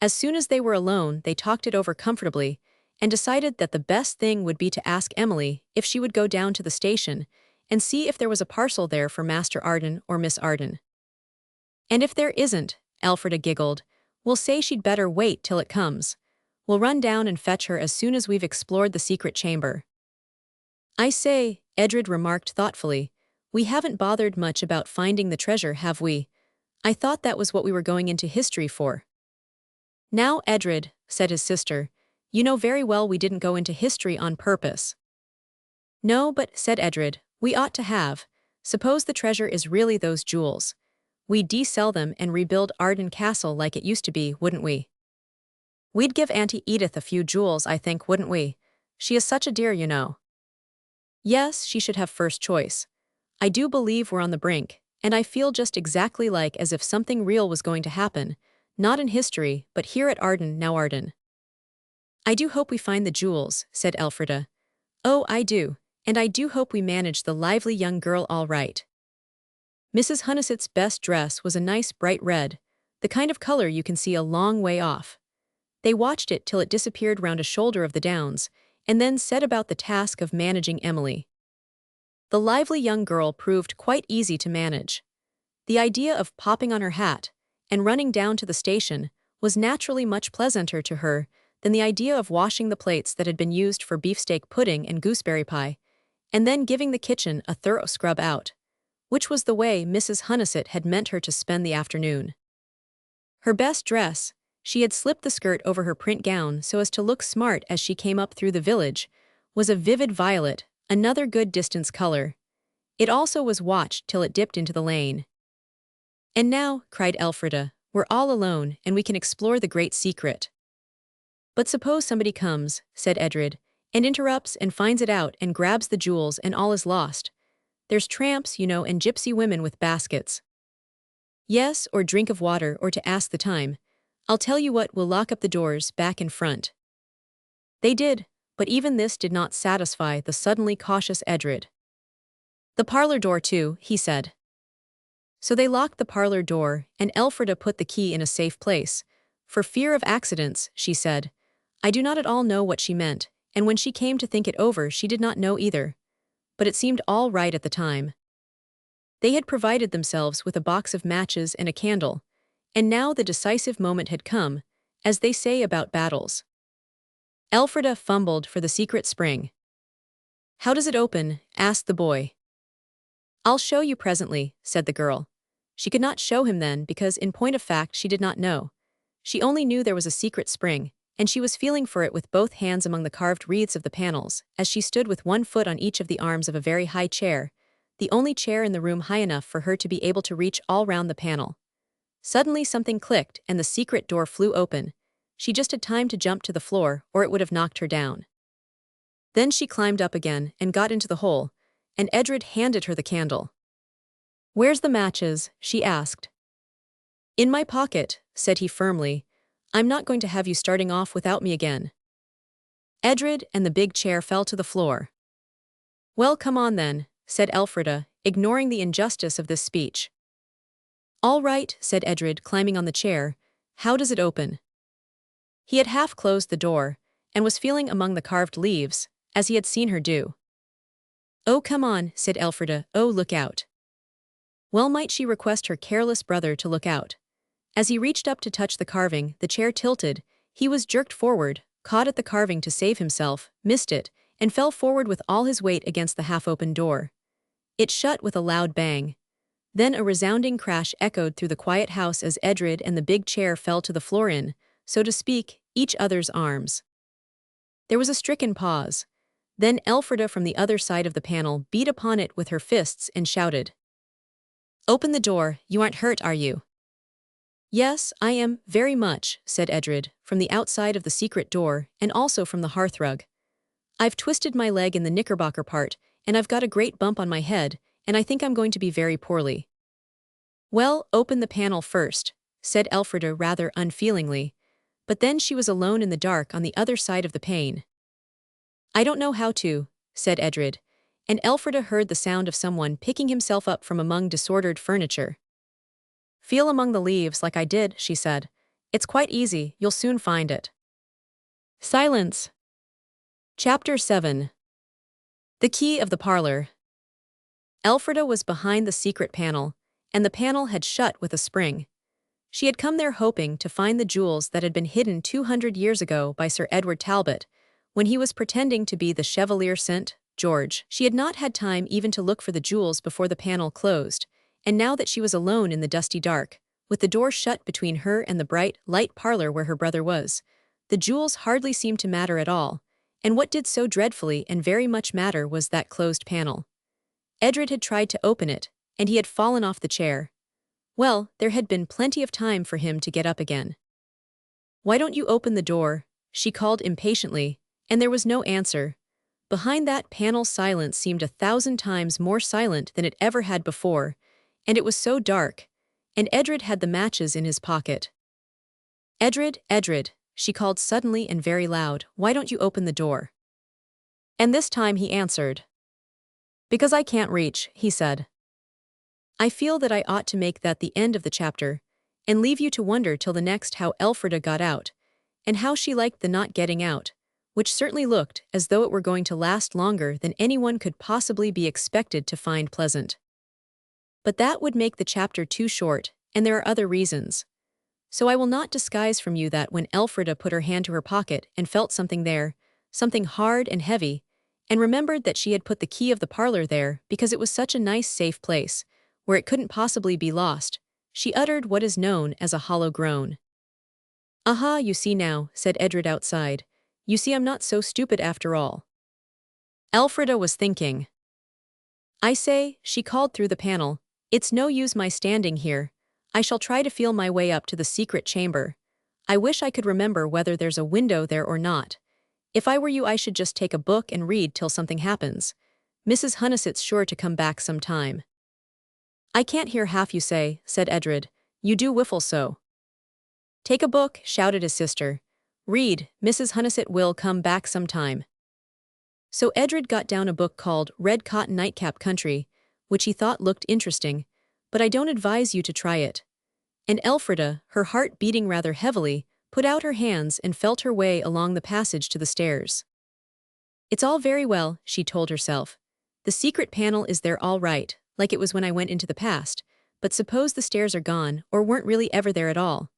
As soon as they were alone, they talked it over comfortably and decided that the best thing would be to ask Emily if she would go down to the station and see if there was a parcel there for Master Arden or Miss Arden. And if there isn't, Elfrida giggled, we'll say she'd better wait till it comes. We'll run down and fetch her as soon as we've explored the secret chamber. I say, Edred remarked thoughtfully, we haven't bothered much about finding the treasure, have we? I thought that was what we were going into history for. Now, Edred, said his sister, you know very well we didn't go into history on purpose. No, but, said Edred, we ought to have. Suppose the treasure is really those jewels. We'd de-sell them and rebuild Arden Castle like it used to be, wouldn't we? We'd give Auntie Edith a few jewels, I think, wouldn't we? She is such a dear, you know. Yes, she should have first choice. I do believe we're on the brink, and I feel just exactly like as if something real was going to happen, not in history, but here at Arden, now Arden. I do hope we find the jewels, said Elfrida. Oh, I do, and I do hope we manage the lively young girl all right. Mrs. Hunnison's best dress was a nice bright red, the kind of color you can see a long way off. They watched it till it disappeared round a shoulder of the downs, and then set about the task of managing Emily. The lively young girl proved quite easy to manage. The idea of popping on her hat and running down to the station was naturally much pleasanter to her than the idea of washing the plates that had been used for beefsteak pudding and gooseberry pie, and then giving the kitchen a thorough scrub out, which was the way Mrs. Hunnison had meant her to spend the afternoon. Her best dress, she had slipped the skirt over her print gown so as to look smart as she came up through the village, was a vivid violet, another good distance color. It also was watched till it dipped into the lane. And now, cried Elfrida, we're all alone and we can explore the great secret. But suppose somebody comes, said Edred, and interrupts and finds it out and grabs the jewels and all is lost. There's tramps, you know, and gypsy women with baskets. Yes, or drink of water or to ask the time. I'll tell you what, we'll lock up the doors, back and front. They did, but even this did not satisfy the suddenly cautious Edred. The parlor door too, he said. So they locked the parlor door, and Elfrida put the key in a safe place. For fear of accidents, she said. I do not at all know what she meant, and when she came to think it over she did not know either. But it seemed all right at the time. They had provided themselves with a box of matches and a candle, and now the decisive moment had come, as they say about battles. Elfrida fumbled for the secret spring. How does it open? Asked the boy. I'll show you presently, said the girl. She could not show him then because in point of fact she did not know. She only knew there was a secret spring, and she was feeling for it with both hands among the carved wreaths of the panels, as she stood with one foot on each of the arms of a very high chair, the only chair in the room high enough for her to be able to reach all round the panel. Suddenly something clicked and the secret door flew open. She just had time to jump to the floor, or it would have knocked her down. Then she climbed up again and got into the hole, and Edred handed her the candle. Where's the matches? She asked. In my pocket, said he firmly. I'm not going to have you starting off without me again. Edred and the big chair fell to the floor. Well, come on then, said Elfrida, ignoring the injustice of this speech. All right, said Edred, climbing on the chair. How does it open? He had half closed the door, and was feeling among the carved leaves, as he had seen her do. Oh, come on, said Elfrida, oh, look out. Well might she request her careless brother to look out. As he reached up to touch the carving, the chair tilted, he was jerked forward, caught at the carving to save himself, missed it, and fell forward with all his weight against the half-open door. It shut with a loud bang. Then a resounding crash echoed through the quiet house as Edred and the big chair fell to the floor in, so to speak, each other's arms. There was a stricken pause. Then Elfrida from the other side of the panel beat upon it with her fists and shouted. Open the door, you aren't hurt, are you? Yes, I am, very much, said Edred, from the outside of the secret door and also from the hearthrug. I've twisted my leg in the knickerbocker part, and I've got a great bump on my head, and I think I'm going to be very poorly." "Well, open the panel first," said Elfrida rather unfeelingly, but then she was alone in the dark on the other side of the pane. "I don't know how to," said Edred, and Elfrida heard the sound of someone picking himself up from among disordered furniture. "Feel among the leaves like I did," she said. "It's quite easy, you'll soon find it." Silence. Chapter 7. The Key of the Parlor. Elfrida was behind the secret panel, and the panel had shut with a spring. She had come there hoping to find the jewels that had been hidden 200 years ago by Sir Edward Talbot, when he was pretending to be the Chevalier St. George. She had not had time even to look for the jewels before the panel closed, and now that she was alone in the dusty dark, with the door shut between her and the bright, light parlor where her brother was, the jewels hardly seemed to matter at all, and what did so dreadfully and very much matter was that closed panel. Edred had tried to open it, and he had fallen off the chair. Well, there had been plenty of time for him to get up again. "Why don't you open the door?" she called impatiently, and there was no answer. Behind that panel silence seemed 1,000 times more silent than it ever had before, and it was so dark, and Edred had the matches in his pocket. "Edred, Edred," she called suddenly and very loud, "why don't you open the door?" And this time he answered. "Because I can't reach," he said. I feel that I ought to make that the end of the chapter, and leave you to wonder till the next how Elfrida got out, and how she liked the not getting out, which certainly looked as though it were going to last longer than anyone could possibly be expected to find pleasant. But that would make the chapter too short, and there are other reasons. So I will not disguise from you that when Elfrida put her hand to her pocket and felt something there, something hard and heavy, and remembered that she had put the key of the parlor there because it was such a nice safe place, where it couldn't possibly be lost, she uttered what is known as a hollow groan. "Aha, you see now," said Edred outside. "You see I'm not so stupid after all." Elfrida was thinking. "I say," she called through the panel, "it's no use my standing here. I shall try to feel my way up to the secret chamber. I wish I could remember whether there's a window there or not. If I were you I should just take a book and read till something happens. Mrs. Hunniset's sure to come back some time." "I can't hear half you say," said Edred. "You do whiffle so." "Take a book," shouted his sister. "Read, Mrs. Hunniset will come back some time." So Edred got down a book called Red Cotton Nightcap Country, which he thought looked interesting, but I don't advise you to try it. And Elfrida, her heart beating rather heavily, put out her hands and felt her way along the passage to the stairs. "It's all very well," she told herself. "The secret panel is there all right, like it was when I went into the past, but suppose the stairs are gone, or weren't really ever there at all?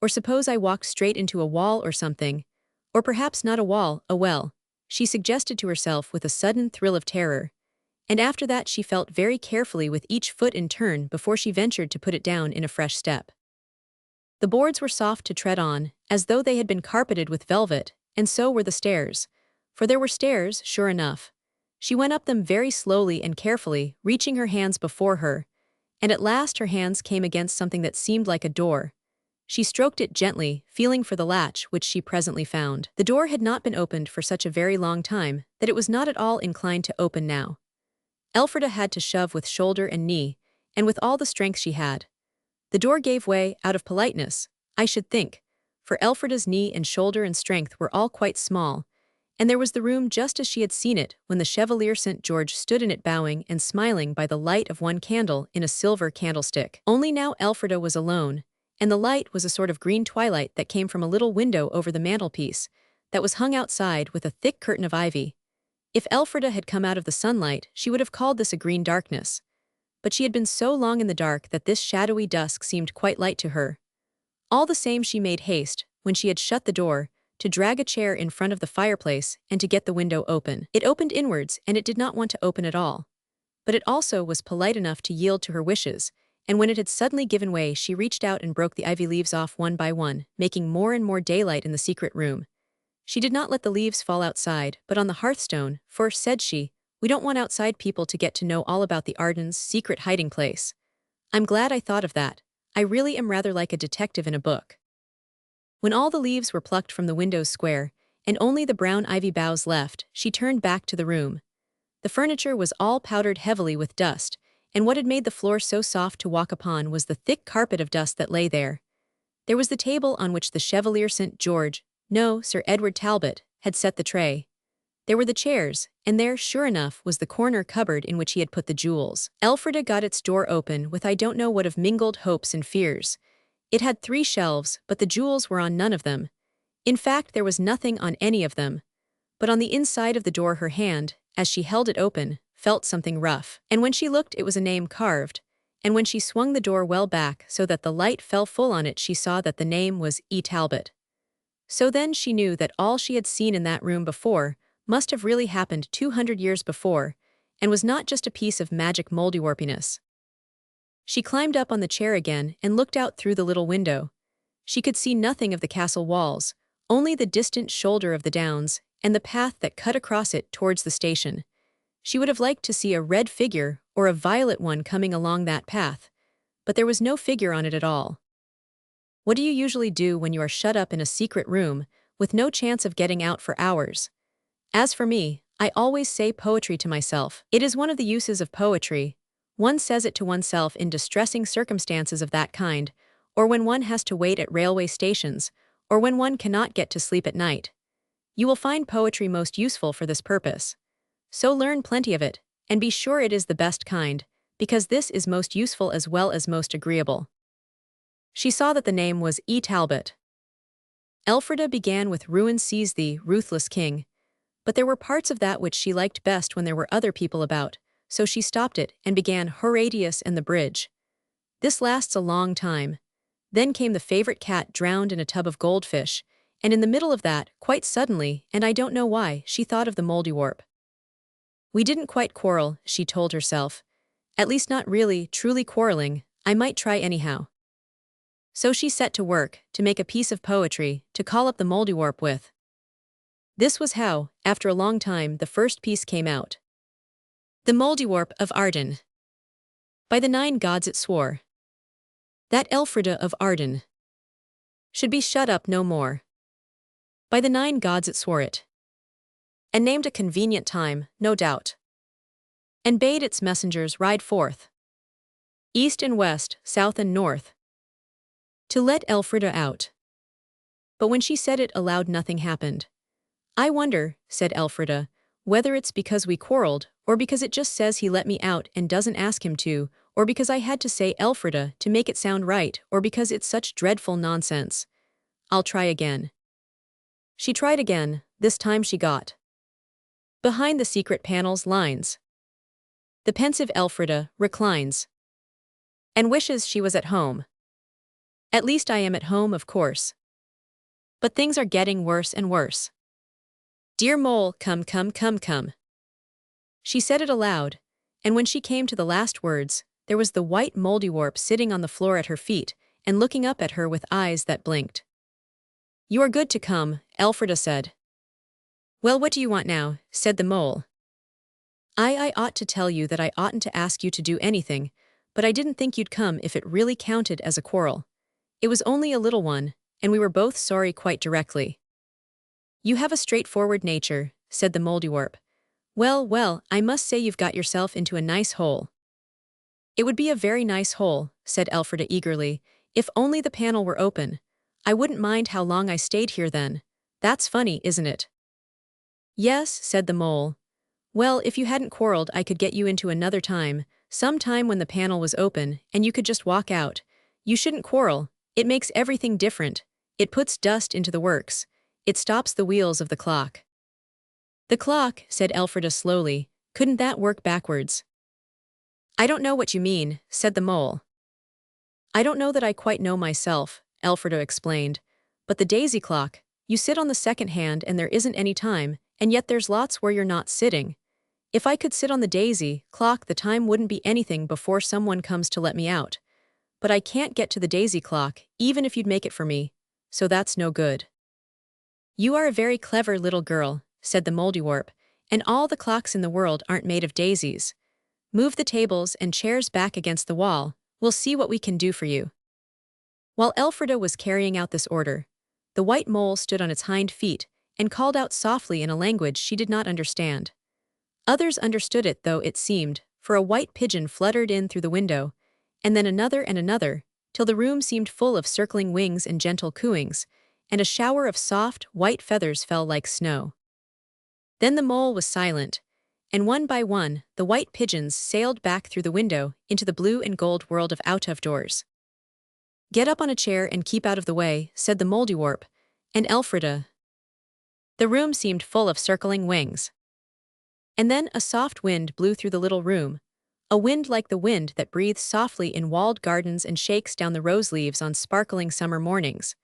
Or suppose I walked straight into a wall or something? Or perhaps not a wall, a well," she suggested to herself with a sudden thrill of terror. And after that she felt very carefully with each foot in turn before she ventured to put it down in a fresh step. The boards were soft to tread on, as though they had been carpeted with velvet, and so were the stairs. For there were stairs, sure enough. She went up them very slowly and carefully, reaching her hands before her, and at last her hands came against something that seemed like a door. She stroked it gently, feeling for the latch, which she presently found. The door had not been opened for such a very long time that it was not at all inclined to open now. Elfrida had to shove with shoulder and knee, and with all the strength she had. The door gave way, out of politeness, I should think, for Elfrida's knee and shoulder and strength were all quite small, and there was the room just as she had seen it when the Chevalier St. George stood in it bowing and smiling by the light of one candle in a silver candlestick. Only now Elfrida was alone, and the light was a sort of green twilight that came from a little window over the mantelpiece, that was hung outside with a thick curtain of ivy. If Elfrida had come out of the sunlight, she would have called this a green darkness. But she had been so long in the dark that this shadowy dusk seemed quite light to her. All the same she made haste, when she had shut the door, to drag a chair in front of the fireplace and to get the window open. It opened inwards and it did not want to open at all. But it also was polite enough to yield to her wishes, and when it had suddenly given way she reached out and broke the ivy leaves off one by one, making more and more daylight in the secret room. She did not let the leaves fall outside, but on the hearthstone, for, said she, we don't want outside people to get to know all about the Ardens' secret hiding place. I'm glad I thought of that. I really am rather like a detective in a book. When all the leaves were plucked from the window's square, and only the brown ivy boughs left, she turned back to the room. The furniture was all powdered heavily with dust, and what had made the floor so soft to walk upon was the thick carpet of dust that lay there. There was the table on which the Chevalier St. George, no, Sir Edward Talbot, had set the tray. There were the chairs, and there, sure enough, was the corner cupboard in which he had put the jewels. Elfrida got its door open with I don't know what of mingled hopes and fears. It had 3 shelves, but the jewels were on none of them. In fact, there was nothing on any of them. But on the inside of the door her hand, as she held it open, felt something rough. And when she looked, it was a name carved. And when she swung the door well back so that the light fell full on it, she saw that the name was E. Talbot. So then she knew that all she had seen in that room before must have really happened 200 years before, and was not just a piece of magic moldywarpiness. She climbed up on the chair again and looked out through the little window. She could see nothing of the castle walls, only the distant shoulder of the downs, and the path that cut across it towards the station. She would have liked to see a red figure or a violet one coming along that path, but there was no figure on it at all. What do you usually do when you are shut up in a secret room, with no chance of getting out for hours? As for me, I always say poetry to myself. It is one of the uses of poetry. One says it to oneself in distressing circumstances of that kind, or when one has to wait at railway stations, or when one cannot get to sleep at night. You will find poetry most useful for this purpose. So learn plenty of it, and be sure it is the best kind, because this is most useful as well as most agreeable. She saw that the name was E. Talbot. Elfrida began with Ruin seize thee, ruthless king. But there were parts of that which she liked best when there were other people about, so she stopped it and began Horatius and the Bridge. This lasts a long time. Then came the favorite cat drowned in a tub of goldfish, and in the middle of that, quite suddenly, and I don't know why, she thought of the Mouldiwarp. We didn't quite quarrel, she told herself. At least not really, truly quarreling. I might try anyhow. So she set to work, to make a piece of poetry, to call up the Mouldiwarp with. This was how, after a long time, the first piece came out. The Mouldiwarp of Arden. By the 9 gods it swore that Elfrida of Arden should be shut up no more. By the 9 gods it swore it, and named a convenient time, no doubt, and bade its messengers ride forth, east and west, south and north, to let Elfrida out. But when she said it aloud, nothing happened. I wonder, said Elfrida, whether it's because we quarreled, or because it just says he let me out and doesn't ask him to, or because I had to say Elfrida to make it sound right, or because it's such dreadful nonsense. I'll try again. She tried again. This time she got behind the secret panel's lines. The pensive Elfrida reclines and wishes she was at home. At least I am at home, of course. But things are getting worse and worse. Dear mole, come, come, come, come. She said it aloud, and when she came to the last words, there was the white Mouldiwarp sitting on the floor at her feet and looking up at her with eyes that blinked. You are good to come, Elfrida said. Well, what do you want now? Said the mole. I ought to tell you that I oughtn't to ask you to do anything, but I didn't think you'd come if it really counted as a quarrel. It was only a little one, and we were both sorry quite directly. You have a straightforward nature, said the Mouldiwarp. Well, well, I must say you've got yourself into a nice hole. It would be a very nice hole, said Elfrida eagerly, if only the panel were open. I wouldn't mind how long I stayed here then. That's funny, isn't it? Yes, said the mole. Well, if you hadn't quarreled, I could get you into another time, some time when the panel was open, and you could just walk out. You shouldn't quarrel. It makes everything different. It puts dust into the works. It stops the wheels of the clock. The clock, said Elfrida slowly, couldn't that work backwards? I don't know what you mean, said the mole. I don't know that I quite know myself, Elfrida explained. But the daisy clock, you sit on the second hand and there isn't any time, and yet there's lots where you're not sitting. If I could sit on the daisy clock, the time wouldn't be anything before someone comes to let me out. But I can't get to the daisy clock, even if you'd make it for me, so that's no good. You are a very clever little girl, said the Mouldiwarp, and all the clocks in the world aren't made of daisies. Move the tables and chairs back against the wall. We'll see what we can do for you. While Elfrida was carrying out this order, the white mole stood on its hind feet and called out softly in a language she did not understand. Others understood it, though, it seemed, for a white pigeon fluttered in through the window, and then another, till the room seemed full of circling wings and gentle cooings, and a shower of soft, white feathers fell like snow. Then the mole was silent, and one by one, the white pigeons sailed back through the window into the blue and gold world of out-of-doors. "Get up on a chair and keep out of the way," said the Mouldiwarp, and Elfrida. The room seemed full of circling wings. And then a soft wind blew through the little room, a wind like the wind that breathes softly in walled gardens and shakes down the rose leaves on sparkling summer mornings.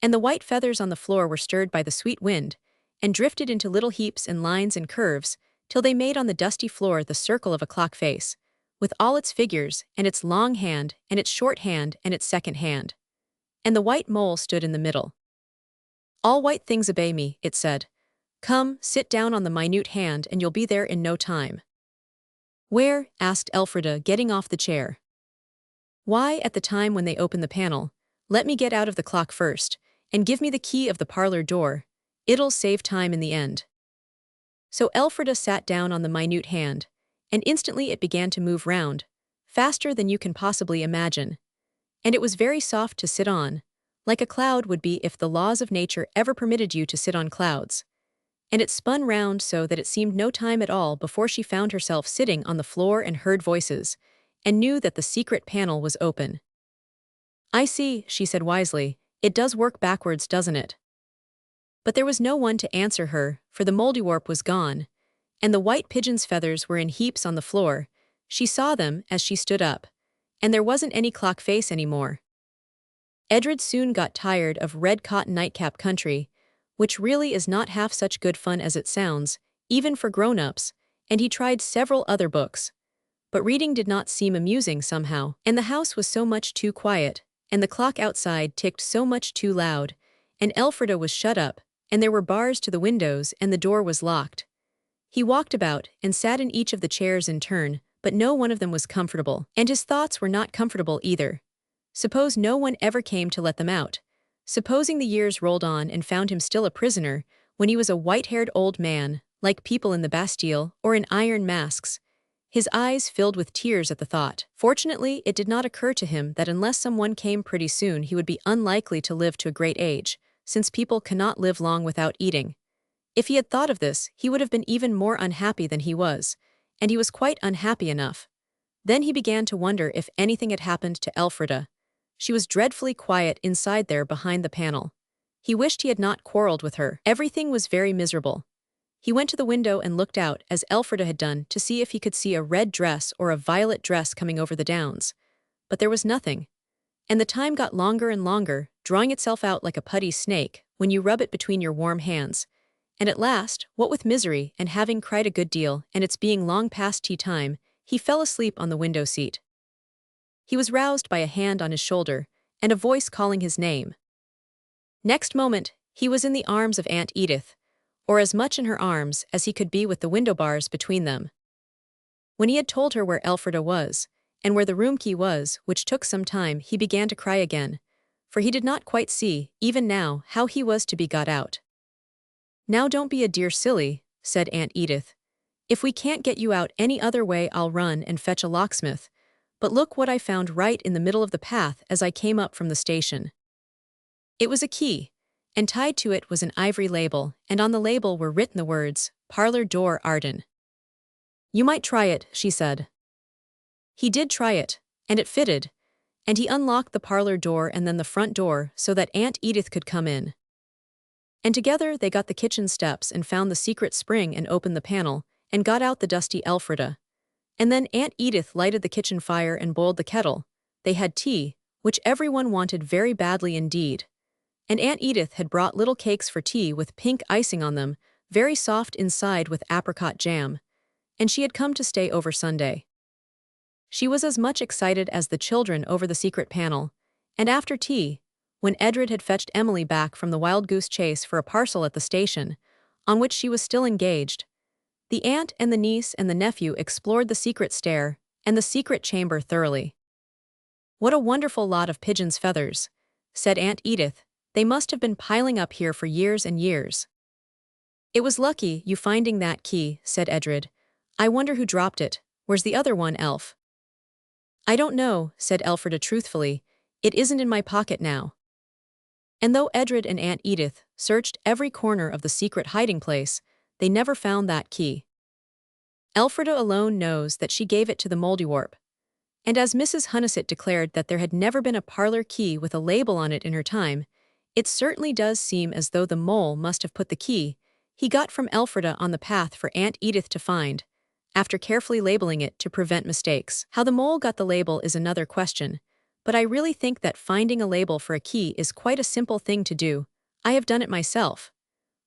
And the white feathers on the floor were stirred by the sweet wind, and drifted into little heaps and lines and curves, till they made on the dusty floor the circle of a clock face, with all its figures, and its long hand, and its short hand, and its second hand. And the white mole stood in the middle. "All white things obey me," it said. "Come, sit down on the minute hand, and you'll be there in no time." "Where?" asked Elfrida, getting off the chair. "Why, at the time when they open the panel. Let me get out of the clock first, and give me the key of the parlor door. It'll save time in the end." So Elfrida sat down on the minute hand, and instantly it began to move round, faster than you can possibly imagine. And it was very soft to sit on, like a cloud would be if the laws of nature ever permitted you to sit on clouds. And it spun round so that it seemed no time at all before she found herself sitting on the floor and heard voices, and knew that the secret panel was open. "I see," she said wisely, "it does work backwards, doesn't it?" But there was no one to answer her, for the Mouldiwarp was gone, and the white pigeon's feathers were in heaps on the floor. She saw them as she stood up, and there wasn't any clock face any more. Edred soon got tired of red cotton nightcap country, which really is not half such good fun as it sounds, even for grown-ups, and he tried several other books. But reading did not seem amusing somehow, and the house was so much too quiet, and the clock outside ticked so much too loud, and Elfrida was shut up, and there were bars to the windows, and the door was locked. He walked about, and sat in each of the chairs in turn, but no one of them was comfortable, and his thoughts were not comfortable either. Suppose no one ever came to let them out. Supposing the years rolled on and found him still a prisoner, when he was a white-haired old man, like people in the Bastille, or in iron masks. His eyes filled with tears at the thought. Fortunately, it did not occur to him that unless someone came pretty soon he would be unlikely to live to a great age, since people cannot live long without eating. If he had thought of this, he would have been even more unhappy than he was, and he was quite unhappy enough. Then he began to wonder if anything had happened to Elfrida. She was dreadfully quiet inside there behind the panel. He wished he had not quarreled with her. Everything was very miserable. He went to the window and looked out, as Elfrida had done, to see if he could see a red dress or a violet dress coming over the downs. But there was nothing. And the time got longer and longer, drawing itself out like a putty snake when you rub it between your warm hands. And at last, what with misery and having cried a good deal and its being long past tea time, he fell asleep on the window seat. He was roused by a hand on his shoulder, and a voice calling his name. Next moment, he was in the arms of Aunt Edith, or as much in her arms as he could be with the window bars between them. When he had told her where Elfrida was, and where the room key was, which took some time, he began to cry again, for he did not quite see, even now, how he was to be got out. "Now don't be a dear silly," said Aunt Edith. "If we can't get you out any other way, I'll run and fetch a locksmith. But look what I found right in the middle of the path as I came up from the station." It was a key, and tied to it was an ivory label, and on the label were written the words, "Parlor Door Arden." "You might try it," she said. He did try it, and it fitted, and he unlocked the parlor door and then the front door so that Aunt Edith could come in. And together they got the kitchen steps and found the secret spring and opened the panel, and got out the dusty Elfrida. And then Aunt Edith lighted the kitchen fire and boiled the kettle. They had tea, which everyone wanted very badly indeed. And Aunt Edith had brought little cakes for tea with pink icing on them, very soft inside with apricot jam. And she had come to stay over Sunday. She was as much excited as the children over the secret panel, and after tea, when Edred had fetched Emily back from the wild goose chase for a parcel at the station, on which she was still engaged, the aunt and the niece and the nephew explored the secret stair and the secret chamber thoroughly. "What a wonderful lot of pigeons' feathers," said Aunt Edith. "They must have been piling up here for years and years." "It was lucky you finding that key," said Edred. "I wonder who dropped it. Where's the other one, Elf?" "I don't know," said Elfrida truthfully. "It isn't in my pocket now." And though Edred and Aunt Edith searched every corner of the secret hiding place, they never found that key. Elfrida alone knows that she gave it to the Mouldiwarp. And as Mrs. Hunnison declared that there had never been a parlor key with a label on it in her time, it certainly does seem as though the mole must have put the key he got from Elfrida on the path for Aunt Edith to find, after carefully labeling it to prevent mistakes. How the mole got the label is another question, but I really think that finding a label for a key is quite a simple thing to do. I have done it myself.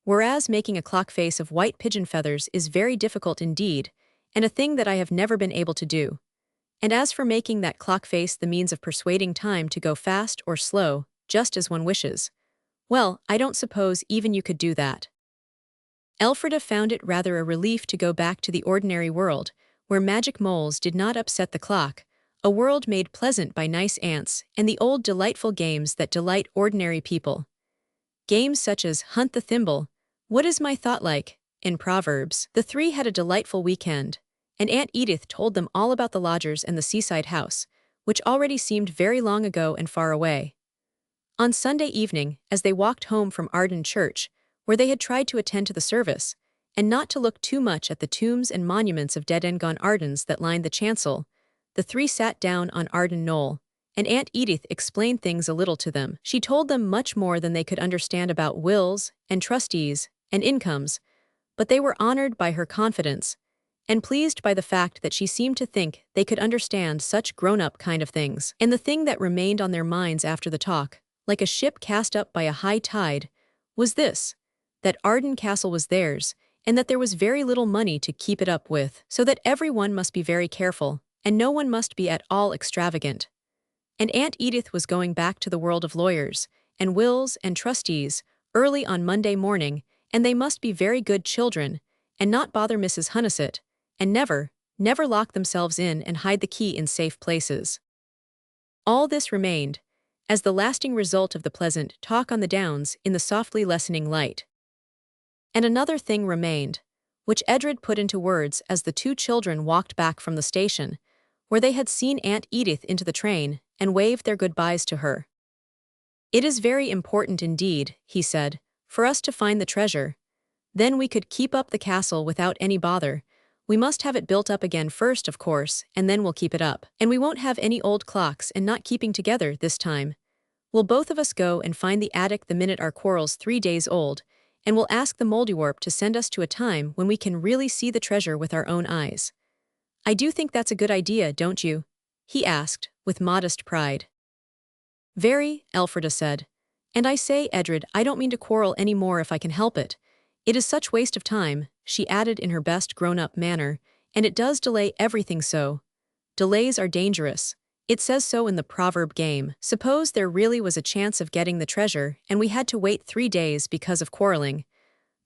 Whereas making a clock face of white pigeon feathers is very difficult indeed, and a thing that I have never been able to do. And as for making that clock face the means of persuading time to go fast or slow, just as one wishes, well, I don't suppose even you could do that. Elfrida found it rather a relief to go back to the ordinary world, where magic moles did not upset the clock, a world made pleasant by nice ants and the old delightful games that delight ordinary people. Games such as Hunt the Thimble, What is my thought like, in Proverbs. The three had a delightful weekend, and Aunt Edith told them all about the lodgers and the seaside house, which already seemed very long ago and far away. On Sunday evening, as they walked home from Arden Church, where they had tried to attend to the service, and not to look too much at the tombs and monuments of dead and gone Ardens that lined the chancel, the three sat down on Arden Knoll, and Aunt Edith explained things a little to them. She told them much more than they could understand about wills, and trustees, and incomes, but they were honored by her confidence, and pleased by the fact that she seemed to think they could understand such grown-up kind of things. And the thing that remained on their minds after the talk, like a ship cast up by a high tide, was this: that Arden Castle was theirs, and that there was very little money to keep it up with, so that everyone must be very careful, and no one must be at all extravagant. And Aunt Edith was going back to the world of lawyers, and wills, and trustees, early on Monday morning, and they must be very good children, and not bother Mrs. Hunnison, and never lock themselves in and hide the key in safe places. All this remained, as the lasting result of the pleasant talk on the downs in the softly lessening light. And another thing remained, which Edred put into words as the two children walked back from the station, where they had seen Aunt Edith into the train and waved their goodbyes to her. "It is very important indeed," he said, "for us to find the treasure. Then we could keep up the castle without any bother. We must have it built up again first, of course, and then we'll keep it up. And we won't have any old clocks and not keeping together this time. We'll both of us go and find the attic the minute our quarrel's 3 days old, and we'll ask the Mouldiwarp to send us to a time when we can really see the treasure with our own eyes. I do think that's a good idea, don't you?" he asked, with modest pride. "Very," Elfrida said. "And I say, Edred, I don't mean to quarrel any more if I can help it. It is such waste of time," she added in her best grown-up manner, "and it does delay everything so. Delays are dangerous. It says so in the proverb game. Suppose there really was a chance of getting the treasure and we had to wait 3 days because of quarreling.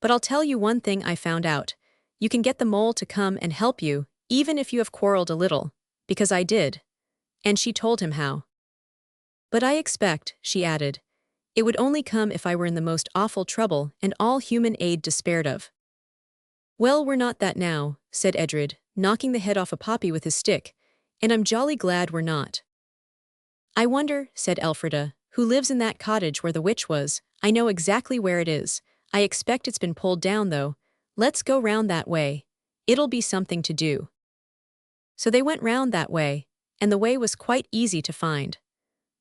But I'll tell you one thing I found out. You can get the mole to come and help you, even if you have quarreled a little, because I did." And she told him how. "But I expect," she added, "it would only come if I were in the most awful trouble and all human aid despaired of." "Well, we're not that now," said Edred, knocking the head off a poppy with his stick, "and I'm jolly glad we're not." "I wonder," said Elfrida, "who lives in that cottage where the witch was. I know exactly where it is. I expect it's been pulled down, though. Let's go round that way. It'll be something to do." So they went round that way, and the way was quite easy to find.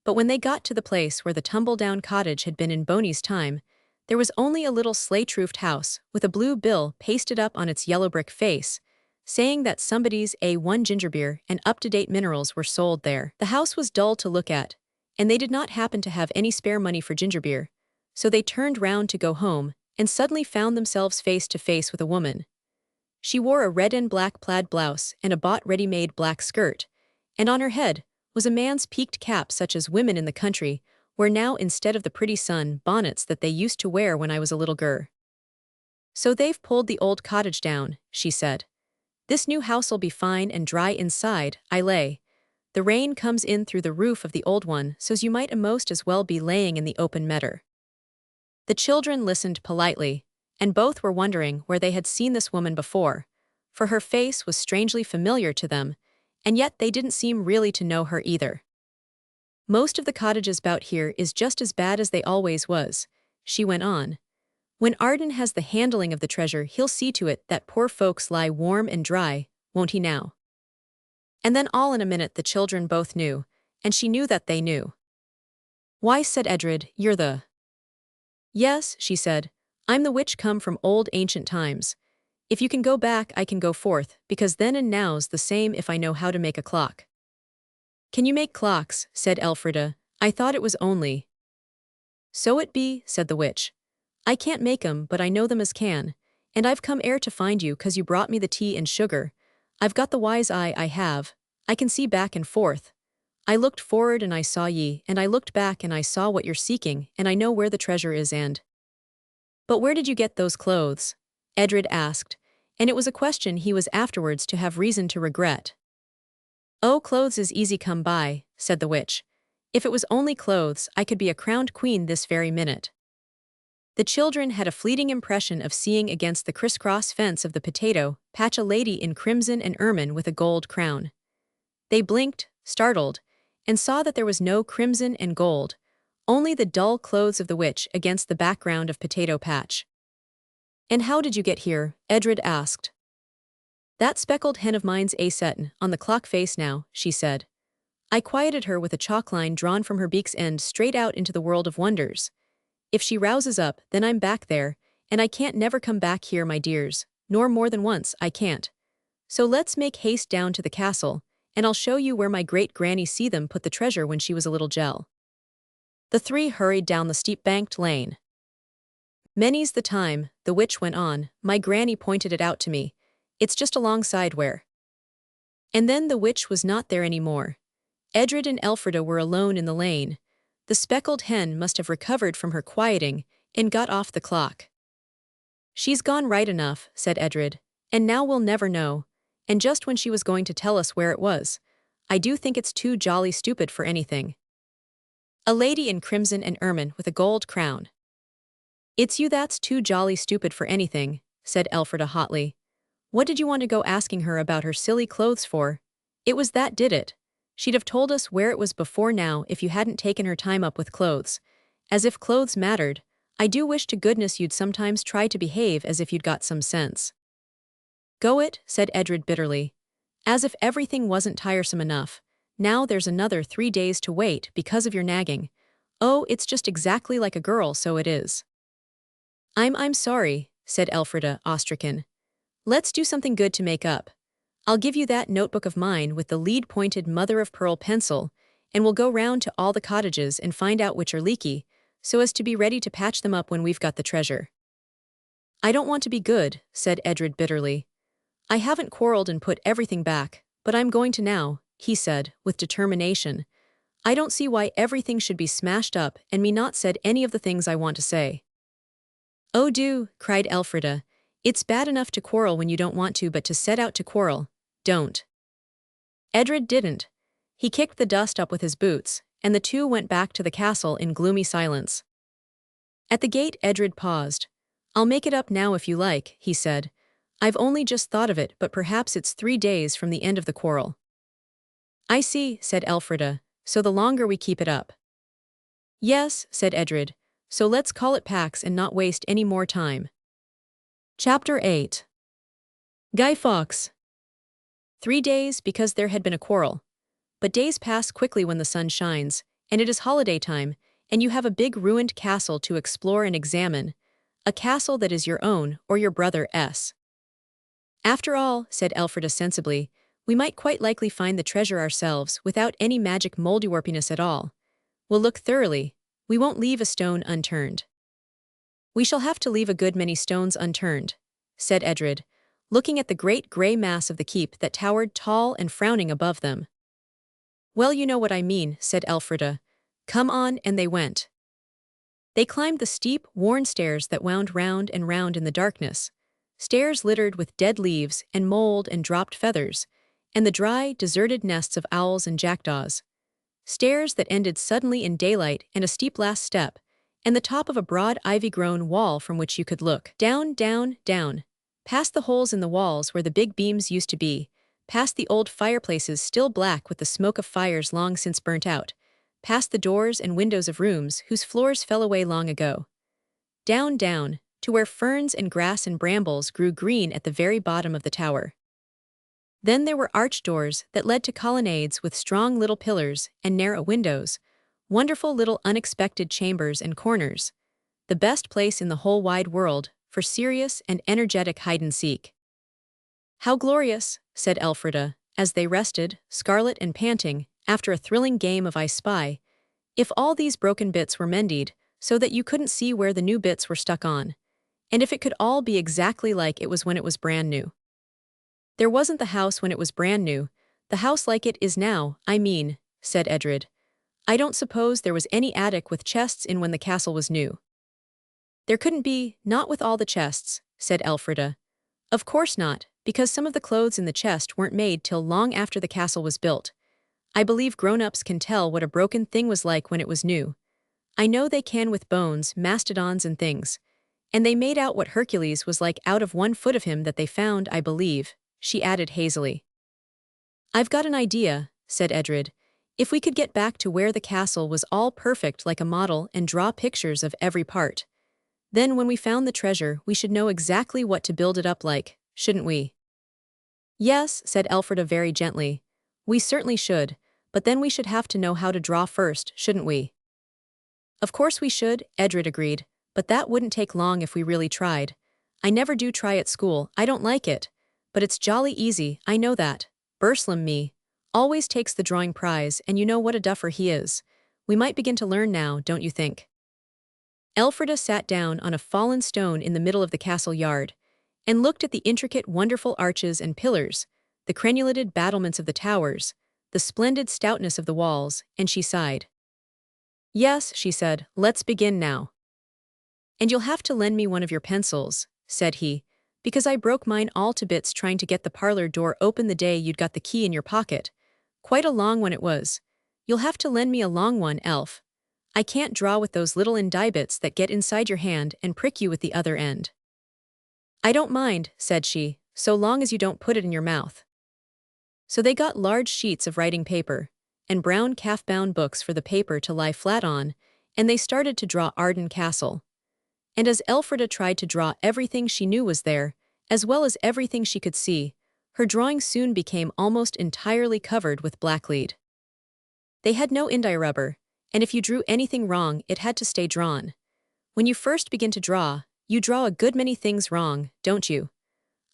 But when they got to the place where the tumble-down cottage had been in Boney's time, there was only a little slate-roofed house with a blue bill pasted up on its yellow brick face, saying that somebody's A1 gingerbeer and up-to-date minerals were sold there. The house was dull to look at, and they did not happen to have any spare money for gingerbeer, so they turned round to go home and suddenly found themselves face to face with a woman. She wore a red and black plaid blouse and a bought ready-made black skirt, and on her head was a man's peaked cap such as women in the country wear now instead of the pretty sun bonnets that they used to wear when I was a little girl. "So they've pulled the old cottage down," she said. "This new house'll be fine and dry inside, I lay. The rain comes in through the roof of the old one, so's you might a'most as well be laying in the open meadow." The children listened politely, and both were wondering where they had seen this woman before, for her face was strangely familiar to them, and yet they didn't seem really to know her either. Most of the cottages about here is just as bad as they always was, she went on. When Arden has the handling of the treasure, he'll see to it that poor folks lie warm and dry, won't he now? And then all in a minute the children both knew, and she knew that they knew. Why, said Edred, you're the… Yes, she said, I'm the witch come from old ancient times. If you can go back, I can go forth, because then and now's the same if I know how to make a clock. Can you make clocks? Said Elfrida. I thought it was only… So it be, said the witch. I can't make 'em, but I know them as can, and I've come ere to find you 'cause you brought me the tea and sugar. I've got the wise eye, I have. I can see back and forth. I looked forward and I saw ye, and I looked back and I saw what you're seeking, and I know where the treasure is and… But where did you get those clothes? Edred asked, and it was a question he was afterwards to have reason to regret. Oh, clothes is easy come by, said the witch. If it was only clothes, I could be a crowned queen this very minute. The children had a fleeting impression of seeing against the crisscross fence of the potato patch a lady in crimson and ermine with a gold crown. They blinked, startled, and saw that there was no crimson and gold, only the dull clothes of the witch against the background of potato patch. And how did you get here? Edred asked. That speckled hen of mine's a settin' on the clock face now, she said. I quieted her with a chalk line drawn from her beak's end straight out into the world of wonders. If she rouses up, then I'm back there, and I can't never come back here, my dears, nor more than once, I can't. So let's make haste down to the castle, and I'll show you where my great-granny see them put the treasure when she was a little gel. The three hurried down the steep-banked lane. Many's the time, the witch went on, my granny pointed it out to me. It's just alongside where… And then the witch was not there any more. Edred and Elfrida were alone in the lane. The speckled hen must have recovered from her quieting and got off the clock. She's gone right enough, said Edred, and now we'll never know, and just when she was going to tell us where it was. I do think it's too jolly stupid for anything. A lady in crimson and ermine with a gold crown. It's you that's too jolly stupid for anything, said Elfrida hotly. What did you want to go asking her about her silly clothes for? It was that did it. She'd have told us where it was before now if you hadn't taken her time up with clothes. As if clothes mattered. I do wish to goodness you'd sometimes try to behave as if you'd got some sense. Go it, said Edred bitterly. As if everything wasn't tiresome enough. Now there's another 3 days to wait because of your nagging. Oh, it's just exactly like a girl, so it is. I'm sorry, said Elfrida, awestricken. Let's do something good to make up. I'll give you that notebook of mine with the lead-pointed mother-of-pearl pencil, and we'll go round to all the cottages and find out which are leaky, so as to be ready to patch them up when we've got the treasure. I don't want to be good, said Edred bitterly. I haven't quarreled and put everything back, but I'm going to now, he said, with determination. I don't see why everything should be smashed up and me not said any of the things I want to say. Oh do, cried Elfrida. It's bad enough to quarrel when you don't want to, but to set out to quarrel, don't. Edred didn't. He kicked the dust up with his boots, and the two went back to the castle in gloomy silence. At the gate Edred paused. I'll make it up now if you like, he said. I've only just thought of it, but perhaps it's 3 days from the end of the quarrel. I see, said Elfrida, so the longer we keep it up. Yes, said Edred, so let's call it Pax and not waste any more time. Chapter 8. Guy Fawkes. 3 days because there had been a quarrel. But days pass quickly when the sun shines, and it is holiday time, and you have a big ruined castle to explore and examine, a castle that is your own or your brother's. After all, said Elfrida sensibly, we might quite likely find the treasure ourselves without any magic moldywarpiness at all. We'll look thoroughly. We won't leave a stone unturned. We shall have to leave a good many stones unturned, said Edred, looking at the great grey mass of the keep that towered tall and frowning above them. Well, you know what I mean, said Elfrida. Come on, and they went. They climbed the steep, worn stairs that wound round and round in the darkness, stairs littered with dead leaves and mold and dropped feathers, and the dry, deserted nests of owls and jackdaws. Stairs that ended suddenly in daylight and a steep last step, and the top of a broad ivy-grown wall from which you could look. Down, down, down. Past the holes in the walls where the big beams used to be, past the old fireplaces still black with the smoke of fires long since burnt out, past the doors and windows of rooms whose floors fell away long ago. Down, down, to where ferns and grass and brambles grew green at the very bottom of the tower. Then there were arched doors that led to colonnades with strong little pillars and narrow windows, wonderful little unexpected chambers and corners, the best place in the whole wide world for serious and energetic hide-and-seek. "How glorious," said Elfrida, as they rested, scarlet and panting, after a thrilling game of I Spy, "if all these broken bits were mended so that you couldn't see where the new bits were stuck on, and if it could all be exactly like it was when it was brand new." "There wasn't the house when it was brand new, the house like it is now, I mean," said Edred. "I don't suppose there was any attic with chests in when the castle was new." "There couldn't be, not with all the chests," said Elfrida. "Of course not, because some of the clothes in the chest weren't made till long after the castle was built. I believe grown-ups can tell what a broken thing was like when it was new. I know they can with bones, mastodons and things. And they made out what Hercules was like out of 1 foot of him that they found, I believe," she added hazily. "I've got an idea," said Edred. "If we could get back to where the castle was all perfect like a model and draw pictures of every part, then when we found the treasure we should know exactly what to build it up like, shouldn't we?" "Yes," said Elfrida very gently. "We certainly should, but then we should have to know how to draw first, shouldn't we?" "Of course we should," Edred agreed, "but that wouldn't take long if we really tried. I never do try at school, I don't like it. But it's jolly easy, I know that. Burslam me always takes the drawing prize, and you know what a duffer he is. We might begin to learn now, don't you think?" Elfrida sat down on a fallen stone in the middle of the castle yard, and looked at the intricate wonderful arches and pillars, the crenulated battlements of the towers, the splendid stoutness of the walls, and she sighed. "Yes," she said, "let's begin now." "And you'll have to lend me one of your pencils," said he, "because I broke mine all to bits trying to get the parlor door open the day you'd got the key in your pocket. Quite a long one it was. You'll have to lend me a long one, Elf. I can't draw with those little indibits that get inside your hand and prick you with the other end." "I don't mind," said she, "so long as you don't put it in your mouth." So they got large sheets of writing paper, and brown calf-bound books for the paper to lie flat on, and they started to draw Arden Castle. And as Elfrida tried to draw everything she knew was there, as well as everything she could see, her drawing soon became almost entirely covered with blacklead. They had no indi-rubber, and if you drew anything wrong it had to stay drawn. When you first begin to draw, you draw a good many things wrong, don't you?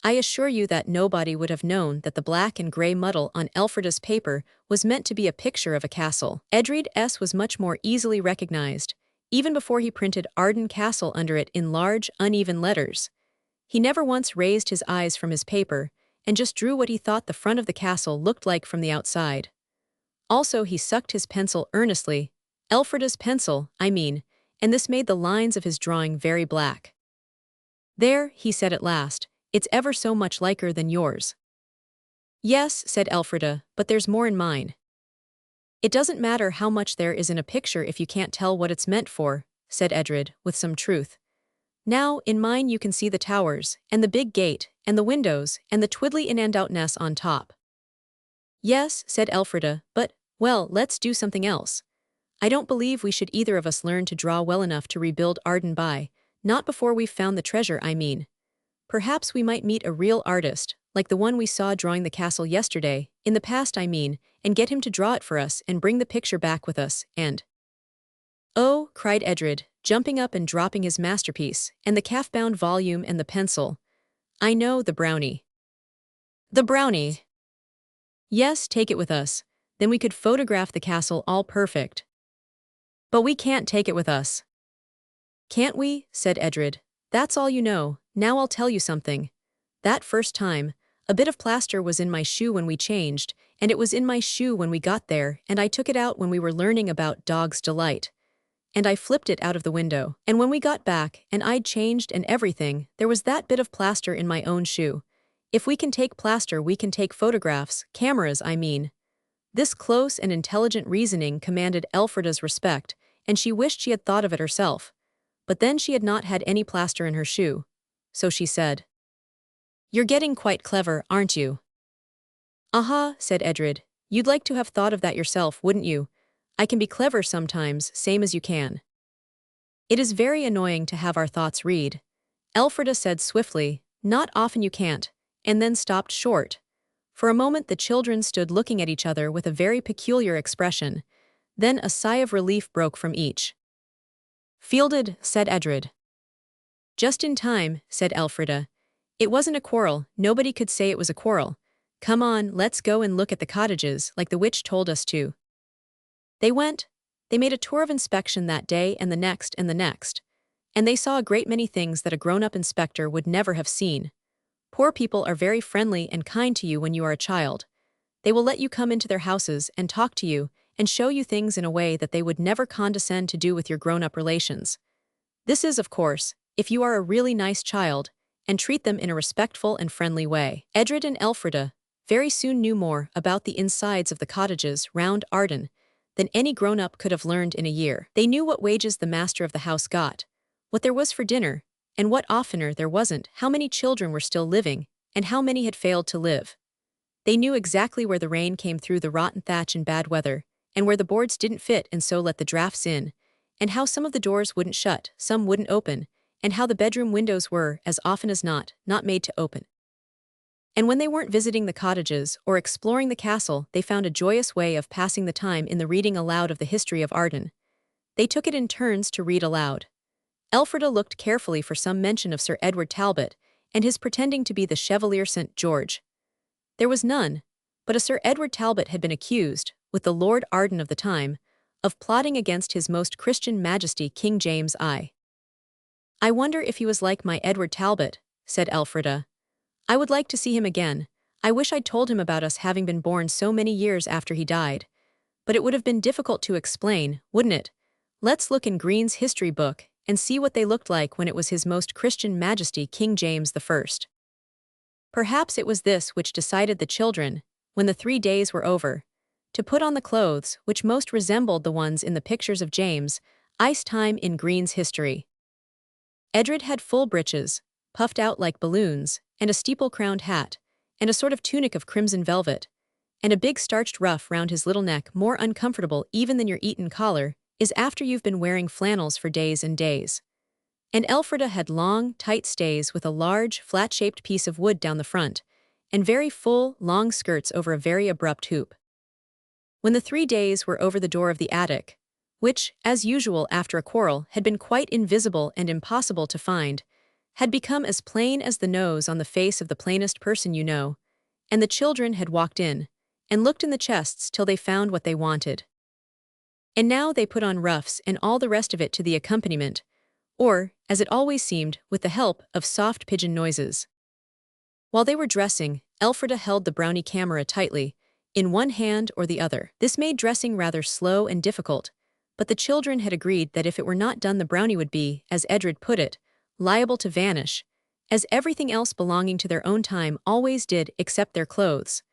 I assure you that nobody would have known that the black and gray muddle on Elfrida's paper was meant to be a picture of a castle. Edred's was much more easily recognized, even before he printed Arden Castle under it in large, uneven letters. He never once raised his eyes from his paper, and just drew what he thought the front of the castle looked like from the outside. Also he sucked his pencil earnestly, Elfrida's pencil, I mean, and this made the lines of his drawing very black. "There," he said at last, "it's ever so much liker than yours." "Yes," said Elfrida, "but there's more in mine." "It doesn't matter how much there is in a picture if you can't tell what it's meant for," said Edred, with some truth. "Now, in mine you can see the towers, and the big gate, and the windows, and the twiddly in-and-outness on top." "Yes," said Elfrida, "but, well, let's do something else. I don't believe we should either of us learn to draw well enough to rebuild Arden by, not before we've found the treasure, I mean. Perhaps we might meet a real artist, like the one we saw drawing the castle yesterday, in the past I mean, and get him to draw it for us and bring the picture back with us, and—" "Oh," cried Edred, jumping up and dropping his masterpiece, and the calf-bound volume and the pencil. "I know, the brownie." "The brownie!" "Yes, take it with us. Then we could photograph the castle all perfect." "But we can't take it with us." "Can't we?" said Edred. "That's all you know. Now I'll tell you something. That first time, a bit of plaster was in my shoe when we changed, and it was in my shoe when we got there, and I took it out when we were learning about Dog's Delight. And I flipped it out of the window. And when we got back, and I'd changed and everything, there was that bit of plaster in my own shoe. If we can take plaster, we can take photographs, cameras, I mean." This close and intelligent reasoning commanded Elfrida's respect, and she wished she had thought of it herself. But then she had not had any plaster in her shoe. So she said, "You're getting quite clever, aren't you?" "Aha," said Edred. "You'd like to have thought of that yourself, wouldn't you? I can be clever sometimes, same as you can." "It is very annoying to have our thoughts read," Elfrida said swiftly. "Not often you can't," and then stopped short. For a moment the children stood looking at each other with a very peculiar expression. Then a sigh of relief broke from each. "Fielded," said Edred. "Just in time," said Elfrida. "It wasn't a quarrel, nobody could say it was a quarrel. Come on, let's go and look at the cottages, like the witch told us to." They went. They made a tour of inspection that day and the next and the next. And they saw a great many things that a grown-up inspector would never have seen. Poor people are very friendly and kind to you when you are a child. They will let you come into their houses and talk to you and show you things in a way that they would never condescend to do with your grown-up relations. This is, of course, if you are a really nice child and treat them in a respectful and friendly way. Edred and Elfrida very soon knew more about the insides of the cottages round Arden than any grown-up could have learned in a year. They knew what wages the master of the house got, what there was for dinner, and what oftener there wasn't, how many children were still living, and how many had failed to live. They knew exactly where the rain came through the rotten thatch in bad weather, and where the boards didn't fit and so let the drafts in, and how some of the doors wouldn't shut, some wouldn't open, and how the bedroom windows were, as often as not made to open. And when they weren't visiting the cottages or exploring the castle, they found a joyous way of passing the time in the reading aloud of the history of Arden. They took it in turns to read aloud. Elfrida looked carefully for some mention of Sir Edward Talbot and his pretending to be the Chevalier St. George. There was none, but a Sir Edward Talbot had been accused, with the Lord Arden of the time, of plotting against his most Christian Majesty King James I. "I wonder if he was like my Edward Talbot," said Elfrida. "I would like to see him again. I wish I'd told him about us having been born so many years after he died. But it would have been difficult to explain, wouldn't it? Let's look in Green's history book and see what they looked like when it was His Most Christian Majesty King James I." Perhaps it was this which decided the children, when the 3 days were over, to put on the clothes which most resembled the ones in the pictures of James I's time in Green's history. Edred had full breeches, puffed out like balloons, and a steeple-crowned hat, and a sort of tunic of crimson velvet, and a big starched ruff round his little neck, more uncomfortable even than your Eton collar is after you've been wearing flannels for days and days. And Elfrida had long, tight stays with a large, flat-shaped piece of wood down the front, and very full, long skirts over a very abrupt hoop. When the 3 days were over, the door of the attic, which, as usual after a quarrel, had been quite invisible and impossible to find, had become as plain as the nose on the face of the plainest person you know, and the children had walked in, and looked in the chests till they found what they wanted. And now they put on ruffs and all the rest of it to the accompaniment, or, as it always seemed, with the help of soft pigeon noises. While they were dressing, Elfrida held the brownie camera tightly, in one hand or the other. This made dressing rather slow and difficult, but the children had agreed that if it were not done the brownie would be, as Edred put it, liable to vanish, as everything else belonging to their own time always did except their clothes.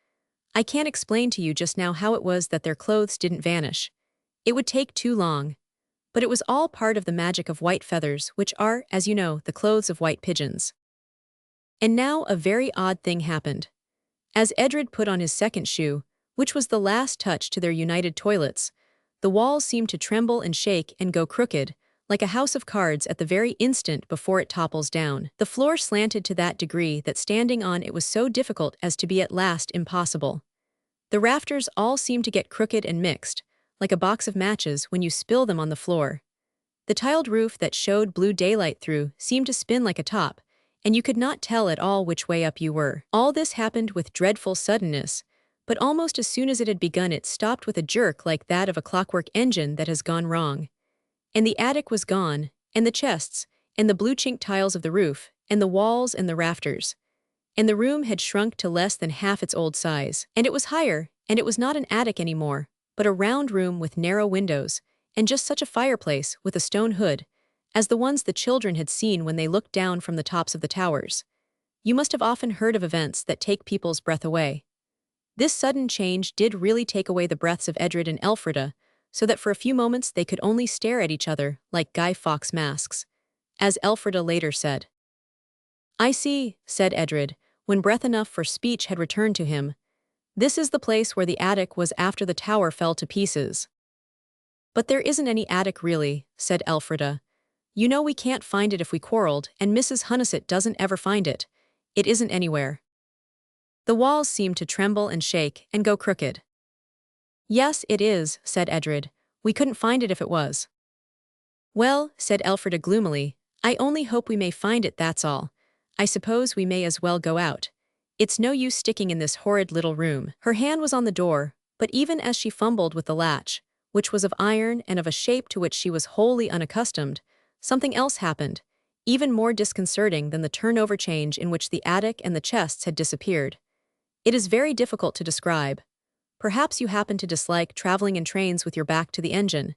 I can't explain to you just now how it was that their clothes didn't vanish. It would take too long. But it was all part of the magic of white feathers, which are, as you know, the clothes of white pigeons. And now a very odd thing happened. As Edred put on his second shoe, which was the last touch to their united toilets, the walls seemed to tremble and shake and go crooked, like a house of cards at the very instant before it topples down. The floor slanted to that degree that standing on it was so difficult as to be at last impossible. The rafters all seemed to get crooked and mixed, like a box of matches when you spill them on the floor. The tiled roof that showed blue daylight through seemed to spin like a top, and you could not tell at all which way up you were. All this happened with dreadful suddenness, but almost as soon as it had begun it stopped with a jerk like that of a clockwork engine that has gone wrong. And the attic was gone, and the chests, and the blue-chinked tiles of the roof, and the walls and the rafters. And the room had shrunk to less than half its old size. And it was higher, and it was not an attic anymore, but a round room with narrow windows, and just such a fireplace with a stone hood, as the ones the children had seen when they looked down from the tops of the towers. You must have often heard of events that take people's breath away. This sudden change did really take away the breaths of Edred and Elfrida, so that for a few moments they could only stare at each other like Guy Fawkes masks. as Elfrida later said. I see, said Edred, when breath enough for speech had returned to him. This is the place where the attic was after the tower fell to pieces. But there isn't any attic really, said Elfrida. You know we can't find it if we quarreled, and Mrs. Hunnissett doesn't ever find it. It isn't anywhere. The walls seemed to tremble and shake and go crooked. Yes, it is, said Edred. We couldn't find it if it was. Well, said Elfrida gloomily, I only hope we may find it, that's all. I suppose we may as well go out. It's no use sticking in this horrid little room. Her hand was on the door, but even as she fumbled with the latch, which was of iron and of a shape to which she was wholly unaccustomed, something else happened, even more disconcerting than the turnover change in which the attic and the chests had disappeared. It is very difficult to describe. Perhaps you happen to dislike traveling in trains with your back to the engine.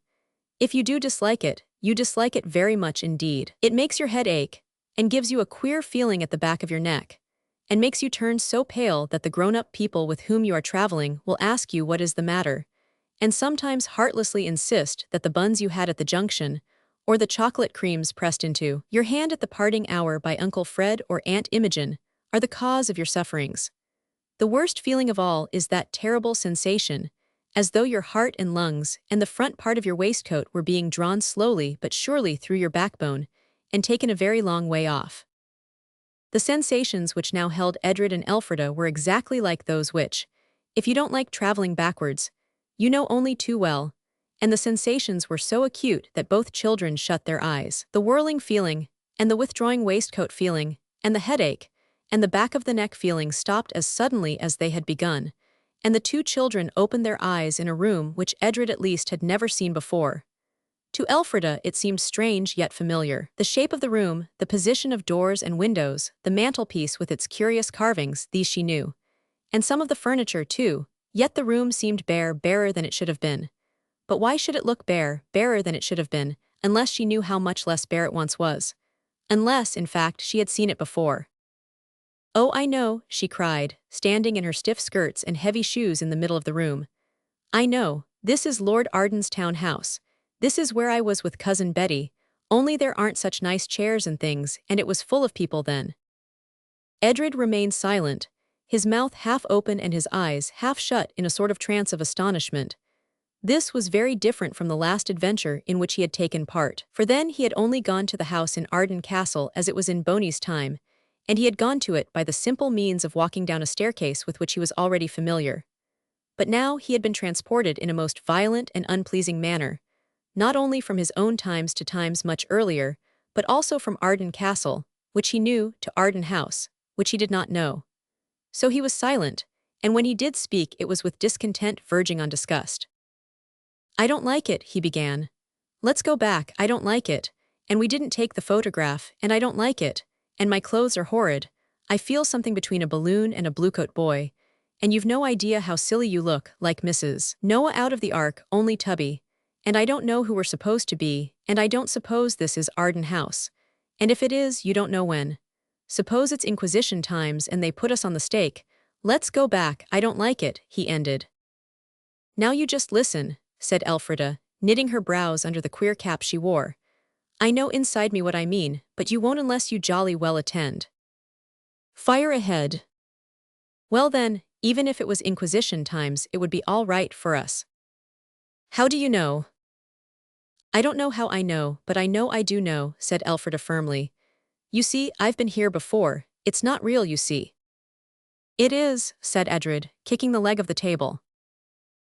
If you do dislike it, you dislike it very much indeed. It makes your head ache, and gives you a queer feeling at the back of your neck, and makes you turn so pale that the grown-up people with whom you are traveling will ask you what is the matter, and sometimes heartlessly insist that the buns you had at the junction, or the chocolate creams pressed into your hand at the parting hour by Uncle Fred or Aunt Imogen, are the cause of your sufferings. The worst feeling of all is that terrible sensation, as though your heart and lungs and the front part of your waistcoat were being drawn slowly but surely through your backbone and taken a very long way off. The sensations which now held Edred and Elfrida were exactly like those which, if you don't like traveling backwards, you know only too well, and the sensations were so acute that both children shut their eyes. The whirling feeling, and the withdrawing waistcoat feeling, and the headache, and the back of the neck feeling stopped as suddenly as they had begun, and the two children opened their eyes in a room which Edred at least had never seen before. To Elfrida it seemed strange yet familiar. The shape of the room, the position of doors and windows, the mantelpiece with its curious carvings, these she knew. And some of the furniture, too, yet the room seemed bare, barer than it should have been. But why should it look bare, barer than it should have been, unless she knew how much less bare it once was? Unless, in fact, she had seen it before. Oh, I know, she cried, standing in her stiff skirts and heavy shoes in the middle of the room. I know, this is Lord Arden's town house. This is where I was with Cousin Betty, only there aren't such nice chairs and things, and it was full of people then. Edred remained silent, his mouth half open and his eyes half shut in a sort of trance of astonishment. This was very different from the last adventure in which he had taken part, for then he had only gone to the house in Arden Castle as it was in Boney's time, and he had gone to it by the simple means of walking down a staircase with which he was already familiar. But now he had been transported in a most violent and unpleasing manner, not only from his own times to times much earlier, but also from Arden Castle, which he knew, to Arden House, which he did not know. So he was silent, and when he did speak it was with discontent verging on disgust. I don't like it, he began. Let's go back, I don't like it, and we didn't take the photograph, and I don't like it, and my clothes are horrid. I feel something between a balloon and a bluecoat boy, and you've no idea how silly you look, like Mrs. Noah out of the Ark, only tubby. And I don't know who we're supposed to be, and I don't suppose this is Arden House. And if it is, you don't know when. Suppose it's Inquisition times and they put us on the stake. Let's go back, I don't like it, he ended. Now you just listen, said Elfrida, knitting her brows under the queer cap she wore. I know inside me what I mean, but you won't unless you jolly well attend. Fire ahead. Well then, even if it was Inquisition times, it would be all right for us. How do you know? I don't know how I know, but I know I do know, said Elfrida firmly. You see, I've been here before. It's not real, you see. It is, said Edred, kicking the leg of the table.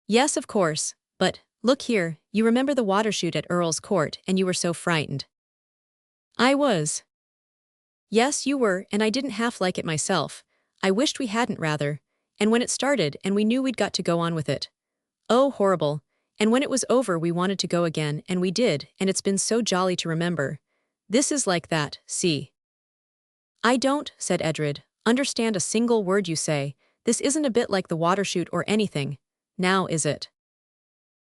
Yes, of course, but, look here, you remember the water chute at Earl's Court, and you were so frightened. I was. Yes, you were, and I didn't half like it myself. I wished we hadn't rather, and when it started and we knew we'd got to go on with it. Oh, horrible. And when it was over we wanted to go again, and we did, and it's been so jolly to remember. This is like that, see. I don't, said Edred, understand a single word you say. This isn't a bit like the water chute or anything. Now is it?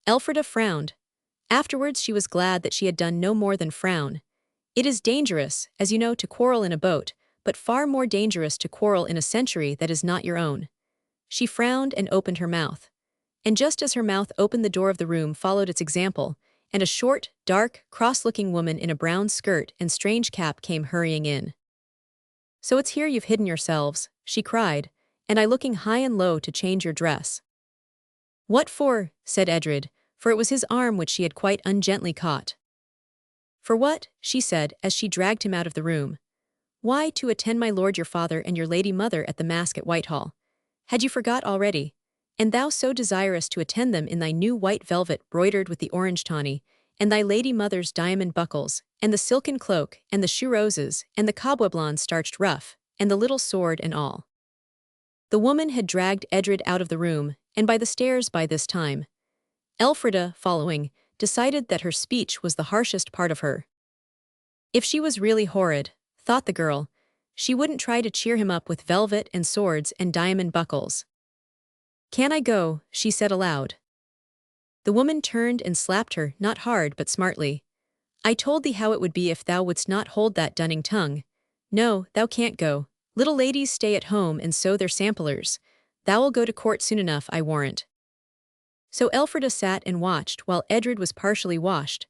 Elfrida frowned. Afterwards she was glad that she had done no more than frown. It is dangerous, as you know, to quarrel in a boat, but far more dangerous to quarrel in a century that is not your own. She frowned and opened her mouth. And just as her mouth opened the door of the room followed its example, and a short, dark, cross-looking woman in a brown skirt and strange cap came hurrying in. "So it's here you've hidden yourselves," she cried, "and I looking high and low to change your dress." "What for?" said Edred, for it was his arm which she had quite ungently caught. "For what?" she said as she dragged him out of the room. "Why, to attend my lord your father and your lady mother at the masque at Whitehall. Had you forgot already? And thou so desirous to attend them in thy new white velvet broidered with the orange tawny, and thy lady mother's diamond buckles, and the silken cloak, and the shoe roses, and the cobweb-lawn starched ruff, and the little sword and all." The woman had dragged Edred out of the room, and by the stairs by this time. Elfrida, following, decided that her speech was the harshest part of her. If she was really horrid, thought the girl, she wouldn't try to cheer him up with velvet and swords and diamond buckles. "Can I go?" she said aloud. The woman turned and slapped her, not hard but smartly. "I told thee how it would be if thou wouldst not hold that dunning tongue. No, thou can't go. Little ladies stay at home and sew their samplers. Thou'll go to court soon enough, I warrant." So Elfrida sat and watched while Edred was partially washed.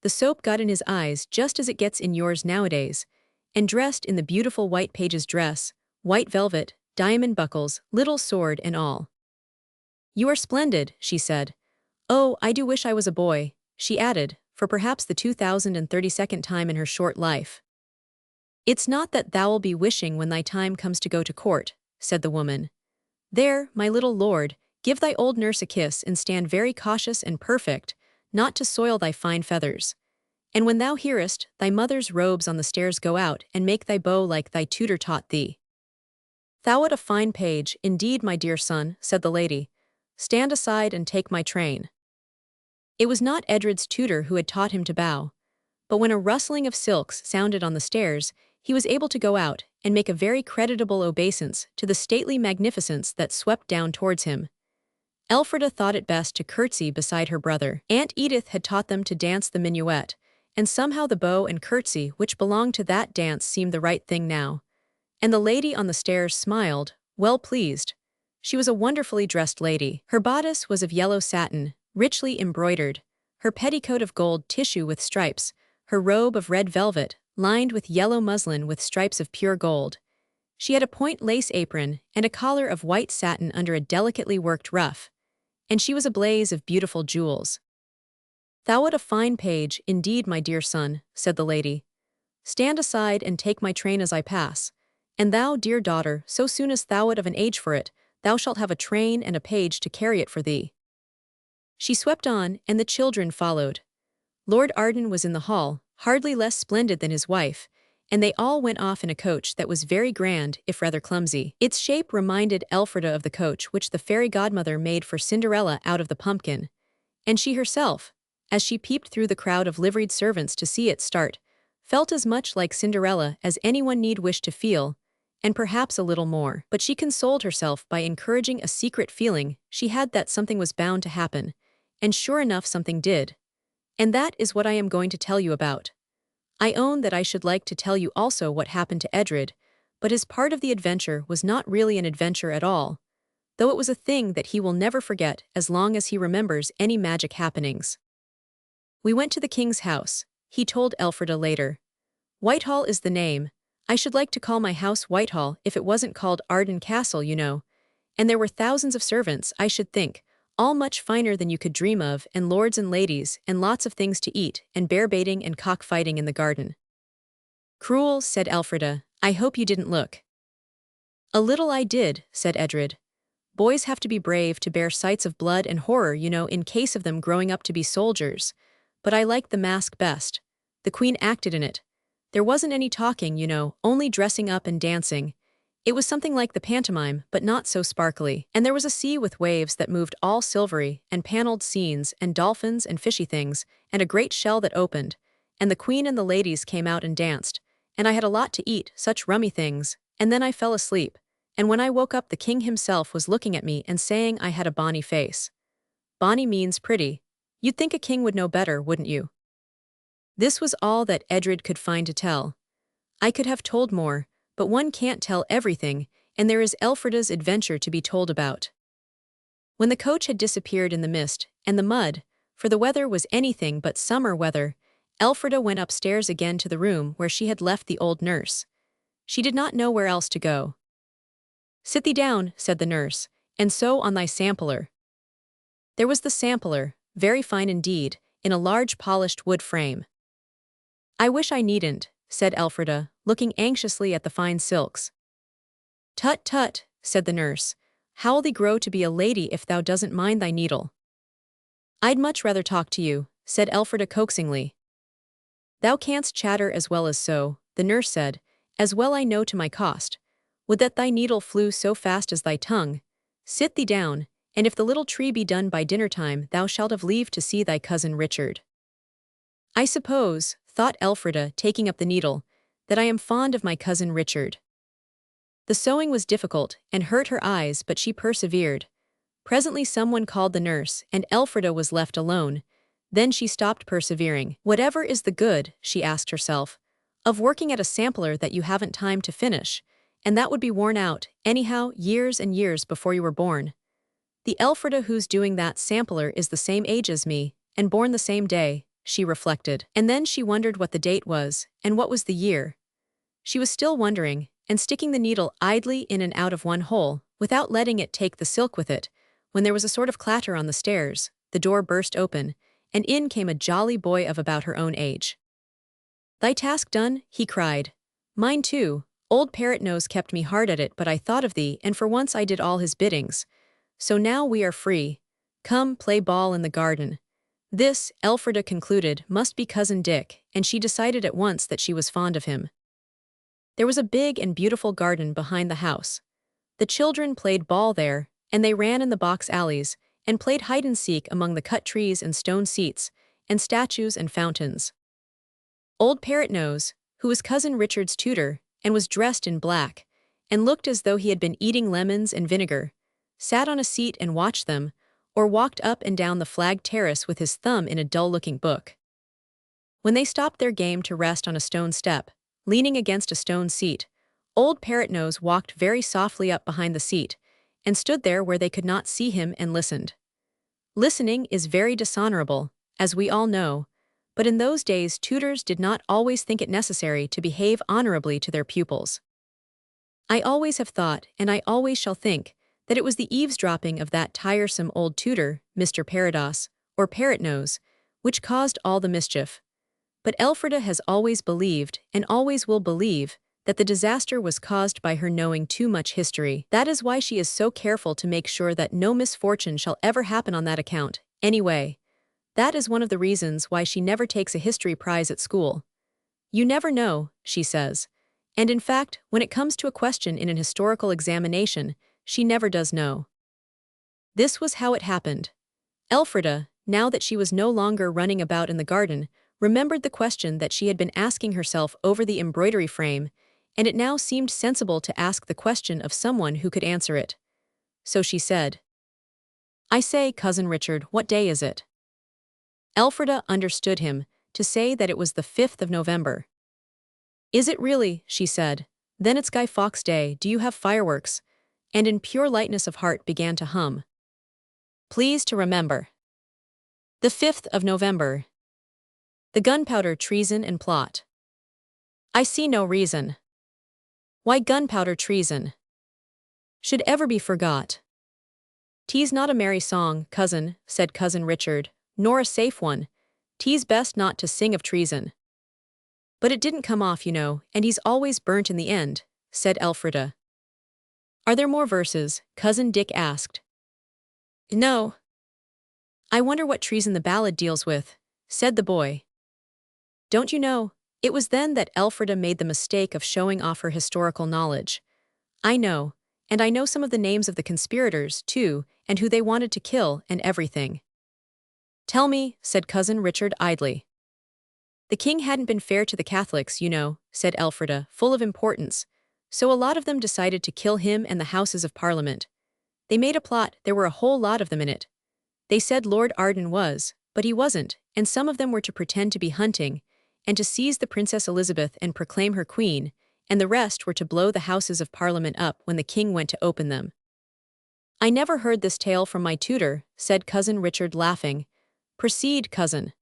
The soap got in his eyes just as it gets in yours nowadays, and dressed in the beautiful white page's dress, white velvet, diamond buckles, little sword and all. "You are splendid," she said. "Oh, I do wish I was a boy," she added, for perhaps the 2032nd time in her short life. "It's not that thou'll be wishing when thy time comes to go to court," said the woman. "There, my little lord, give thy old nurse a kiss and stand very cautious and perfect, not to soil thy fine feathers. And when thou hearest thy mother's robes on the stairs go out and make thy bow like thy tutor taught thee." "Thou art a fine page, indeed, my dear son," said the lady. "Stand aside and take my train." It was not Edred's tutor who had taught him to bow, but when a rustling of silks sounded on the stairs, he was able to go out and make a very creditable obeisance to the stately magnificence that swept down towards him. Elfrida thought it best to curtsy beside her brother. Aunt Edith had taught them to dance the minuet, and somehow the bow and curtsy which belonged to that dance seemed the right thing now. And the lady on the stairs smiled, well pleased. She was a wonderfully dressed lady. Her bodice was of yellow satin, richly embroidered, her petticoat of gold tissue with stripes, her robe of red velvet, lined with yellow muslin with stripes of pure gold. She had a point lace apron and a collar of white satin under a delicately worked ruff, and she was a blaze of beautiful jewels. "Thou art a fine page, indeed, my dear son," said the lady. "Stand aside and take my train as I pass. And thou, dear daughter, so soon as thou art of an age for it, thou shalt have a train and a page to carry it for thee." She swept on, and the children followed. Lord Arden was in the hall, hardly less splendid than his wife, and they all went off in a coach that was very grand, if rather clumsy. Its shape reminded Elfrida of the coach which the fairy godmother made for Cinderella out of the pumpkin, and she herself, as she peeped through the crowd of liveried servants to see it start, felt as much like Cinderella as anyone need wish to feel, and perhaps a little more. But she consoled herself by encouraging a secret feeling she had that something was bound to happen, and sure enough something did. And that is what I am going to tell you about. I own that I should like to tell you also what happened to Edred, but his part of the adventure was not really an adventure at all, though it was a thing that he will never forget as long as he remembers any magic happenings. "We went to the king's house," he told Elfrida later. "Whitehall is the name. I should like to call my house Whitehall if it wasn't called Arden Castle, you know. And there were thousands of servants, I should think, all much finer than you could dream of, and lords and ladies, and lots of things to eat, and bear-baiting and cock-fighting in the garden." "Cruel," said Elfrida. "I hope you didn't look." "A little I did," said Edred. "Boys have to be brave to bear sights of blood and horror, you know, in case of them growing up to be soldiers. But I liked the masque best. The queen acted in it. There wasn't any talking, you know, only dressing up and dancing. It was something like the pantomime, but not so sparkly. And there was a sea with waves that moved all silvery, and panelled scenes, and dolphins and fishy things, and a great shell that opened. And the queen and the ladies came out and danced. And I had a lot to eat, such rummy things. And then I fell asleep. And when I woke up the king himself was looking at me and saying I had a bonny face. Bonny means pretty. You'd think a king would know better, wouldn't you?" This was all that Edred could find to tell. I could have told more, but one can't tell everything, and there is Elfrida's adventure to be told about. When the coach had disappeared in the mist and the mud, for the weather was anything but summer weather, Elfrida went upstairs again to the room where she had left the old nurse. She did not know where else to go. "Sit thee down," said the nurse, "and sew on thy sampler." There was the sampler, very fine indeed, in a large polished wood frame. "I wish I needn't," said Elfrida, looking anxiously at the fine silks. "Tut, tut," said the nurse, "how'll thee grow to be a lady if thou doesn't mind thy needle?" "I'd much rather talk to you," said Elfrida coaxingly. "Thou canst chatter as well as sew," the nurse said, "as well I know to my cost. Would that thy needle flew so fast as thy tongue. Sit thee down, and if the little tree be done by dinner time thou shalt have leave to see thy cousin Richard." "I suppose," thought Elfrida, taking up the needle, "that I am fond of my cousin Richard." The sewing was difficult and hurt her eyes, but she persevered. Presently someone called the nurse, and Elfrida was left alone. Then she stopped persevering. "Whatever is the good," she asked herself, "of working at a sampler that you haven't time to finish, and that would be worn out, anyhow, years and years before you were born? The Elfrida who's doing that sampler is the same age as me, and born the same day," she reflected. And then she wondered what the date was, and what was the year. She was still wondering, and sticking the needle idly in and out of one hole, without letting it take the silk with it, when there was a sort of clatter on the stairs, the door burst open, and in came a jolly boy of about her own age. "Thy task done?" he cried. "Mine too. Old Parrot-nose kept me hard at it, but I thought of thee, and for once I did all his biddings. So now we are free. Come, play ball in the garden." This, Elfrida concluded, must be Cousin Dick, and she decided at once that she was fond of him. There was a big and beautiful garden behind the house. The children played ball there, and they ran in the box alleys, and played hide-and-seek among the cut trees and stone seats, and statues and fountains. Old Parrot-nose, who was Cousin Richard's tutor, and was dressed in black, and looked as though he had been eating lemons and vinegar, sat on a seat and watched them, or walked up and down the flagged terrace with his thumb in a dull-looking book. When they stopped their game to rest on a stone step, leaning against a stone seat, Old Parrot-nose walked very softly up behind the seat, and stood there where they could not see him and listened. Listening is very dishonorable, as we all know, but in those days tutors did not always think it necessary to behave honorably to their pupils. I always have thought, and I always shall think, that it was the eavesdropping of that tiresome old tutor, Mr. Parados, or Parrot-nose, which caused all the mischief. But Elfrida has always believed, and always will believe, that the disaster was caused by her knowing too much history. That is why she is so careful to make sure that no misfortune shall ever happen on that account. Anyway, that is one of the reasons why she never takes a history prize at school. "You never know," she says. And in fact, when it comes to a question in an historical examination, she never does know. This was how it happened. Elfrida, now that she was no longer running about in the garden, remembered the question that she had been asking herself over the embroidery frame, and it now seemed sensible to ask the question of someone who could answer it. So she said, "I say, Cousin Richard, what day is it?" Elfrida understood him to say that it was the 5th of November. "Is it really?" she said. "Then it's Guy Fawkes' Day. Do you have fireworks?" And in pure lightness of heart began to hum. "Please to remember. The 5th of November. The gunpowder treason and plot. I see no reason why gunpowder treason should ever be forgot." "'Tis not a merry song, cousin," said Cousin Richard, "nor a safe one. 'Tis best not to sing of treason." "But it didn't come off, you know, and he's always burnt in the end," said Elfrida. "Are there more verses?" Cousin Dick asked. "No." "I wonder what treason the ballad deals with," said the boy. Don't you know, it was then that Elfrida made the mistake of showing off her historical knowledge. "I know, and I know some of the names of the conspirators, too, and who they wanted to kill, and everything." "Tell me," said Cousin Richard idly. "The king hadn't been fair to the Catholics, you know," said Elfrida, full of importance, "so a lot of them decided to kill him and the Houses of Parliament. They made a plot, there were a whole lot of them in it. They said Lord Arden was, but he wasn't, and some of them were to pretend to be hunting, and to seize the Princess Elizabeth and proclaim her queen, and the rest were to blow the Houses of Parliament up when the king went to open them." "I never heard this tale from my tutor," said Cousin Richard laughing. Proceed, cousin.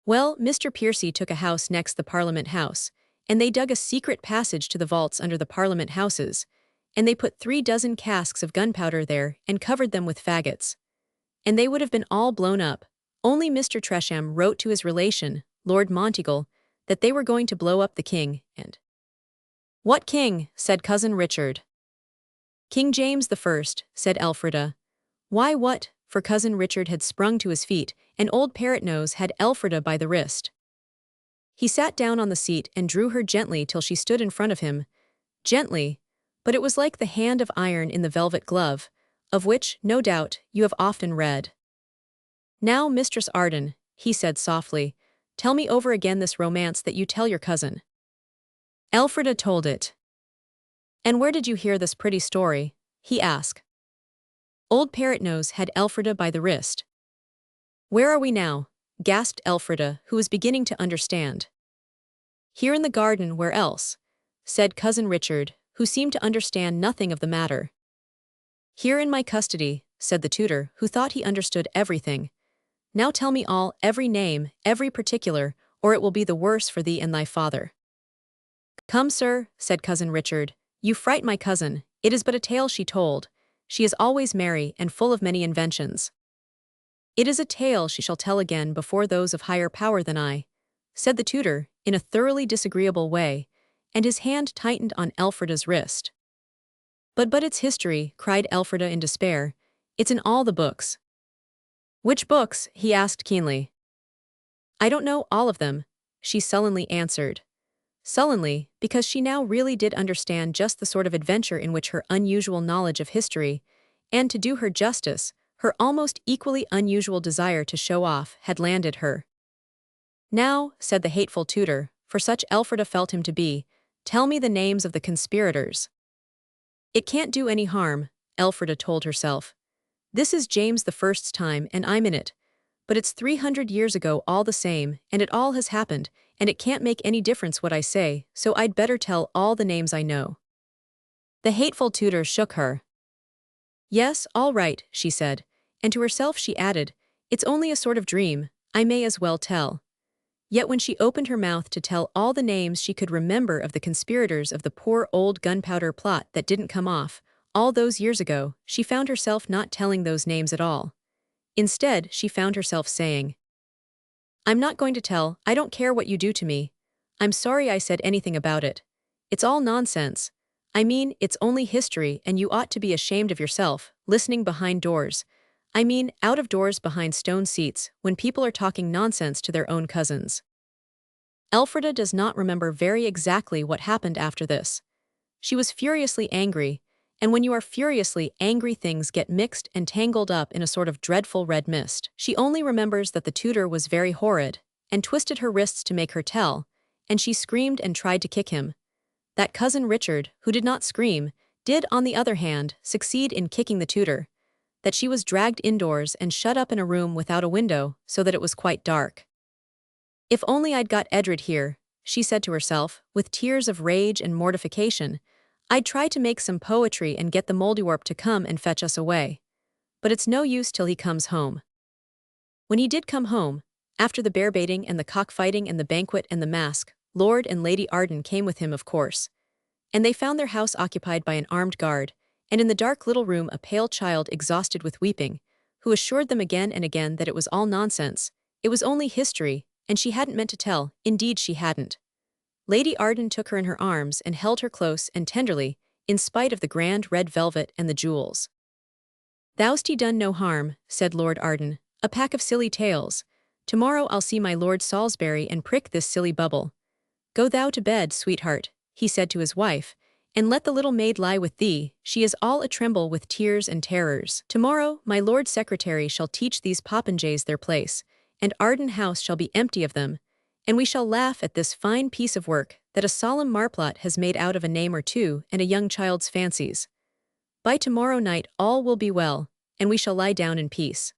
Well, Mr. Piercy took a house next the Parliament House, and they dug a secret passage to the vaults under the Parliament Houses, and they put 3 dozen casks of gunpowder there and covered them with faggots. And they would have been all blown up, only Mr. Tresham wrote to his relation, Lord Monteagle, that they were going to blow up the king, and— "What king?" said Cousin Richard. "King James I," said Elfrida. "Why, what?" For Cousin Richard had sprung to his feet, and old Parrot-nose had Elfrida by the wrist. He sat down on the seat and drew her gently till she stood in front of him. Gently, but it was like the hand of iron in the velvet glove, of which, no doubt, you have often read. "Now, Mistress Arden," he said softly, "tell me over again this romance that you tell your cousin." Elfrida told it. "And where did you hear this pretty story?" he asked. Old Parrot-nose had Elfrida by the wrist. "Where are we now?" gasped Elfrida, who was beginning to understand. "Here in the garden, where else?" said Cousin Richard, who seemed to understand nothing of the matter. "Here in my custody," said the tutor, who thought he understood everything. "Now tell me all, every name, every particular, or it will be the worse for thee and thy father." "Come, sir," said Cousin Richard, "you fright my cousin, it is but a tale she told. She is always merry and full of many inventions." "It is a tale she shall tell again before those of higher power than I," said the tutor, in a thoroughly disagreeable way, and his hand tightened on Elfrida's wrist. But it's history," cried Elfrida in despair. "It's in all the books." "Which books?" he asked keenly. "I don't know all of them," she sullenly answered. Sullenly, because she now really did understand just the sort of adventure in which her unusual knowledge of history, and to do her justice, her almost equally unusual desire to show off, had landed her. "Now," said the hateful tutor, for such Elfrida felt him to be, "tell me the names of the conspirators." "It can't do any harm," Elfrida told herself. "This is James I's time and I'm in it. But it's 300 years ago all the same, and it all has happened, and it can't make any difference what I say, so I'd better tell all the names I know." The hateful tutor shook her. "Yes, all right," she said, and to herself she added, "It's only a sort of dream, I may as well tell." Yet when she opened her mouth to tell all the names she could remember of the conspirators of the poor old gunpowder plot that didn't come off, all those years ago, she found herself not telling those names at all. Instead, she found herself saying, "I'm not going to tell, I don't care what you do to me. I'm sorry I said anything about it. It's all nonsense. I mean, it's only history and you ought to be ashamed of yourself, listening behind doors. I mean, out of doors behind stone seats, when people are talking nonsense to their own cousins." Elfrida does not remember very exactly what happened after this. She was furiously angry, and when you are furiously angry things get mixed and tangled up in a sort of dreadful red mist. She only remembers that the tutor was very horrid, and twisted her wrists to make her tell, and she screamed and tried to kick him. That Cousin Richard, who did not scream, did, on the other hand, succeed in kicking the tutor. That she was dragged indoors and shut up in a room without a window, so that it was quite dark. "If only I'd got Edred here," she said to herself, with tears of rage and mortification, "I'd try to make some poetry and get the Mouldiwarp to come and fetch us away. But it's no use till he comes home." When he did come home, after the bear-baiting and the cockfighting and the banquet and the mask, Lord and Lady Arden came with him, of course. And they found their house occupied by an armed guard, and in the dark little room a pale child exhausted with weeping, who assured them again and again that it was all nonsense, it was only history, and she hadn't meant to tell, indeed she hadn't. Lady Arden took her in her arms and held her close and tenderly, in spite of the grand red velvet and the jewels. "Thou'st done no harm," said Lord Arden, "a pack of silly tales. Tomorrow I'll see my Lord Salisbury and prick this silly bubble. Go thou to bed, sweetheart," he said to his wife, "and let the little maid lie with thee, she is all a-tremble with tears and terrors. Tomorrow my Lord Secretary shall teach these popinjays their place, and Arden House shall be empty of them, and we shall laugh at this fine piece of work that a solemn marplot has made out of a name or two and a young child's fancies. By tomorrow night all will be well, and we shall lie down in peace."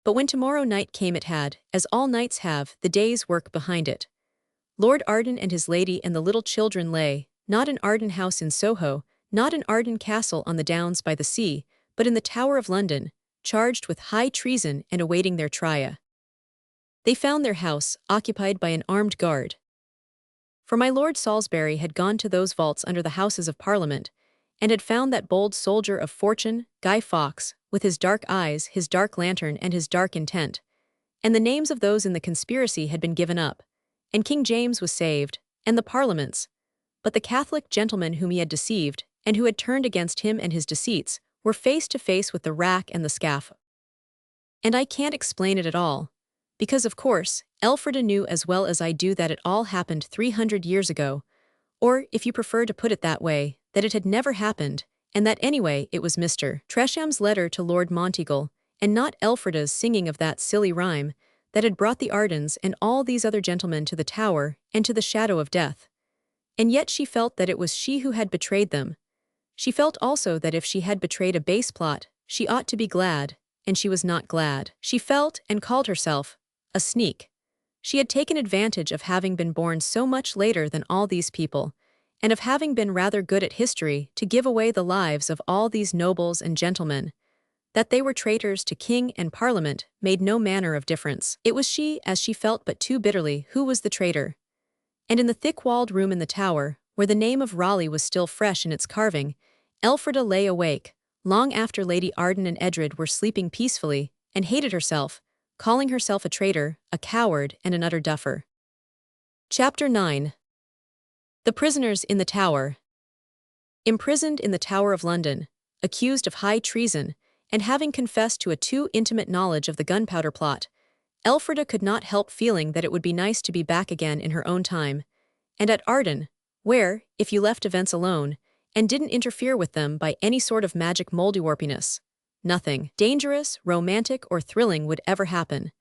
But when tomorrow night came it had, as all nights have, the day's work behind it. Lord Arden and his lady and the little children lay, not in Arden House in Soho, not in Arden Castle on the Downs by the sea, but in the Tower of London, charged with high treason and awaiting their trial. They found their house occupied by an armed guard. For my Lord Salisbury had gone to those vaults under the Houses of Parliament, and had found that bold soldier of fortune, Guy Fawkes, with his dark eyes, his dark lantern, and his dark intent. And the names of those in the conspiracy had been given up, and King James was saved, and the parliaments. But the Catholic gentlemen whom he had deceived, and who had turned against him and his deceits, were face to face with the rack and the scaff. And I can't explain it at all, because of course, Elfrida knew as well as I do that it all happened 300 years ago, or, if you prefer to put it that way, that it had never happened, and that anyway it was Mr. Tresham's letter to Lord Monteagle, and not Elfrida's singing of that silly rhyme, that had brought the Ardens and all these other gentlemen to the tower and to the shadow of death. And yet she felt that it was she who had betrayed them. She felt also that if she had betrayed a base plot, she ought to be glad, and she was not glad. She felt and called herself a sneak. She had taken advantage of having been born so much later than all these people, and of having been rather good at history to give away the lives of all these nobles and gentlemen. That they were traitors to king and parliament made no manner of difference. It was she, as she felt but too bitterly, who was the traitor. And in the thick-walled room in the tower, where the name of Raleigh was still fresh in its carving, Elfrida lay awake, long after Lady Arden and Edred were sleeping peacefully, and hated herself, calling herself a traitor, a coward, and an utter duffer. Chapter 9. The Prisoners in the Tower. Imprisoned in the Tower of London, accused of high treason, and having confessed to a too intimate knowledge of the gunpowder plot, Elfrida could not help feeling that it would be nice to be back again in her own time, and at Arden, where, if you left events alone, and didn't interfere with them by any sort of magic moldywarpiness, nothing dangerous, romantic, or thrilling would ever happen.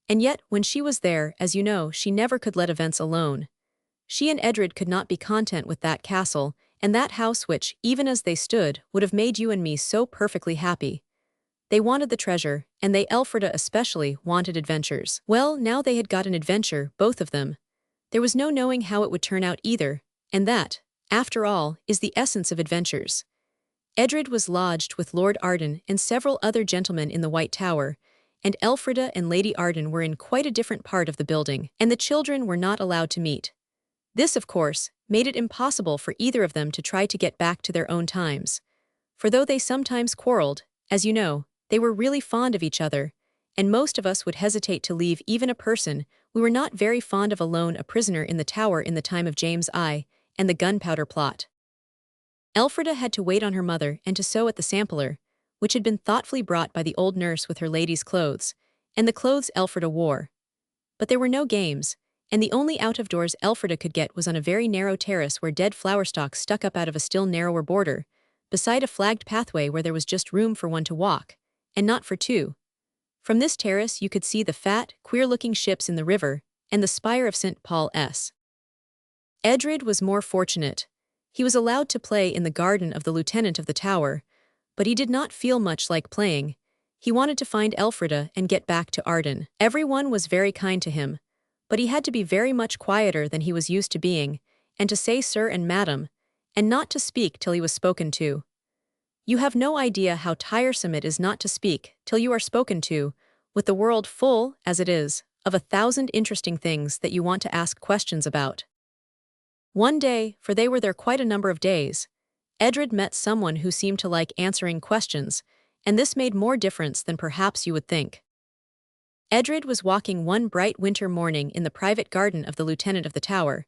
And yet, when she was there, as you know, she never could let events alone. She and Edred could not be content with that castle, and that house which, even as they stood, would have made you and me so perfectly happy. They wanted the treasure, and they, Elfrida especially, wanted adventures. Well, now they had got an adventure, both of them. There was no knowing how it would turn out either, and that, after all, is the essence of adventures. Edred was lodged with Lord Arden and several other gentlemen in the White Tower, and Elfrida and Lady Arden were in quite a different part of the building, and the children were not allowed to meet. This, of course, made it impossible for either of them to try to get back to their own times. For though they sometimes quarreled, as you know, they were really fond of each other, and most of us would hesitate to leave even a person we were not very fond of alone a prisoner in the tower in the time of James I and the gunpowder plot. Elfrida had to wait on her mother and to sew at the sampler, which had been thoughtfully brought by the old nurse with her lady's clothes, and the clothes Elfrida wore. But there were no games, and the only out-of-doors Elfrida could get was on a very narrow terrace where dead flower stalks stuck up out of a still narrower border, beside a flagged pathway where there was just room for one to walk, and not for two. From this terrace you could see the fat, queer-looking ships in the river, and the spire of St. Paul's. Edred was more fortunate. He was allowed to play in the garden of the lieutenant of the tower, but he did not feel much like playing. He wanted to find Elfrida and get back to Arden. Everyone was very kind to him, but he had to be very much quieter than he was used to being, and to say sir and madam, and not to speak till he was spoken to. You have no idea how tiresome it is not to speak till you are spoken to, with the world full, as it is, of 1,000 interesting things that you want to ask questions about. One day, for they were there quite a number of days, Edred met someone who seemed to like answering questions, and this made more difference than perhaps you would think. Edred was walking one bright winter morning in the private garden of the lieutenant of the tower,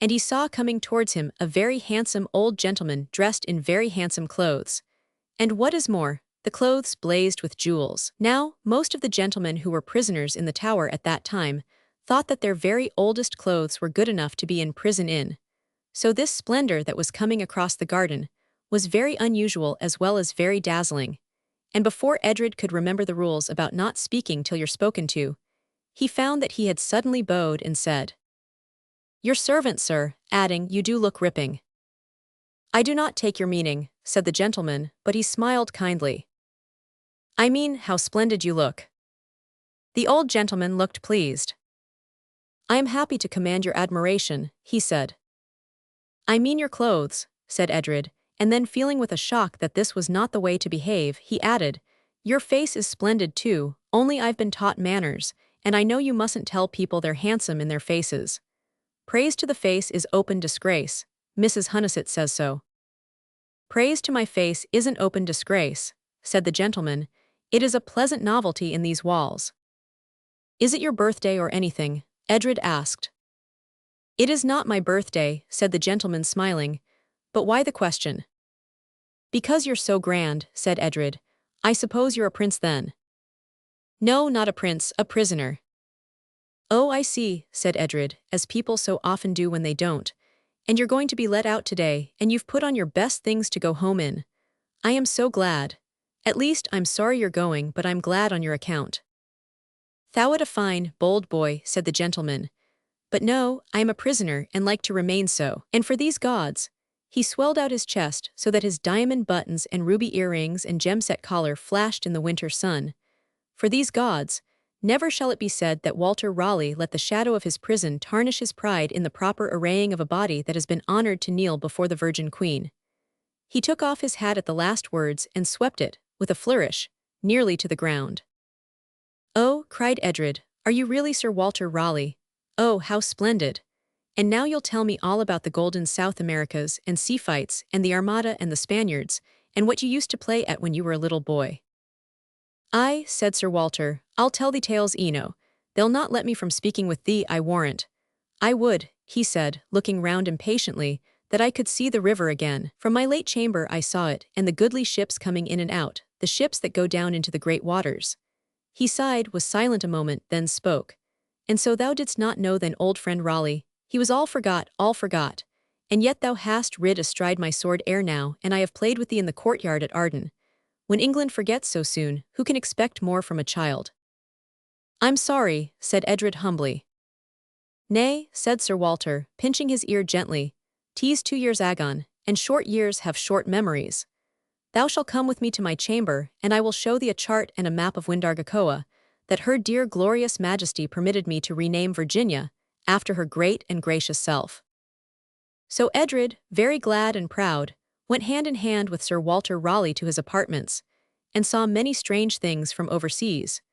and he saw coming towards him a very handsome old gentleman dressed in very handsome clothes. And what is more, the clothes blazed with jewels. Now, most of the gentlemen who were prisoners in the tower at that time thought that their very oldest clothes were good enough to be in prison in. So this splendor that was coming across the garden was very unusual as well as very dazzling. And before Edred could remember the rules about not speaking till you're spoken to, he found that he had suddenly bowed and said, "Your servant, sir," adding, "You do look ripping." "I do not take your meaning," said the gentleman, but he smiled kindly. "I mean how splendid you look." The old gentleman looked pleased. "I am happy to command your admiration," he said. "I mean your clothes," said Edred, and then feeling with a shock that this was not the way to behave, he added, Your face is splendid too, only I've been taught manners, and I know you mustn't tell people they're handsome in their faces. Praise to the face is open disgrace, Mrs. Hunnissett says so. Praise to my face isn't open disgrace, said the gentleman. It is a pleasant novelty in these walls. Is it your birthday or anything? Edred asked. It is not my birthday, said the gentleman smiling. But why the question? Because you're so grand, said Edred. I suppose you're a prince then. No, not a prince, a prisoner. Oh, I see, said Edred, as people so often do when they don't. And you're going to be let out today, and you've put on your best things to go home in. I am so glad. At least, I'm sorry you're going, but I'm glad on your account. Thou'rt a fine, bold boy, said the gentleman. But no, I am a prisoner and like to remain so. And for these gods, he swelled out his chest so that his diamond buttons and ruby earrings and gem-set collar flashed in the winter sun. For these gods, never shall it be said that Walter Raleigh let the shadow of his prison tarnish his pride in the proper arraying of a body that has been honored to kneel before the Virgin Queen. He took off his hat at the last words and swept it, with a flourish, nearly to the ground. Oh, cried Edred, are you really Sir Walter Raleigh? Oh, how splendid! And now you'll tell me all about the golden South Americas and sea fights and the Armada and the Spaniards, and what you used to play at when you were a little boy. Aye, said Sir Walter, I'll tell thee tales eno. They'll not let me from speaking with thee, I warrant. I would, he said, looking round impatiently, that I could see the river again. From my late chamber I saw it, and the goodly ships coming in and out, the ships that go down into the great waters. He sighed, was silent a moment, then spoke. And so thou didst not know then old friend Raleigh, he was all forgot, and yet thou hast rid astride my sword ere now, and I have played with thee in the courtyard at Arden. When England forgets so soon, who can expect more from a child? I'm sorry, said Edred humbly. Nay, said Sir Walter, pinching his ear gently, 'tis 2 years agone, and short years have short memories. Thou shalt come with me to my chamber, and I will show thee a chart and a map of Windargacoa, that her dear glorious majesty permitted me to rename Virginia, after her great and gracious self. So Edred, very glad and proud, went hand in hand with Sir Walter Raleigh to his apartments, and saw many strange things from overseas,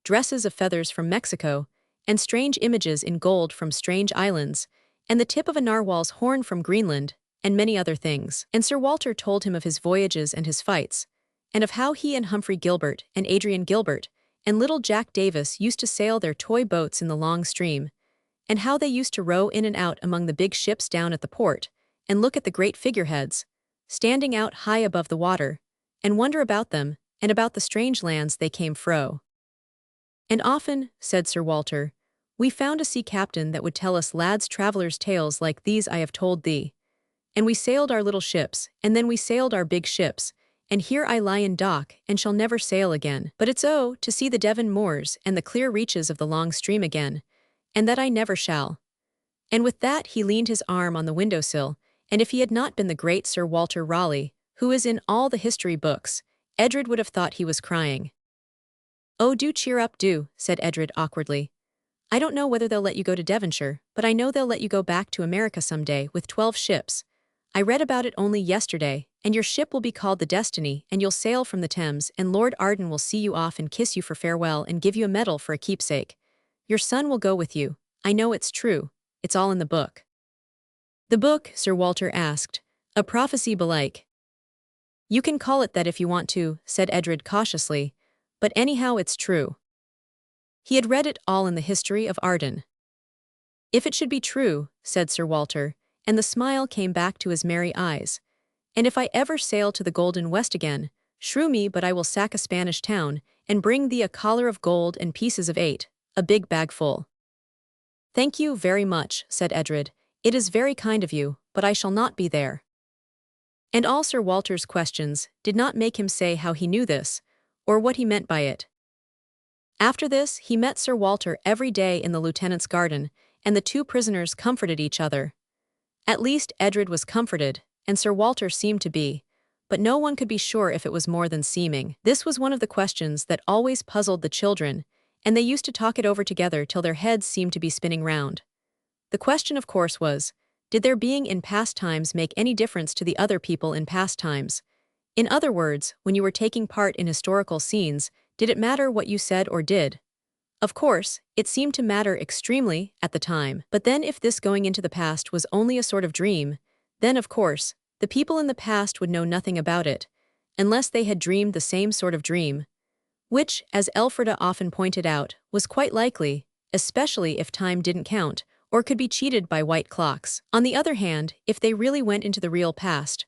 dresses of feathers from Mexico, and strange images in gold from strange islands, and the tip of a narwhal's horn from Greenland, and many other things. And Sir Walter told him of his voyages and his fights, and of how he and Humphrey Gilbert and Adrian Gilbert and little Jack Davis used to sail their toy boats in the long stream, and how they used to row in and out among the big ships down at the port, and look at the great figureheads, standing out high above the water, and wonder about them, and about the strange lands they came fro. And often, said Sir Walter, we found a sea captain that would tell us lads' travellers' tales like these I have told thee. And we sailed our little ships, and then we sailed our big ships, and here I lie in dock, and shall never sail again. But it's to see the Devon moors and the clear reaches of the long stream again, and that I never shall. And with that he leaned his arm on the window-sill, and if he had not been the great Sir Walter Raleigh, who is in all the history books, Edred would have thought he was crying. Oh, do cheer up, do, said Edred awkwardly. I don't know whether they'll let you go to Devonshire, but I know they'll let you go back to America some day with 12 ships. I read about it only yesterday, and your ship will be called the Destiny, and you'll sail from the Thames, and Lord Arden will see you off and kiss you for farewell and give you a medal for a keepsake. Your son will go with you. I know it's true. It's all in the book. The book, Sir Walter asked. A prophecy belike. You can call it that if you want to, said Edred cautiously, but anyhow it's true. He had read it all in the history of Arden. If it should be true, said Sir Walter, and the smile came back to his merry eyes, and if I ever sail to the Golden West again, shrew me but I will sack a Spanish town, and bring thee a collar of gold and pieces of 8, a big bag full. Thank you very much, said Edred, it is very kind of you, but I shall not be there. And all Sir Walter's questions did not make him say how he knew this, or what he meant by it. After this, he met Sir Walter every day in the lieutenant's garden, and the two prisoners comforted each other. At least Edred was comforted, and Sir Walter seemed to be, but no one could be sure if it was more than seeming. This was one of the questions that always puzzled the children, and they used to talk it over together till their heads seemed to be spinning round. The question, of course, was, did their being in past times make any difference to the other people in past times? In other words, when you were taking part in historical scenes, did it matter what you said or did? Of course, it seemed to matter extremely at the time. But then if this going into the past was only a sort of dream, then of course, the people in the past would know nothing about it, unless they had dreamed the same sort of dream, which, as Elfrida often pointed out, was quite likely, especially if time didn't count, or could be cheated by white clocks. On the other hand, if they really went into the real past,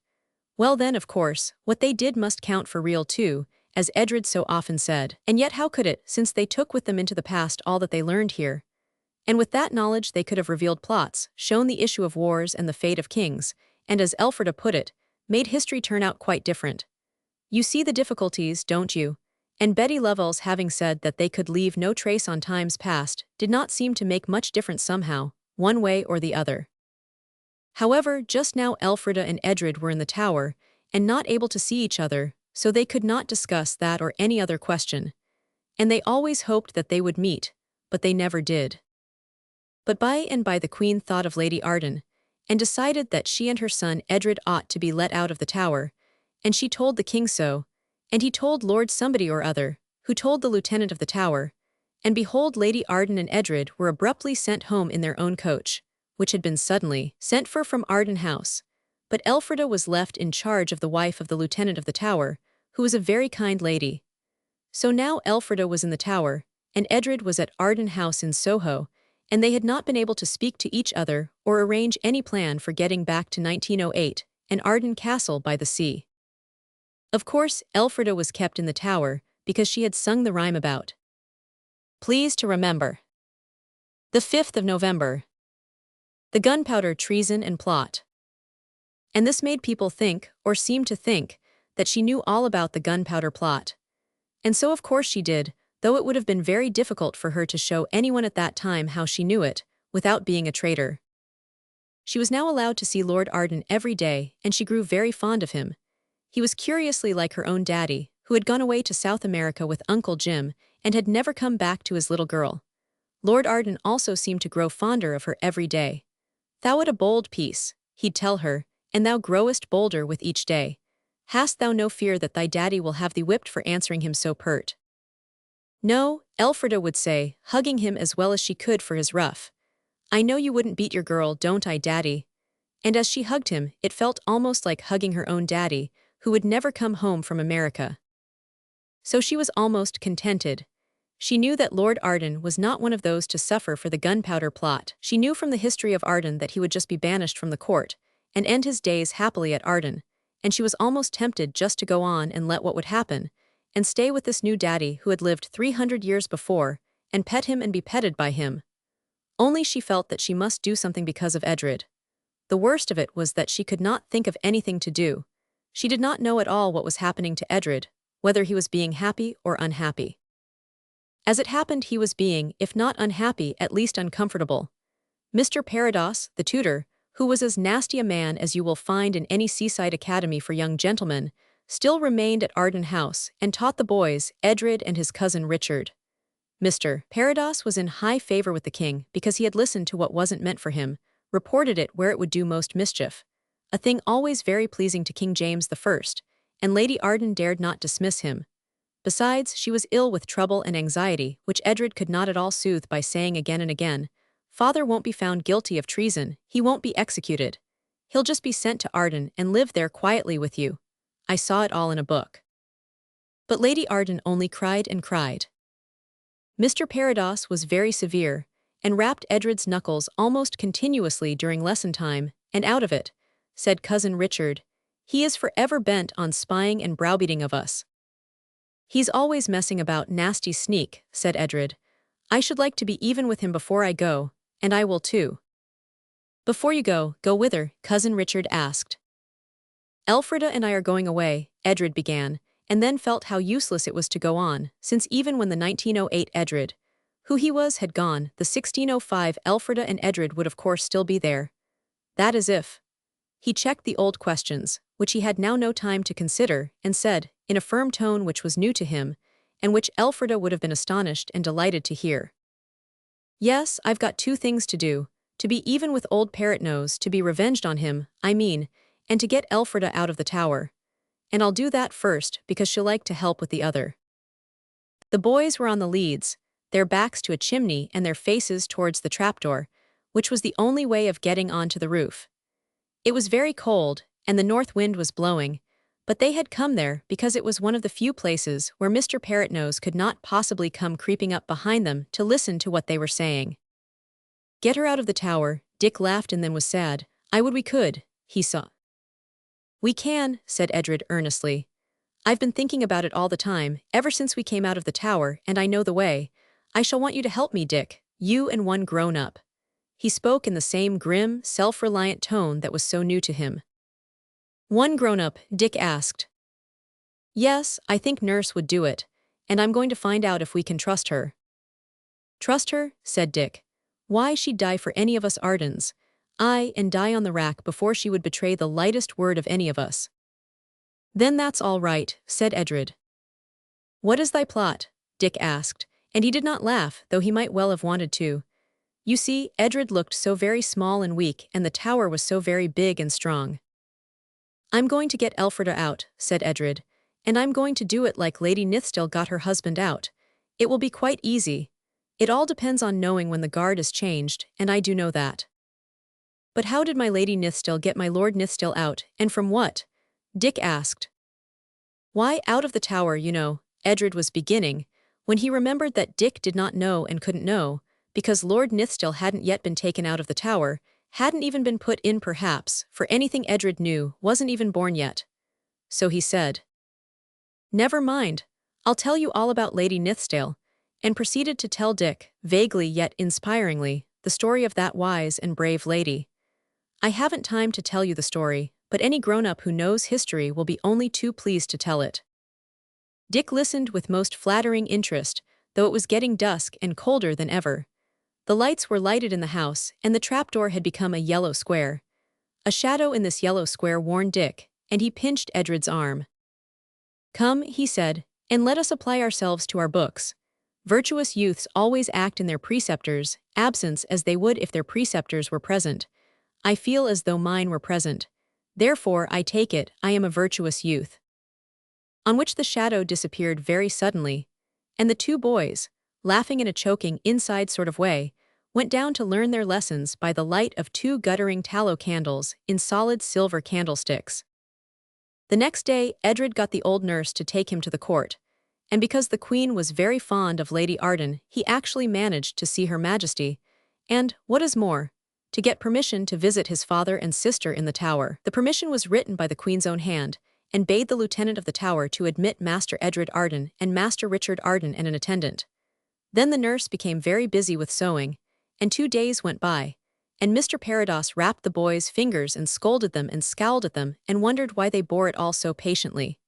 well then of course, what they did must count for real too, as Edred so often said. And yet how could it, since they took with them into the past all that they learned here? And with that knowledge they could have revealed plots, shown the issue of wars and the fate of kings, and as Elfrida put it, made history turn out quite different. You see the difficulties, don't you? And Betty Lovell's having said that they could leave no trace on times past did not seem to make much difference somehow, one way or the other. However, just now Elfrida and Edred were in the tower, and not able to see each other, so they could not discuss that or any other question. And they always hoped that they would meet, but they never did. But by and by the Queen thought of Lady Arden, and decided that she and her son Edred ought to be let out of the tower, and she told the king so, and he told Lord somebody or other, who told the lieutenant of the tower, and behold Lady Arden and Edred were abruptly sent home in their own coach, which had been suddenly sent for from Arden House. But Elfrida was left in charge of the wife of the lieutenant of the tower, who was a very kind lady. So now Elfrida was in the tower, and Edred was at Arden House in Soho, and they had not been able to speak to each other or arrange any plan for getting back to 1908 and Arden Castle by the sea. Of course, Elfrida was kept in the tower because she had sung the rhyme about "Please to remember the 5th of November, the gunpowder treason and plot." And this made people think, or seem to think, that she knew all about the gunpowder plot. And so of course she did, though it would have been very difficult for her to show anyone at that time how she knew it, without being a traitor. She was now allowed to see Lord Arden every day, and she grew very fond of him. He was curiously like her own daddy, who had gone away to South America with Uncle Jim, and had never come back to his little girl. Lord Arden also seemed to grow fonder of her every day. "Thou art a bold piece," he'd tell her, "and thou growest bolder with each day. Hast thou no fear that thy daddy will have thee whipped for answering him so pert?" "No," Elfrida would say, hugging him as well as she could for his rough. "I know you wouldn't beat your girl, don't I, Daddy?" And as she hugged him, it felt almost like hugging her own daddy, who would never come home from America. So she was almost contented. She knew that Lord Arden was not one of those to suffer for the gunpowder plot. She knew from the history of Arden that he would just be banished from the court, and end his days happily at Arden, and she was almost tempted just to go on and let what would happen, and stay with this new daddy who had lived 300 years before, and pet him and be petted by him. Only she felt that she must do something because of Edred. The worst of it was that she could not think of anything to do. She did not know at all what was happening to Edred, whether he was being happy or unhappy. As it happened, he was being, if not unhappy, at least uncomfortable. Mr. Parados, the tutor, who was as nasty a man as you will find in any seaside academy for young gentlemen, still remained at Arden House and taught the boys, Edred and his cousin Richard. Mr. Parados was in high favor with the king because he had listened to what wasn't meant for him, reported it where it would do most mischief, a thing always very pleasing to King James I, and Lady Arden dared not dismiss him. Besides, she was ill with trouble and anxiety, which Edred could not at all soothe by saying again and again, "Father won't be found guilty of treason, he won't be executed. He'll just be sent to Arden and live there quietly with you. I saw it all in a book." But Lady Arden only cried and cried. Mr. Parados was very severe, and rapped Edred's knuckles almost continuously during lesson time, and out of it, said Cousin Richard, "He is forever bent on spying and browbeating of us." "He's always messing about, nasty sneak," said Edred. "I should like to be even with him before I go, and I will too." "Before you go whither?" Cousin Richard asked. "Elfrida and I are going away," Edred began, and then felt how useless it was to go on, since even when the 1908 Edred, who he was, had gone, the 1605 Elfrida and Edred would of course still be there. That is if. He checked the old questions, which he had now no time to consider, and said, in a firm tone which was new to him, and which Elfrida would have been astonished and delighted to hear. "Yes, I've got 2 things to do, to be even with old Parrot Nose, to be revenged on him, I mean, and to get Elfrida out of the tower. and I'll do that first because she'll like to help with the other." The boys were on the leads, their backs to a chimney and their faces towards the trapdoor, which was the only way of getting onto the roof. It was very cold, and the north wind was blowing, but they had come there because it was one of the few places where Mr. Parrotnose could not possibly come creeping up behind them to listen to what they were saying. "Get her out of the tower," Dick laughed and then was sad. "I would we could," he saw. "We can," said Edred earnestly. "I've been thinking about it all the time, ever since we came out of the tower, and I know the way. I shall want you to help me, Dick, you and one grown-up." He spoke in the same grim, self-reliant tone that was so new to him. "One grown-up?" Dick asked. "Yes, I think Nurse would do it, and I'm going to find out if we can trust her." "Trust her?" said Dick. "Why, she'd die for any of us Ardens. Aye, and die on the rack before she would betray the lightest word of any of us." "Then that's all right," said Edred. "What is thy plot?" Dick asked, and he did not laugh, though he might well have wanted to. You see, Edred looked so very small and weak, and the tower was so very big and strong. "I'm going to get Elfrida out," said Edred, "and I'm going to do it like Lady Nithsdale got her husband out. It will be quite easy. It all depends on knowing when the guard is changed, and I do know that." "But how did my Lady Nithsdale get my Lord Nithsdale out, and from what?" Dick asked. "Why, out of the tower, you know," Edred was beginning, when he remembered that Dick did not know and couldn't know, because Lord Nithsdale hadn't yet been taken out of the tower, hadn't even been put in perhaps, for anything Edred knew, wasn't even born yet. So he said, "Never mind, I'll tell you all about Lady Nithsdale," and proceeded to tell Dick, vaguely yet inspiringly, the story of that wise and brave lady. I haven't time to tell you the story, but any grown-up who knows history will be only too pleased to tell it. Dick listened with most flattering interest, though it was getting dusk and colder than ever. The lights were lighted in the house, and the trapdoor had become a yellow square. A shadow in this yellow square warned Dick, and he pinched Edred's arm. "Come," he said, "and let us apply ourselves to our books. Virtuous youths always act in their preceptors' absence as they would if their preceptors were present. I feel as though mine were present. Therefore, I take it, I am a virtuous youth." On which the shadow disappeared very suddenly, and the two boys, laughing in a choking inside sort of way, went down to learn their lessons by the light of two guttering tallow candles in solid silver candlesticks. The next day, Edred got the old nurse to take him to the court, and because the Queen was very fond of Lady Arden, he actually managed to see Her Majesty, and, what is more, to get permission to visit his father and sister in the tower. The permission was written by the Queen's own hand, and bade the lieutenant of the tower to admit Master Edred Arden and Master Richard Arden and an attendant. Then the nurse became very busy with sewing, and 2 days went by, and Mr. Parados rapped the boys' fingers and scolded them and scowled at them and wondered why they bore it all so patiently.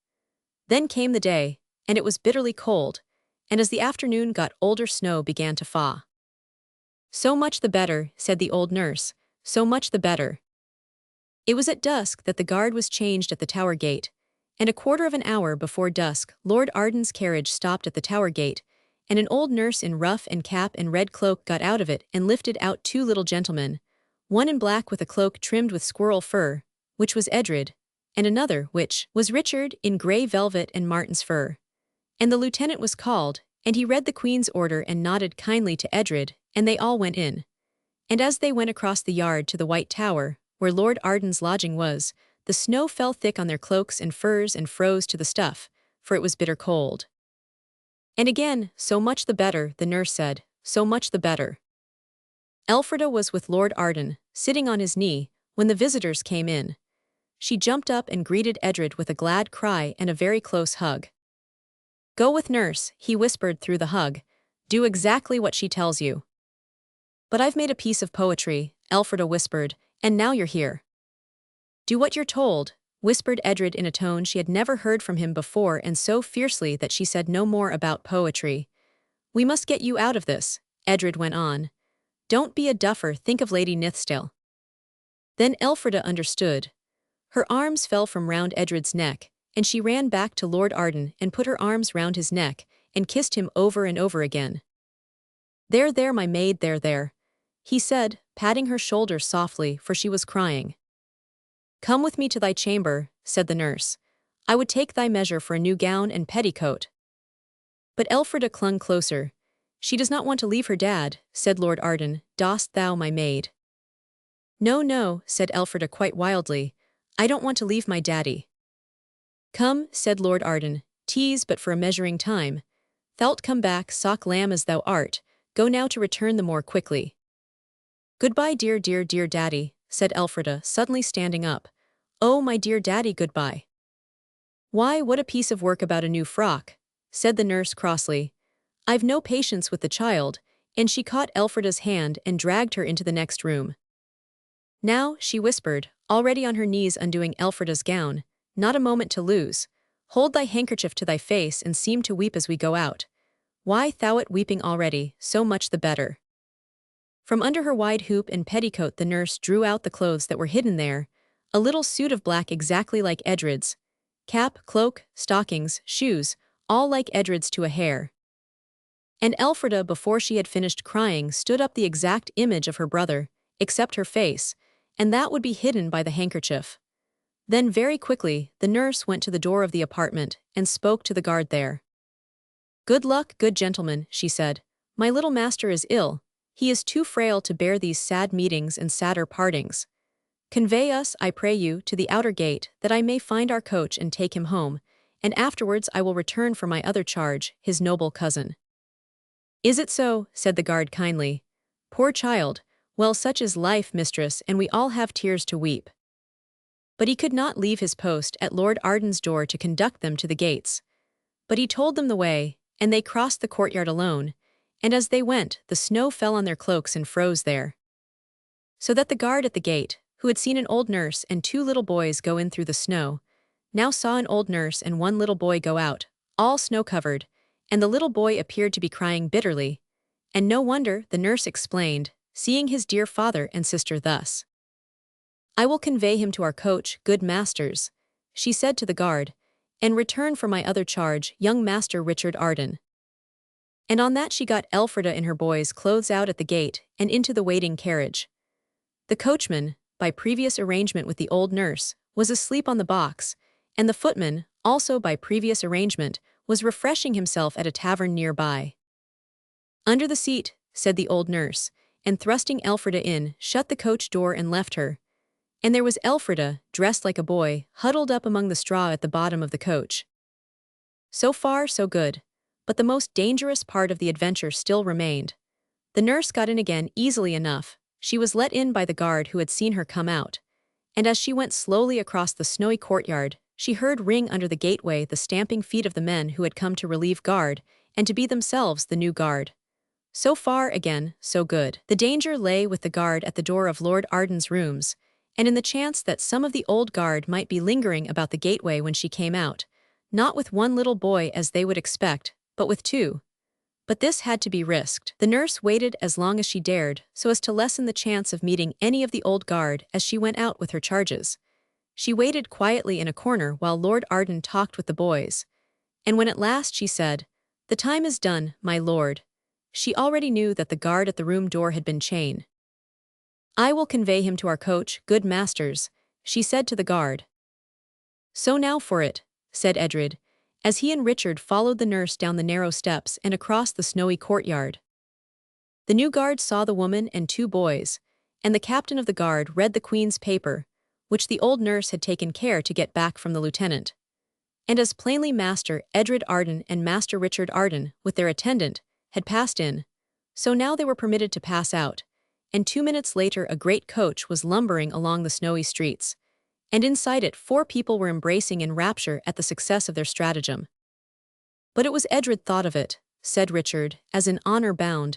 Then came the day, and it was bitterly cold, and as the afternoon got older snow began to fall. "So much the better," said the old nurse, "so much the better." It was at dusk that the guard was changed at the tower gate, and a quarter of an hour before dusk Lord Arden's carriage stopped at the tower gate, and an old nurse in ruff and cap and red cloak got out of it and lifted out 2 little gentlemen, one in black with a cloak trimmed with squirrel fur, which was Edred, and another, which was Richard, in grey velvet and marten's fur. And the lieutenant was called, and he read the Queen's order and nodded kindly to Edred, and they all went in. And as they went across the yard to the White Tower, where Lord Arden's lodging was, the snow fell thick on their cloaks and furs and froze to the stuff, for it was bitter cold. And again, "So much the better," the nurse said, "so much the better." Elfrida was with Lord Arden, sitting on his knee, when the visitors came in. She jumped up and greeted Edred with a glad cry and a very close hug. "Go with nurse," he whispered through the hug. "Do exactly what she tells you." "But I've made a piece of poetry," Elfrida whispered, "and now you're here." "Do what you're told," whispered Edred in a tone she had never heard from him before and so fiercely that she said no more about poetry. "We must get you out of this," Edred went on. "Don't be a duffer, think of Lady Nithsdale." Then Elfrida understood. Her arms fell from round Edred's neck, and she ran back to Lord Arden and put her arms round his neck and kissed him over and over again. "There, there, my maid, there, there," he said, patting her shoulder softly, for she was crying. "Come with me to thy chamber," said the nurse. I would take thy measure for a new gown and petticoat. But Elfrida clung closer. She does not want to leave her dad, said Lord Arden. Dost thou, my maid? No, no, said Elfrida quite wildly. I don't want to leave my daddy. Come, said Lord Arden, tease but for a measuring time. Thou'lt come back, sock lamb as thou art, go now to return the more quickly. Goodbye, dear, dear, dear daddy, said Elfrida, suddenly standing up. Oh, my dear daddy, goodbye. Why, what a piece of work about a new frock, said the nurse crossly. I've no patience with the child, and she caught Elfrida's hand and dragged her into the next room. Now, she whispered, already on her knees undoing Elfrida's gown, not a moment to lose. Hold thy handkerchief to thy face and seem to weep as we go out. Why thou'rt weeping already, so much the better. From under her wide hoop and petticoat the nurse drew out the clothes that were hidden there, a little suit of black exactly like Edred's, cap, cloak, stockings, shoes, all like Edred's to a hair. And Elfrida, before she had finished crying, stood up the exact image of her brother, except her face, and that would be hidden by the handkerchief. Then very quickly, the nurse went to the door of the apartment and spoke to the guard there. Good luck, good gentleman, she said. My little master is ill. He is too frail to bear these sad meetings and sadder partings. Convey us, I pray you, to the outer gate, that I may find our coach and take him home, and afterwards I will return for my other charge, his noble cousin. Is it so? Said the guard kindly. Poor child, well, such is life, mistress, and we all have tears to weep. But he could not leave his post at Lord Arden's door to conduct them to the gates. But he told them the way, and they crossed the courtyard alone, and as they went, the snow fell on their cloaks and froze there. So that the guard at the gate, who had seen an old nurse and 2 little boys go in through the snow, now saw an old nurse and 1 little boy go out, all snow-covered, and the little boy appeared to be crying bitterly. And no wonder, the nurse explained, seeing his dear father and sister thus. I will convey him to our coach, good masters, she said to the guard, and return for my other charge, young Master Richard Arden. And on that she got Elfrida in her boys' clothes out at the gate and into the waiting carriage. The coachman, by previous arrangement with the old nurse, was asleep on the box, and the footman, also by previous arrangement, was refreshing himself at a tavern nearby. Under the seat, said the old nurse, and thrusting Elfrida in, shut the coach door and left her. And there was Elfrida, dressed like a boy, huddled up among the straw at the bottom of the coach. So far, so good. But the most dangerous part of the adventure still remained. The nurse got in again easily enough. She was let in by the guard who had seen her come out. And as she went slowly across the snowy courtyard, she heard ring under the gateway the stamping feet of the men who had come to relieve guard, and to be themselves the new guard. So far, again, so good. The danger lay with the guard at the door of Lord Arden's rooms, and in the chance that some of the old guard might be lingering about the gateway when she came out, not with 1 little boy as they would expect, but with 2. But this had to be risked. The nurse waited as long as she dared, so as to lessen the chance of meeting any of the old guard as she went out with her charges. She waited quietly in a corner while Lord Arden talked with the boys. And when at last she said, "The time is done, my lord," she already knew that the guard at the room door had been chained. "I will convey him to our coach, good masters," she said to the guard. "So now for it," said Edred, as he and Richard followed the nurse down the narrow steps and across the snowy courtyard. The new guard saw the woman and 2 boys, and the captain of the guard read the Queen's paper, which the old nurse had taken care to get back from the lieutenant. And as plainly Master Edred Arden and Master Richard Arden, with their attendant, had passed in, so now they were permitted to pass out, and 2 minutes later a great coach was lumbering along the snowy streets, and inside it 4 people were embracing in rapture at the success of their stratagem. But it was Edred thought of it, said Richard, as in honor bound,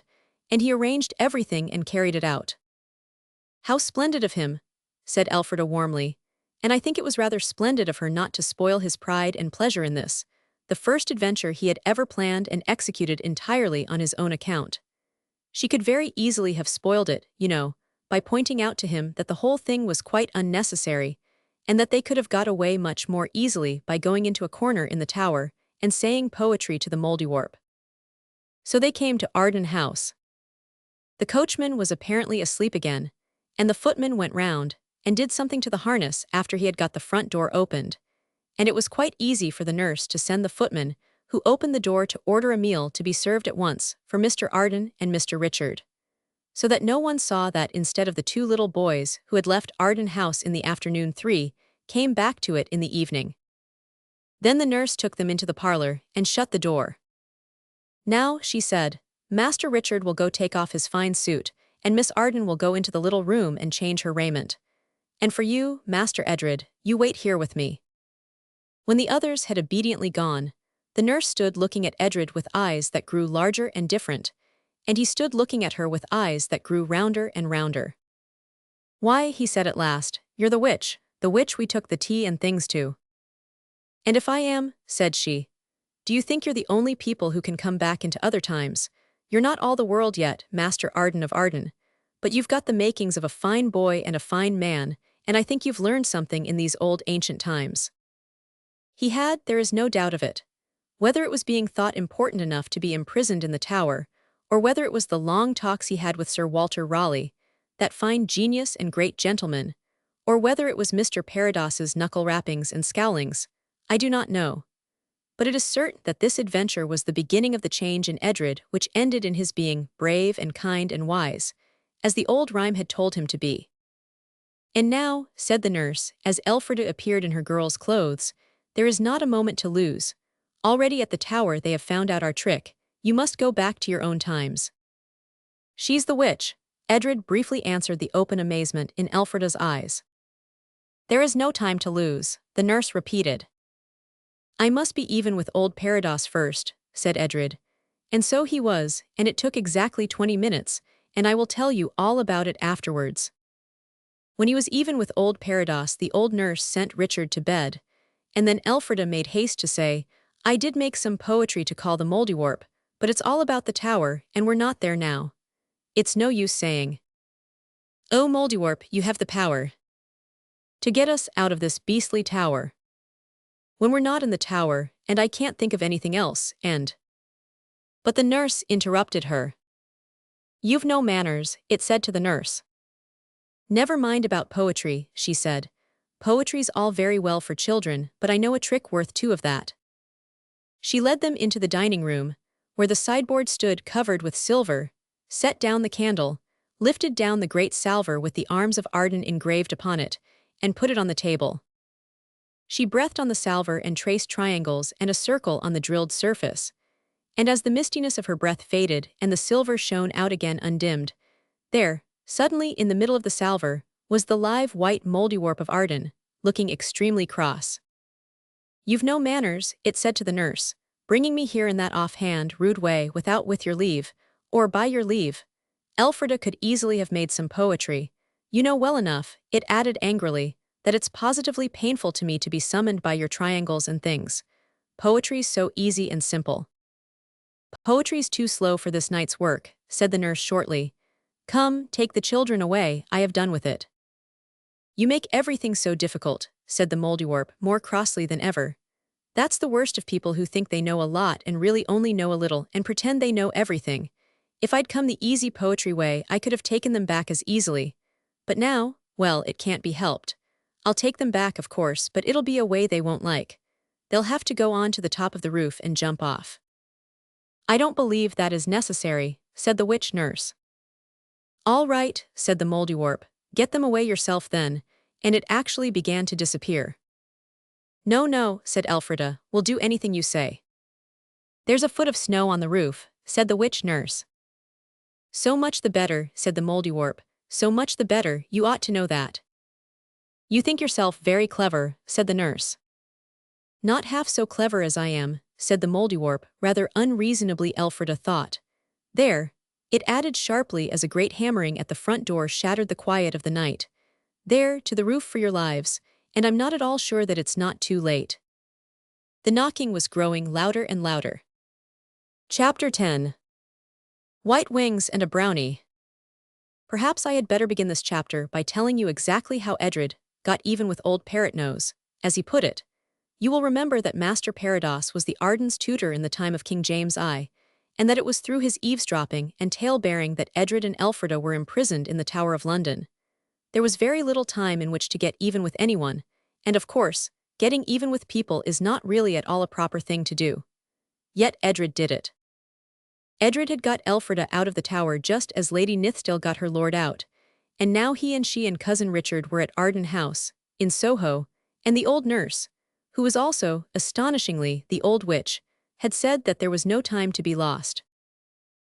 and he arranged everything and carried it out. How splendid of him, said Elfrida warmly, and I think it was rather splendid of her not to spoil his pride and pleasure in this, the first adventure he had ever planned and executed entirely on his own account. She could very easily have spoiled it, you know, by pointing out to him that the whole thing was quite unnecessary, and that they could have got away much more easily by going into a corner in the tower and saying poetry to the Mouldiwarp. So they came to Arden House. The coachman was apparently asleep again, and the footman went round and did something to the harness after he had got the front door opened, and it was quite easy for the nurse to send the footman, who opened the door to order a meal to be served at once for Mr. Arden and Mr. Richard, so that no one saw that instead of the two little boys who had left Arden House in the afternoon, three came back to it in the evening. Then the nurse took them into the parlor and shut the door. "Now," she said, "Master Richard will go take off his fine suit, and Miss Arden will go into the little room and change her raiment. And for you, Master Edred, you wait here with me." When the others had obediently gone, the nurse stood looking at Edred with eyes that grew larger and different, and he stood looking at her with eyes that grew rounder and rounder. "Why," he said at last, "you're the witch we took the tea and things to." "And if I am," said she, "do you think you're the only people who can come back into other times? You're not all the world yet, Master Arden of Arden, but you've got the makings of a fine boy and a fine man, and I think you've learned something in these old ancient times." He had, there is no doubt of it. Whether it was being thought important enough to be imprisoned in the tower, or whether it was the long talks he had with Sir Walter Raleigh, that fine genius and great gentleman, or whether it was Mr. Parados's knuckle-rappings and scowlings, I do not know. But it is certain that this adventure was the beginning of the change in Edred which ended in his being brave and kind and wise, as the old rhyme had told him to be. "And now," said the nurse, as Elfrida appeared in her girl's clothes, "there is not a moment to lose. Already at the tower they have found out our trick. You must go back to your own times." "She's the witch," Edred briefly answered the open amazement in Elfrida's eyes. "There is no time to lose," the nurse repeated. "I must be even with old Parados first," said Edred. And so he was, and it took exactly 20 minutes, and I will tell you all about it afterwards. When he was even with old Parados, the old nurse sent Richard to bed, and then Elfrida made haste to say, "I did make some poetry to call the Mouldiwarp, but it's all about the tower, and we're not there now. It's no use saying, 'Oh Mouldiwarp, you have the power to get us out of this beastly tower,' when we're not in the tower, and I can't think of anything else, and—" But the nurse interrupted her. "You've no manners," it said to the nurse. "Never mind about poetry," she said. "Poetry's all very well for children, but I know a trick worth two of that." She led them into the dining room, where the sideboard stood covered with silver, set down the candle, lifted down the great salver with the arms of Arden engraved upon it, and put it on the table. She breathed on the salver and traced triangles and a circle on the drilled surface, and as the mistiness of her breath faded and the silver shone out again undimmed, there, suddenly in the middle of the salver, was the live white Mouldiwarp of Arden, looking extremely cross. "You've no manners," it said to the nurse, "bringing me here in that offhand, rude way without with your leave, or by your leave. Elfrida could easily have made some poetry. You know well enough," it added angrily, "that it's positively painful to me to be summoned by your triangles and things. Poetry's so easy and simple." "Poetry's too slow for this night's work," said the nurse shortly. "Come, take the children away, I have done with it." "You make everything so difficult," said the Mouldiwarp more crossly than ever. "That's the worst of people who think they know a lot and really only know a little and pretend they know everything. If I'd come the easy poetry way, I could have taken them back as easily. But now, well, it can't be helped. I'll take them back, of course, but it'll be a way they won't like. They'll have to go on to the top of the roof and jump off." "I don't believe that is necessary," said the witch nurse. "All right," said the Mouldiwarp, "get them away yourself then," and it actually began to disappear. "No, no," said Elfrida, "we'll do anything you say." "There's a foot of snow on the roof," said the witch nurse. "So much the better," said the Mouldiwarp, "so much the better, you ought to know that." "You think yourself very clever," said the nurse. "Not half so clever as I am," said the Mouldiwarp, rather unreasonably, Elfrida thought. "There," it added sharply as a great hammering at the front door shattered the quiet of the night. "There, to the roof for your lives, and I'm not at all sure that it's not too late." The knocking was growing louder and louder. Chapter 10. White Wings and a Brownie. Perhaps I had better begin this chapter by telling you exactly how Edred got even with old Parrot Nose, as he put it. You will remember that Master Parados was the Arden's tutor in the time of King James I, and that it was through his eavesdropping and tale-bearing that Edred and Elfrida were imprisoned in the Tower of London. There was very little time in which to get even with anyone, and of course, getting even with people is not really at all a proper thing to do. Yet Edred did it. Edred had got Elfrida out of the tower just as Lady Nithsdale got her lord out, and now he and Cousin Richard were at Arden House, in Soho, and the old nurse, who was also, astonishingly, the old witch, had said that there was no time to be lost.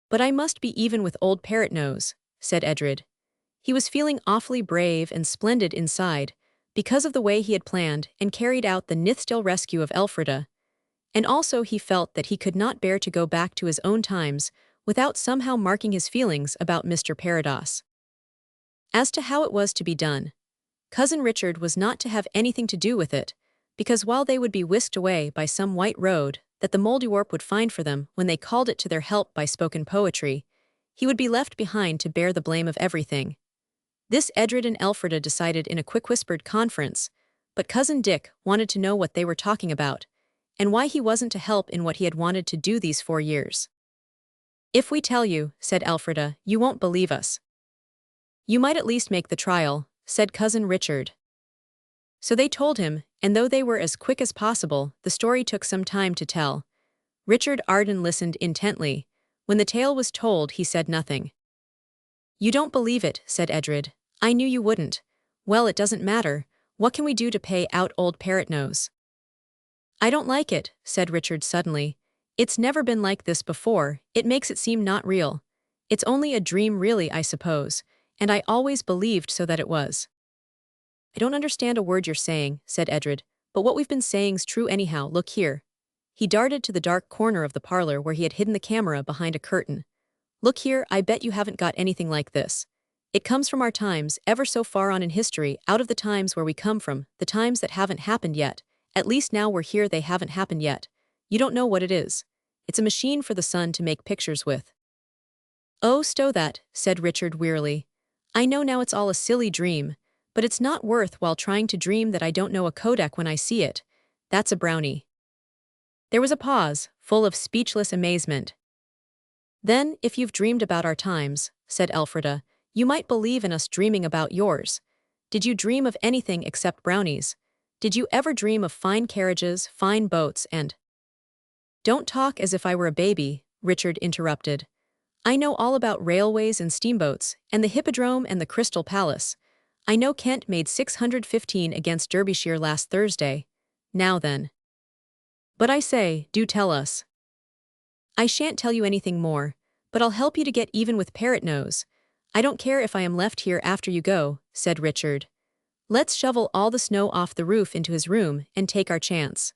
"But I must be even with old Parrot-nose," said Edred. He was feeling awfully brave and splendid inside, because of the way he had planned and carried out the Nithsdale rescue of Elfrida, and also he felt that he could not bear to go back to his own times without somehow marking his feelings about Mr. Parados. As to how it was to be done, Cousin Richard was not to have anything to do with it, because while they would be whisked away by some white road that the Mouldiwarp would find for them when they called it to their help by spoken poetry, he would be left behind to bear the blame of everything. This Edred and Elfrida decided in a quick whispered conference, but Cousin Dick wanted to know what they were talking about, and why he wasn't to help in what he had wanted to do these 4 years. "If we tell you," said Elfrida, "you won't believe us." "You might at least make the trial," said Cousin Richard. So they told him, and though they were as quick as possible, the story took some time to tell. Richard Arden listened intently. When the tale was told, he said nothing. "You don't believe it," said Edred. "I knew you wouldn't. Well, it doesn't matter. What can we do to pay out old Parrot-nose?" "I don't like it," said Richard suddenly. "It's never been like this before. It makes it seem not real. It's only a dream really, I suppose, and I always believed so that it was." "I don't understand a word you're saying," said Edred, "but what we've been saying's true anyhow. Look here." He darted to the dark corner of the parlor where he had hidden the camera behind a curtain. "Look here, I bet you haven't got anything like this. It comes from our times, ever so far on in history, out of the times where we come from, the times that haven't happened yet. At least now we're here they haven't happened yet. You don't know what it is. It's a machine for the sun to make pictures with." "Oh, stow that," said Richard wearily. "I know now it's all a silly dream, but it's not worth while trying to dream that I don't know a Kodak when I see it. That's a brownie." There was a pause, full of speechless amazement. "Then, if you've dreamed about our times," said Elfrida, "you might believe in us dreaming about yours. Did you dream of anything except brownies? Did you ever dream of fine carriages, fine boats, and—" "Don't talk as if I were a baby," Richard interrupted. "I know all about railways and steamboats, and the Hippodrome and the Crystal Palace. I know Kent made 615 against Derbyshire last Thursday. Now then." "But I say, do tell us." "I shan't tell you anything more, but I'll help you to get even with Parrot-nose. I don't care if I am left here after you go," said Richard. "Let's shovel all the snow off the roof into his room and take our chance."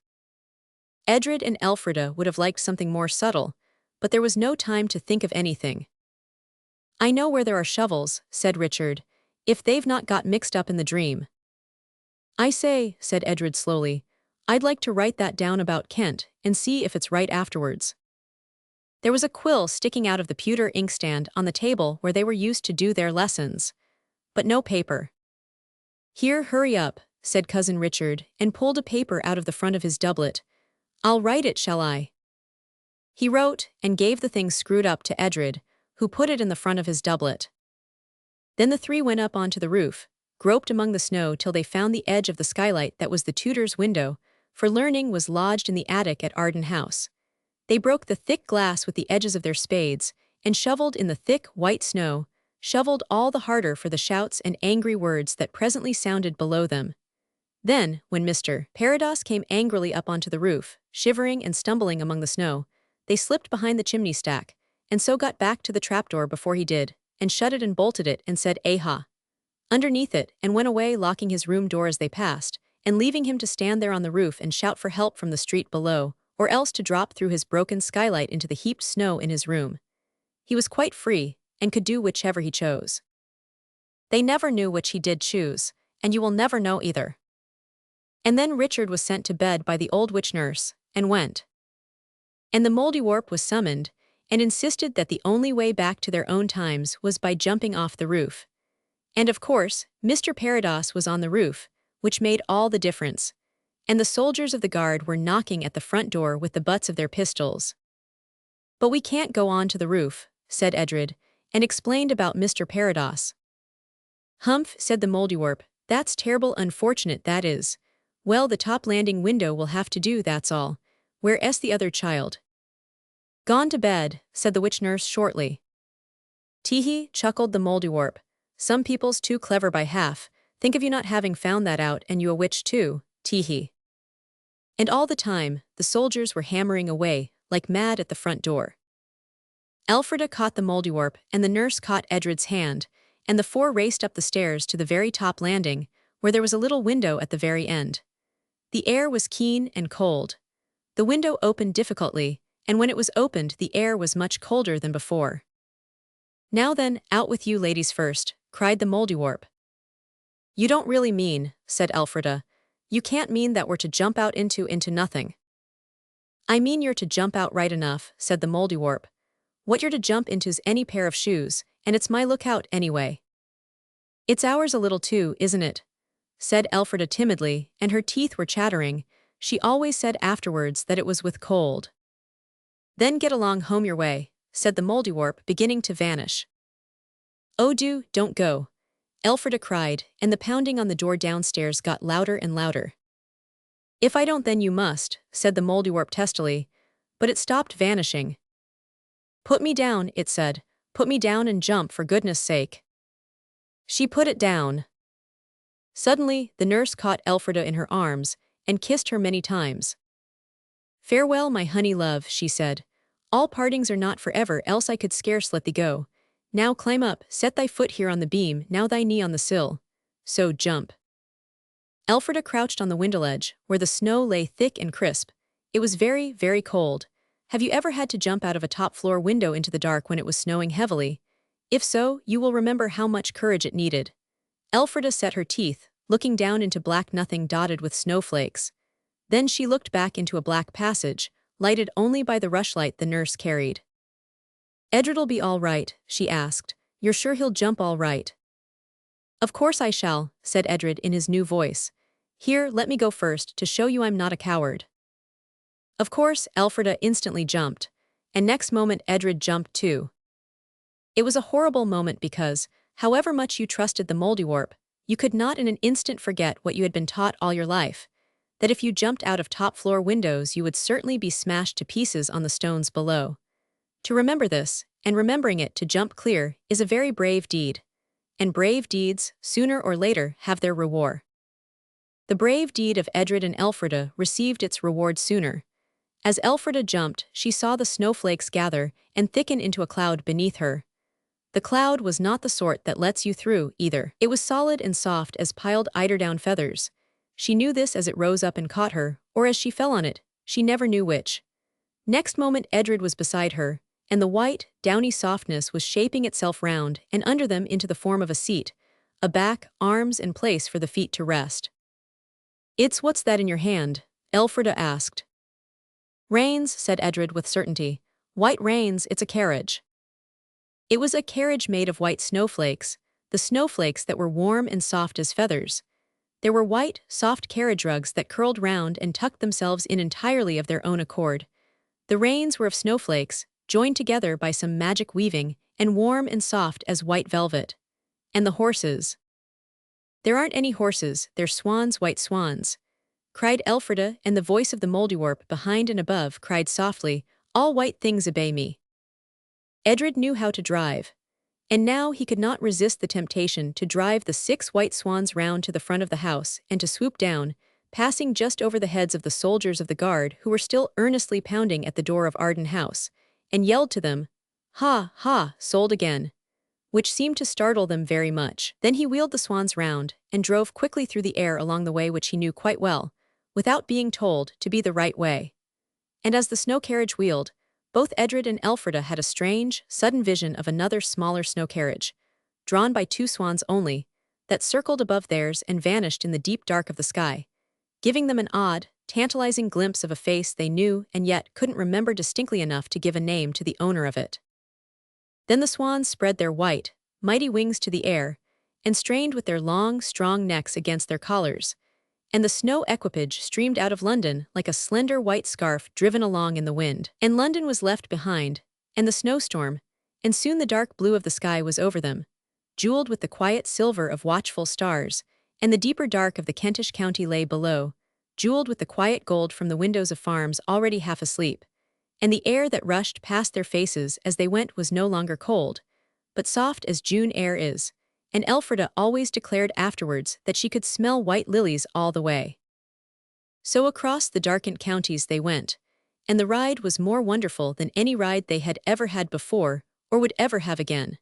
Edred and Elfrida would have liked something more subtle, but there was no time to think of anything. "I know where there are shovels," said Richard, "if they've not got mixed up in the dream." "I say," said Edred slowly, "I'd like to write that down about Kent and see if it's right afterwards." There was a quill sticking out of the pewter inkstand on the table where they were used to do their lessons, but no paper. "Here, hurry up," said Cousin Richard, and pulled a paper out of the front of his doublet. "I'll write it, shall I?" He wrote, and gave the thing screwed up to Edred, who put it in the front of his doublet. Then the three went up onto the roof, groped among the snow till they found the edge of the skylight that was the tutor's window, for learning was lodged in the attic at Arden House. They broke the thick glass with the edges of their spades, and shoveled in the thick, white snow, shoveled all the harder for the shouts and angry words that presently sounded below them. Then, when Mr. Parados came angrily up onto the roof, shivering and stumbling among the snow, they slipped behind the chimney stack, and so got back to the trapdoor before he did, and shut it and bolted it and said "Aha!" underneath it, and went away, locking his room door as they passed, and leaving him to stand there on the roof and shout for help from the street below, or else to drop through his broken skylight into the heaped snow in his room. He was quite free, and could do whichever he chose. They never knew which he did choose, and you will never know either. And then Richard was sent to bed by the old witch nurse, and went. And the Mouldiwarp was summoned, and insisted that the only way back to their own times was by jumping off the roof. And of course, Mr. Parados was on the roof, which made all the difference, and the soldiers of the guard were knocking at the front door with the butts of their pistols. "But we can't go on to the roof," said Edred, and explained about Mr. Parados. "Humph," said the Mouldiwarp, "that's terrible unfortunate, that is. Well, the top landing window will have to do, that's all. Where's the other child? Gone to bed, said the witch nurse shortly. Teehee, chuckled the Mouldiwarp. Some people's too clever by half. Think of you not having found that out, and you a witch too, teehee. And all the time, the soldiers were hammering away, like mad at the front door. Elfrida caught the Mouldiwarp, and the nurse caught Edred's hand, and the four raced up the stairs to the very top landing, where there was a little window at the very end. The air was keen and cold. The window opened difficultly, and when it was opened the air was much colder than before. Now then, out with you ladies first, cried the Mouldiwarp. You don't really mean, said Elfrida. You can't mean that we're to jump out into nothing. I mean you're to jump out right enough, said the Mouldiwarp. What you're to jump into's any pair of shoes, and it's my lookout anyway. It's ours a little too, isn't it? Said Elfrida timidly, and her teeth were chattering. She always said afterwards that it was with cold. Then get along home your way, said the Mouldiwarp, beginning to vanish. Oh don't go, Elfrida cried, and the pounding on the door downstairs got louder and louder. If I don't then you must, said the Mouldiwarp testily, but it stopped vanishing. Put me down, it said. Put me down and jump for goodness sake. She put it down. Suddenly, the nurse caught Elfrida in her arms and kissed her many times. Farewell, my honey love, she said. All partings are not forever, else I could scarce let thee go. Now climb up, set thy foot here on the beam, now thy knee on the sill. So jump. Elfrida crouched on the window ledge, where the snow lay thick and crisp. It was very, very cold. Have you ever had to jump out of a top-floor window into the dark when it was snowing heavily? If so, you will remember how much courage it needed. Elfrida set her teeth, looking down into black nothing dotted with snowflakes. Then she looked back into a black passage, lighted only by the rushlight the nurse carried. Edred'll be all right, she asked. You're sure he'll jump all right? Of course I shall, said Edred in his new voice. Here, let me go first, to show you I'm not a coward. Of course, Elfrida instantly jumped, and next moment Edred jumped too. It was a horrible moment because, however much you trusted the Mouldiwarp, you could not in an instant forget what you had been taught all your life, that if you jumped out of top-floor windows you would certainly be smashed to pieces on the stones below. To remember this, and remembering it to jump clear, is a very brave deed. And brave deeds, sooner or later, have their reward. The brave deed of Edred and Elfrida received its reward sooner. As Elfrida jumped, she saw the snowflakes gather and thicken into a cloud beneath her. The cloud was not the sort that lets you through, either. It was solid and soft as piled eiderdown feathers. She knew this as it rose up and caught her, or as she fell on it, she never knew which. Next moment Edred was beside her, and the white, downy softness was shaping itself round and under them into the form of a seat, a back, arms, and place for the feet to rest. It's what's that in your hand? Elfrida asked. Reins, said Edred with certainty. White reins, it's a carriage. It was a carriage made of white snowflakes, the snowflakes that were warm and soft as feathers. There were white, soft carriage rugs that curled round and tucked themselves in entirely of their own accord. The reins were of snowflakes, joined together by some magic weaving, and warm and soft as white velvet. And the horses. There aren't any horses, they're swans, white swans, cried Elfrida, and the voice of the Mouldiwarp behind and above cried softly, all white things obey me. Edred knew how to drive, and now he could not resist the temptation to drive the 6 white swans round to the front of the house and to swoop down, passing just over the heads of the soldiers of the guard who were still earnestly pounding at the door of Arden House, and yelled to them, "Ha, ha, sold again," which seemed to startle them very much. Then he wheeled the swans round, and drove quickly through the air along the way which he knew quite well, without being told to be the right way. And as the snow carriage wheeled, both Edred and Elfrida had a strange, sudden vision of another smaller snow carriage, drawn by 2 swans only, that circled above theirs and vanished in the deep dark of the sky, giving them an odd, tantalizing glimpse of a face they knew and yet couldn't remember distinctly enough to give a name to the owner of it. Then the swans spread their white, mighty wings to the air, and strained with their long, strong necks against their collars, and the snow equipage streamed out of London like a slender white scarf driven along in the wind. And London was left behind, and the snowstorm, and soon the dark blue of the sky was over them, jeweled with the quiet silver of watchful stars, and the deeper dark of the Kentish county lay below, jeweled with the quiet gold from the windows of farms already half asleep, and the air that rushed past their faces as they went was no longer cold, but soft as June air is, and Elfrida always declared afterwards that she could smell white lilies all the way. So across the darkened counties they went, and the ride was more wonderful than any ride they had ever had before or would ever have again.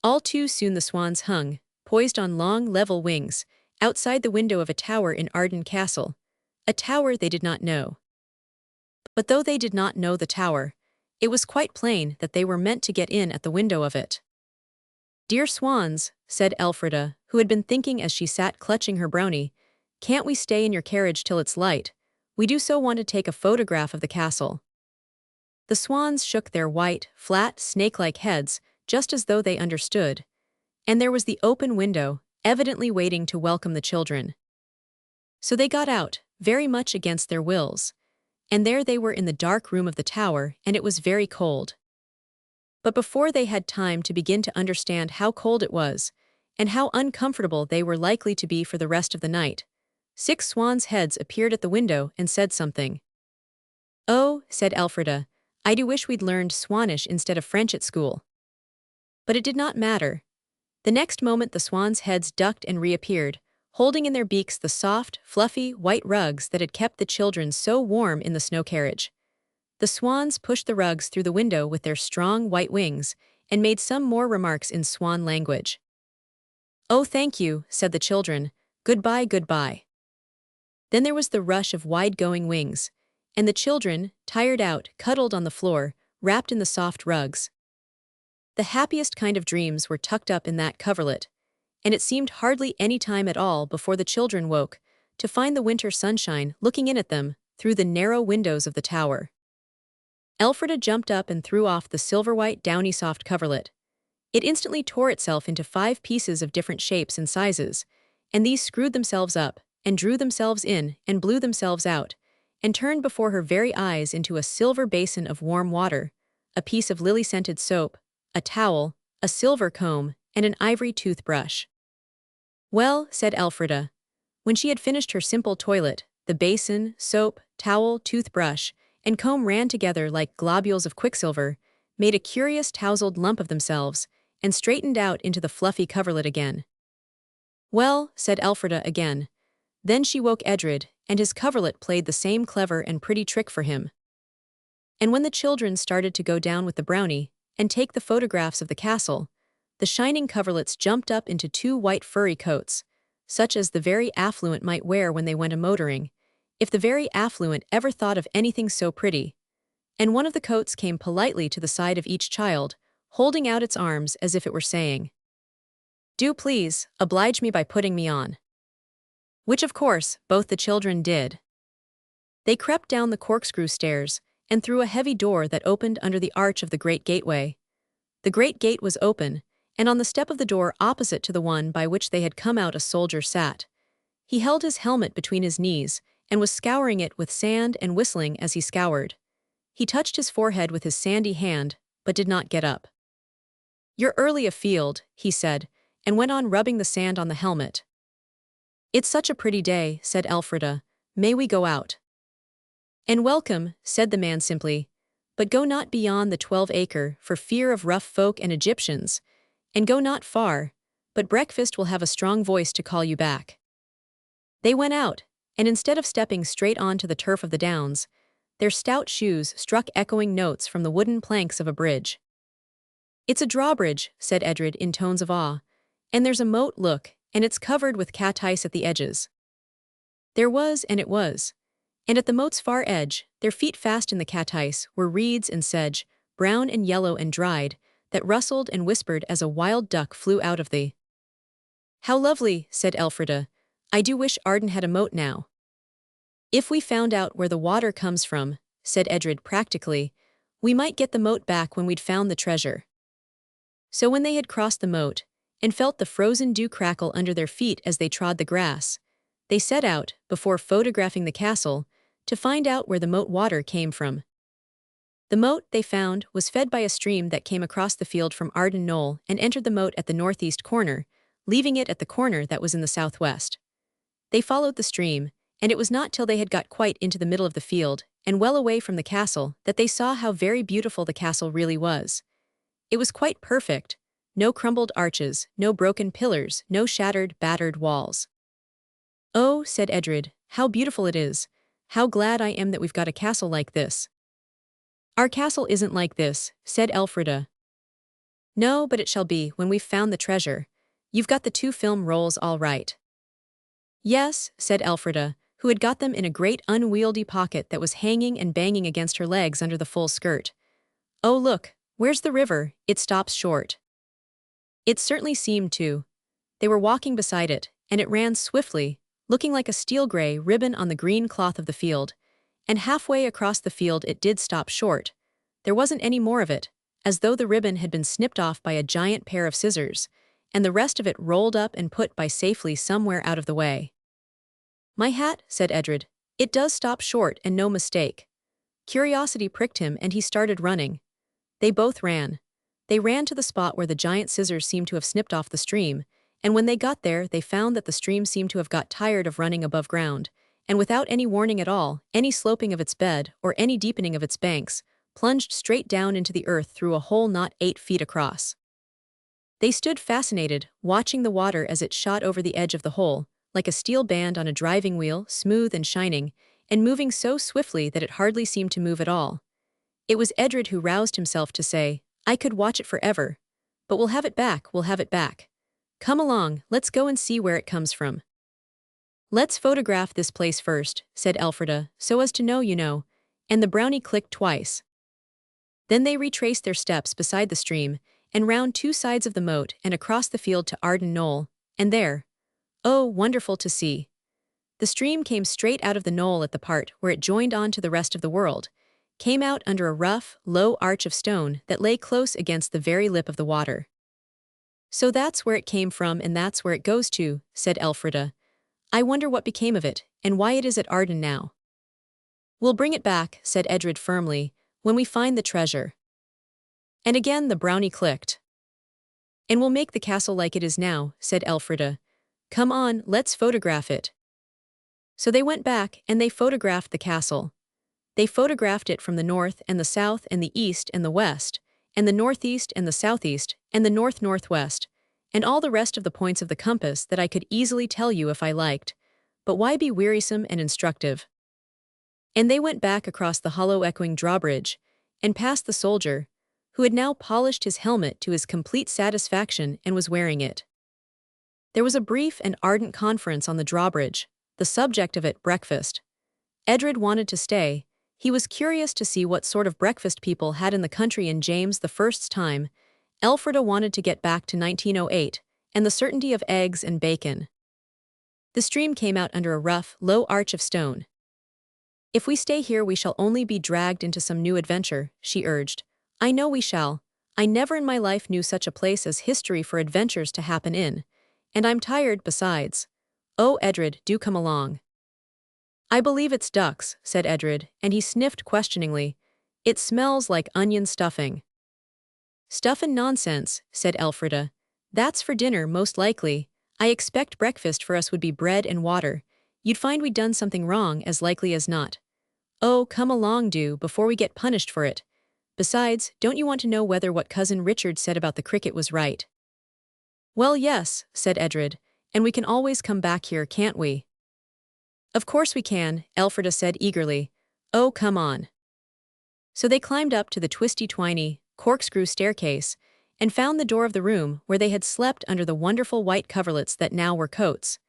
All too soon the swans hung, poised on long, level wings, outside the window of a tower in Arden Castle, a tower they did not know. But though they did not know the tower, it was quite plain that they were meant to get in at the window of it. "Dear swans," said Elfrida, who had been thinking as she sat clutching her brownie, "can't we stay in your carriage till it's light? We do so want to take a photograph of the castle." The swans shook their white, flat, snake-like heads, just as though they understood, and there was the open window, evidently waiting to welcome the children. So they got out, very much against their wills, and there they were in the dark room of the tower, and it was very cold. But before they had time to begin to understand how cold it was, and how uncomfortable they were likely to be for the rest of the night, 6 swans' heads appeared at the window and said something. "Oh," said Elfrida, "I do wish we'd learned Swanish instead of French at school." But it did not matter. The next moment the swans' heads ducked and reappeared, holding in their beaks the soft, fluffy, white rugs that had kept the children so warm in the snow carriage. The swans pushed the rugs through the window with their strong white wings and made some more remarks in swan language. "Oh, thank you," said the children. "Goodbye, goodbye." Then there was the rush of wide-going wings, and the children, tired out, cuddled on the floor, wrapped in the soft rugs. The happiest kind of dreams were tucked up in that coverlet, and it seemed hardly any time at all before the children woke, to find the winter sunshine looking in at them through the narrow windows of the tower. Elfrida jumped up and threw off the silver-white downy soft coverlet. It instantly tore itself into 5 pieces of different shapes and sizes, and these screwed themselves up, and drew themselves in, and blew themselves out, and turned before her very eyes into a silver basin of warm water, a piece of lily-scented soap, a towel, a silver comb, and an ivory toothbrush. "Well," said Elfrida, when she had finished her simple toilet, the basin, soap, towel, toothbrush, and comb ran together like globules of quicksilver, made a curious tousled lump of themselves, and straightened out into the fluffy coverlet again. "Well," said Elfrida again. Then she woke Edred, and his coverlet played the same clever and pretty trick for him. And when the children started to go down with the brownie, and take the photographs of the castle, the shining coverlets jumped up into 2 white furry coats, such as the very affluent might wear when they went a-motoring, if the very affluent ever thought of anything so pretty. And one of the coats came politely to the side of each child, holding out its arms as if it were saying, "Do please, oblige me by putting me on." Which of course, both the children did. They crept down the corkscrew stairs, and through a heavy door that opened under the arch of the great gateway. The great gate was open, and on the step of the door opposite to the one by which they had come out a soldier sat. He held his helmet between his knees, and was scouring it with sand and whistling as he scoured. He touched his forehead with his sandy hand, but did not get up. "You're early afield," he said, and went on rubbing the sand on the helmet. "It's such a pretty day," said Elfrida. "May we go out?" "And welcome," said the man simply, "but go not beyond the 12-acre for fear of rough folk and Egyptians, and go not far, but breakfast will have a strong voice to call you back." They went out, and instead of stepping straight on to the turf of the downs, their stout shoes struck echoing notes from the wooden planks of a bridge. "It's a drawbridge," said Edred in tones of awe, "and there's a moat, look, and it's covered with cat-ice at the edges." There was, and it was. And at the moat's far edge, their feet fast in the cat-ice, were reeds and sedge, brown and yellow and dried, that rustled and whispered as a wild duck flew out of the. "How lovely," said Elfrida. "I do wish Arden had a moat now." "If we found out where the water comes from," said Edred practically, "we might get the moat back when we'd found the treasure." So when they had crossed the moat, and felt the frozen dew crackle under their feet as they trod the grass, they set out, before photographing the castle, to find out where the moat water came from. The moat, they found, was fed by a stream that came across the field from Arden Knoll and entered the moat at the northeast corner, leaving it at the corner that was in the southwest. They followed the stream, and it was not till they had got quite into the middle of the field, and well away from the castle, that they saw how very beautiful the castle really was. It was quite perfect. No crumbled arches, no broken pillars, no shattered, battered walls. "Oh," said Edred, "how beautiful it is. How glad I am that we've got a castle like this." "Our castle isn't like this," said Elfrida. "No, but it shall be when we've found the treasure. You've got the 2 film rolls all right." "Yes," said Elfrida, who had got them in a great unwieldy pocket that was hanging and banging against her legs under the full skirt. "Oh look, where's the river? It stops short." It certainly seemed to. They were walking beside it, and it ran swiftly, looking like a steel-gray ribbon on the green cloth of the field, and halfway across the field it did stop short. There wasn't any more of it, as though the ribbon had been snipped off by a giant pair of scissors, and the rest of it rolled up and put by safely somewhere out of the way. "My hat," said Edred. "It does stop short and no mistake." Curiosity pricked him and he started running. They both ran. They ran to the spot where the giant scissors seemed to have snipped off the stream, and when they got there they found that the stream seemed to have got tired of running above ground, and without any warning at all, any sloping of its bed, or any deepening of its banks, plunged straight down into the earth through a hole not 8 feet across. They stood fascinated, watching the water as it shot over the edge of the hole, like a steel band on a driving wheel, smooth and shining, and moving so swiftly that it hardly seemed to move at all. It was Edred who roused himself to say, "I could watch it forever. But we'll have it back, we'll have it back. Come along, let's go and see where it comes from." "Let's photograph this place first," said Elfrida, "so as to know, you know," and the brownie clicked twice. Then they retraced their steps beside the stream, and round 2 sides of the moat and across the field to Arden Knoll, and there. Oh, wonderful to see! The stream came straight out of the knoll at the part where it joined on to the rest of the world, came out under a rough, low arch of stone that lay close against the very lip of the water. "So that's where it came from and that's where it goes to," said Elfrida. "I wonder what became of it, and why it is at Arden now." "We'll bring it back," said Edred firmly, "when we find the treasure." And again the brownie clicked. "And we'll make the castle like it is now," said Elfrida. "Come on, let's photograph it." So they went back and they photographed the castle. They photographed it from the north and the south and the east and the west, and the northeast and the southeast and the north-northwest, and all the rest of the points of the compass that I could easily tell you if I liked, but why be wearisome and instructive? And they went back across the hollow echoing drawbridge, and past the soldier, who had now polished his helmet to his complete satisfaction and was wearing it. There was a brief and ardent conference on the drawbridge, the subject of it breakfast. Edred wanted to stay. He was curious to see what sort of breakfast people had in the country in James I's time. Elfrida wanted to get back to 1908, and the certainty of eggs and bacon. The stream came out under a rough, low arch of stone. "If we stay here we shall only be dragged into some new adventure," she urged. "I know we shall. I never in my life knew such a place as history for adventures to happen in. And I'm tired besides. Oh, Edred, do come along." "I believe it's ducks," said Edred, and he sniffed questioningly. "It smells like onion stuffing." "Stuffin' nonsense," said Elfrida. "That's for dinner, most likely. I expect breakfast for us would be bread and water. You'd find we'd done something wrong, as likely as not. Oh, come along, do, before we get punished for it. Besides, don't you want to know whether what Cousin Richard said about the cricket was right?" "Well, yes," said Edred, "and we can always come back here, can't we?" "Of course we can," Elfrida said eagerly. "Oh, come on." So they climbed up to the twisty-twiny, corkscrew staircase, and found the door of the room where they had slept under the wonderful white coverlets that now were coats.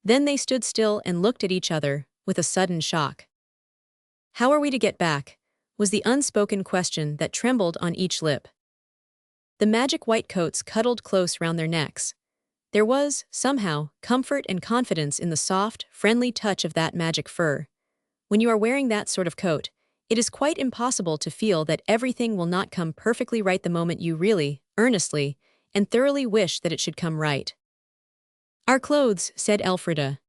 Then they stood still and looked at each other, with a sudden shock. "How are we to get back?" was the unspoken question that trembled on each lip. The magic white coats cuddled close round their necks. There was, somehow, comfort and confidence in the soft, friendly touch of that magic fur. When you are wearing that sort of coat, it is quite impossible to feel that everything will not come perfectly right the moment you really, earnestly, and thoroughly wish that it should come right. "Our clothes," said Elfrida.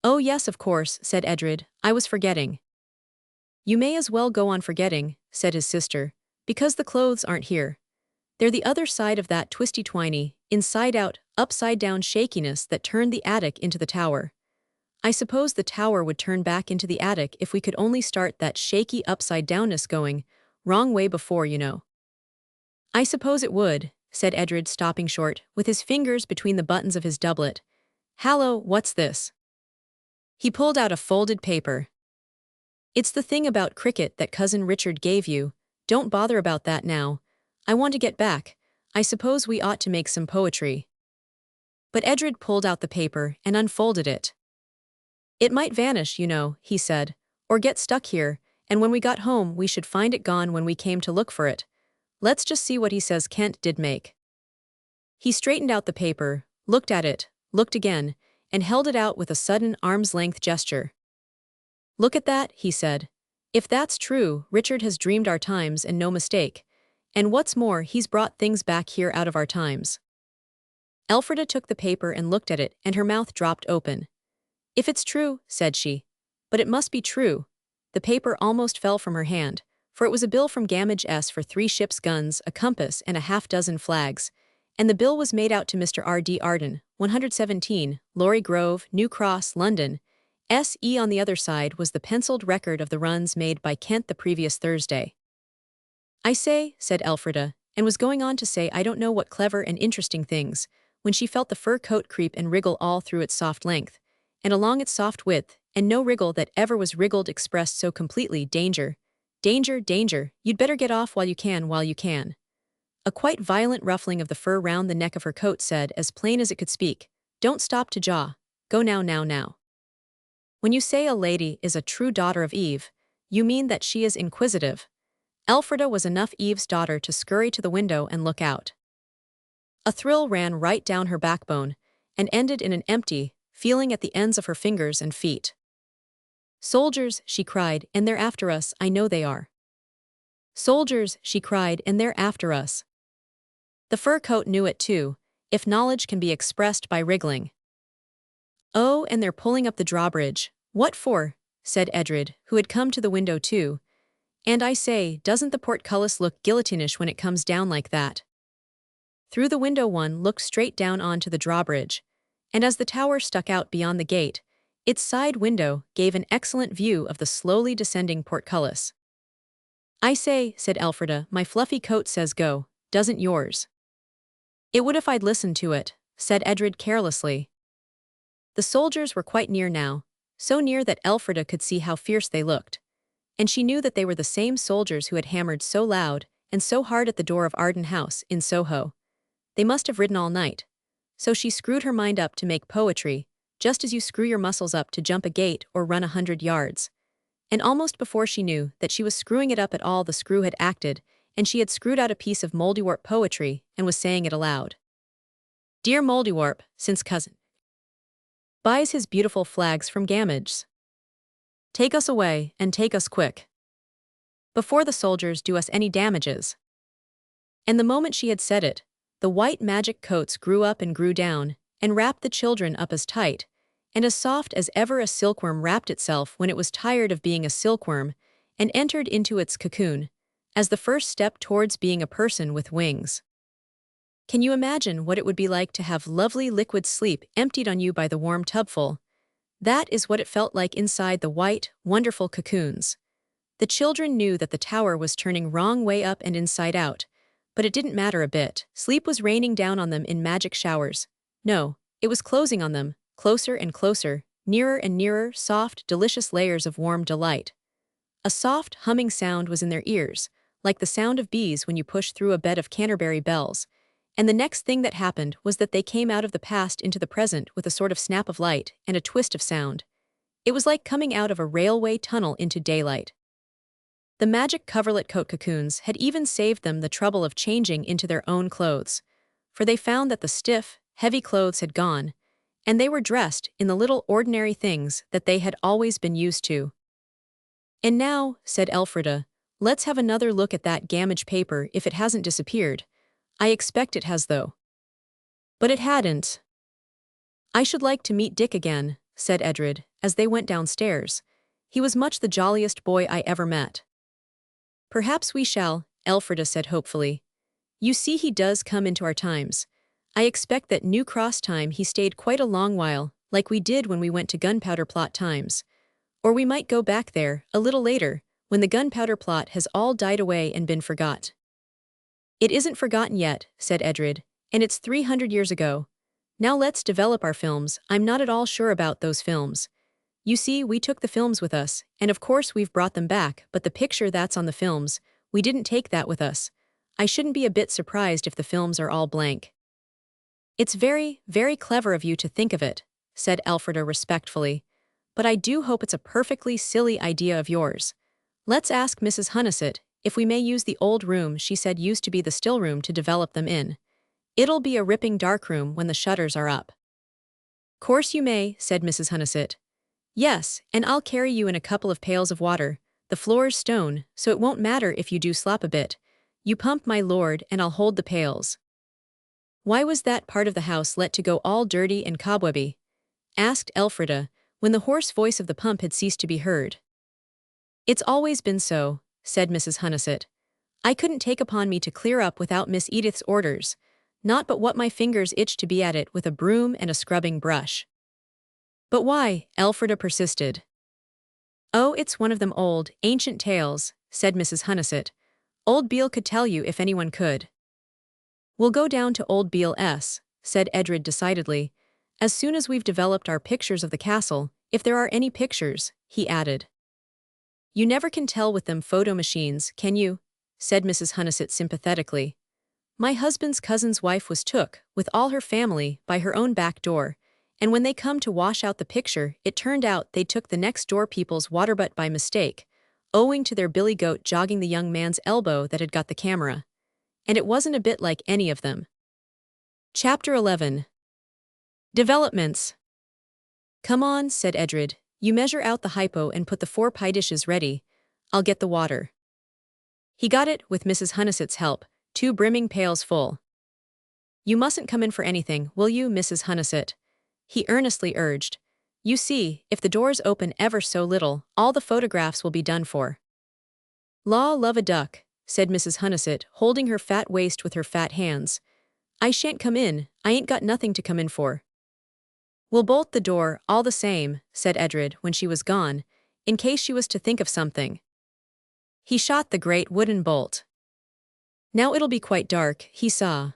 "Oh yes, of course," said Edred. "I was forgetting." "You may as well go on forgetting," said his sister, "because the clothes aren't here. They're the other side of that twisty-twiny, inside-out, upside-down shakiness that turned the attic into the tower. I suppose the tower would turn back into the attic if we could only start that shaky upside-downness going, wrong way before, you know. I suppose it would, said Edred, stopping short, with his fingers between the buttons of his doublet. Hallo, what's this? He pulled out a folded paper. It's the thing about cricket that Cousin Richard gave you. Don't bother about that now. I want to get back. I suppose we ought to make some poetry. But Edred pulled out the paper and unfolded it. It might vanish, you know, he said, or get stuck here, and when we got home we should find it gone when we came to look for it. Let's just see what he says Kent did make. He straightened out the paper, looked at it, looked again, and held it out with a sudden arm's-length gesture. Look at that, he said. If that's true, Richard has dreamed our times and no mistake. And what's more, he's brought things back here out of our times. Elfrida took the paper and looked at it, and her mouth dropped open. If it's true, said she. But it must be true. The paper almost fell from her hand, for it was a bill from Gamage S for 3 ships' guns, a compass, and a half-dozen flags, and the bill was made out to Mr. R.D. Arden, 117, Laurie Grove, New Cross, London. S.E. on the other side was the penciled record of the runs made by Kent the previous Thursday. I say, said Elfrida, and was going on to say I don't know what clever and interesting things, when she felt the fur coat creep and wriggle all through its soft length, and along its soft width, and no wriggle that ever was wriggled expressed so completely danger. Danger, danger, you'd better get off while you can. A quite violent ruffling of the fur round the neck of her coat said, as plain as it could speak, don't stop to jaw, go now. When you say a lady is a true daughter of Eve, you mean that she is inquisitive. Elfrida was enough Eve's daughter to scurry to the window and look out. A thrill ran right down her backbone, and ended in an empty feeling at the ends of her fingers and feet. Soldiers, she cried, and they're after us, I know they are. Soldiers, she cried, and they're after us. The fur coat knew it too, if knowledge can be expressed by wriggling. Oh, and they're pulling up the drawbridge. What for? Said Edred, who had come to the window too. And I say, doesn't the portcullis look guillotinish when it comes down like that? Through the window one looked straight down onto the drawbridge, and as the tower stuck out beyond the gate, its side window gave an excellent view of the slowly descending portcullis. I say, said Elfrida, my fluffy coat says go, doesn't yours? It would if I'd listened to it, said Edred carelessly. The soldiers were quite near now, so near that Elfrida could see how fierce they looked, and she knew that they were the same soldiers who had hammered so loud and so hard at the door of Arden House in Soho. They must have ridden all night, so she screwed her mind up to make poetry, just as you screw your muscles up to jump a gate or run 100 yards. And almost before she knew that she was screwing it up at all, the screw had acted, and she had screwed out a piece of Mouldiwarp poetry and was saying it aloud. Dear Mouldiwarp, since cousin buys his beautiful flags from Gamage's, take us away, and take us quick, before the soldiers do us any damages. And the moment she had said it, the white magic coats grew up and grew down, and wrapped the children up as tight, and as soft as ever a silkworm wrapped itself when it was tired of being a silkworm, and entered into its cocoon, as the first step towards being a person with wings. Can you imagine what it would be like to have lovely liquid sleep emptied on you by the warm tubful? That is what it felt like inside the white, wonderful cocoons. The children knew that the tower was turning wrong way up and inside out, but it didn't matter a bit. Sleep was raining down on them in magic showers. No, it was closing on them, closer and closer, nearer and nearer, soft, delicious layers of warm delight. A soft, humming sound was in their ears, like the sound of bees when you push through a bed of Canterbury bells, and the next thing that happened was that they came out of the past into the present with a sort of snap of light and a twist of sound. It was like coming out of a railway tunnel into daylight. The magic coverlet coat cocoons had even saved them the trouble of changing into their own clothes, for they found that the stiff, heavy clothes had gone, and they were dressed in the little ordinary things that they had always been used to. And now, said Elfrida, let's have another look at that Gamage paper if it hasn't disappeared. I expect it has though. But it hadn't. I should like to meet Dick again, said Edred, as they went downstairs. He was much the jolliest boy I ever met. Perhaps we shall, Elfrida said hopefully. You see he does come into our times. I expect that New Cross time he stayed quite a long while, like we did when we went to gunpowder plot times. Or we might go back there, a little later, when the gunpowder plot has all died away and been forgot. It isn't forgotten yet, said Edred, and it's 300 years ago. Now let's develop our films. I'm not at all sure about those films. You see, we took the films with us, and of course we've brought them back, but the picture that's on the films, we didn't take that with us. I shouldn't be a bit surprised if the films are all blank. It's very, very clever of you to think of it, said Elfrida respectfully, but I do hope it's a perfectly silly idea of yours. Let's ask Mrs. Hunnison if we may use the old room she said used to be the still room to develop them in. It'll be a ripping dark room when the shutters are up. Course you may, said Mrs. Hunnison. Yes, and I'll carry you in a couple of pails of water. The floor's stone, so it won't matter if you do slop a bit. You pump, my lord, and I'll hold the pails. Why was that part of the house let to go all dirty and cobwebby? Asked Elfrida, when the hoarse voice of the pump had ceased to be heard. It's always been so, said Mrs. Hunnison. I couldn't take upon me to clear up without Miss Edith's orders, not but what my fingers itch to be at it with a broom and a scrubbing brush. But why? Elfrida persisted. Oh, it's one of them old, ancient tales, said Mrs. Hunnison. Old Beale could tell you if anyone could. We'll go down to Old Beale said Edred decidedly, as soon as we've developed our pictures of the castle, if there are any pictures, he added. You never can tell with them photo machines, can you? Said Mrs. Hunnison sympathetically. My husband's cousin's wife was took, with all her family, by her own back door, and when they come to wash out the picture, it turned out they took the next door people's water butt by mistake, owing to their billy goat jogging the young man's elbow that had got the camera. And it wasn't a bit like any of them. Chapter 11. Developments. Come on, said Edred. You measure out the hypo and put the 4 pie dishes ready. I'll get the water. He got it, with Mrs. Hunnison's help, 2 brimming pails full. You mustn't come in for anything, will you, Mrs. Hunnison? He earnestly urged. You see, if the doors open ever so little, all the photographs will be done for. Law love a duck, said Mrs. Hunnison, holding her fat waist with her fat hands. I shan't come in, I ain't got nothing to come in for. We'll bolt the door, all the same, said Edred when she was gone, in case she was to think of something. He shot the great wooden bolt. Now it'll be quite dark, he saw.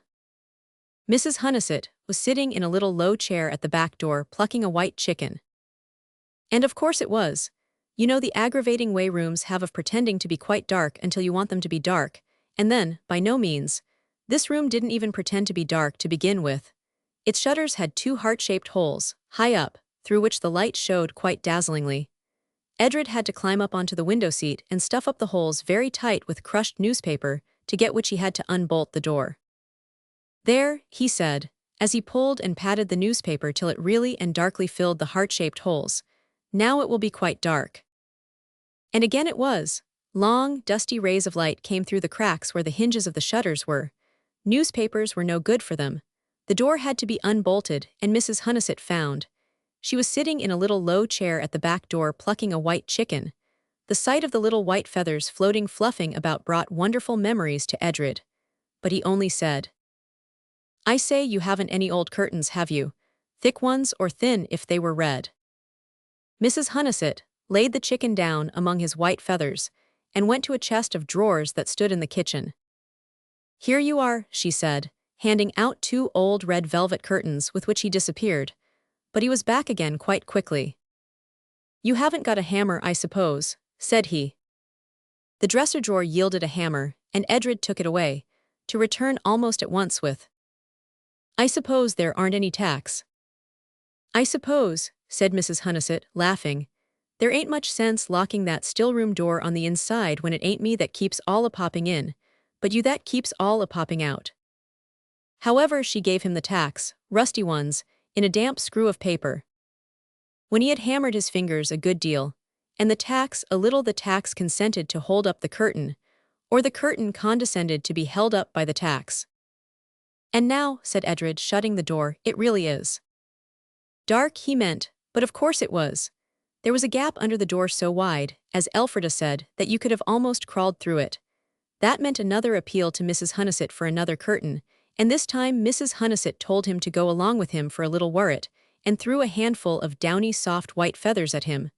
Mrs. Hunnison was sitting in a little low chair at the back door plucking a white chicken. And of course it was. You know the aggravating way rooms have of pretending to be quite dark until you want them to be dark, and then, by no means. This room didn't even pretend to be dark to begin with. Its shutters had 2 heart-shaped holes, high up, through which the light showed quite dazzlingly. Edred had to climb up onto the window seat and stuff up the holes very tight with crushed newspaper, to get which he had to unbolt the door. There, he said, as he pulled and patted the newspaper till it really and darkly filled the heart-shaped holes. Now it will be quite dark. And again it was. Long, dusty rays of light came through the cracks where the hinges of the shutters were. Newspapers were no good for them. The door had to be unbolted, and Mrs. Hunnison found. She was sitting in a little low chair at the back door plucking a white chicken. The sight of the little white feathers floating fluffing about brought wonderful memories to Edred. But he only said, I say, you haven't any old curtains, have you? Thick ones or thin if they were red? Mrs. Hunnison laid the chicken down among his white feathers and went to a chest of drawers that stood in the kitchen. Here you are, she said, handing out 2 old red velvet curtains with which he disappeared. But he was back again quite quickly. You haven't got a hammer, I suppose, said he. The dresser drawer yielded a hammer, and Edred took it away, to return almost at once with, I suppose there aren't any tacks. I suppose, said Mrs. Hunnison, laughing, there ain't much sense locking that still-room door on the inside when it ain't me that keeps all a-popping in, but you that keeps all a-popping out. However, she gave him the tacks, rusty ones, in a damp screw of paper. When he had hammered his fingers a good deal, and the tacks a little, the tacks consented to hold up the curtain, or the curtain condescended to be held up by the tacks. And now, said Edred, shutting the door, it really is. Dark, he meant, but of course it was. There was a gap under the door so wide, as Elfrida said, that you could have almost crawled through it. That meant another appeal to Mrs. Hunnison for another curtain, and this time Mrs. Hunnison told him to go along with him for a little worrit, and threw a handful of downy soft white feathers at him.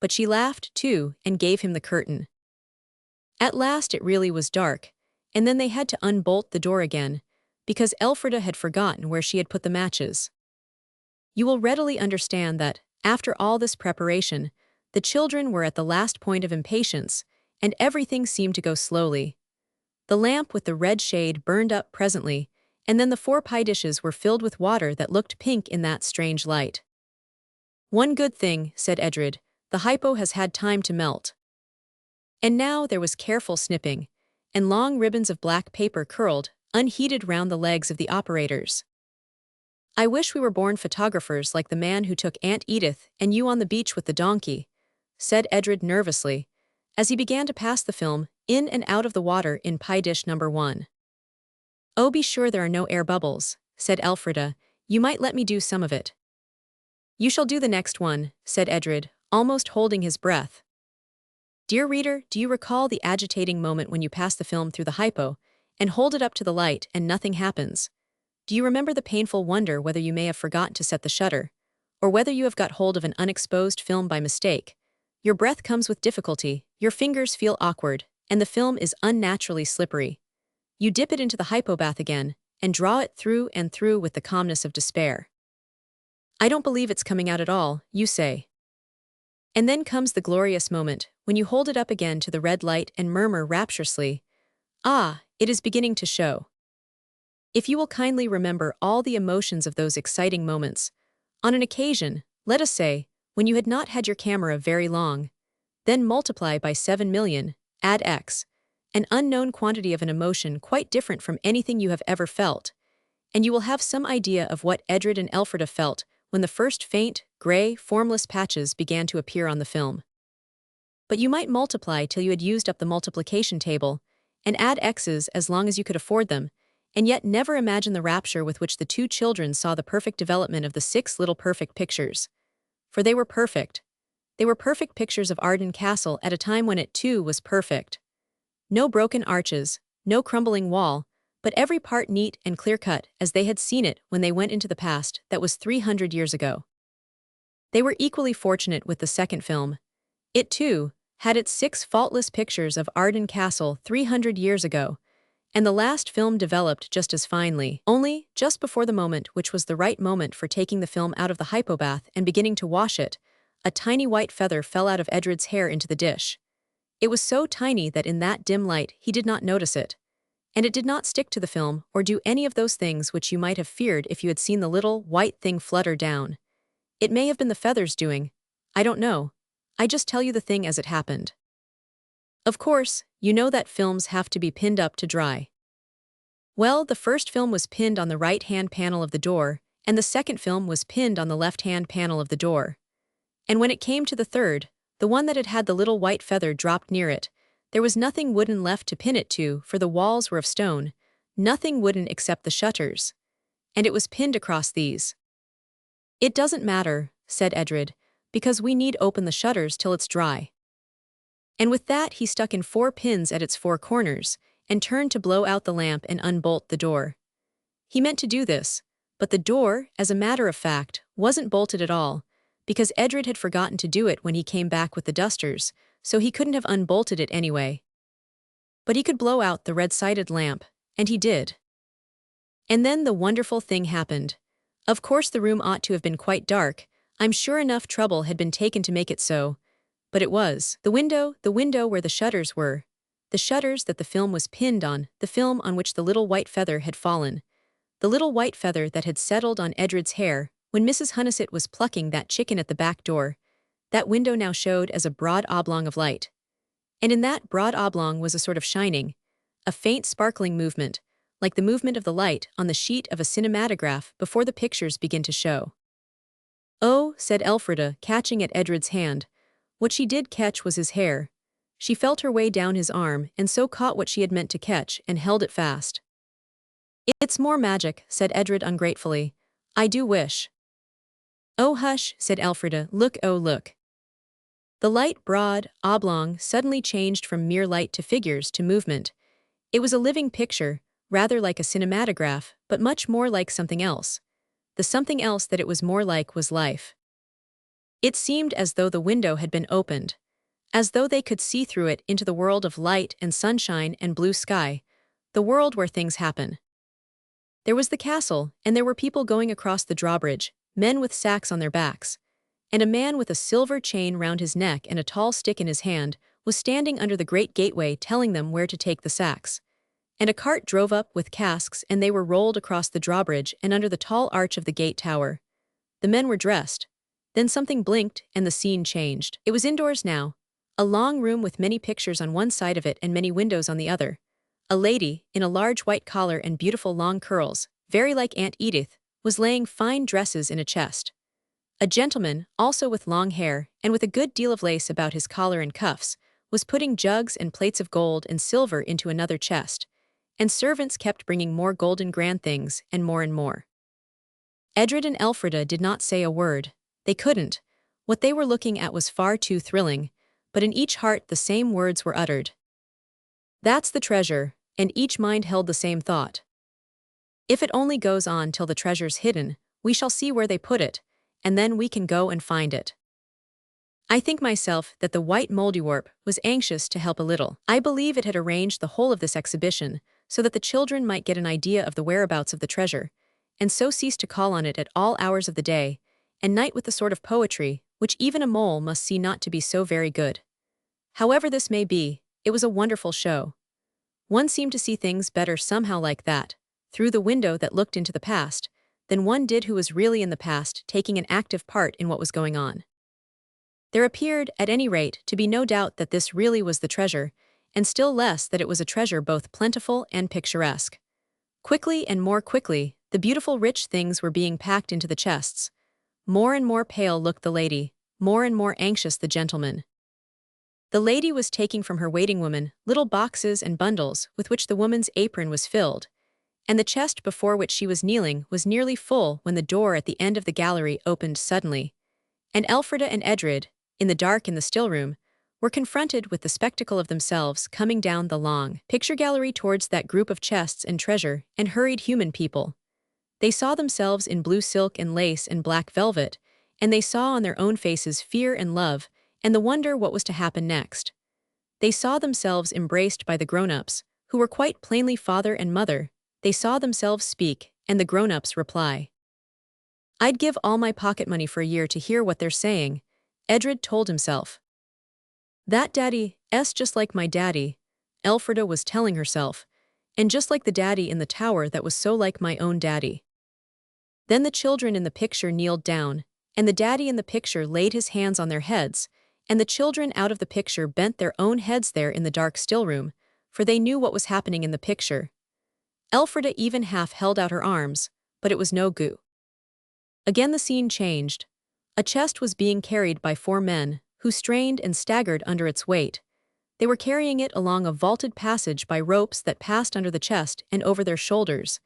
But she laughed, too, and gave him the curtain. At last it really was dark, and then they had to unbolt the door again, because Elfrida had forgotten where she had put the matches. You will readily understand that, after all this preparation, the children were at the last point of impatience, and everything seemed to go slowly. The lamp with the red shade burned up presently, and then the 4 pie dishes were filled with water that looked pink in that strange light. "One good thing," said Edred, "the hypo has had time to melt." And now there was careful snipping, and long ribbons of black paper curled, unheeded round the legs of the operators. "I wish we were born photographers like the man who took Aunt Edith and you on the beach with the donkey," said Edred nervously, as he began to pass the film in and out of the water in pie dish number 1. "Oh, be sure there are no air bubbles," said Elfrida. "You might let me do some of it." "You shall do the next one," said Edred, almost holding his breath. Dear reader, do you recall the agitating moment when you pass the film through the hypo and hold it up to the light and nothing happens? Do you remember the painful wonder whether you may have forgotten to set the shutter, or whether you have got hold of an unexposed film by mistake? Your breath comes with difficulty, your fingers feel awkward, and the film is unnaturally slippery. You dip it into the hypo bath again, and draw it through and through with the calmness of despair. "I don't believe it's coming out at all," you say. And then comes the glorious moment, when you hold it up again to the red light and murmur rapturously, "Ah, it is beginning to show." If you will kindly remember all the emotions of those exciting moments, on an occasion, let us say, when you had not had your camera very long, then multiply by 7 million, add X, an unknown quantity of an emotion quite different from anything you have ever felt, and you will have some idea of what Edred and Elfrida felt when the first faint, gray, formless patches began to appear on the film. But you might multiply till you had used up the multiplication table, and add X's as long as you could afford them, and yet never imagine the rapture with which the 2 children saw the perfect development of the 6 little perfect pictures. For they were perfect. They were perfect pictures of Arden Castle at a time when it too was perfect. No broken arches, no crumbling wall, but every part neat and clear-cut as they had seen it when they went into the past that was 300 years ago. They were equally fortunate with the second film. It too had its 6 faultless pictures of Arden Castle 300 years ago, and the last film developed just as finely, only, just before the moment which was the right moment for taking the film out of the hypobath and beginning to wash it, a tiny white feather fell out of Edred's hair into the dish. It was so tiny that in that dim light he did not notice it, and it did not stick to the film or do any of those things which you might have feared if you had seen the little, white thing flutter down. It may have been the feathers doing. I don't know. I just tell you the thing as it happened. Of course, you know that films have to be pinned up to dry. Well, the first film was pinned on the right-hand panel of the door, and the second film was pinned on the left-hand panel of the door. And when it came to the third, the one that had had the little white feather dropped near it, there was nothing wooden left to pin it to, for the walls were of stone, nothing wooden except the shutters. And it was pinned across these. "It doesn't matter," said Edred, "because we need open the shutters till it's dry." And with that he stuck in 4 pins at its 4 corners, and turned to blow out the lamp and unbolt the door. He meant to do this, but the door, as a matter of fact, wasn't bolted at all, because Edred had forgotten to do it when he came back with the dusters, so he couldn't have unbolted it anyway. But he could blow out the red-sided lamp, and he did. And then the wonderful thing happened. Of course the room ought to have been quite dark. I'm sure enough trouble had been taken to make it so. But it was. The window where the shutters were. The shutters that the film was pinned on, the film on which the little white feather had fallen. The little white feather that had settled on Edred's hair when Mrs. Hunnissett was plucking that chicken at the back door. That window now showed as a broad oblong of light. And in that broad oblong was a sort of shining, a faint sparkling movement, like the movement of the light on the sheet of a cinematograph before the pictures begin to show. "Oh," said Elfrida, catching at Edred's hand. What she did catch was his hair. She felt her way down his arm and so caught what she had meant to catch and held it fast. "It's more magic," said Edred ungratefully. "I do wish." "Oh hush," said Elfrida, "look, oh look." The light, broad, oblong suddenly changed from mere light to figures to movement. It was a living picture, rather like a cinematograph, but much more like something else. the something else that it was more like was life. It seemed as though the window had been opened, as though they could see through it into the world of light and sunshine and blue sky, the world where things happen. There was the castle, and there were people going across the drawbridge, men with sacks on their backs. And a man with a silver chain round his neck and a tall stick in his hand was standing under the great gateway telling them where to take the sacks. And a cart drove up with casks and they were rolled across the drawbridge and under the tall arch of the gate tower. The men were dressed. Then something blinked and the scene changed. It was indoors now. A long room with many pictures on one side of it and many windows on the other. A lady, in a large white collar and beautiful long curls, very like Aunt Edith, was laying fine dresses in a chest. A gentleman, also with long hair and with a good deal of lace about his collar and cuffs, was putting jugs and plates of gold and silver into another chest, and servants kept bringing more golden grand things and more and more. Edred and Elfrida did not say a word. They couldn't. What they were looking at was far too thrilling, but in each heart the same words were uttered. That's the treasure, and each mind held the same thought. If it only goes on till the treasure's hidden, we shall see where they put it, and then we can go and find it. I think myself that the white Mouldiwarp was anxious to help a little. I believe it had arranged the whole of this exhibition so that the children might get an idea of the whereabouts of the treasure, and so cease to call on it at all hours of the day and night with the sort of poetry which even a mole must see not to be so very good. However this may be, it was a wonderful show. One seemed to see things better somehow like that, through the window that looked into the past, than one did who was really in the past taking an active part in what was going on. There appeared, at any rate, to be no doubt that this really was the treasure, and still less that it was a treasure both plentiful and picturesque. Quickly and more quickly, the beautiful rich things were being packed into the chests. More and more pale looked the lady, more and more anxious the gentleman. The lady was taking from her waiting woman little boxes and bundles with which the woman's apron was filled, and the chest before which she was kneeling was nearly full when the door at the end of the gallery opened suddenly, and Elfrida and Edred, in the dark in the still room, were confronted with the spectacle of themselves coming down the long picture gallery towards that group of chests and treasure and hurried human people. They saw themselves in blue silk and lace and black velvet, and they saw on their own faces fear and love and the wonder what was to happen next. They saw themselves embraced by the grown-ups, who were quite plainly father and mother. They saw themselves speak, and the grown-ups reply. I'd give all my pocket money for a year to hear what they're saying, Edred told himself. That daddy's just like my daddy, Elfrida was telling herself, and just like the daddy in the tower that was so like my own daddy. Then the children in the picture kneeled down, and the daddy in the picture laid his hands on their heads, and the children out of the picture bent their own heads there in the dark still room, for they knew what was happening in the picture. Elfrida even half held out her arms, but it was no good. Again the scene changed. A chest was being carried by 4 men, who strained and staggered under its weight. They were carrying it along a vaulted passage by ropes that passed under the chest and over their shoulders.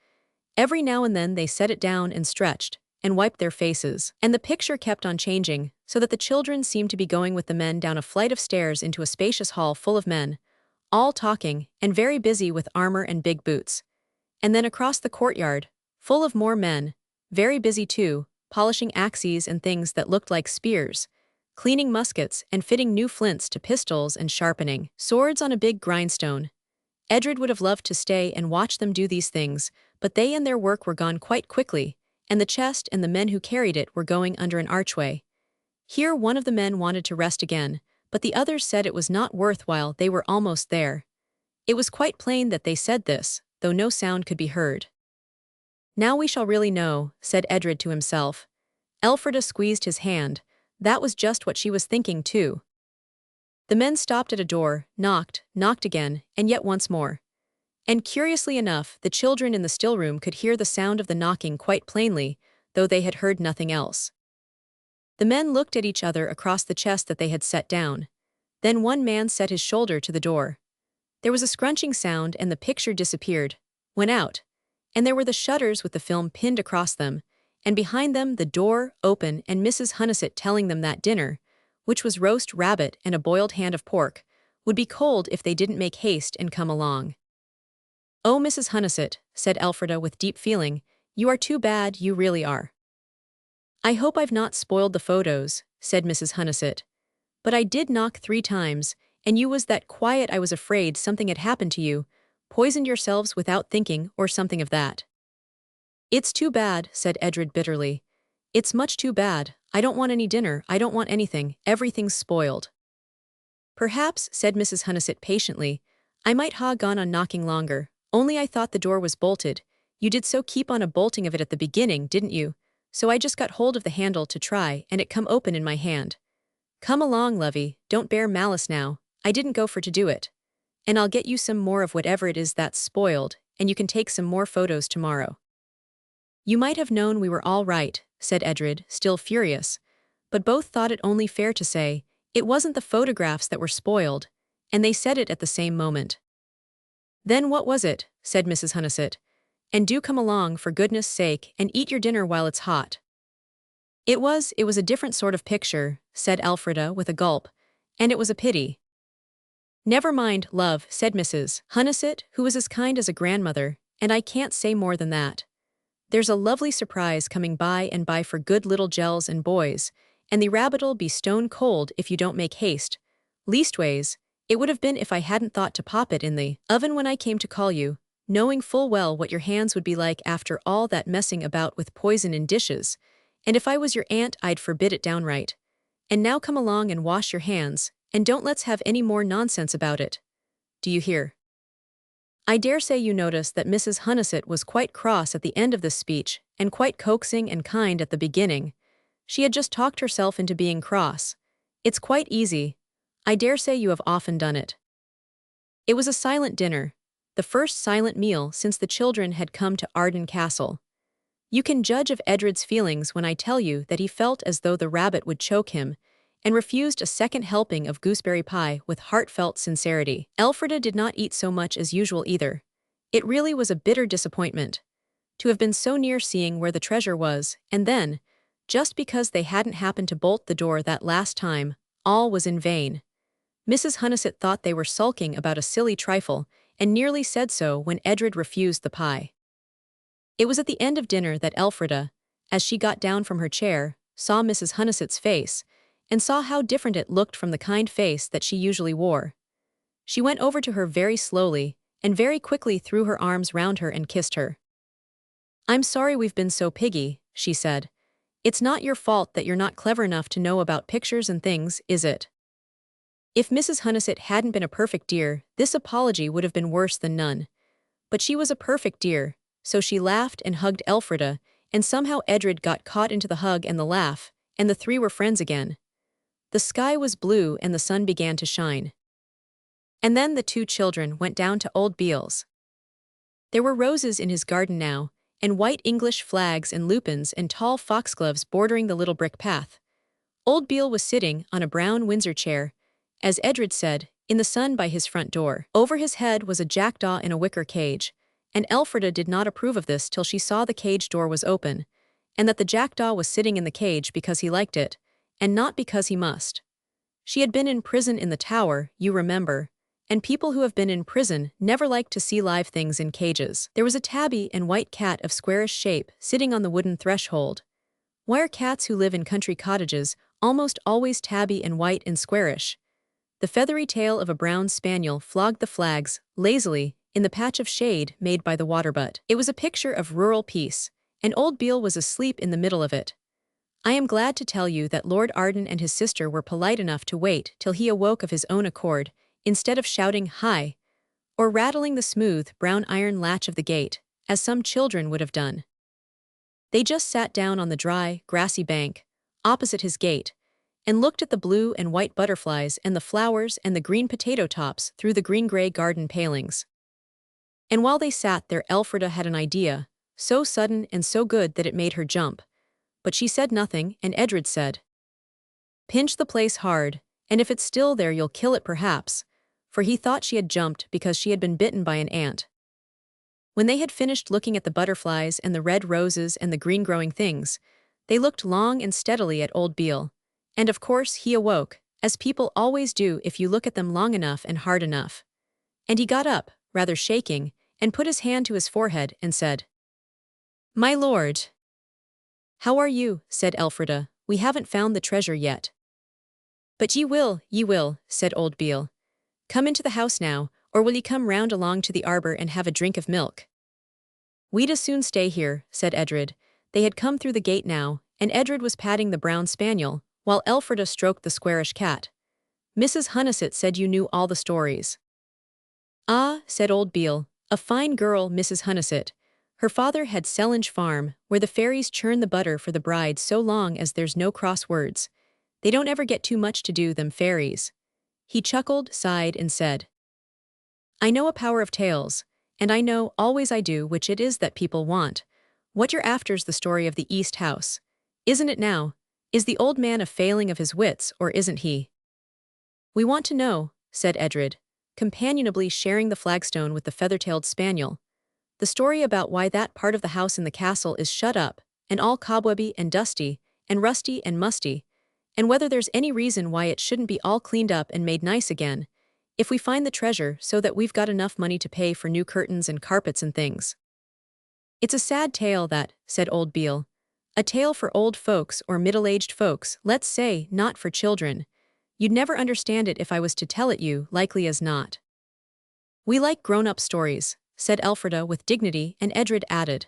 Every now and then they set it down and stretched, and wiped their faces, and the picture kept on changing, so that the children seemed to be going with the men down a flight of stairs into a spacious hall full of men, all talking and very busy with armor and big boots. And then across the courtyard, full of more men, very busy too, polishing axes and things that looked like spears, cleaning muskets and fitting new flints to pistols and sharpening swords on a big grindstone. Edred would have loved to stay and watch them do these things, but they and their work were gone quite quickly, and the chest and the men who carried it were going under an archway. Here one of the men wanted to rest again, but the others said it was not worth while they were almost there. It was quite plain that they said this, though no sound could be heard. Now we shall really know, said Edred to himself. Elfrida squeezed his hand. That was just what she was thinking too. The men stopped at a door, knocked again, and yet once more. And curiously enough, the children in the still room could hear the sound of the knocking quite plainly, though they had heard nothing else. The men looked at each other across the chest that they had set down. Then one man set his shoulder to the door. There was a scrunching sound and the picture disappeared, went out, and there were the shutters with the film pinned across them, and behind them the door open and Mrs. Hunnison telling them that dinner, which was roast rabbit and a boiled hand of pork, would be cold if they didn't make haste and come along. Oh, Mrs. Hunnison, said Elfrida with deep feeling, you are too bad, you really are. "I hope I've not spoiled the photos," said Mrs. Hunnison. "But I did knock 3 times, and you was that quiet I was afraid something had happened to you, poisoned yourselves without thinking or something of that." "It's too bad," said Edred bitterly. "It's much too bad. I don't want any dinner, I don't want anything, everything's spoiled." "Perhaps," said Mrs. Hunnison patiently, "I might ha' gone on knocking longer, only I thought the door was bolted. You did so keep on a bolting of it at the beginning, didn't you? So I just got hold of the handle to try, and it come open in my hand. Come along, lovey, don't bear malice now, I didn't go for to do it. And I'll get you some more of whatever it is that's spoiled, and you can take some more photos tomorrow." "You might have known we were all right," said Edred, still furious, but both thought it only fair to say, it wasn't the photographs that were spoiled, and they said it at the same moment. "Then what was it?" said Mrs. Hunnison. "And do come along, for goodness sake, and eat your dinner while it's hot." It was a different sort of picture," said Elfrida with a gulp, "and it was a pity." "Never mind, love," said Mrs. Hunnison, who was as kind as a grandmother, "and I can't say more than that. There's a lovely surprise coming by and by for good little gels and boys, and the rabbit'll be stone cold if you don't make haste. Leastways, it would have been if I hadn't thought to pop it in the oven when I came to call you, knowing full well what your hands would be like after all that messing about with poison in dishes, and if I was your aunt I'd forbid it downright. And now come along and wash your hands, and don't let's have any more nonsense about it. Do you hear?" I dare say you noticed that Mrs. Hunnison was quite cross at the end of this speech, and quite coaxing and kind at the beginning. She had just talked herself into being cross. It's quite easy. I dare say you have often done it. It was a silent dinner, the first silent meal since the children had come to Arden Castle. You can judge of Edred's feelings when I tell you that he felt as though the rabbit would choke him, and refused a second helping of gooseberry pie with heartfelt sincerity. Elfrida did not eat so much as usual either. It really was a bitter disappointment. To have been so near seeing where the treasure was, and then, just because they hadn't happened to bolt the door that last time, all was in vain. Mrs. Hunnison thought they were sulking about a silly trifle, and nearly said so when Edred refused the pie. It was at the end of dinner that Elfrida, as she got down from her chair, saw Mrs. Hunnison's face, and saw how different it looked from the kind face that she usually wore. She went over to her very slowly, and very quickly threw her arms round her and kissed her. "I'm sorry we've been so piggy," she said. "It's not your fault that you're not clever enough to know about pictures and things, is it?" If Mrs. Hunnison hadn't been a perfect dear, this apology would have been worse than none. But she was a perfect dear, so she laughed and hugged Elfrida, and somehow Edred got caught into the hug and the laugh, and the three were friends again. The sky was blue and the sun began to shine. And then the two children went down to old Beale's. There were roses in his garden now, and white English flags and lupins and tall foxgloves bordering the little brick path. Old Beale was sitting on a brown Windsor chair, as Edred said, in the sun by his front door. Over his head was a jackdaw in a wicker cage, and Elfrida did not approve of this till she saw the cage door was open, and that the jackdaw was sitting in the cage because he liked it, and not because he must. She had been in prison in the tower, you remember, and people who have been in prison never like to see live things in cages. There was a tabby and white cat of squarish shape sitting on the wooden threshold. Why are cats who live in country cottages almost always tabby and white and squarish? The feathery tail of a brown spaniel flogged the flags, lazily, in the patch of shade made by the water butt. It was a picture of rural peace, and old Beale was asleep in the middle of it. I am glad to tell you that Lord Arden and his sister were polite enough to wait till he awoke of his own accord, instead of shouting "Hi!" or rattling the smooth, brown iron latch of the gate, as some children would have done. They just sat down on the dry, grassy bank, opposite his gate, and looked at the blue and white butterflies and the flowers and the green potato tops through the green-gray garden palings. And while they sat there, Elfrida had an idea, so sudden and so good that it made her jump. But she said nothing, and Edred said, "Pinch the place hard, and if it's still there you'll kill it perhaps," for he thought she had jumped because she had been bitten by an ant. When they had finished looking at the butterflies and the red roses and the green-growing things, they looked long and steadily at old Beale, and of course he awoke, as people always do if you look at them long enough and hard enough. And he got up, rather shaking, and put his hand to his forehead and said, "My lord." "How are you?" said Elfrida. "We haven't found the treasure yet." "But ye will," said old Beale. "Come into the house now, or will ye come round along to the arbour and have a drink of milk?" "We'd as soon stay here," said Edred. They had come through the gate now, and Edred was patting the brown spaniel, while Elfrida stroked the squarish cat. "Mrs. Hunnison said you knew all the stories." "Ah," said old Beale, "a fine girl, Mrs. Hunnison. Her father had Sellinge Farm, where the fairies churn the butter for the bride so long as there's no cross words. They don't ever get too much to do, them fairies." He chuckled, sighed, and said, "I know a power of tales, and I know, always I do, which it is that people want. What you're after's the story of the East House. Isn't it now? Is the old man a failing of his wits, or isn't he?" "We want to know," said Edred, companionably sharing the flagstone with the feather-tailed spaniel. "The story about why that part of the house in the castle is shut up, and all cobwebby and dusty, and rusty and musty, and whether there's any reason why it shouldn't be all cleaned up and made nice again, if we find the treasure, so that we've got enough money to pay for new curtains and carpets and things." "It's a sad tale that," said old Beale. "A tale for old folks or middle-aged folks, let's say, not for children. You'd never understand it if I was to tell it you, likely as not." "We like grown-up stories," said Elfrida with dignity, and Edred added,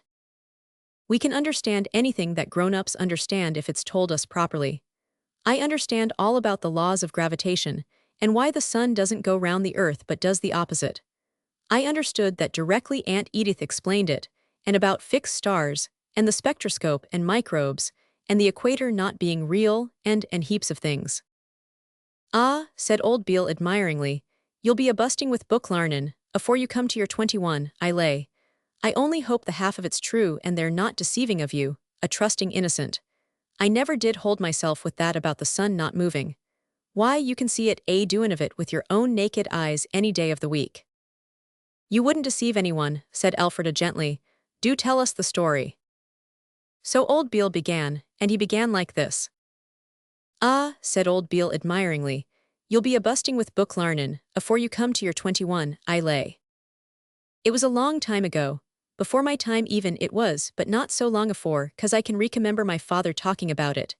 "We can understand anything that grown-ups understand if it's told us properly. I understand all about the laws of gravitation, and why the sun doesn't go round the earth but does the opposite. I understood that directly Aunt Edith explained it, and about fixed stars, and the spectroscope and microbes, and the equator not being real, and heaps of things." "Ah," said old Beale admiringly, "you'll be a-busting with book larnin', afore you come to your 21, I lay. I only hope the half of it's true and they're not deceiving of you, a trusting innocent. I never did hold myself with that about the sun not moving. Why, you can see it doin' of it with your own naked eyes any day of the week." "You wouldn't deceive anyone," said Elfrida gently. "Do tell us the story." So old Beale began, and he began like this. "Ah," said old Beale admiringly, "you'll be a-busting with book larnin', afore you come to your 21, I lay. It was a long time ago, before my time even it was, but not so long afore, 'cause I can recomember my father talking about it.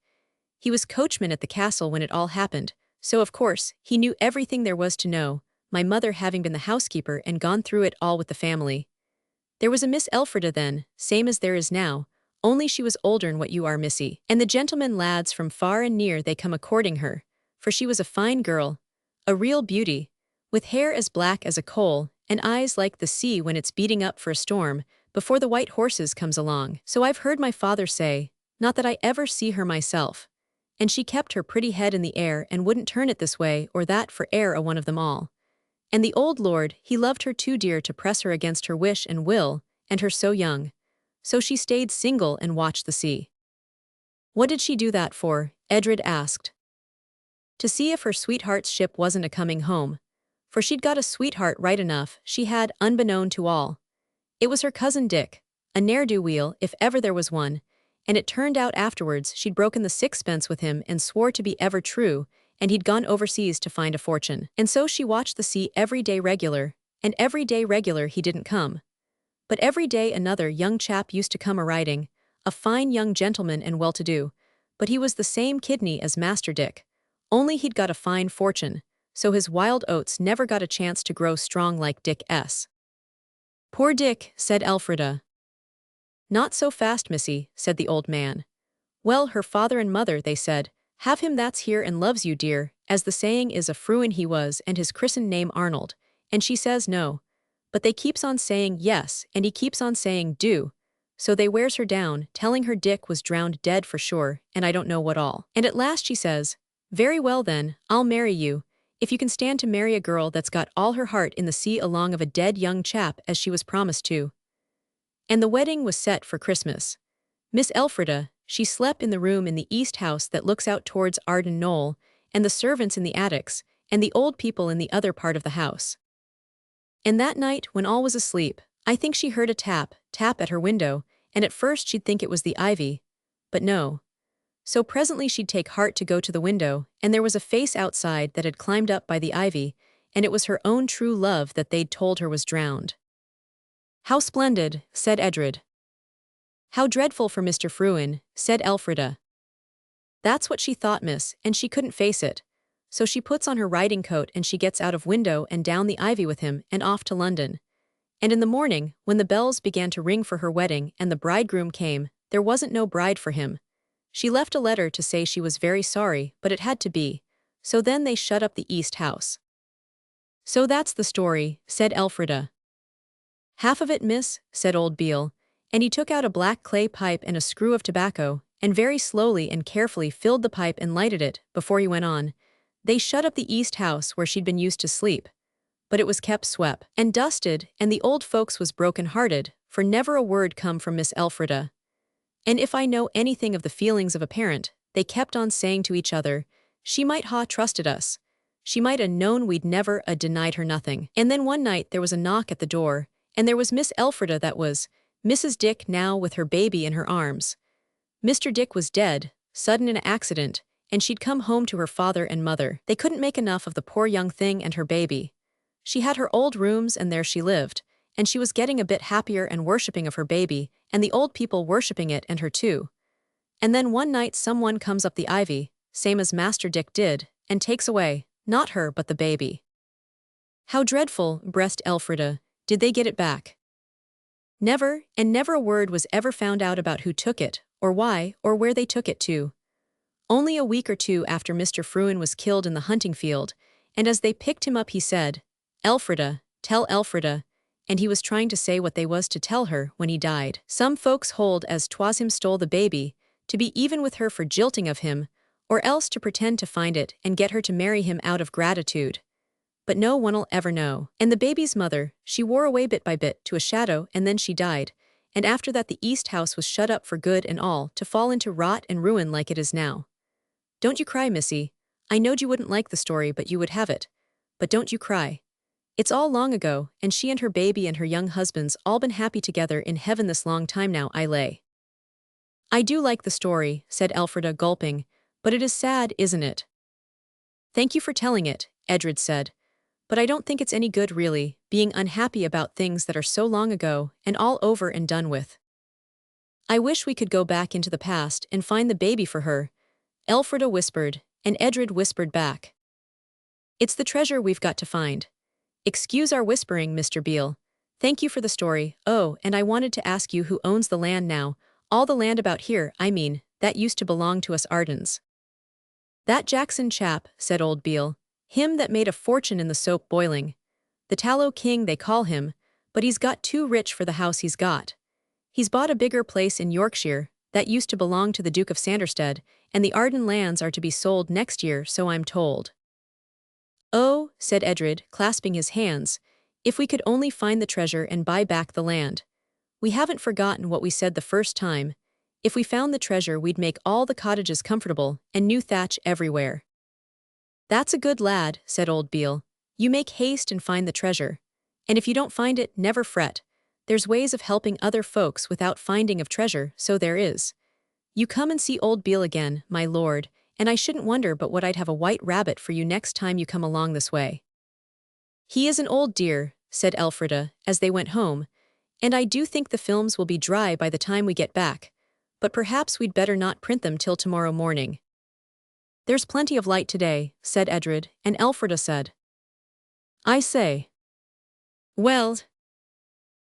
He was coachman at the castle when it all happened, so of course, he knew everything there was to know, my mother having been the housekeeper and gone through it all with the family. There was a Miss Elfrida then, same as there is now, only she was older'n what you are, missy, and the gentlemen lads from far and near they come a-courting her, for she was a fine girl, a real beauty, with hair as black as a coal, and eyes like the sea when it's beating up for a storm, before the white horses comes along. So I've heard my father say, not that I ever see her myself, and she kept her pretty head in the air and wouldn't turn it this way or that for e'er a one of them all. And the old lord, he loved her too dear to press her against her wish and will, and her so young. So she stayed single and watched the sea." "What did she do that for?" Edred asked. "To see if her sweetheart's ship wasn't a-coming home. For she'd got a sweetheart right enough, she had, unbeknown to all. It was her cousin Dick, a ne'er-do-weel, if ever there was one, and it turned out afterwards she'd broken the sixpence with him and swore to be ever true, and he'd gone overseas to find a fortune. And so she watched the sea every day regular, and every day regular he didn't come. But every day another young chap used to come a-riding, a fine young gentleman and well-to-do, but he was the same kidney as Master Dick, only he'd got a fine fortune, so his wild oats never got a chance to grow strong like Dick's." "Poor Dick," said Elfrida. "Not so fast, missy," said the old man. "Well, her father and mother, they said, 'Have him that's here and loves you, dear,' as the saying is, a fruin he was, and his christened name Arnold, and she says no. But they keeps on saying yes, and he keeps on saying do. So they wears her down, telling her Dick was drowned dead for sure, and I don't know what all. And at last she says, 'Very well then, I'll marry you, if you can stand to marry a girl that's got all her heart in the sea along of a dead young chap as she was promised to.' And the wedding was set for Christmas. Miss Elfrida, she slept in the room in the east house that looks out towards Arden Knoll, and the servants in the attics, and the old people in the other part of the house. And that night, when all was asleep, I think she heard a tap at her window, and at first she'd think it was the ivy. But no. So presently she'd take heart to go to the window, and there was a face outside that had climbed up by the ivy, and it was her own true love that they'd told her was drowned." "How splendid," said Edred. How dreadful for Mr. Fruin, said Elfrida. That's what she thought, miss, and she couldn't face it. So she puts on her riding coat and she gets out of window and down the ivy with him and off to London. And in the morning, when the bells began to ring for her wedding and the bridegroom came, there wasn't no bride for him. She left a letter to say she was very sorry, but it had to be. So then they shut up the East House. So that's the story, said Elfrida. Half of it, miss, said old Beale, and he took out a black clay pipe and a screw of tobacco, and very slowly and carefully filled the pipe and lighted it, before he went on. They shut up the East House where she'd been used to sleep. But it was kept swept and dusted, and the old folks was broken-hearted, for never a word come from Miss Elfrida. And if I know anything of the feelings of a parent, they kept on saying to each other, she might ha' trusted us. She might a known we'd never a denied her nothing. And then one night there was a knock at the door, and there was Miss Elfrida, that was Mrs. Dick now, with her baby in her arms. Mr. Dick was dead, sudden in an accident, and she'd come home to her father and mother. They couldn't make enough of the poor young thing and her baby. She had her old rooms and there she lived, and she was getting a bit happier and worshipping of her baby, and the old people worshipping it and her too. And then one night someone comes up the ivy, same as Master Dick did, and takes away, not her but the baby. How dreadful, breathed Elfrida. Did they get it back? Never, and never a word was ever found out about who took it, or why, or where they took it to. Only a week or two after Mr. Fruin was killed in the hunting field, and as they picked him up he said, Elfrida, tell Elfrida, and he was trying to say what they was to tell her when he died. Some folks hold as 'twas him stole the baby, to be even with her for jilting of him, or else to pretend to find it and get her to marry him out of gratitude. But no one'll ever know. And the baby's mother, she wore away bit by bit to a shadow, and then she died, and after that the East House was shut up for good and all, to fall into rot and ruin like it is now. Don't you cry, missy. I knowed you wouldn't like the story, but you would have it. But don't you cry. It's all long ago, and she and her baby and her young husband's all been happy together in heaven this long time now, I lay. I do like the story, said Elfrida, gulping, but it is sad, isn't it? Thank you for telling it, Edred said. But I don't think it's any good, really, being unhappy about things that are so long ago and all over and done with. I wish we could go back into the past and find the baby for her, Elfrida whispered, and Edred whispered back. It's the treasure we've got to find. Excuse our whispering, Mr. Beale. Thank you for the story. Oh, and I wanted to ask you who owns the land now, all the land about here, I mean, that used to belong to us Ardens. That Jackson chap, said old Beale, him that made a fortune in the soap boiling. The tallow king they call him, but he's got too rich for the house he's got. He's bought a bigger place in Yorkshire, that used to belong to the Duke of Sanderstead, and the Arden lands are to be sold next year, so I'm told. Oh, said Edred, clasping his hands, if we could only find the treasure and buy back the land. We haven't forgotten what we said the first time. If we found the treasure, we'd make all the cottages comfortable, and new thatch everywhere. That's a good lad, said old Beale. You make haste and find the treasure. And if you don't find it, never fret. There's ways of helping other folks without finding of treasure, so there is. You come and see old Beale again, my lord, and I shouldn't wonder but what I'd have a white rabbit for you next time you come along this way. He is an old dear, said Elfrida, as they went home, and I do think the films will be dry by the time we get back, but perhaps we'd better not print them till tomorrow morning. There's plenty of light today, said Edred, and Elfrida said, I say. Well,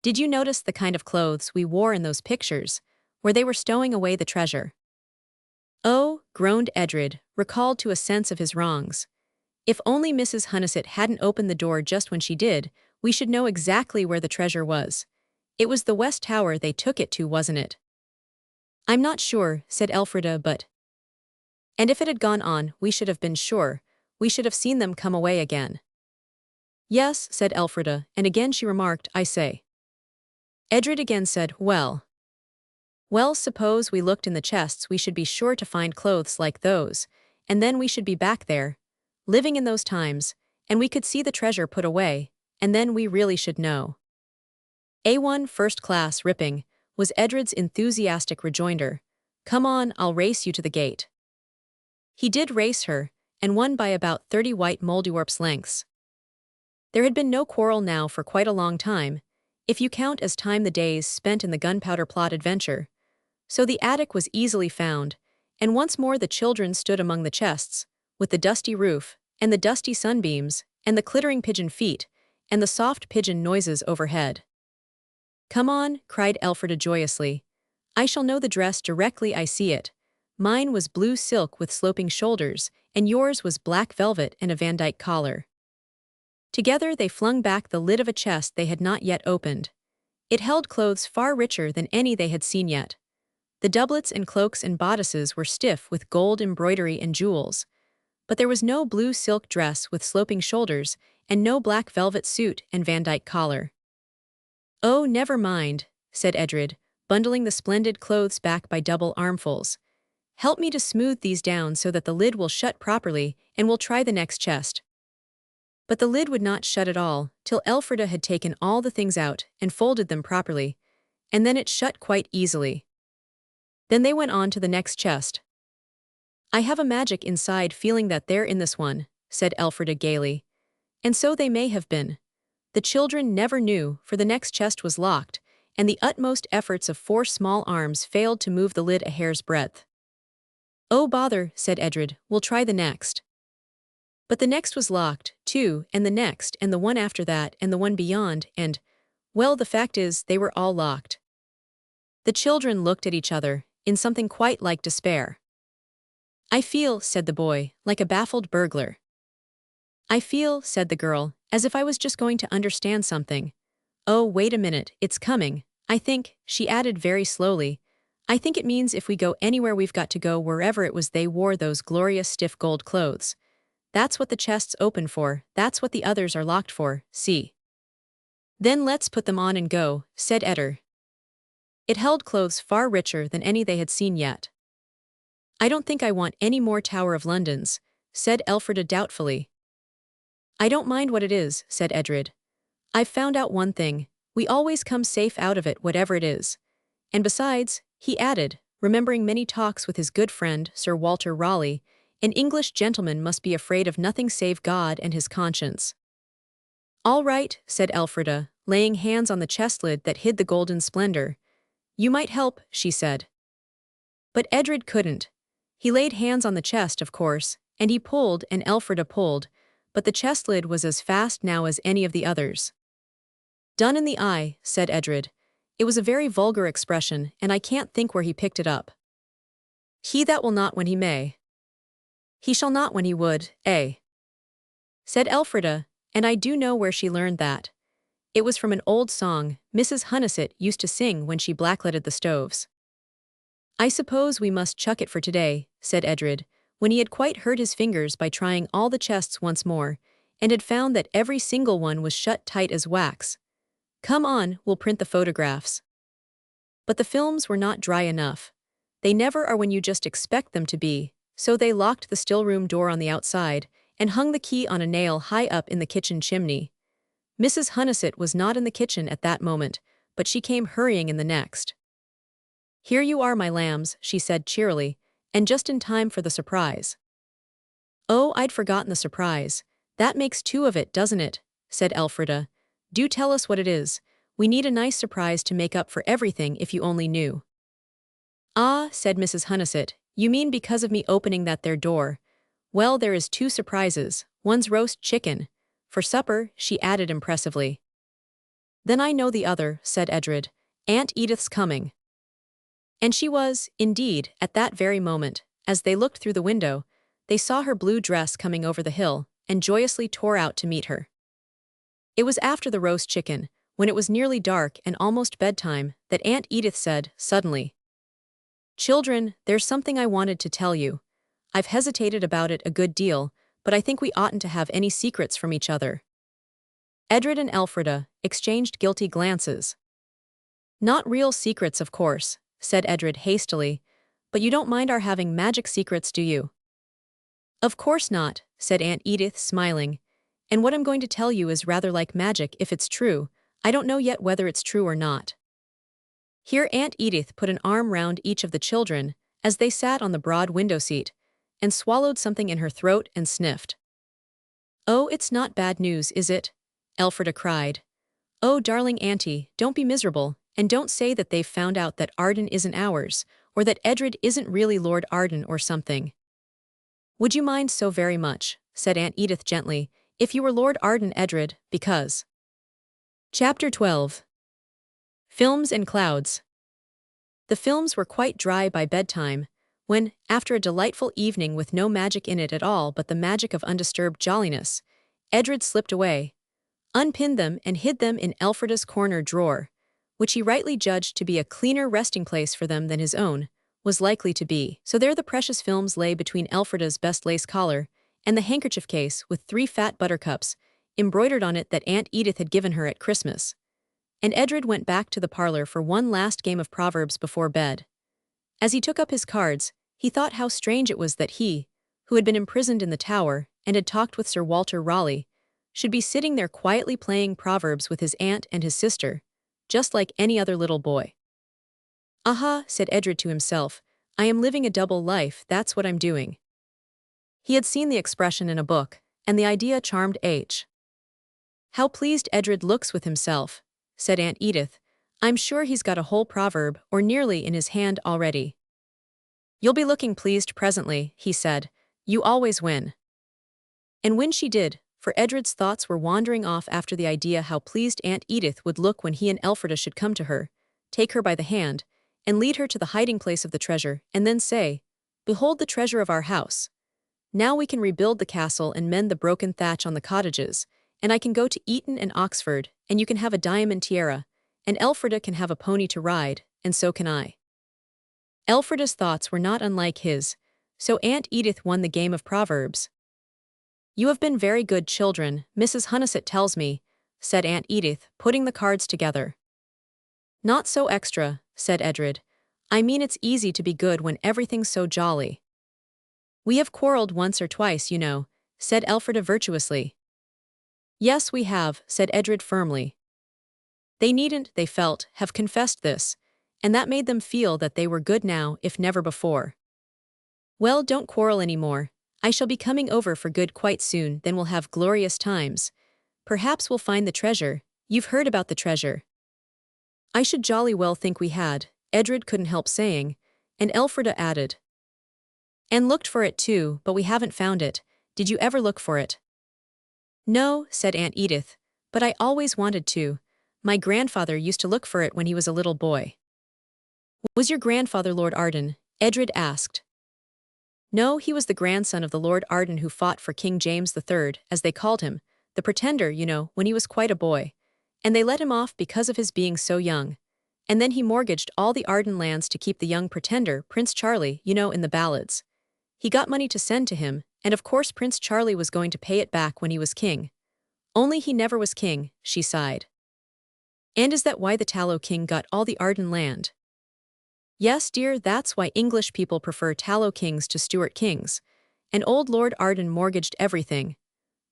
did you notice the kind of clothes we wore in those pictures, where they were stowing away the treasure? Oh, groaned Edred, recalled to a sense of his wrongs. If only Mrs. Hunnissett hadn't opened the door just when she did, we should know exactly where the treasure was. It was the West Tower they took it to, wasn't it? I'm not sure, said Elfrida, but... And if it had gone on, we should have been sure. We should have seen them come away again. Yes, said Elfrida, and again she remarked, I say. Edred again said, well. Well, suppose we looked in the chests, we should be sure to find clothes like those, and then we should be back there, living in those times, and we could see the treasure put away, and then we really should know. A1 first class ripping, was Edred's enthusiastic rejoinder. Come on, I'll race you to the gate. He did race her, and won by about 30 white Mouldiwarp's lengths. There had been no quarrel now for quite a long time, if you count as time the days spent in the gunpowder plot adventure, So the attic was easily found, and once more the children stood among the chests, with the dusty roof, and the dusty sunbeams, and the clittering pigeon feet, and the soft pigeon noises overhead. "Come on," cried Elfrida joyously. "I shall know the dress directly I see it. Mine was blue silk with sloping shoulders, and yours was black velvet and a Van Dyke collar." Together they flung back the lid of a chest they had not yet opened. It held clothes far richer than any they had seen yet. The doublets and cloaks and bodices were stiff with gold embroidery and jewels, but there was no blue silk dress with sloping shoulders and no black velvet suit and Van Dyke collar. "Oh, never mind," said Edred, bundling the splendid clothes back by double armfuls. "Help me to smooth these down so that the lid will shut properly, and we'll try the next chest." But the lid would not shut at all, till Elfrida had taken all the things out and folded them properly, and then it shut quite easily. Then they went on to the next chest. "I have a magic inside feeling that they're in this one," said Elfrida gaily. And so they may have been. The children never knew, for the next chest was locked, and the utmost efforts of 4 small arms failed to move the lid a hair's breadth. "Oh bother," said Edred, "we'll try the next." But the next was locked, too, and the next, and the one after that, and the one beyond, and, well, the fact is, they were all locked. The children looked at each other, in something quite like despair. "I feel," said the boy, "like a baffled burglar." "I feel," said the girl, "as if I was just going to understand something. Oh, wait a minute, it's coming. I think," she added very slowly, "I think it means if we go anywhere we've got to go wherever it was they wore those glorious stiff gold clothes. That's what the chest's open for, that's what the others are locked for, see." "Then let's put them on and go," said Edder. It held clothes far richer than any they had seen yet. "I don't think I want any more Tower of Londons," said Elfrida doubtfully. "I don't mind what it is," said Edred. "I've found out one thing, we always come safe out of it whatever it is. And besides," he added, remembering many talks with his good friend Sir Walter Raleigh, "an English gentleman must be afraid of nothing save God and his conscience." "All right," said Elfrida, laying hands on the chest lid that hid the golden splendor. "You might help," she said. But Edred couldn't. He laid hands on the chest, of course, and he pulled and Elfrida pulled, but the chest lid was as fast now as any of the others. "Done in the eye," said Edred. It was a very vulgar expression, and I can't think where he picked it up. "He that will not when he may. He shall not when he would, eh?" said Elfrida, and I do know where she learned that. It was from an old song Mrs. Hunnissett used to sing when she blackleaded the stoves. "I suppose we must chuck it for today," said Edred, when he had quite hurt his fingers by trying all the chests once more, and had found that every single one was shut tight as wax. "Come on, we'll print the photographs." But the films were not dry enough. They never are when you just expect them to be, so they locked the still-room door on the outside, and hung the key on a nail high up in the kitchen chimney. Mrs. Hunnissett was not in the kitchen at that moment, but she came hurrying in the next. "Here you are, my lambs," she said cheerily, "and just in time for the surprise." "Oh, I'd forgotten the surprise. That makes 2 of it, doesn't it?" said Elfrida. "Do tell us what it is. We need a nice surprise to make up for everything if you only knew." "Ah," said Mrs. Hunnissett, "you mean because of me opening that there door. Well, there is 2 surprises, one's roast chicken. For supper," she added impressively. "Then I know the other," said Edred. "Aunt Edith's coming." And she was, indeed, at that very moment. As they looked through the window, they saw her blue dress coming over the hill, and joyously tore out to meet her. It was after the roast chicken, when it was nearly dark and almost bedtime, that Aunt Edith said, suddenly, "Children, there's something I wanted to tell you. I've hesitated about it a good deal, but I think we oughtn't to have any secrets from each other." Edred and Elfrida exchanged guilty glances. "Not real secrets, of course," said Edred hastily, "but you don't mind our having magic secrets, do you?" "Of course not," said Aunt Edith, smiling. "And what I'm going to tell you is rather like magic if it's true. I don't know yet whether it's true or not." Here Aunt Edith put an arm round each of the children, as they sat on the broad window seat, and swallowed something in her throat and sniffed. "Oh, it's not bad news, is it?" Elfrida cried. "Oh, darling Auntie, don't be miserable, and don't say that they've found out that Arden isn't ours, or that Edred isn't really Lord Arden or something. Would you mind so very much, said Aunt Edith gently, if you were Lord Arden, Edred, because. Chapter 12. Films and Clouds. The films were quite dry by bedtime, when, after a delightful evening with no magic in it at all but the magic of undisturbed jolliness, Edred slipped away, unpinned them and hid them in Elfrida's corner drawer, which he rightly judged to be a cleaner resting place for them than his own was likely to be. So there the precious films lay between Elfrida's best lace collar and the handkerchief case with 3 fat buttercups embroidered on it that Aunt Edith had given her at Christmas. And Edred went back to the parlor for one last game of Proverbs before bed. As he took up his cards, he thought how strange it was that he, who had been imprisoned in the tower and had talked with Sir Walter Raleigh, should be sitting there quietly playing Proverbs with his aunt and his sister, just like any other little boy. "Aha," said Edred to himself, "I am living a double life, that's what I'm doing." He had seen the expression in a book, and the idea charmed H. "How pleased Edred looks with himself," said Aunt Edith. "I'm sure he's got a whole proverb, or nearly, in his hand already." "You'll be looking pleased presently," he said. "You always win." And when she did, for Edred's thoughts were wandering off after the idea how pleased Aunt Edith would look when he and Elfrida should come to her, take her by the hand, and lead her to the hiding place of the treasure, and then say, "Behold the treasure of our house. Now we can rebuild the castle and mend the broken thatch on the cottages, and I can go to Eton and Oxford, and you can have a diamond tiara, and Elfrida can have a pony to ride, and so can I." Elfrida's thoughts were not unlike his, so Aunt Edith won the game of Proverbs. "You have been very good children, Mrs. Hunnissett tells me," said Aunt Edith, putting the cards together. "Not so extra," said Edred. "I mean it's easy to be good when everything's so jolly." "We have quarreled once or twice, you know," said Elfrida virtuously. "Yes, we have," said Edred firmly. They needn't, they felt, have confessed this, and that made them feel that they were good now, if never before. "Well, don't quarrel any more. I shall be coming over for good quite soon, then we'll have glorious times. Perhaps we'll find the treasure. You've heard about the treasure." "I should jolly well think we had," Edred couldn't help saying, and Elfrida added. "And looked for it too, but we haven't found it. Did you ever look for it?" "No," said Aunt Edith, "but I always wanted to. My grandfather used to look for it when he was a little boy." "Was your grandfather Lord Arden?" Edred asked. "No, he was the grandson of the Lord Arden who fought for King James III, as they called him, the Pretender, you know, when he was quite a boy. And they let him off because of his being so young. And then he mortgaged all the Arden lands to keep the young Pretender, Prince Charlie, you know, in the ballads. He got money to send to him, and of course Prince Charlie was going to pay it back when he was king. Only he never was king," she sighed. "And is that why the Tallow King got all the Arden land?" "Yes, dear, that's why English people prefer Tallow Kings to Stuart Kings. And old Lord Arden mortgaged everything.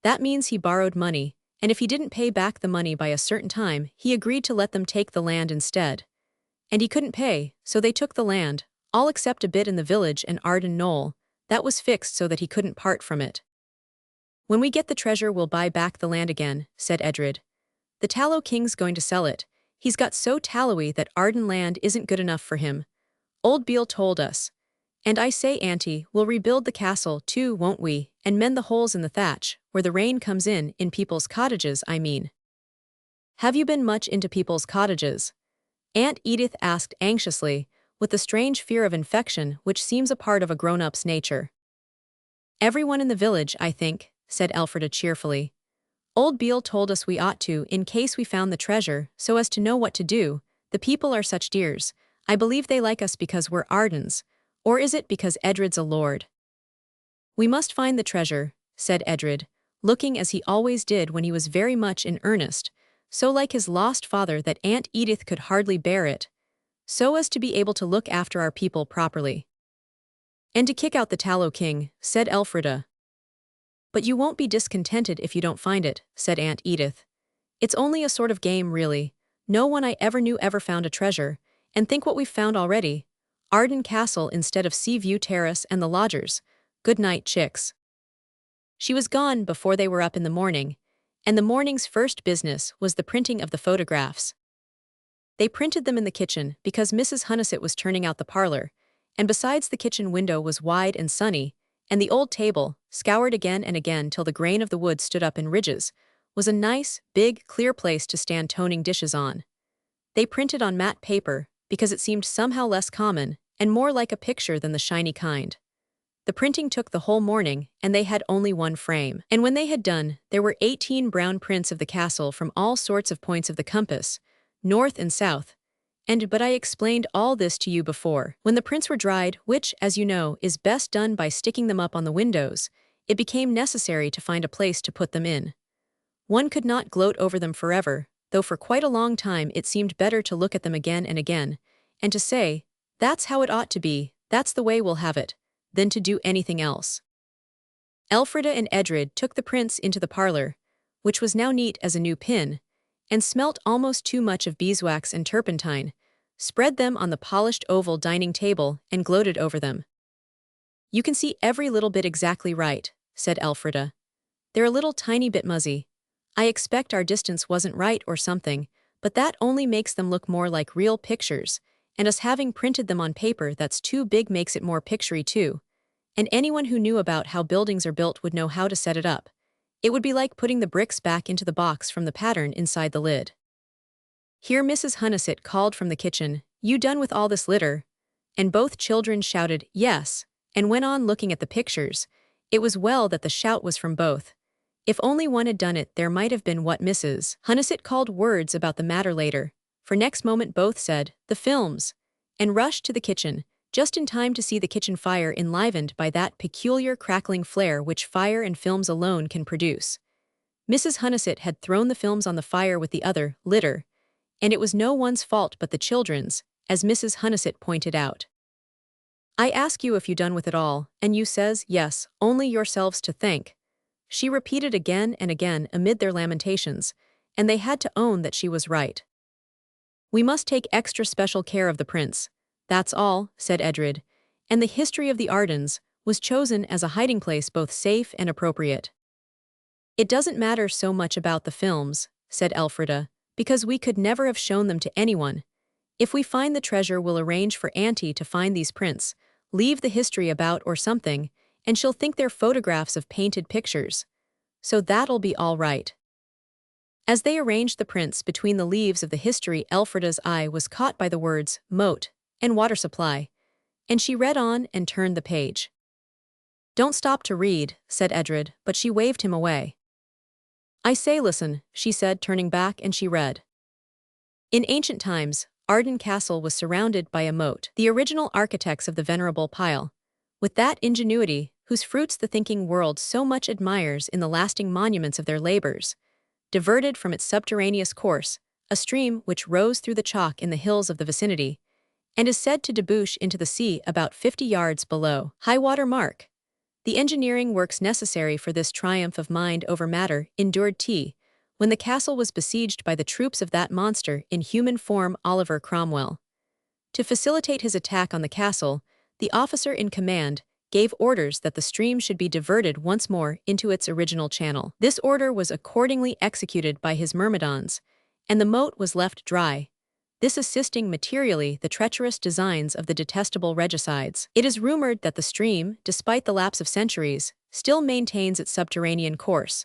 That means he borrowed money, and if he didn't pay back the money by a certain time, he agreed to let them take the land instead. And he couldn't pay, so they took the land, all except a bit in the village and Arden Knoll. That was fixed so that he couldn't part from it." "When we get the treasure we'll buy back the land again," said Edred. "The Tallow King's going to sell it. He's got so tallowy that Arden land isn't good enough for him. Old Beale told us. And I say, Auntie, we'll rebuild the castle too, won't we, and mend the holes in the thatch, where the rain comes in people's cottages, I mean." "Have you been much into people's cottages?" Aunt Edith asked anxiously, with the strange fear of infection which seems a part of a grown-up's nature. "Everyone in the village, I think," said Elfrida cheerfully. "Old Beale told us we ought to in case we found the treasure, so as to know what to do. The people are such dears. I believe they like us because we're Ardens, or is it because Edred's a lord?" "We must find the treasure," said Edred, looking as he always did when he was very much in earnest, so like his lost father that Aunt Edith could hardly bear it, "so as to be able to look after our people properly." "And to kick out the Tallow King," said Elfrida. "But you won't be discontented if you don't find it," said Aunt Edith. "It's only a sort of game, really. No one I ever knew ever found a treasure, and think what we've found already. Arden Castle instead of Sea View Terrace and the lodgers. Good night, chicks." She was gone before they were up in the morning, and the morning's first business was the printing of the photographs. They printed them in the kitchen because Mrs. Hunnissett was turning out the parlor, and besides the kitchen window was wide and sunny, and the old table, scoured again and again till the grain of the wood stood up in ridges, was a nice, big, clear place to stand toning dishes on. They printed on matte paper, because it seemed somehow less common, and more like a picture than the shiny kind. The printing took the whole morning, and they had only one frame. And when they had done, there were 18 brown prints of the castle from all sorts of points of the compass, north and south. But I explained all this to you before. When the prints were dried, which, as you know, is best done by sticking them up on the windows, it became necessary to find a place to put them in. One could not gloat over them forever, though for quite a long time it seemed better to look at them again and again, and to say, "That's how it ought to be, that's the way we'll have it," than to do anything else. Elfrida and Edred took the prints into the parlor, which was now neat as a new pin, and smelt almost too much of beeswax and turpentine, spread them on the polished oval dining table, and gloated over them. "You can see every little bit exactly right," said Elfrida. "They're a little tiny bit muzzy. I expect our distance wasn't right or something, but that only makes them look more like real pictures, and us having printed them on paper that's too big makes it more pictury too. And anyone who knew about how buildings are built would know how to set it up. It would be like putting the bricks back into the box from the pattern inside the lid." Here Mrs. Hunnison called from the kitchen, "You done with all this litter?" And both children shouted, "Yes," and went on looking at the pictures. It was well that the shout was from both. If only one had done it, there might have been what Mrs. Hunnison called words about the matter later, for next moment both said, "The films," and rushed to the kitchen, just in time to see the kitchen fire enlivened by that peculiar crackling flare which fire and films alone can produce. Mrs. Hunnison had thrown the films on the fire with the other litter, and it was no one's fault but the children's, as Mrs. Hunnison pointed out. "I ask you if you done with it all, and you says, yes, only yourselves to thank," she repeated again and again amid their lamentations, and they had to own that she was right. "We must take extra special care of the prince, that's all," said Edred, and the history of the Ardens was chosen as a hiding place both safe and appropriate. "It doesn't matter so much about the films," said Elfrida, "because we could never have shown them to anyone. If we find the treasure, we'll arrange for Auntie to find these prints, leave the history about or something, and she'll think they're photographs of painted pictures. So that'll be all right." As they arranged the prints between the leaves of the history, Elfrida's eye was caught by the words, "moat," and "water supply," and she read on and turned the page. "Don't stop to read," said Edred, but she waved him away. "I say, listen," she said, turning back, and she read. "In ancient times, Arden Castle was surrounded by a moat, the original architects of the venerable pile, with that ingenuity whose fruits the thinking world so much admires in the lasting monuments of their labors, diverted from its subterraneous course, a stream which rose through the chalk in the hills of the vicinity, and is said to debouch into the sea about 50 yards below high water mark. The engineering works necessary for this triumph of mind over matter endured when the castle was besieged by the troops of that monster in human form, Oliver Cromwell. To facilitate his attack on the castle, the officer in command gave orders that the stream should be diverted once more into its original channel. This order was accordingly executed by his myrmidons, and the moat was left dry, this assisting materially the treacherous designs of the detestable regicides. It is rumored that the stream, despite the lapse of centuries, still maintains its subterranean course.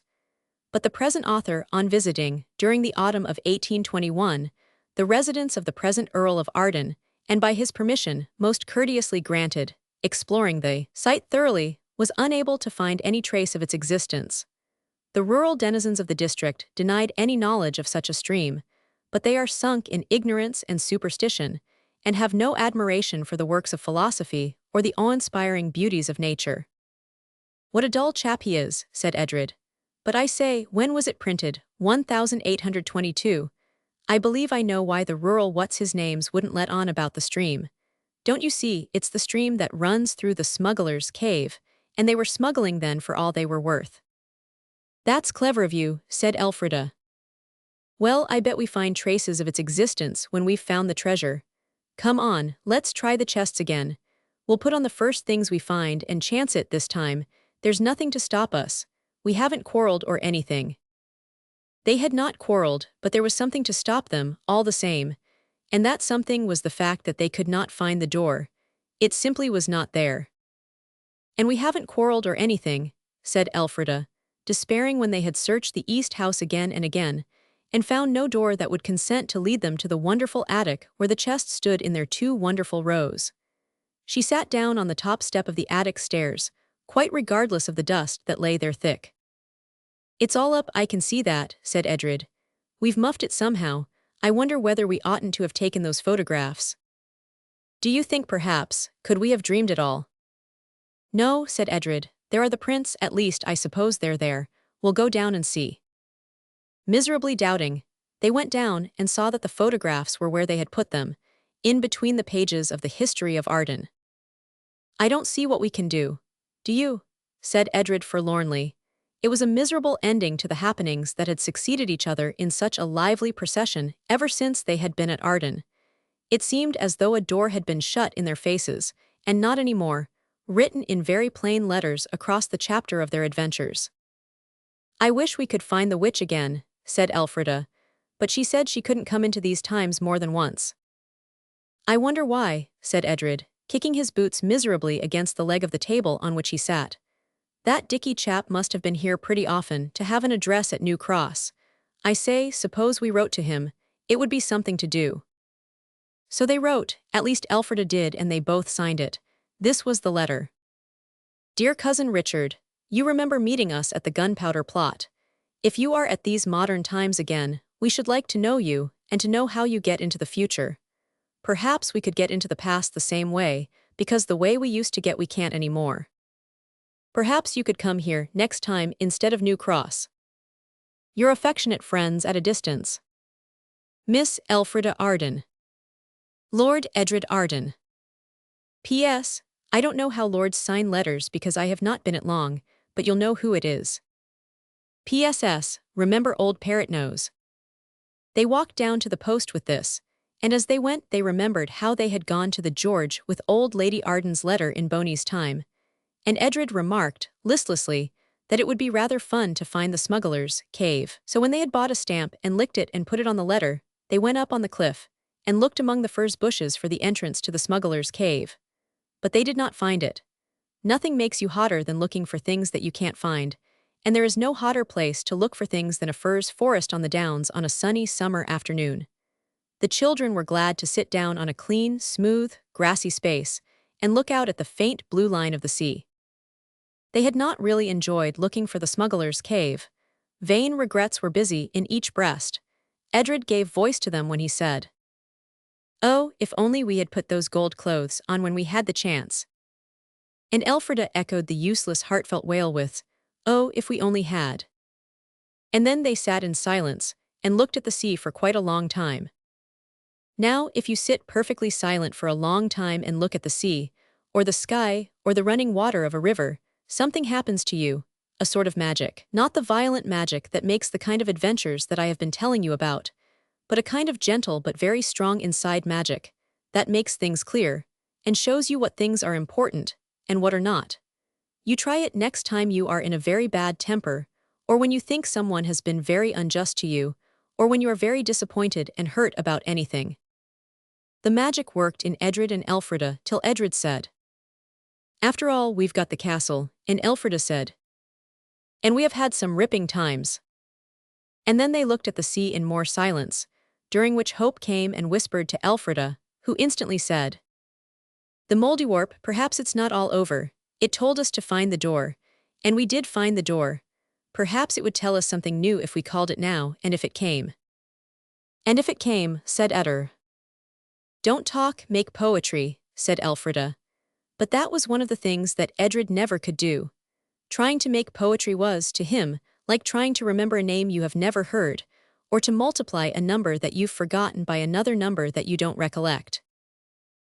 But the present author, on visiting, during the autumn of 1821, the residence of the present Earl of Arden, and by his permission, most courteously granted, exploring the site thoroughly, was unable to find any trace of its existence. The rural denizens of the district denied any knowledge of such a stream, but they are sunk in ignorance and superstition, and have no admiration for the works of philosophy or the awe-inspiring beauties of nature. "What a dull chap he is," said Edred. "But I say, when was it printed? 1822. I believe I know why the rural what's-his-names wouldn't let on about the stream. Don't you see, it's the stream that runs through the smuggler's cave, and they were smuggling then for all they were worth." "That's clever of you," said Elfrida. "Well, I bet we find traces of its existence when we've found the treasure. Come on, let's try the chests again. We'll put on the first things we find and chance it this time. There's nothing to stop us. We haven't quarreled or anything." They had not quarreled, but there was something to stop them, all the same, and that something was the fact that they could not find the door. It simply was not there. And we haven't quarreled or anything, said Elfrida, despairing when they had searched the east house again and again, and found no door that would consent to lead them to the wonderful attic where the chests stood in their two wonderful rows. She sat down on the top step of the attic stairs, quite regardless of the dust that lay there thick. It's all up, I can see that, said Edred. We've muffed it somehow. I wonder whether we oughtn't to have taken those photographs. Do you think perhaps, could we have dreamed it all? No, said Edred. There are the prints, at least I suppose they're there. We'll go down and see. Miserably doubting, they went down and saw that the photographs were where they had put them, in between the pages of the History of Arden. I don't see what we can do. Do you? Said Edred forlornly. It was a miserable ending to the happenings that had succeeded each other in such a lively procession ever since they had been at Arden. It seemed as though a door had been shut in their faces, and not any more, written in very plain letters across the chapter of their adventures. I wish we could find the witch again, said Elfrida, but she said she couldn't come into these times more than once. I wonder why, said Edred, kicking his boots miserably against the leg of the table on which he sat. That Dicky chap must have been here pretty often to have an address at New Cross. I say, suppose we wrote to him, it would be something to do. So they wrote, at least Elfrida did, and they both signed it. This was the letter. Dear Cousin Richard, you remember meeting us at the gunpowder plot. If you are at these modern times again, we should like to know you, and to know how you get into the future. Perhaps we could get into the past the same way, because the way we used to get we can't anymore. Perhaps you could come here next time instead of New Cross. Your affectionate friends at a distance. Miss Elfrida Arden. Lord Edred Arden. P.S. I don't know how lords sign letters because I have not been it long, but you'll know who it is. P.S.S. Remember old Parrot Nose. They walked down to the post with this, and as they went they remembered how they had gone to the George with old Lady Arden's letter in Boney's time, and Edred remarked, listlessly, that it would be rather fun to find the smuggler's cave. So when they had bought a stamp and licked it and put it on the letter, they went up on the cliff, and looked among the furze bushes for the entrance to the smuggler's cave. But they did not find it. Nothing makes you hotter than looking for things that you can't find, and there is no hotter place to look for things than a furze forest on the downs on a sunny summer afternoon. The children were glad to sit down on a clean, smooth, grassy space, and look out at the faint blue line of the sea. They had not really enjoyed looking for the smuggler's cave. Vain regrets were busy in each breast. Edred gave voice to them when he said, "Oh, if only we had put those gold clothes on when we had the chance." And Elfrida echoed the useless heartfelt wail with, "Oh, if we only had." And then they sat in silence and looked at the sea for quite a long time. Now, if you sit perfectly silent for a long time and look at the sea, or the sky, or the running water of a river, something happens to you, a sort of magic. Not the violent magic that makes the kind of adventures that I have been telling you about, but a kind of gentle but very strong inside magic that makes things clear and shows you what things are important and what are not. You try it next time you are in a very bad temper, or when you think someone has been very unjust to you, or when you are very disappointed and hurt about anything. The magic worked in Edred and Elfrida till Edred said, "After all, we've got the castle," and Elfrida said, "And we have had some ripping times." And then they looked at the sea in more silence, during which Hope came and whispered to Elfrida, who instantly said, "The Mouldiwarp, perhaps it's not all over. It told us to find the door, and we did find the door. Perhaps it would tell us something new if we called it now, and if it came." "And if it came," said Edder. "Don't talk, make poetry," said Elfrida. But that was one of the things that Edred never could do. Trying to make poetry was, to him, like trying to remember a name you have never heard, or to multiply a number that you've forgotten by another number that you don't recollect.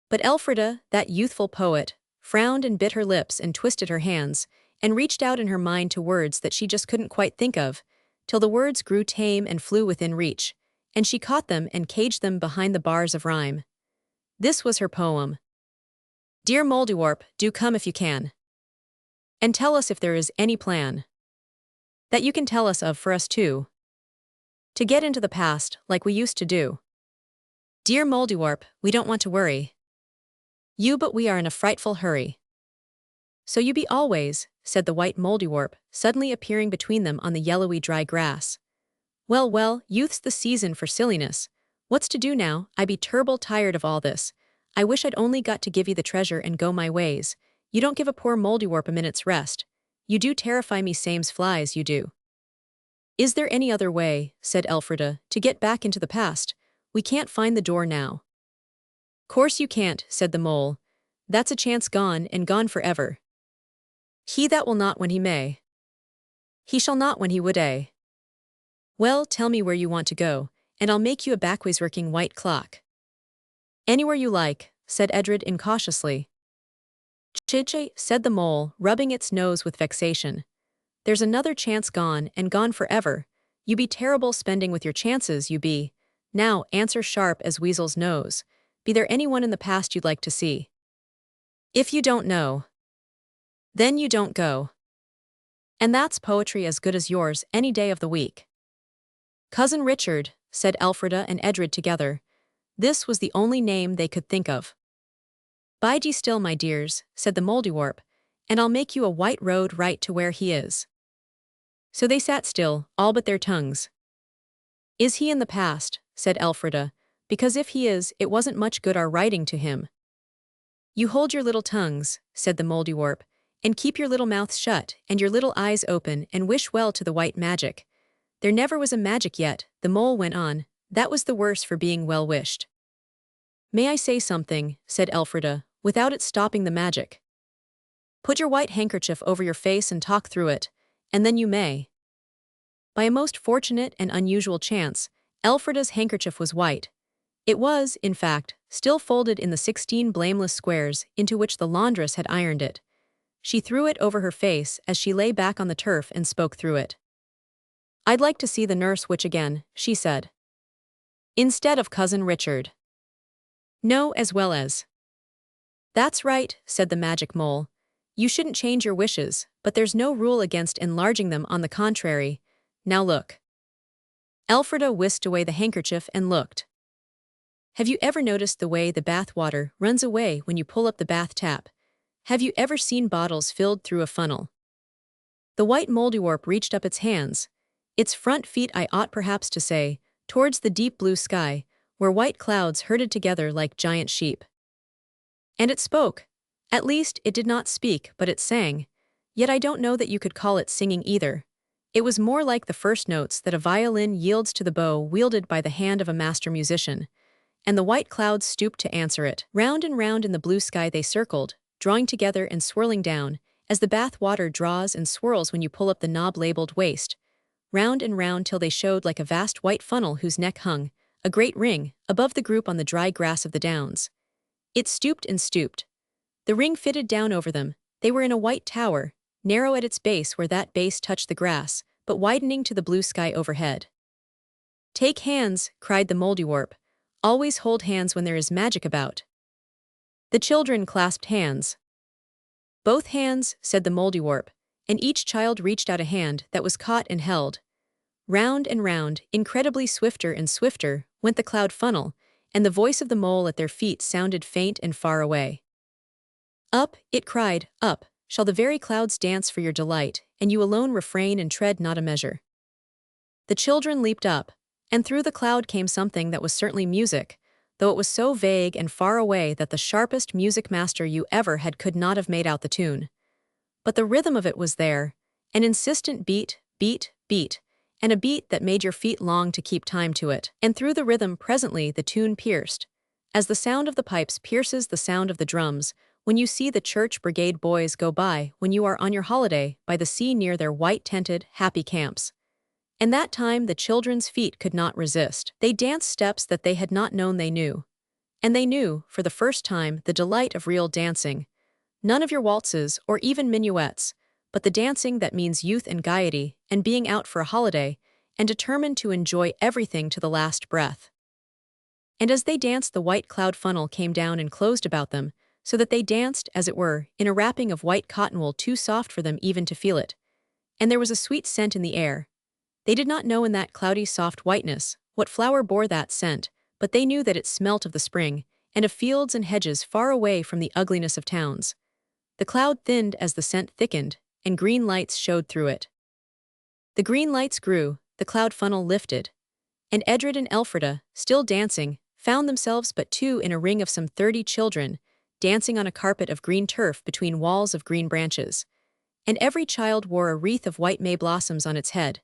But Elfrida, that youthful poet, frowned and bit her lips and twisted her hands, and reached out in her mind to words that she just couldn't quite think of, till the words grew tame and flew within reach, and she caught them and caged them behind the bars of rhyme. This was her poem. "Dear Mouldiwarp, do come if you can. And tell us if there is any plan that you can tell us of for us too, to get into the past like we used to do. Dear Mouldiwarp, we don't want to worry. But we are in a frightful hurry. So you be always, said the white Moldywurp, suddenly appearing between them on the yellowy dry grass. Well, well, youth's the season for silliness. What's to do now? I be turble tired of all this. I wish I'd only got to give you the treasure and go my ways. You don't give a poor Moldywurp a minute's rest. You do terrify me same's flies, you do. Is there any other way, said Elfrida, to get back into the past? We can't find the door now. Course you can't, said the mole. That's a chance gone, and gone forever. He that will not when he may. He shall not when he would, eh? Well, tell me where you want to go, and I'll make you a backways working white clock. Anywhere you like, said Edred incautiously. Chidche, said the mole, rubbing its nose with vexation. There's another chance gone, and gone forever. You be terrible spending with your chances, you be. Now, answer sharp as Weasel's nose. Be there anyone in the past you'd like to see? If you don't know, then you don't go. And that's poetry as good as yours any day of the week. Cousin Richard, said Elfrida and Edred together. This was the only name they could think of. Bide ye still, my dears, said the Moldywurp, and I'll make you a white road right to where he is. So they sat still, all but their tongues. Is he in the past, said Elfrida, because if he is, it wasn't much good our writing to him. You hold your little tongues, said the Moldywurp, and keep your little mouths shut and your little eyes open and wish well to the white magic. There never was a magic yet, the mole went on, that was the worse for being well wished. May I say something, said Elfrida, without it stopping the magic? Put your white handkerchief over your face and talk through it, and then you may. By a most fortunate and unusual chance, Elfrida's handkerchief was white. It was, in fact, still folded in the 16 blameless squares into which the laundress had ironed it. She threw it over her face as she lay back on the turf and spoke through it. I'd like to see the nurse witch again, she said. Instead of Cousin Richard. No, as well as. That's right, said the magic mole. You shouldn't change your wishes, but there's no rule against enlarging them, on the contrary. Now look. Elfrida whisked away the handkerchief and looked. Have you ever noticed the way the bath water runs away when you pull up the bath tap? Have you ever seen bottles filled through a funnel? The white Moldywurp reached up its hands, its front feet I ought perhaps to say, towards the deep blue sky, where white clouds herded together like giant sheep. And it spoke. At least, it did not speak, but it sang. Yet I don't know that you could call it singing either. It was more like the first notes that a violin yields to the bow wielded by the hand of a master musician. And the white clouds stooped to answer it. Round and round in the blue sky they circled, drawing together and swirling down, as the bath water draws and swirls when you pull up the knob labeled waste. Round and round till they showed like a vast white funnel whose neck hung, a great ring, above the group on the dry grass of the downs. It stooped and stooped. The ring fitted down over them. They were in a white tower, narrow at its base where that base touched the grass, but widening to the blue sky overhead. Take hands, cried the Moldywurp. Always hold hands when there is magic about. The children clasped hands. Both hands, said the Moldywurp, and each child reached out a hand that was caught and held. Round and round, incredibly swifter and swifter, went the cloud funnel, and the voice of the mole at their feet sounded faint and far away. Up, it cried, up, shall the very clouds dance for your delight, and you alone refrain and tread not a measure. The children leaped up, and through the cloud came something that was certainly music, though it was so vague and far away that the sharpest music master you ever had could not have made out the tune. But the rhythm of it was there, an insistent beat, beat, beat, and a beat that made your feet long to keep time to it. And through the rhythm presently the tune pierced, as the sound of the pipes pierces the sound of the drums, when you see the church brigade boys go by when you are on your holiday by the sea near their white-tented, happy camps. And that time the children's feet could not resist. They danced steps that they had not known they knew. And they knew, for the first time, the delight of real dancing. None of your waltzes or even minuets, but the dancing that means youth and gaiety, and being out for a holiday, and determined to enjoy everything to the last breath. And as they danced the white cloud funnel came down and closed about them, so that they danced, as it were, in a wrapping of white cotton wool too soft for them even to feel it. And there was a sweet scent in the air. They did not know in that cloudy soft whiteness what flower bore that scent, but they knew that it smelt of the spring, and of fields and hedges far away from the ugliness of towns. The cloud thinned as the scent thickened, and green lights showed through it. The green lights grew, the cloud funnel lifted, and Edred and Elfrida, still dancing, found themselves but two in a ring of some 30 children, dancing on a carpet of green turf between walls of green branches. And every child wore a wreath of white may blossoms on its head.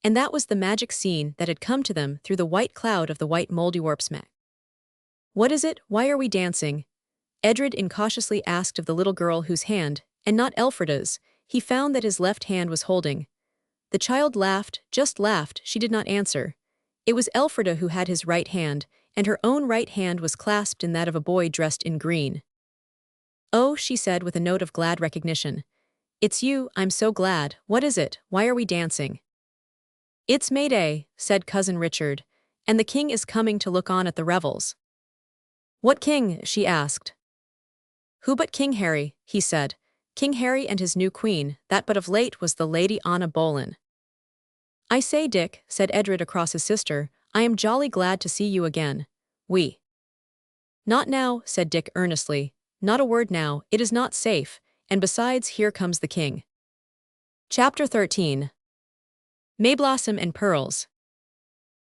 And that was the magic scene that had come to them through the white cloud of the white moldwarp's map. "What is it? Why are we dancing?" Edred incautiously asked of the little girl whose hand, and not Elfrida's, he found that his left hand was holding. The child laughed, just laughed, she did not answer. It was Elfrida who had his right hand, and her own right hand was clasped in that of a boy dressed in green. "Oh," she said with a note of glad recognition. "It's you, I'm so glad. What is it? Why are we dancing?" "It's May Day," said Cousin Richard, "and the king is coming to look on at the revels." "What king?" she asked. "Who but King Harry," he said. "King Harry and his new queen, that but of late was the Lady Anna Boleyn." "I say, Dick," said Edred across his sister, "I am jolly glad to see you again. We—" "Not now," said Dick earnestly. "Not a word now, it is not safe, and besides here comes the king." Chapter 13. Mayblossom and Pearls.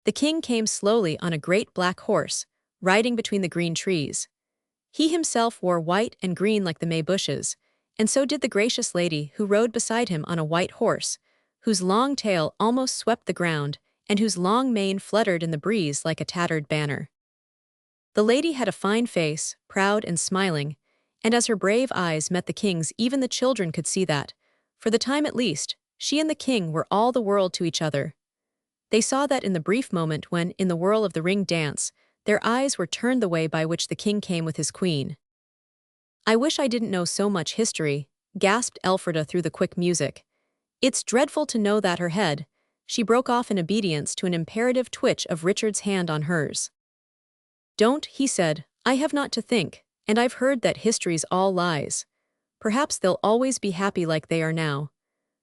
The king came slowly on a great black horse, riding between the green trees. He himself wore white and green like the May bushes, and so did the gracious lady who rode beside him on a white horse, whose long tail almost swept the ground, and whose long mane fluttered in the breeze like a tattered banner. The lady had a fine face, proud and smiling, and as her brave eyes met the king's, even the children could see that, for the time at least, she and the king were all the world to each other. They saw that in the brief moment when, in the whirl of the ring dance, their eyes were turned the way by which the king came with his queen. "I wish I didn't know so much history," gasped Elfrida through the quick music. "It's dreadful to know that her head—" She broke off in obedience to an imperative twitch of Richard's hand on hers. "Don't," he said, "I have not to think, and I've heard that history's all lies. Perhaps they'll always be happy like they are now.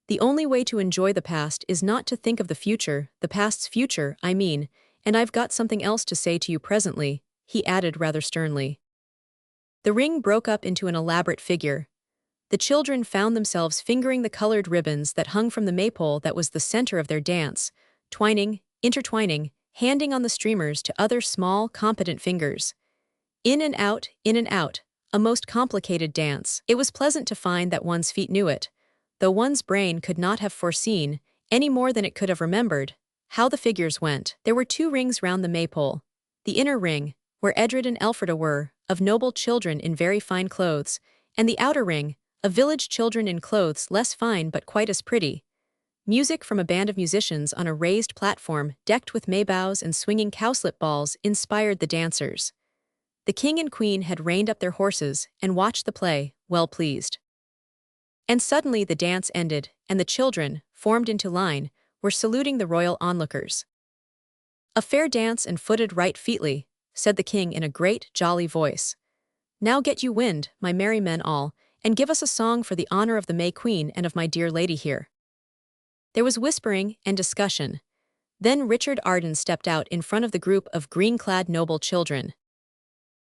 The only way to enjoy the past is not to think of the future, the past's future, I mean, and I've got something else to say to you presently," he added rather sternly. The ring broke up into an elaborate figure. The children found themselves fingering the colored ribbons that hung from the maypole that was the center of their dance, twining, intertwining, handing on the streamers to other small, competent fingers. In and out, a most complicated dance. It was pleasant to find that one's feet knew it, though one's brain could not have foreseen, any more than it could have remembered, how the figures went. There were 2 rings round the maypole. The inner ring, where Edred and Elfrida were, of noble children in very fine clothes, and the outer ring, of village children in clothes less fine but quite as pretty. Music from a band of musicians on a raised platform decked with mayboughs and swinging cowslip balls inspired the dancers. The king and queen had reined up their horses and watched the play, well pleased. And suddenly the dance ended, and the children, formed into line, were saluting the royal onlookers. "A fair dance and footed right featly," said the king in a great, jolly voice. "Now get you wind, my merry men all, and give us a song for the honor of the May Queen and of my dear lady here." There was whispering and discussion. Then Richard Arden stepped out in front of the group of green-clad noble children.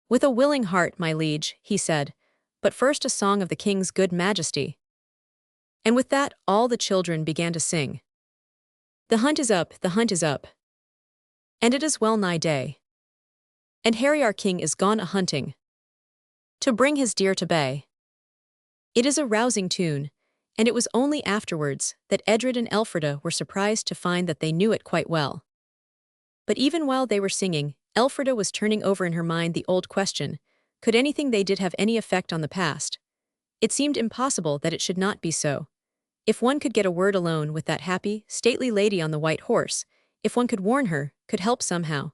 "With a willing heart, my liege," he said, "but first a song of the king's good majesty." And with that all the children began to sing. "The hunt is up, the hunt is up, and it is well nigh day. And Harry our king is gone a-hunting, to bring his deer to bay." It is a rousing tune, and it was only afterwards that Edred and Elfrida were surprised to find that they knew it quite well. But even while they were singing, Elfrida was turning over in her mind the old question, could anything they did have any effect on the past? It seemed impossible that it should not be so. If one could get a word alone with that happy, stately lady on the white horse, if one could warn her, could help somehow.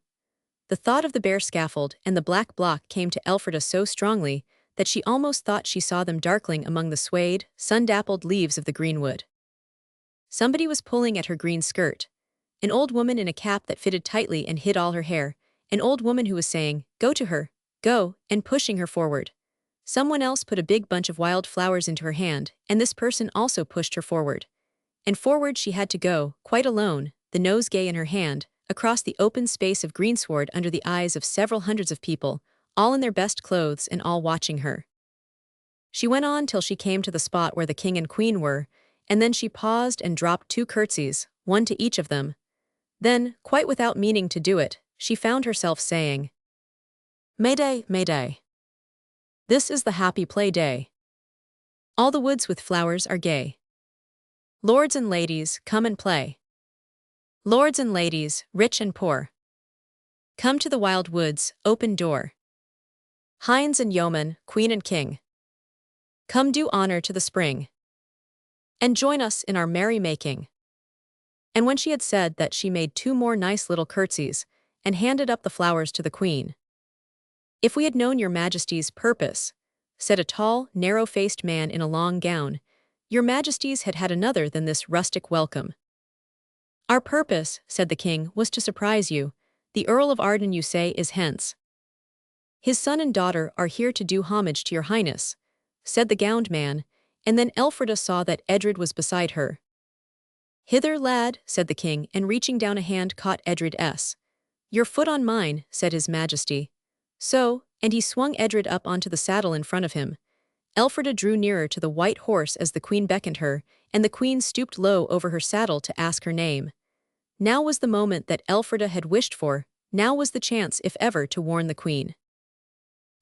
The thought of the bare scaffold and the black block came to Elfrida so strongly that she almost thought she saw them darkling among the swayed, sun-dappled leaves of the greenwood. Somebody was pulling at her green skirt. An old woman in a cap that fitted tightly and hid all her hair, an old woman who was saying, "Go to her, go," and pushing her forward. Someone else put a big bunch of wild flowers into her hand, and this person also pushed her forward. And forward she had to go, quite alone, the nosegay in her hand, across the open space of greensward under the eyes of several hundreds of people, all in their best clothes and all watching her. She went on till she came to the spot where the king and queen were, and then she paused and dropped 2 curtsies, one to each of them. Then, quite without meaning to do it, she found herself saying, "Mayday, Mayday. This is the happy play day. All the woods with flowers are gay. Lords and ladies, come and play. Lords and ladies, rich and poor. Come to the wild woods, open door. Hinds and yeomen, queen and king. Come do honor to the spring. And join us in our merry-making." And when she had said that, she made 2 more nice little curtsies, and handed up the flowers to the queen. "If we had known your majesty's purpose," said a tall, narrow-faced man in a long gown, "your majesties had had another than this rustic welcome." "Our purpose," said the king, "was to surprise you. The Earl of Arden, you say, is hence. His son and daughter are here to do homage to your highness," said the gowned man, and then Elfrida saw that Edred was beside her. "Hither, lad," said the king, and reaching down a hand caught Edred's. "Your foot on mine," said his majesty. So, and he swung Edred up onto the saddle in front of him. Elfrida drew nearer to the white horse as the queen beckoned her, and the queen stooped low over her saddle to ask her name. Now was the moment that Elfrida had wished for, now was the chance, if ever, to warn the queen.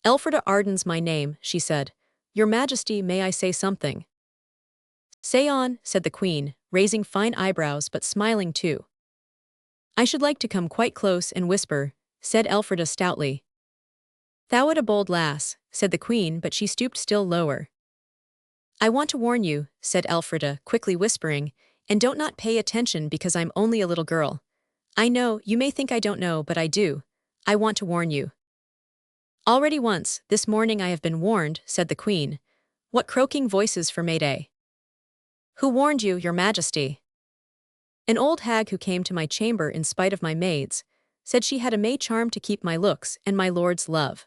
"Elfrida Arden's my name," she said. "Your majesty, may I say something?" "Say on," said the queen, raising fine eyebrows but smiling too. "I should like to come quite close and whisper," said Elfrida stoutly. "Thou'rt a bold lass," said the queen, but she stooped still lower. "I want to warn you," said Elfrida, quickly whispering, "and don't not pay attention because I'm only a little girl. I know, you may think I don't know, but I do. I want to warn you." "Already once, this morning I have been warned," said the queen. "What croaking voices for Mayday." "Who warned you, your majesty?" "An old hag who came to my chamber in spite of my maids, said she had a May charm to keep my looks and my lord's love."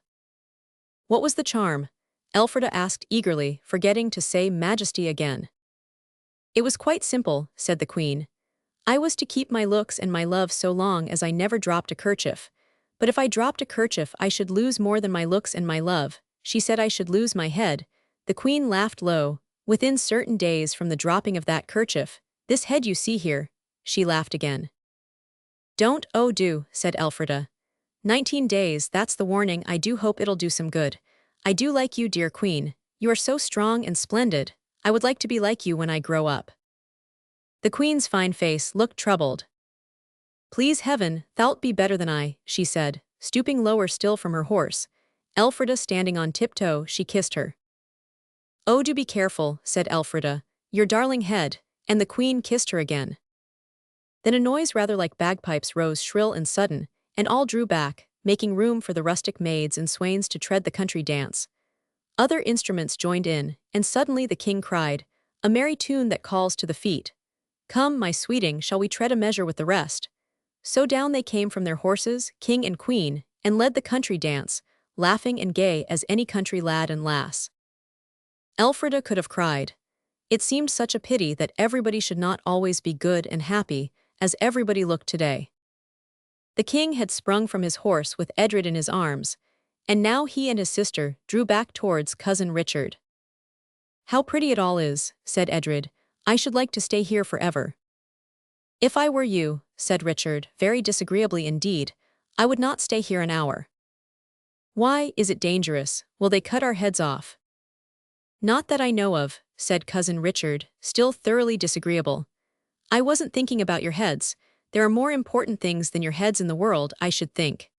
"What was the charm?" Elfrida asked eagerly, forgetting to say majesty again. "It was quite simple," said the queen. "I was to keep my looks and my love so long as I never dropped a kerchief. But if I dropped a kerchief I should lose more than my looks and my love. She said I should lose my head." The queen laughed low. "Within certain days from the dropping of that kerchief, this head you see here," she laughed again. "Don't, oh do," said Elfrida. 19 days, that's the warning. I do hope it'll do some good. I do like you, dear queen. You are so strong and splendid. I would like to be like you when I grow up." The queen's fine face looked troubled. "Please heaven, thou'lt be better than I," she said, stooping lower still from her horse. Elfrida standing on tiptoe, she kissed her. "Oh, do be careful," said Elfrida. "Your darling head," and the queen kissed her again. Then a noise rather like bagpipes rose shrill and sudden, and all drew back, making room for the rustic maids and swains to tread the country dance. Other instruments joined in, and suddenly the king cried, "A merry tune that calls to the feet. Come, my sweeting, shall we tread a measure with the rest?" So down they came from their horses, king and queen, and led the country dance, laughing and gay as any country lad and lass. Elfrida could have cried. It seemed such a pity that everybody should not always be good and happy, as everybody looked today. The king had sprung from his horse with Edred in his arms, and now he and his sister drew back towards Cousin Richard. "How pretty it all is," said Edred. "I should like to stay here forever." "If I were you," said Richard, very disagreeably indeed, "I would not stay here an hour." "Why, is it dangerous? Will they cut our heads off?" "Not that I know of," said Cousin Richard, still thoroughly disagreeable. "I wasn't thinking about your heads. There are more important things than your heads in the world, I should think."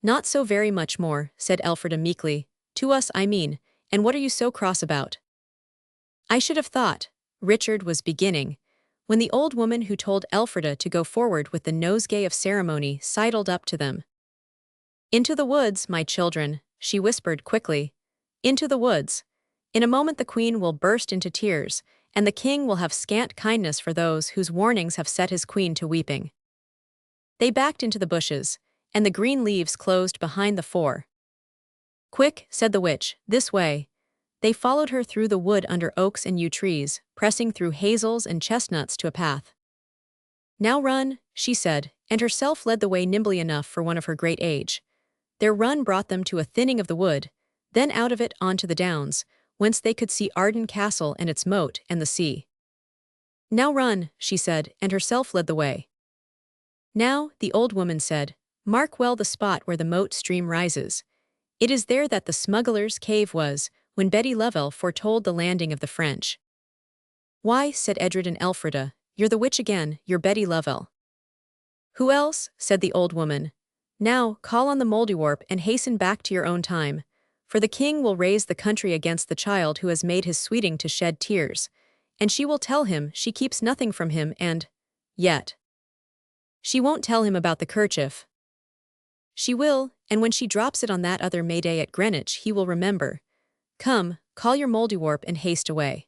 "Not so very much more," said Elfrida meekly. "To us, I mean, and what are you so cross about?" "I should have thought," Richard was beginning, when the old woman who told Elfrida to go forward with the nosegay of ceremony sidled up to them. "Into the woods, my children," she whispered quickly. "Into the woods. In a moment the queen will burst into tears, and the king will have scant kindness for those whose warnings have set his queen to weeping." They backed into the bushes, and the green leaves closed behind the four. "Quick," said the witch, "this way." They followed her through the wood under oaks and yew trees, pressing through hazels and chestnuts to a path. "Now run," she said, and herself led the way nimbly enough for one of her great age. Their run brought them to a thinning of the wood, then out of it onto the downs, whence they could see Arden Castle and its moat and the sea. "Now run," she said, and herself led the way. "Now," the old woman said, "mark well the spot where the moat stream rises. It is there that the smuggler's cave was, when Betty Lovell foretold the landing of the French." "Why," said Edred and Elfrida, "you're the witch again, you're Betty Lovell." "Who else?" said the old woman. "Now, call on the Mouldiwarp and hasten back to your own time, for the king will raise the country against the child who has made his sweeting to shed tears, and she will tell him she keeps nothing from him and, yet, she won't tell him about the kerchief. She will, and when she drops it on that other May Day at Greenwich he will remember. Come, call your Mouldiwarp and haste away."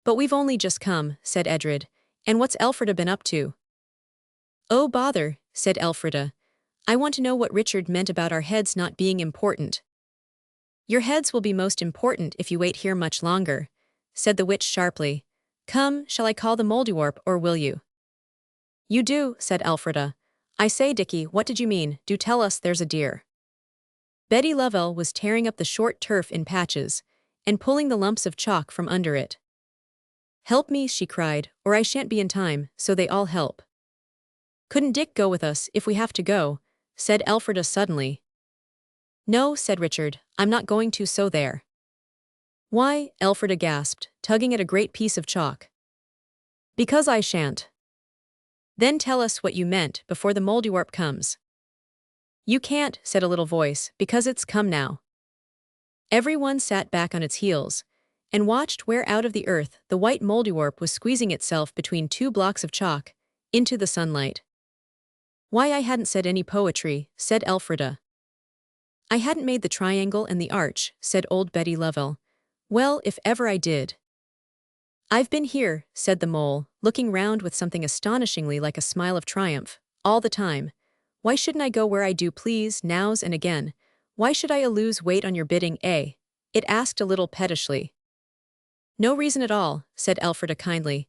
"But we've only just come," said Edred, "and what's Elfrida been up to?" "Oh bother," said Elfrida. "I want to know what Richard meant about our heads not being important." "Your heads will be most important if you wait here much longer," said the witch sharply. "Come, shall I call the Mouldiwarp, or will you?" "You do," said Elfrida. "I say, Dickie, what did you mean? Do tell us, there's a dear." Betty Lovell was tearing up the short turf in patches, and pulling the lumps of chalk from under it. "Help me," she cried, "or I shan't be in time," so they all help. "Couldn't Dick go with us if we have to go?" said Elfrida suddenly. "No," said Richard, "I'm not going to, so there." "Why?" Elfrida gasped, tugging at a great piece of chalk. "Because I shan't." "Then tell us what you meant before the Mouldiwarp comes." "You can't," said a little voice, "because it's come now." Everyone sat back on its heels, and watched where out of the earth the white Mouldiwarp was squeezing itself between two blocks of chalk, into the sunlight. "Why, I hadn't said any poetry," said Elfrida. "I hadn't made the triangle and the arch," said old Betty Lovell. "Well, if ever I did." "I've been here," said the mole, looking round with something astonishingly like a smile of triumph, "all the time. Why shouldn't I go where I do please, nows and again? Why should I lose wait on your bidding, eh?" it asked a little pettishly. "No reason at all," said Elfrida kindly.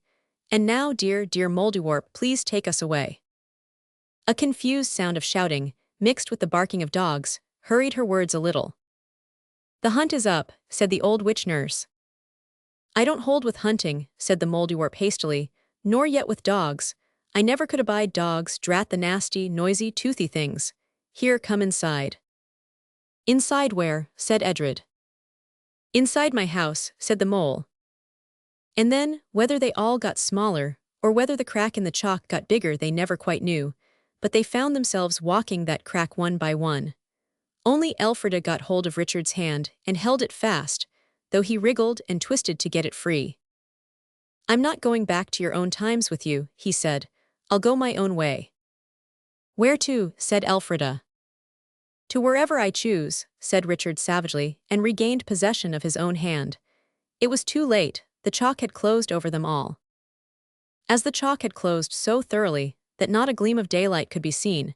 "And now, dear, dear Mouldiwarp, please take us away." A confused sound of shouting, mixed with the barking of dogs, hurried her words a little. "The hunt is up," said the old witch nurse. "I don't hold with hunting," said the Mouldiwarp hastily, "nor yet with dogs. I never could abide dogs, drat the nasty, noisy, toothy things. Here, come inside." "Inside where?" said Edred. "Inside my house," said the mole. And then, whether they all got smaller, or whether the crack in the chalk got bigger they never quite knew, but they found themselves walking that crack one by one. Only Elfrida got hold of Richard's hand and held it fast, though he wriggled and twisted to get it free. "I'm not going back to your own times with you," he said. "I'll go my own way." "Where to?" said Elfrida. "To wherever I choose," said Richard savagely, and regained possession of his own hand. It was too late, the chalk had closed over them all. As the chalk had closed so thoroughly that not a gleam of daylight could be seen,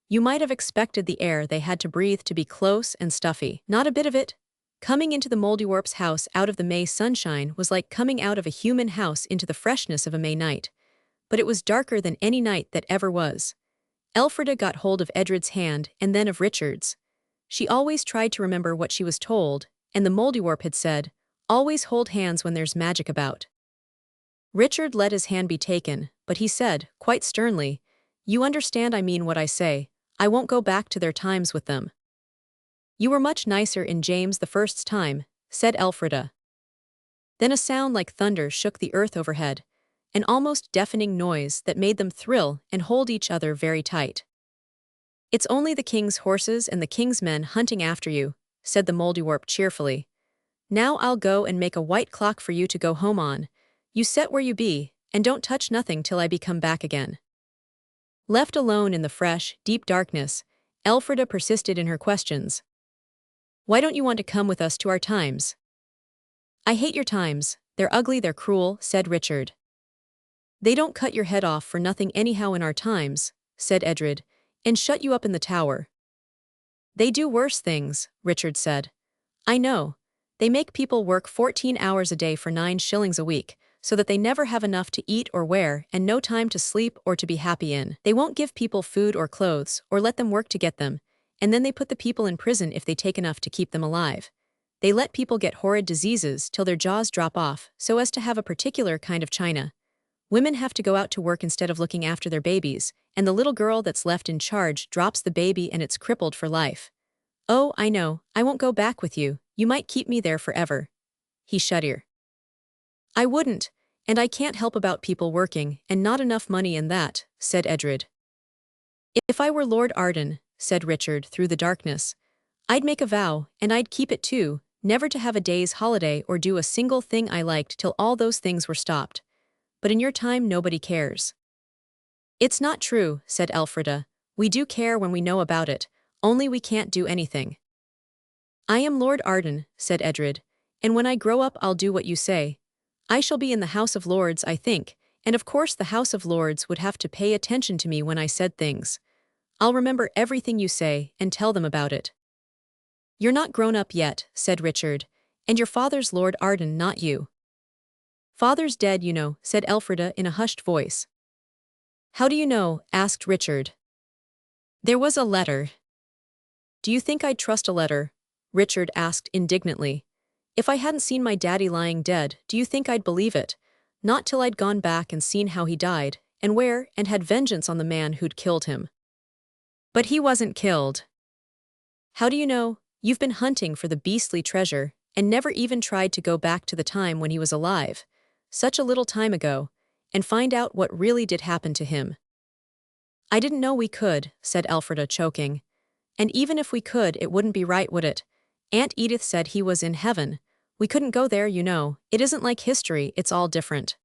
you might have expected the air they had to breathe to be close and stuffy. Not a bit of it. Coming into the Mouldiwarp's house out of the May sunshine was like coming out of a human house into the freshness of a May night. But it was darker than any night that ever was. Elfrida got hold of Edred's hand and then of Richard's. She always tried to remember what she was told, and the Mouldiwarp had said, "Always hold hands when there's magic about." Richard let his hand be taken, but he said, quite sternly, "You understand I mean what I say. I won't go back to their times with them." "You were much nicer in James the First's time," said Elfrida. Then a sound like thunder shook the earth overhead, an almost deafening noise that made them thrill and hold each other very tight. "It's only the king's horses and the king's men hunting after you," said the Mouldiwarp cheerfully. "Now I'll go and make a white clock for you to go home on. You set where you be, and don't touch nothing till I be come back again." Left alone in the fresh, deep darkness, Elfrida persisted in her questions. "Why don't you want to come with us to our times?" "I hate your times, they're ugly, they're cruel," said Richard. "They don't cut your head off for nothing anyhow in our times," said Edred, "and shut you up in the tower." "They do worse things," Richard said. "I know. They make people work 14 hours a day for 9 shillings a week, so that they never have enough to eat or wear and no time to sleep or to be happy in. They won't give people food or clothes or let them work to get them, and then they put the people in prison if they take enough to keep them alive. They let people get horrid diseases till their jaws drop off, so as to have a particular kind of china. Women have to go out to work instead of looking after their babies, and the little girl that's left in charge drops the baby and it's crippled for life. Oh, I know, I won't go back with you, you might keep me there forever. He shuddered. I wouldn't, and I can't help about people working, and not enough money in that, said Edred. If I were Lord Arden, said Richard through the darkness, I'd make a vow, and I'd keep it too, never to have a day's holiday or do a single thing I liked till all those things were stopped. But in your time nobody cares. It's not true, said Elfrida. We do care when we know about it, only we can't do anything. I am Lord Arden, said Edred, and when I grow up I'll do what you say. I shall be in the House of Lords, I think, and of course the House of Lords would have to pay attention to me when I said things. I'll remember everything you say and tell them about it. You're not grown up yet, said Richard, and your father's Lord Arden, not you. Father's dead, you know, said Elfrida in a hushed voice. How do you know? Asked Richard. There was a letter. Do you think I'd trust a letter? Richard asked indignantly. If I hadn't seen my daddy lying dead, do you think I'd believe it? Not till I'd gone back and seen how he died, and where, and had vengeance on the man who'd killed him. But he wasn't killed. How do you know? You've been hunting for the beastly treasure, and never even tried to go back to the time when he was alive, such a little time ago, and find out what really did happen to him. I didn't know we could, said Elfrida, choking. And even if we could, it wouldn't be right, would it? Aunt Edith said he was in heaven. We couldn't go there, you know. It isn't like history, it's all different.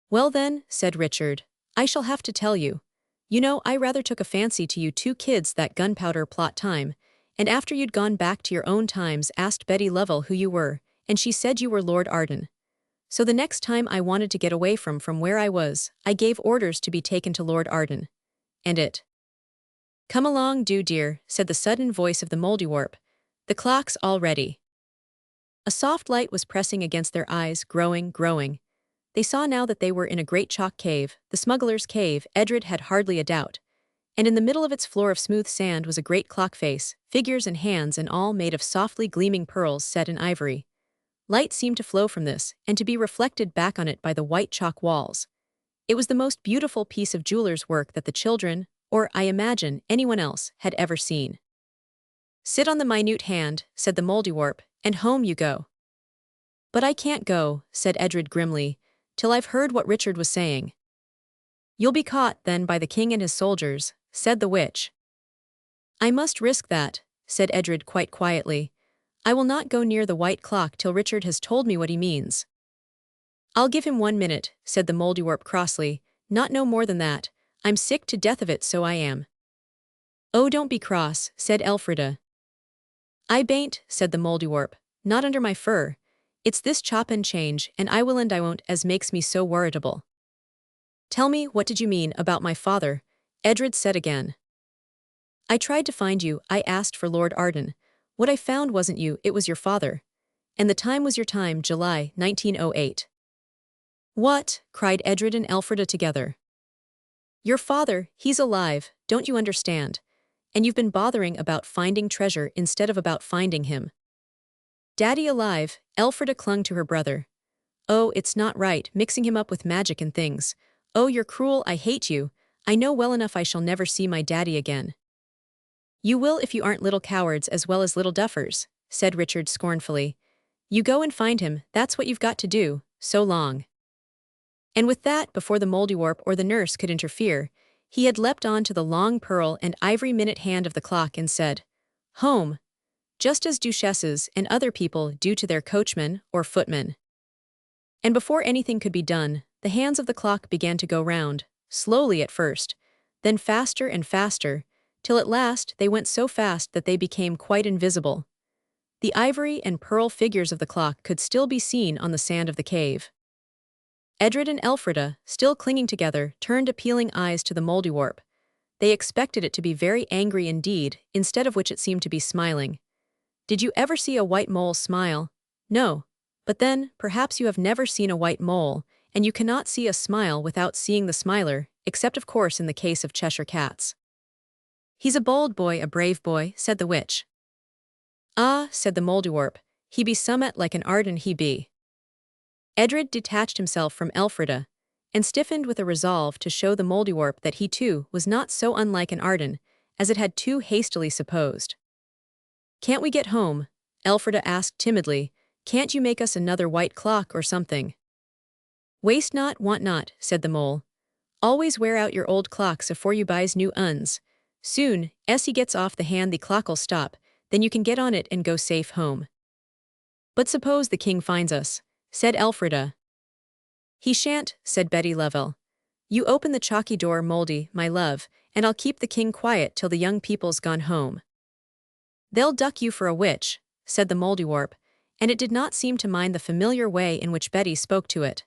Well then, said Richard, I shall have to tell you. You know, I rather took a fancy to you two kids that gunpowder plot time, and after you'd gone back to your own times asked Betty Lovell who you were, and she said you were Lord Arden. So the next time I wanted to get away from where I was, I gave orders to be taken to Lord Arden. And it. Come along, do dear, said the sudden voice of the Mouldiwarp. The clock's all ready. A soft light was pressing against their eyes, growing. They saw now that they were in a great chalk cave, the smuggler's cave. Edred had hardly a doubt. And in the middle of its floor of smooth sand was a great clock face, figures and hands and all made of softly gleaming pearls set in ivory. Light seemed to flow from this, and to be reflected back on it by the white chalk walls. It was the most beautiful piece of jeweler's work that the children, or I imagine anyone else, had ever seen. Sit on the minute hand, said the Mouldiwarp, and home you go. But I can't go, said Edred grimly, till I've heard what Richard was saying. You'll be caught, then, by the king and his soldiers, said the witch. I must risk that, said Edred quite quietly. I will not go near the white clock till Richard has told me what he means. I'll give him 1 minute, said the Mouldiwarp crossly, not no more than that. I'm sick to death of it, so I am. Oh, don't be cross, said Elfrida. I bain't, said the Mouldiwarp, not under my fur. It's this chop and change, and I will and I won't, as makes me so worritable. Tell me, what did you mean about my father? Edred said again. I tried to find you, I asked for Lord Arden. What I found wasn't you, it was your father. And the time was your time, July 1908. What? Cried Edred and Elfrida together. Your father, he's alive, don't you understand? And you've been bothering about finding treasure instead of about finding him. Daddy alive, Elfrida clung to her brother. Oh, it's not right, mixing him up with magic and things. Oh, you're cruel, I hate you. I know well enough I shall never see my daddy again. You will if you aren't little cowards as well as little duffers, said Richard scornfully. You go and find him, that's what you've got to do, so long. And with that, before the Mouldiwarp or the nurse could interfere, he had leapt on to the long pearl and ivory minute hand of the clock and said, Home, just as duchesses and other people do to their coachmen or footmen. And before anything could be done, the hands of the clock began to go round, slowly at first, then faster and faster, till at last they went so fast that they became quite invisible. The ivory and pearl figures of the clock could still be seen on the sand of the cave. Edred and Elfrida, still clinging together, turned appealing eyes to the Mouldiwarp. They expected it to be very angry indeed, instead of which it seemed to be smiling. Did you ever see a white mole smile? No. But then, perhaps you have never seen a white mole, and you cannot see a smile without seeing the smiler, except of course in the case of Cheshire cats. "He's a bold boy, a brave boy," said the witch. "Ah," said the Mouldiwarp, "he be summat like an Arden he be." Edred detached himself from Elfrida, and stiffened with a resolve to show the Mouldiwarp that he too was not so unlike an Arden as it had too hastily supposed. "Can't we get home?" Elfrida asked timidly. "Can't you make us another white clock or something?" "Waste not, want not," said the mole. "Always wear out your old clocks afore you buys new uns. Soon, as he gets off the hand the clock'll stop, then you can get on it and go safe home." "But suppose the king finds us," said Elfrida. "He shan't," said Betty Lovell. "You open the chalky door, Mouldy, my love, and I'll keep the king quiet till the young people's gone home." "They'll duck you for a witch," said the Mouldiwarp, and it did not seem to mind the familiar way in which Betty spoke to it.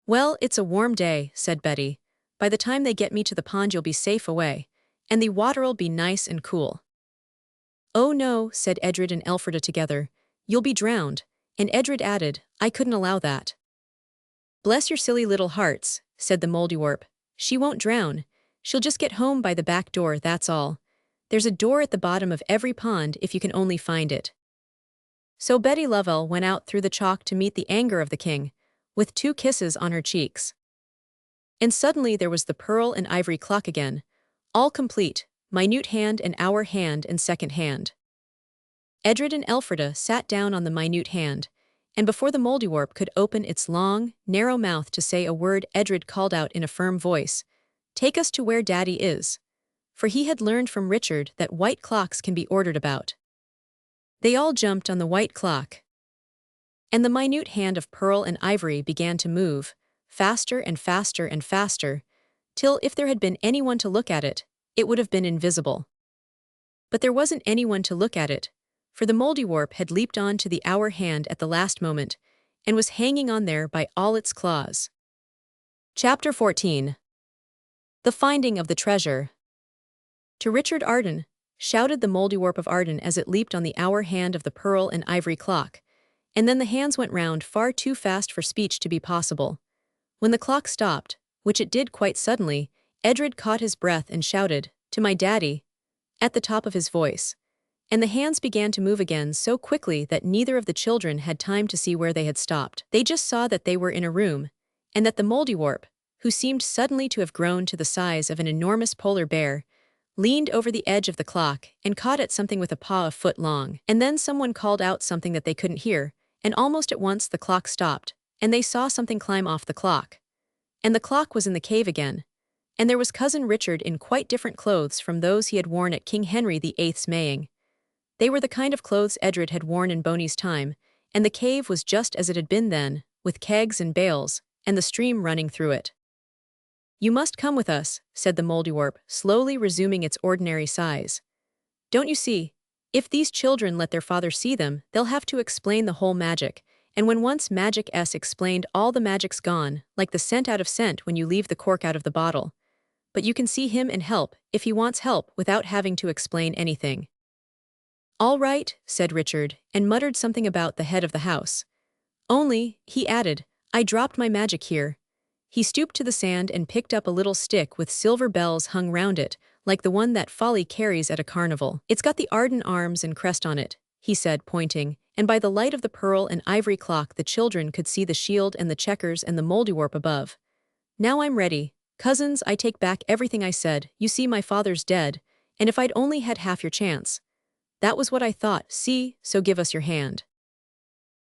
"Well, it's a warm day," said Betty. "By the time they get me to the pond you'll be safe away, and the water'll be nice and cool." "Oh no," said Edred and Elfrida together. "You'll be drowned," and Edred added, "I couldn't allow that." "Bless your silly little hearts," said the Mouldiwarp. "She won't drown. She'll just get home by the back door, that's all. There's a door at the bottom of every pond if you can only find it." So Betty Lovell went out through the chalk to meet the anger of the king, with 2 kisses on her cheeks. And suddenly there was the pearl and ivory clock again, all complete, minute hand and hour hand and second hand. Edred and Elfrida sat down on the minute hand, and before the Mouldiwarp could open its long, narrow mouth to say a word, Edred called out in a firm voice, "Take us to where Daddy is." For he had learned from Richard that white clocks can be ordered about. They all jumped on the white clock, and the minute hand of pearl and ivory began to move, faster and faster and faster, till if there had been anyone to look at it, it would have been invisible. But there wasn't anyone to look at it, for the Mouldiwarp had leaped on to the hour hand at the last moment, and was hanging on there by all its claws. Chapter 14. The Finding of the Treasure. "To Richard Arden," shouted the Mouldiwarp of Arden as it leaped on the hour hand of the pearl and ivory clock, and then the hands went round far too fast for speech to be possible. When the clock stopped, which it did quite suddenly, Edred caught his breath and shouted, "To my daddy," at the top of his voice. And the hands began to move again so quickly that neither of the children had time to see where they had stopped. They just saw that they were in a room, and that the Mouldiwarp, who seemed suddenly to have grown to the size of an enormous polar bear, leaned over the edge of the clock and caught at something with a paw a foot long. And then someone called out something that they couldn't hear, and almost at once the clock stopped, and they saw something climb off the clock. And the clock was in the cave again, and there was Cousin Richard in quite different clothes from those he had worn at King Henry VIII's maying. They were the kind of clothes Edred had worn in Boney's time, and the cave was just as it had been then, with kegs and bales, and the stream running through it. "You must come with us," said the Mouldiwarp, slowly resuming its ordinary size. "Don't you see? If these children let their father see them, they'll have to explain the whole magic, and when once Magic-S explained, all the magic's gone, like the scent out of scent when you leave the cork out of the bottle. But you can see him and help, if he wants help, without having to explain anything." "All right," said Richard, and muttered something about the head of the house. "Only," he added, "I dropped my magic here." He stooped to the sand and picked up a little stick with silver bells hung round it, like the one that Folly carries at a carnival. "It's got the Arden arms and crest on it," he said, pointing, and by the light of the pearl and ivory clock the children could see the shield and the checkers and the Mouldiwarp above. "Now I'm ready. Cousins, I take back everything I said. You see, my father's dead, and if I'd only had half your chance. That was what I thought, see, so give us your hand."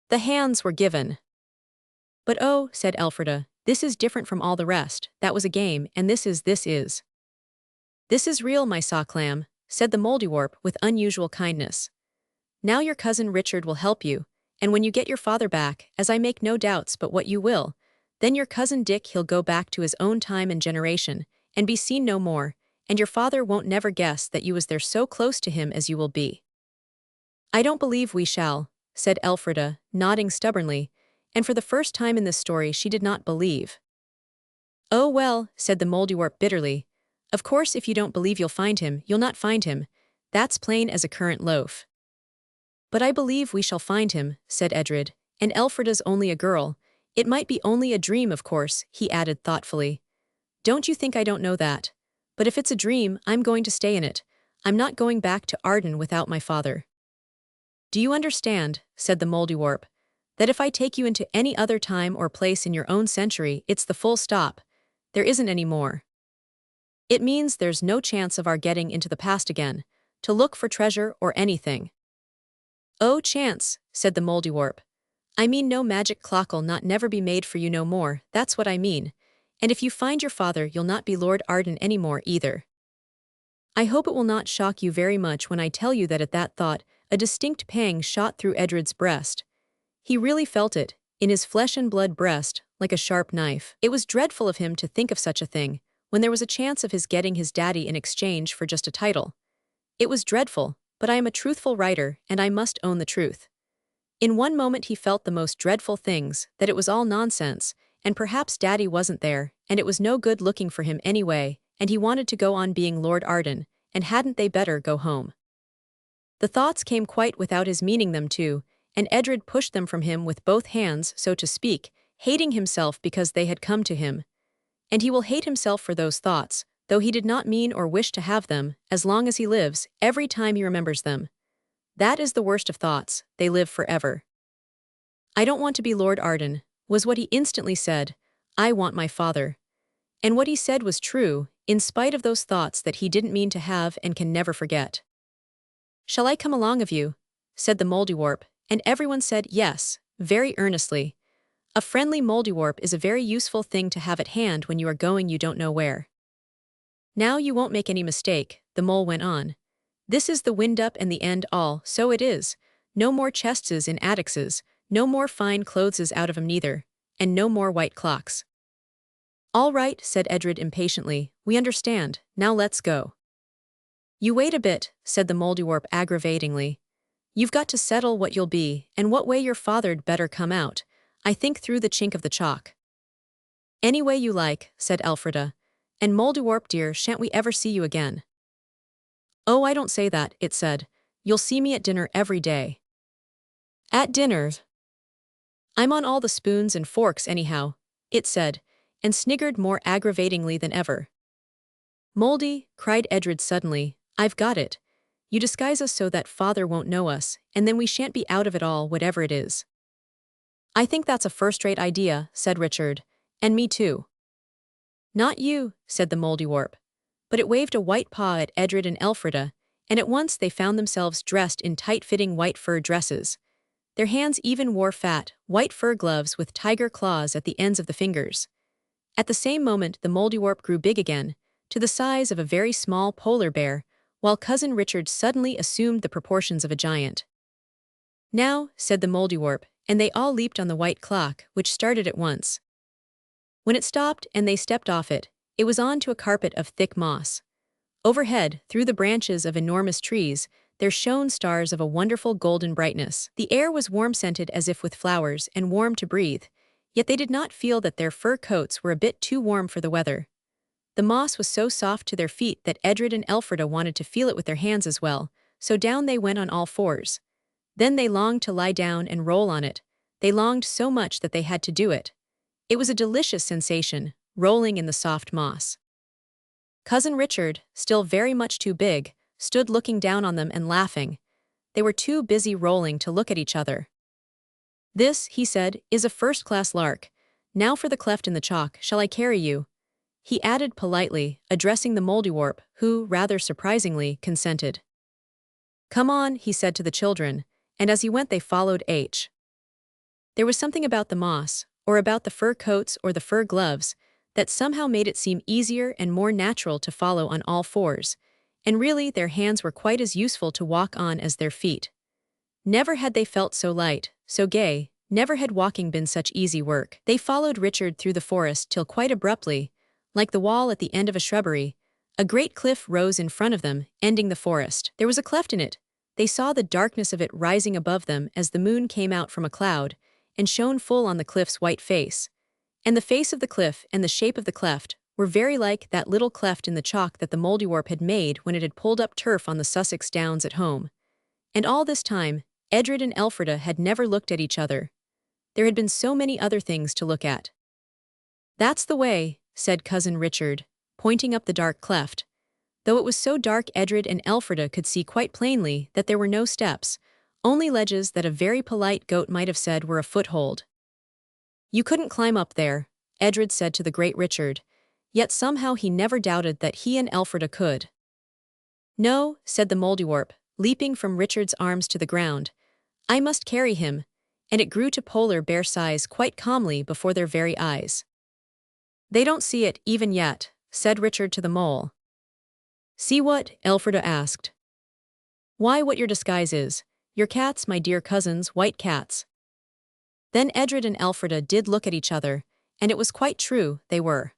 The hands were given. "But oh," said Elfrida, "this is different from all the rest. That was a game, and this is. "This is real, my saw clam," said the Mouldiwarp with unusual kindness. "Now your cousin Richard will help you, and when you get your father back, as I make no doubts but what you will, then your cousin Dick he'll go back to his own time and generation, and be seen no more, and your father won't never guess that you was there so close to him as you will be." "I don't believe we shall," said Elfrida, nodding stubbornly, and for the first time in this story she did not believe. "Oh well," said the Mouldiwarp bitterly, "of course if you don't believe you'll find him, you'll not find him. That's plain as a currant loaf." "But I believe we shall find him," said Edred, "and Elfrida's only a girl. It might be only a dream, of course," he added thoughtfully. "Don't you think I don't know that? But if it's a dream, I'm going to stay in it. I'm not going back to Arden without my father. Do you understand, said the Mouldiwarp, that if I take you into any other time or place in your own century, it's the full stop. There isn't any more. It means there's no chance of our getting into the past again, to look for treasure or anything. Oh, chance, said the Mouldiwarp. I mean no magic clock'll not never be made for you no more, that's what I mean. And if you find your father, you'll not be Lord Arden any more either. I hope it will not shock you very much when I tell you that at that thought, a distinct pang shot through Edred's breast. He really felt it, in his flesh and blood breast, like a sharp knife. It was dreadful of him to think of such a thing, when there was a chance of his getting his daddy in exchange for just a title. It was dreadful, but I am a truthful writer, and I must own the truth. In one moment he felt the most dreadful things, that it was all nonsense, and perhaps Daddy wasn't there, and it was no good looking for him anyway, and he wanted to go on being Lord Arden, and hadn't they better go home? The thoughts came quite without his meaning them to, and Edred pushed them from him with both hands, so to speak, hating himself because they had come to him. And he will hate himself for those thoughts, though he did not mean or wish to have them, as long as he lives, every time he remembers them. That is the worst of thoughts, they live forever. I don't want to be Lord Arden, was what he instantly said. I want my father. And what he said was true, in spite of those thoughts that he didn't mean to have and can never forget. Shall I come along of you? Said the Mouldiwarp, and everyone said yes, very earnestly. A friendly Mouldiwarp is a very useful thing to have at hand when you are going you don't know where. Now you won't make any mistake, the mole went on. This is the wind-up and the end all, so it is. No more chestses in attics, no more fine clotheses out of 'em neither, and no more white clocks. All right, said Edred impatiently, we understand, now let's go. You wait a bit, said the Mouldiwarp aggravatingly. You've got to settle what you'll be, and what way your father'd better come out, I think through the chink of the chalk. Any way you like, said Elfrida, and Mouldiwarp dear, shan't we ever see you again? Oh, I don't say that, it said. You'll see me at dinner every day. At dinner? I'm on all the spoons and forks anyhow, it said, and sniggered more aggravatingly than ever. Mouldy, cried Edred suddenly, I've got it. You disguise us so that father won't know us, and then we shan't be out of it all, whatever it is. I think that's a first-rate idea, said Richard, and me too. Not you, said the Mouldiwarp, but it waved a white paw at Edred and Elfrida, and at once they found themselves dressed in tight-fitting white fur dresses. Their hands even wore fat, white fur gloves with tiger claws at the ends of the fingers. At the same moment the Mouldiwarp grew big again, to the size of a very small polar bear, while Cousin Richard suddenly assumed the proportions of a giant. Now, said the Mouldiwarp, and they all leaped on the white clock, which started at once. When it stopped and they stepped off it, it was on to a carpet of thick moss. Overhead, through the branches of enormous trees, there shone stars of a wonderful golden brightness. The air was warm-scented as if with flowers and warm to breathe, yet they did not feel that their fur coats were a bit too warm for the weather. The moss was so soft to their feet that Edred and Elfrida wanted to feel it with their hands as well, so down they went on all fours. Then they longed to lie down and roll on it. They longed so much that they had to do it. It was a delicious sensation, rolling in the soft moss. Cousin Richard, still very much too big, stood looking down on them and laughing. They were too busy rolling to look at each other. This, he said, is a first-class lark. Now for the cleft in the chalk, shall I carry you? He added politely, addressing the Mouldiwarp, who, rather surprisingly, consented. Come on, he said to the children, and as he went they followed H. There was something about the moss, or about the fur coats or the fur gloves, that somehow made it seem easier and more natural to follow on all fours, and really their hands were quite as useful to walk on as their feet. Never had they felt so light, so gay, never had walking been such easy work. They followed Richard through the forest till quite abruptly, like the wall at the end of a shrubbery, a great cliff rose in front of them, ending the forest. There was a cleft in it. They saw the darkness of it rising above them as the moon came out from a cloud, and shone full on the cliff's white face. And the face of the cliff and the shape of the cleft were very like that little cleft in the chalk that the Mouldiwarp had made when it had pulled up turf on the Sussex Downs at home. And all this time, Edred and Elfrida had never looked at each other. There had been so many other things to look at. That's the way, said Cousin Richard, pointing up the dark cleft. Though it was so dark, Edred and Elfrida could see quite plainly that there were no steps, only ledges that a very polite goat might have said were a foothold. "You couldn't climb up there," Edred said to the great Richard, yet somehow he never doubted that he and Elfrida could. "No," said the Mouldiwarp, leaping from Richard's arms to the ground. "I must carry him," and it grew to polar bear size quite calmly before their very eyes. "They don't see it, even yet," said Richard to the mole. "See what?" Elfrida asked. "Why, what your disguise is. Your cats, my dear cousins, white cats." Then Edred and Elfrida did look at each other, and it was quite true, they were.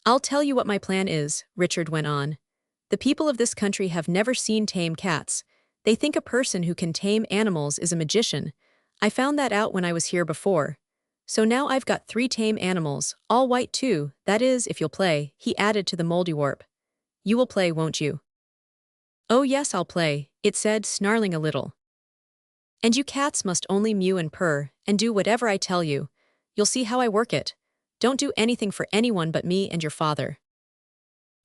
"I'll tell you what my plan is," Richard went on. "The people of this country have never seen tame cats. They think a person who can tame animals is a magician. I found that out when I was here before. So now I've got 3 tame animals, all white too, that is, if you'll play," he added to the Mouldiwarp. "You will play, won't you?" "Oh yes, I'll play," it said, snarling a little. "And you cats must only mew and purr, and do whatever I tell you. You'll see how I work it. Don't do anything for anyone but me and your father."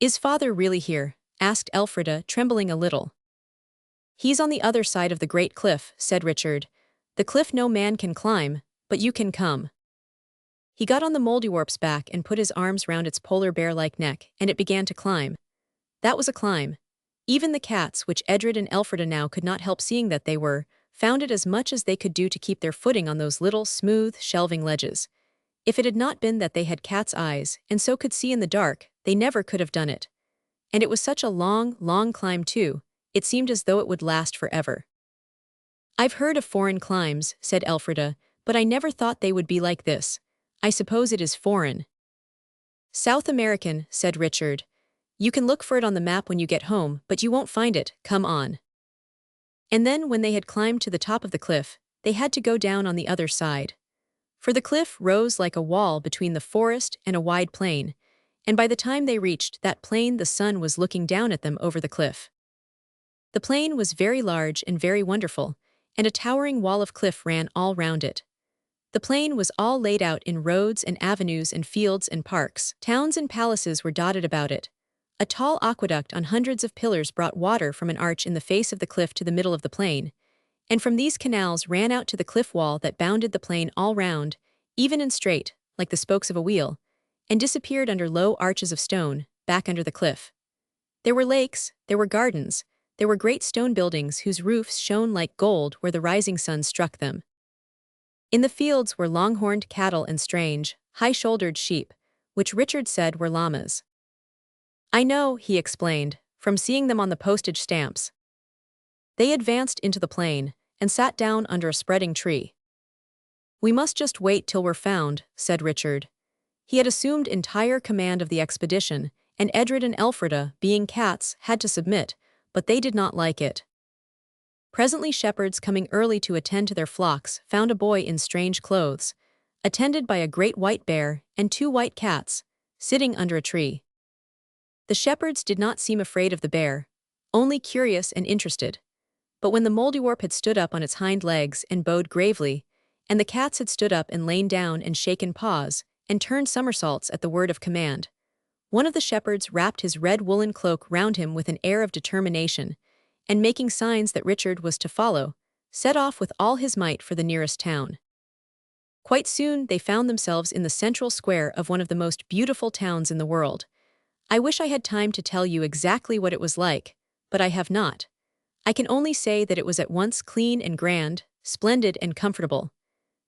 "Is father really here?" asked Elfrida, trembling a little. "He's on the other side of the great cliff," said Richard. "The cliff no man can climb, but you can come." He got on the Mouldiwarp's back and put his arms round its polar bear-like neck, and it began to climb. That was a climb. Even the cats, which Edred and Elfrida now could not help seeing that they were, found it as much as they could do to keep their footing on those little, smooth, shelving ledges. If it had not been that they had cat's eyes, and so could see in the dark, they never could have done it. And it was such a long, long climb too, it seemed as though it would last forever. "I've heard of foreign climbs," said Elfrida, "but I never thought they would be like this. I suppose it is foreign." "South American," said Richard. "You can look for it on the map when you get home, but you won't find it, come on." And then when they had climbed to the top of the cliff, they had to go down on the other side. For the cliff rose like a wall between the forest and a wide plain, and by the time they reached that plain the sun was looking down at them over the cliff. The plain was very large and very wonderful, and a towering wall of cliff ran all round it. The plain was all laid out in roads and avenues and fields and parks. Towns and palaces were dotted about it. A tall aqueduct on hundreds of pillars brought water from an arch in the face of the cliff to the middle of the plain, and from these canals ran out to the cliff wall that bounded the plain all round, even and straight, like the spokes of a wheel, and disappeared under low arches of stone, back under the cliff. There were lakes, there were gardens, there were great stone buildings whose roofs shone like gold where the rising sun struck them. In the fields were long-horned cattle and strange, high-shouldered sheep, which Richard said were llamas. "I know," he explained, "from seeing them on the postage stamps." They advanced into the plain, and sat down under a spreading tree. "We must just wait till we're found," said Richard. He had assumed entire command of the expedition, and Edred and Elfrida, being cats, had to submit, but they did not like it. Presently shepherds coming early to attend to their flocks found a boy in strange clothes, attended by a great white bear and 2 white cats, sitting under a tree. The shepherds did not seem afraid of the bear, only curious and interested. But when the Mouldiwarp had stood up on its hind legs and bowed gravely, and the cats had stood up and lain down and shaken paws, and turned somersaults at the word of command, one of the shepherds wrapped his red woolen cloak round him with an air of determination, and making signs that Richard was to follow, set off with all his might for the nearest town. Quite soon they found themselves in the central square of one of the most beautiful towns in the world. I wish I had time to tell you exactly what it was like, but I have not. I can only say that it was at once clean and grand, splendid and comfortable.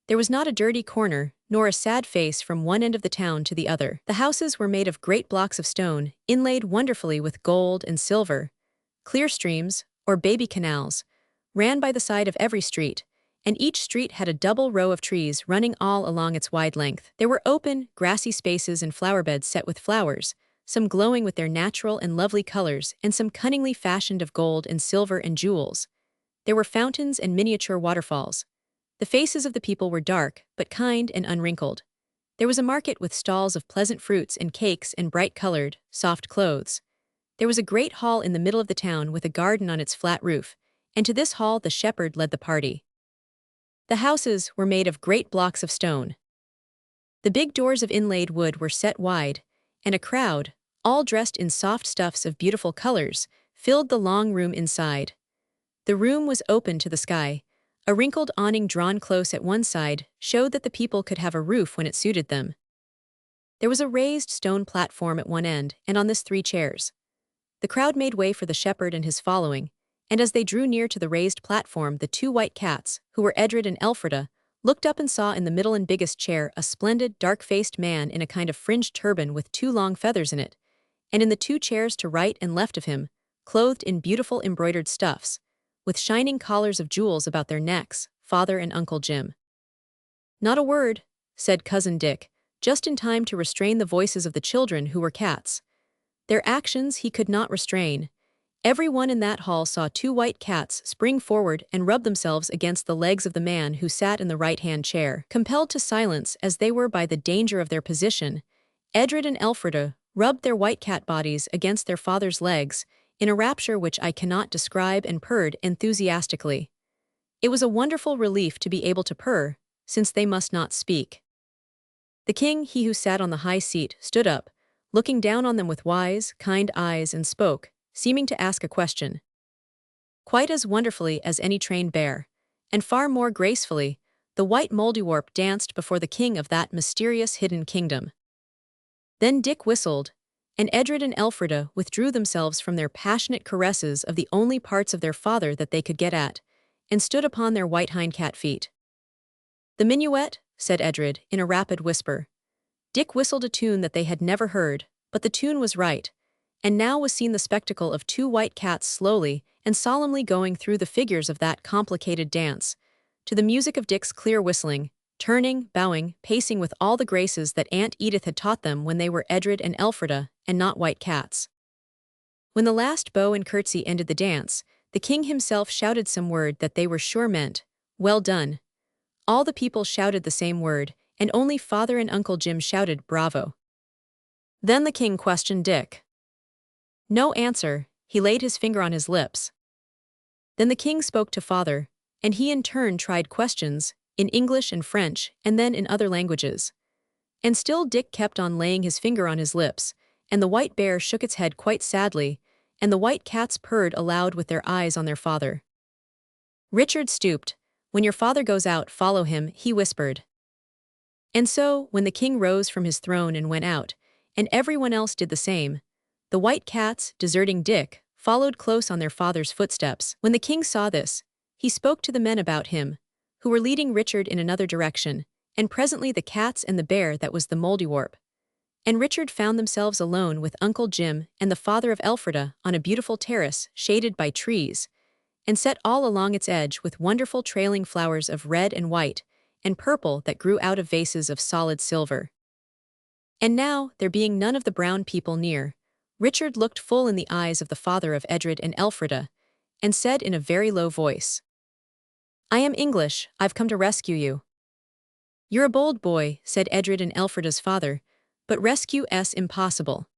There was not a dirty corner, nor a sad face from one end of the town to the other. The houses were made of great blocks of stone, inlaid wonderfully with gold and silver. Clear streams, or baby canals, ran by the side of every street, and each street had a double row of trees running all along its wide length. There were open, grassy spaces and flower beds set with flowers, some glowing with their natural and lovely colors, and some cunningly fashioned of gold and silver and jewels. There were fountains and miniature waterfalls. The faces of the people were dark, but kind and unwrinkled. There was a market with stalls of pleasant fruits and cakes and bright-colored, soft clothes. There was a great hall in the middle of the town with a garden on its flat roof, and to this hall the shepherd led the party. The houses were made of great blocks of stone. The big doors of inlaid wood were set wide, and a crowd, all dressed in soft stuffs of beautiful colors, filled the long room inside. The room was open to the sky. A wrinkled awning drawn close at one side showed that the people could have a roof when it suited them. There was a raised stone platform at one end, and on this 3 chairs. The crowd made way for the shepherd and his following, and as they drew near to the raised platform, the 2 white cats, who were Edred and Elfrida, looked up and saw in the middle and biggest chair a splendid, dark-faced man in a kind of fringed turban with 2 long feathers in it, and in the 2 chairs to right and left of him, clothed in beautiful embroidered stuffs, with shining collars of jewels about their necks, Father and Uncle Jim. "Not a word," said Cousin Dick, just in time to restrain the voices of the children who were cats. Their actions he could not restrain. Everyone in that hall saw 2 white cats spring forward and rub themselves against the legs of the man who sat in the right-hand chair. Compelled to silence as they were by the danger of their position, Edred and Elfrida rubbed their white cat bodies against their father's legs, in a rapture which I cannot describe, and purred enthusiastically. It was a wonderful relief to be able to purr, since they must not speak. The king, he who sat on the high seat, stood up, looking down on them with wise, kind eyes, and spoke, seeming to ask a question. Quite as wonderfully as any trained bear, and far more gracefully, the white Mouldiwarp danced before the king of that mysterious hidden kingdom. Then Dick whistled, and Edred and Elfrida withdrew themselves from their passionate caresses of the only parts of their father that they could get at, and stood upon their white hind-cat feet. "The minuet," said Edred, in a rapid whisper. Dick whistled a tune that they had never heard, but the tune was right, and now was seen the spectacle of 2 white cats slowly and solemnly going through the figures of that complicated dance, to the music of Dick's clear whistling, turning, bowing, pacing with all the graces that Aunt Edith had taught them when they were Edred and Elfrida, and not white cats. When the last bow and curtsy ended the dance, the king himself shouted some word that they were sure meant, "Well done." All the people shouted the same word, and only Father and Uncle Jim shouted, "Bravo." Then the king questioned Dick. No answer. He laid his finger on his lips. Then the king spoke to Father, and he in turn tried questions, in English and French, and then in other languages. And still Dick kept on laying his finger on his lips, and the white bear shook its head quite sadly, and the white cats purred aloud with their eyes on their father. Richard stooped. "When your father goes out, follow him," he whispered. And so, when the king rose from his throne and went out, and everyone else did the same, the white cats, deserting Dick, followed close on their father's footsteps. When the king saw this, he spoke to the men about him, who were leading Richard in another direction, and presently the cats and the bear that was the Mouldiwarp. And Richard found themselves alone with Uncle Jim and the father of Elfrida on a beautiful terrace shaded by trees, and set all along its edge with wonderful trailing flowers of red and white and purple that grew out of vases of solid silver. And now, there being none of the brown people near, Richard looked full in the eyes of the father of Edred and Elfrida, and said in a very low voice, "I am English, I've come to rescue you." "You're a bold boy," said Edred and Elfrida's father, "but rescue's impossible."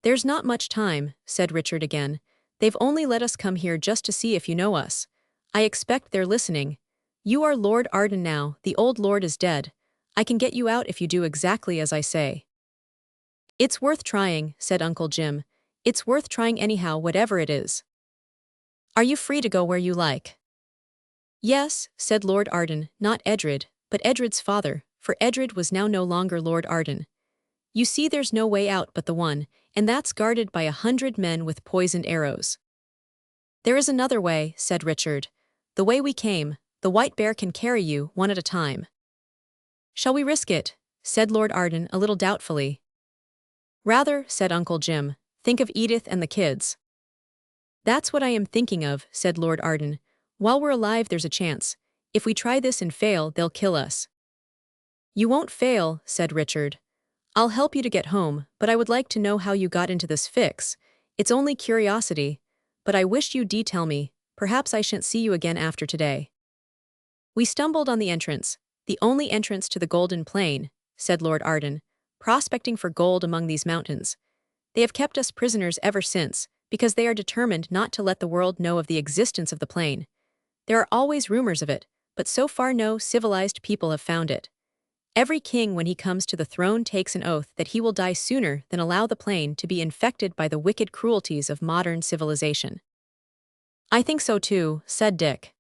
"There's not much time," said Richard again. "They've only let us come here just to see if you know us. I expect they're listening. You are Lord Arden now, the old lord is dead. I can get you out if you do exactly as I say." "It's worth trying," said Uncle Jim. "It's worth trying anyhow, whatever it is." "Are you free to go where you like?" "Yes," said Lord Arden, not Edred, but Edred's father, for Edred was now no longer Lord Arden. "You see there's no way out but the one, and that's guarded by 100 men with poisoned arrows." "There is another way," said Richard. "The way we came. The white bear can carry you, one at a time." "Shall we risk it?" said Lord Arden a little doubtfully. "Rather," said Uncle Jim. "Think of Edith and the kids." "That's what I am thinking of," said Lord Arden. "While we're alive there's a chance. If we try this and fail, they'll kill us." "You won't fail," said Richard. "I'll help you to get home, but I would like to know how you got into this fix. It's only curiosity, but I wish you'd tell me. Perhaps I shan't see you again after today." "We stumbled on the entrance, the only entrance to the Golden Plain," said Lord Arden, "prospecting for gold among these mountains. They have kept us prisoners ever since, because they are determined not to let the world know of the existence of the plain. There are always rumors of it, but so far no civilized people have found it. Every king when he comes to the throne takes an oath that he will die sooner than allow the plane to be infected by the wicked cruelties of modern civilization. I think so too, said Dick.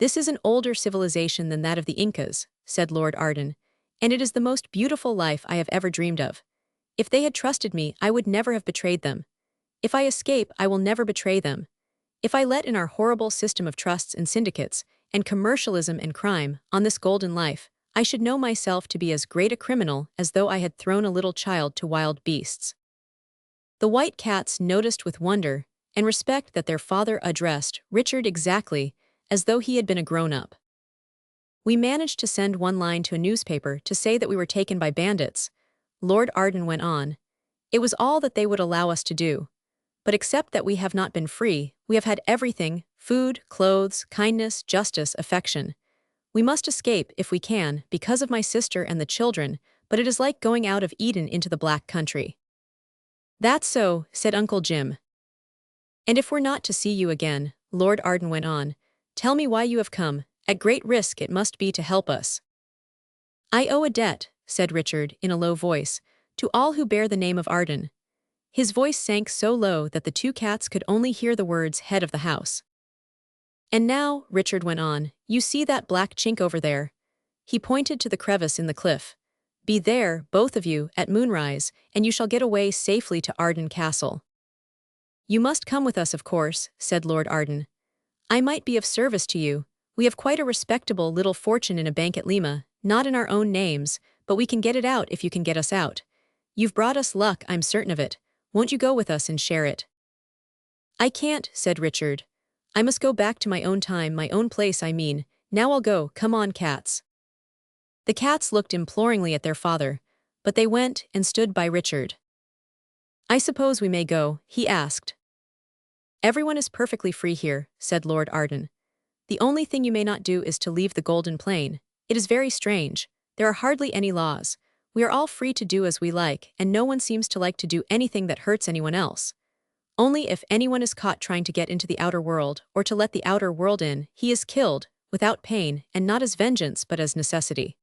This is an older civilization than that of the Incas, said Lord Arden, and it is the most beautiful life I have ever dreamed of. If they had trusted me, I would never have betrayed them. If I escape, I will never betray them. If I let in our horrible system of trusts and syndicates, and commercialism and crime, on this golden life, I should know myself to be as great a criminal as though I had thrown a little child to wild beasts. The white cats noticed with wonder and respect that their father addressed Richard exactly as though he had been a grown-up. We managed to send one line to a newspaper to say that we were taken by bandits, Lord Arden went on. It was all that they would allow us to do. But except that we have not been free, we have had everything: food, clothes, kindness, justice, affection. We must escape, if we can, because of my sister and the children, but it is like going out of Eden into the Black Country. That's so, said Uncle Jim. And if we're not to see you again, Lord Arden went on, tell me why you have come. At great risk it must be to help us. I owe a debt, said Richard, in a low voice, to all who bear the name of Arden. His voice sank so low that the two cats could only hear the words head of the house. And now, Richard went on, you see that black chink over there? He pointed to the crevice in the cliff. Be there, both of you, at moonrise, and you shall get away safely to Arden Castle. You must come with us, of course, said Lord Arden. I might be of service to you. We have quite a respectable little fortune in a bank at Lima, not in our own names, but we can get it out if you can get us out. You've brought us luck, I'm certain of it. Won't you go with us and share it? I can't, said Richard. I must go back to my own time, my own place, I mean. Now I'll go, come on, cats. The cats looked imploringly at their father, but they went and stood by Richard. I suppose we may go, he asked. Everyone is perfectly free here, said Lord Arden. The only thing you may not do is to leave the Golden Plain. It is very strange. There are hardly any laws. We are all free to do as we like, and no one seems to like to do anything that hurts anyone else. Only if anyone is caught trying to get into the outer world, or to let the outer world in, he is killed, without pain, and not as vengeance but as necessity.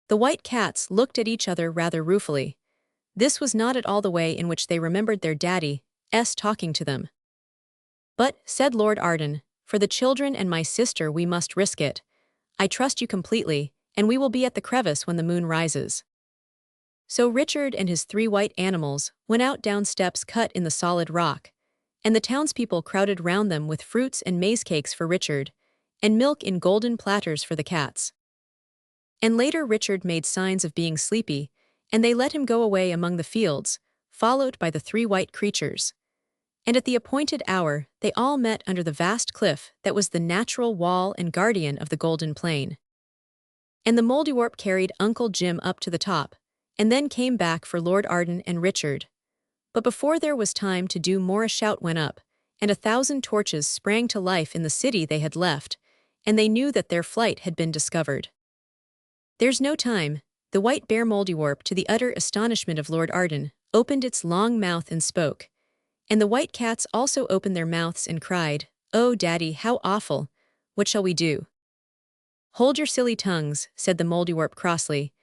The white cats looked at each other rather ruefully. This was not at all the way in which they remembered their daddy's talking to them. But, said Lord Arden, for the children and my sister we must risk it. I trust you completely, and we will be at the crevice when the moon rises. So Richard and his 3 white animals went out down steps cut in the solid rock, and the townspeople crowded round them with fruits and maize cakes for Richard, and milk in golden platters for the cats. And later Richard made signs of being sleepy, and they let him go away among the fields, followed by the 3 white creatures. And at the appointed hour, they all met under the vast cliff that was the natural wall and guardian of the Golden Plain. And the Mouldiwarp carried Uncle Jim up to the top, and then came back for Lord Arden and Richard. But before there was time to do more, a shout went up, and 1,000 torches sprang to life in the city they had left, and they knew that their flight had been discovered. There's no time. The white bear Mouldiwarp, to the utter astonishment of Lord Arden, opened its long mouth and spoke. And the white cats also opened their mouths and cried, Oh, Daddy, how awful! What shall we do? Hold your silly tongues, said the Mouldiwarp crossly.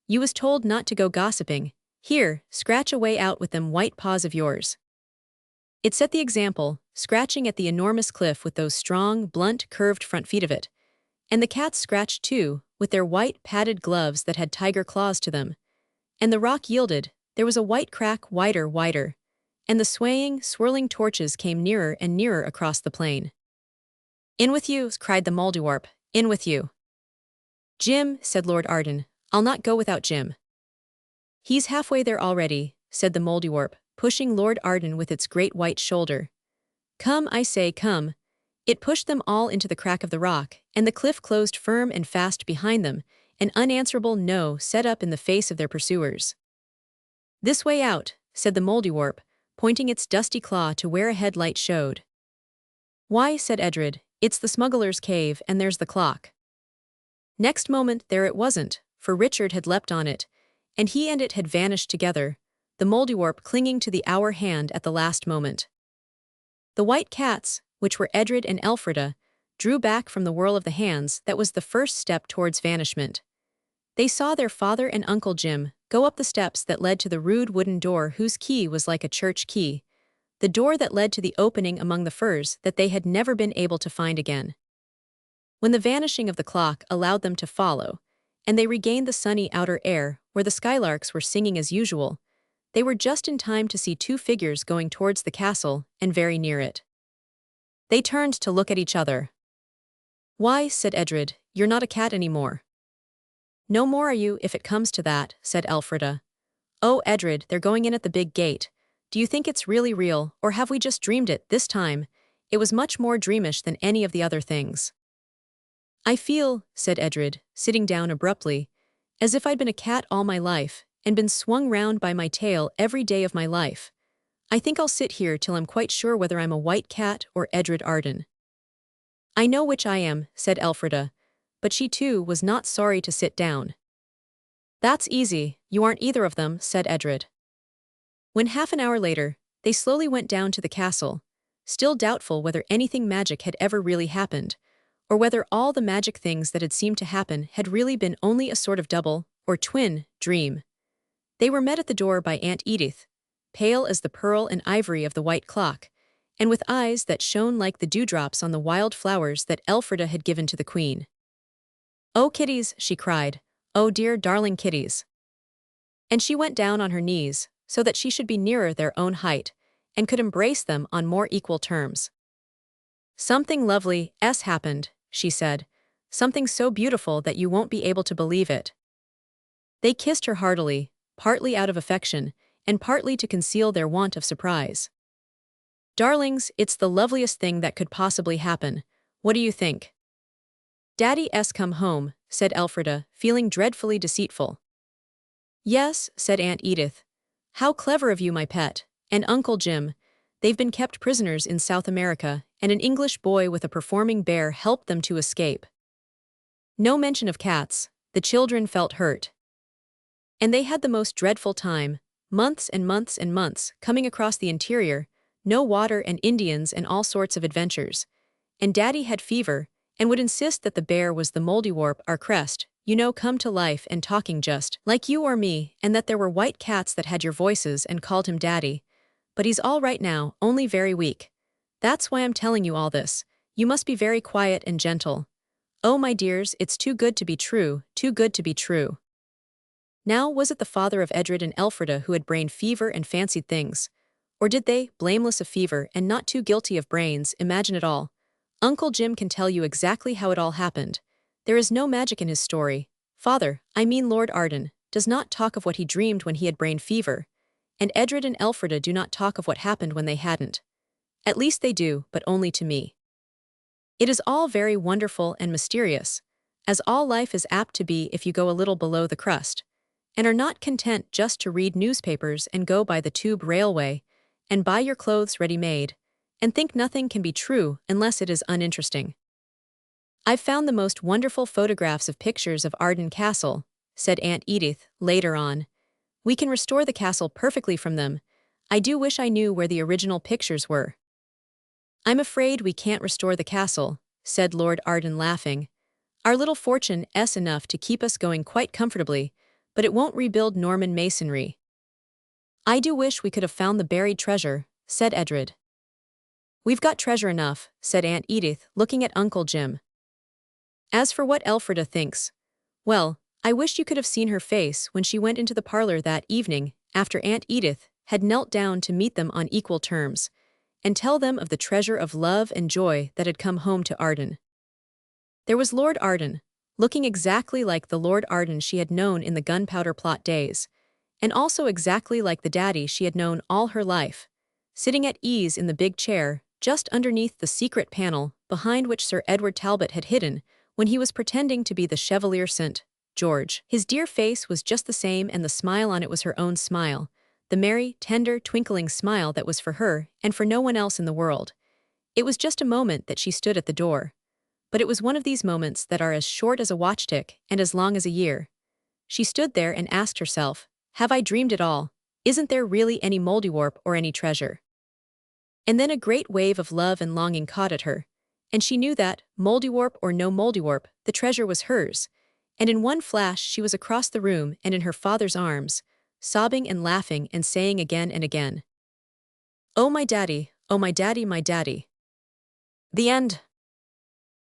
You was told not to go gossiping. Here, scratch away out with them white paws of yours. It set the example, scratching at the enormous cliff with those strong, blunt, curved front feet of it. And the cats scratched too, with their white, padded gloves that had tiger claws to them. And the rock yielded. There was a white crack, wider, and the swaying, swirling torches came nearer and nearer across the plain. In with you, cried the Mouldiwarp, in with you. Jim, said Lord Arden, I'll not go without Jim. He's halfway there already, said the Mouldiwarp, pushing Lord Arden with its great white shoulder. Come, I say, come. It pushed them all into the crack of the rock, and the cliff closed firm and fast behind them, an unanswerable no set up in the face of their pursuers. This way out, said the Mouldiwarp, pointing its dusty claw to where a headlight showed. Why, said Edred, it's the smuggler's cave, and there's the clock. Next moment there it wasn't, for Richard had leapt on it, and he and it had vanished together, the Mouldiwarp clinging to the hour hand at the last moment. The white cats, which were Edred and Elfrida, drew back from the whirl of the hands that was the first step towards vanishment. They saw their father and Uncle Jim go up the steps that led to the rude wooden door whose key was like a church key, the door that led to the opening among the firs that they had never been able to find again. When the vanishing of the clock allowed them to follow, and they regained the sunny outer air where the skylarks were singing as usual, they were just in time to see two figures going towards the castle and very near it. They turned to look at each other. "Why," said Edred, "you're not a cat anymore." "No more are you, if it comes to that," said Elfrida. "Oh, Edred, they're going in at the big gate. Do you think it's really real, or have we just dreamed it this time? It was much more dreamish than any of the other things." "I feel," said Edred, sitting down abruptly, "as if I'd been a cat all my life, and been swung round by my tail every day of my life. I think I'll sit here till I'm quite sure whether I'm a white cat or Edred Arden." "I know which I am," said Elfrida, but she too was not sorry to sit down. "That's easy, you aren't either of them," said Edred. When half an hour later, they slowly went down to the castle, still doubtful whether anything magic had ever really happened, or whether all the magic things that had seemed to happen had really been only a sort of double, or twin, dream. They were met at the door by Aunt Edith, pale as the pearl and ivory of the white clock, and with eyes that shone like the dewdrops on the wild flowers that Elfrida had given to the queen. "Oh, kitties," she cried, "oh dear darling kitties." And she went down on her knees, so that she should be nearer their own height, and could embrace them on more equal terms. "Something lovely-s happened," she said, "something so beautiful that you won't be able to believe it." They kissed her heartily, partly out of affection, and partly to conceal their want of surprise. "Darlings, it's the loveliest thing that could possibly happen. What do you think?" "Daddy's come home," said Elfrida, feeling dreadfully deceitful. "Yes," said Aunt Edith. "How clever of you, my pet, and Uncle Jim. They've been kept prisoners in South America, and an English boy with a performing bear helped them to escape." No mention of cats. The children felt hurt. "And they had the most dreadful time, months and months and months, coming across the interior, no water and Indians and all sorts of adventures. And Daddy had fever, and would insist that the bear was the Mouldiwarp, our crest, you know, come to life and talking just like you or me, and that there were white cats that had your voices and called him Daddy. But he's all right now, only very weak. That's why I'm telling you all this. You must be very quiet and gentle. Oh, my dears, it's too good to be true, too good to be true." Now, was it the father of Edred and Elfrida who had brain fever and fancied things? Or did they, blameless of fever and not too guilty of brains, imagine it all? Uncle Jim can tell you exactly how it all happened. There is no magic in his story. Father, I mean Lord Arden, does not talk of what he dreamed when he had brain fever. And Edred and Elfrida do not talk of what happened when they hadn't. At least they do, but only to me. It is all very wonderful and mysterious, as all life is apt to be if you go a little below the crust, and are not content just to read newspapers and go by the tube railway, and buy your clothes ready-made, and think nothing can be true unless it is uninteresting. "I've found the most wonderful photographs of pictures of Arden Castle," said Aunt Edith, later on. "We can restore the castle perfectly from them. I do wish I knew where the original pictures were." "I'm afraid we can't restore the castle," said Lord Arden, laughing. "Our little fortune's enough to keep us going quite comfortably, but it won't rebuild Norman masonry." "I do wish we could have found the buried treasure," said Edred. "We've got treasure enough," said Aunt Edith, looking at Uncle Jim. "As for what Elfrida thinks, well, I wish you could have seen her face when she went into the parlor that evening after Aunt Edith had knelt down to meet them on equal terms, and tell them of the treasure of love and joy that had come home to Arden. There was Lord Arden, looking exactly like the Lord Arden she had known in the gunpowder plot days, and also exactly like the daddy she had known all her life, sitting at ease in the big chair just underneath the secret panel behind which Sir Edward Talbot had hidden when he was pretending to be the Chevalier St. George. His dear face was just the same, and the smile on it was her own smile, the merry, tender, twinkling smile that was for her and for no one else in the world. It was just a moment that she stood at the door. But it was one of these moments that are as short as a watch-tick and as long as a year. She stood there and asked herself, "Have I dreamed it all? Isn't there really any Mouldiwarp or any treasure?" And then a great wave of love and longing caught at her, and she knew that, Mouldiwarp or no Mouldiwarp, the treasure was hers, And in one flash she was across the room and in her father's arms, sobbing and laughing and saying again and again, "Oh my daddy, oh my daddy, my daddy." The end.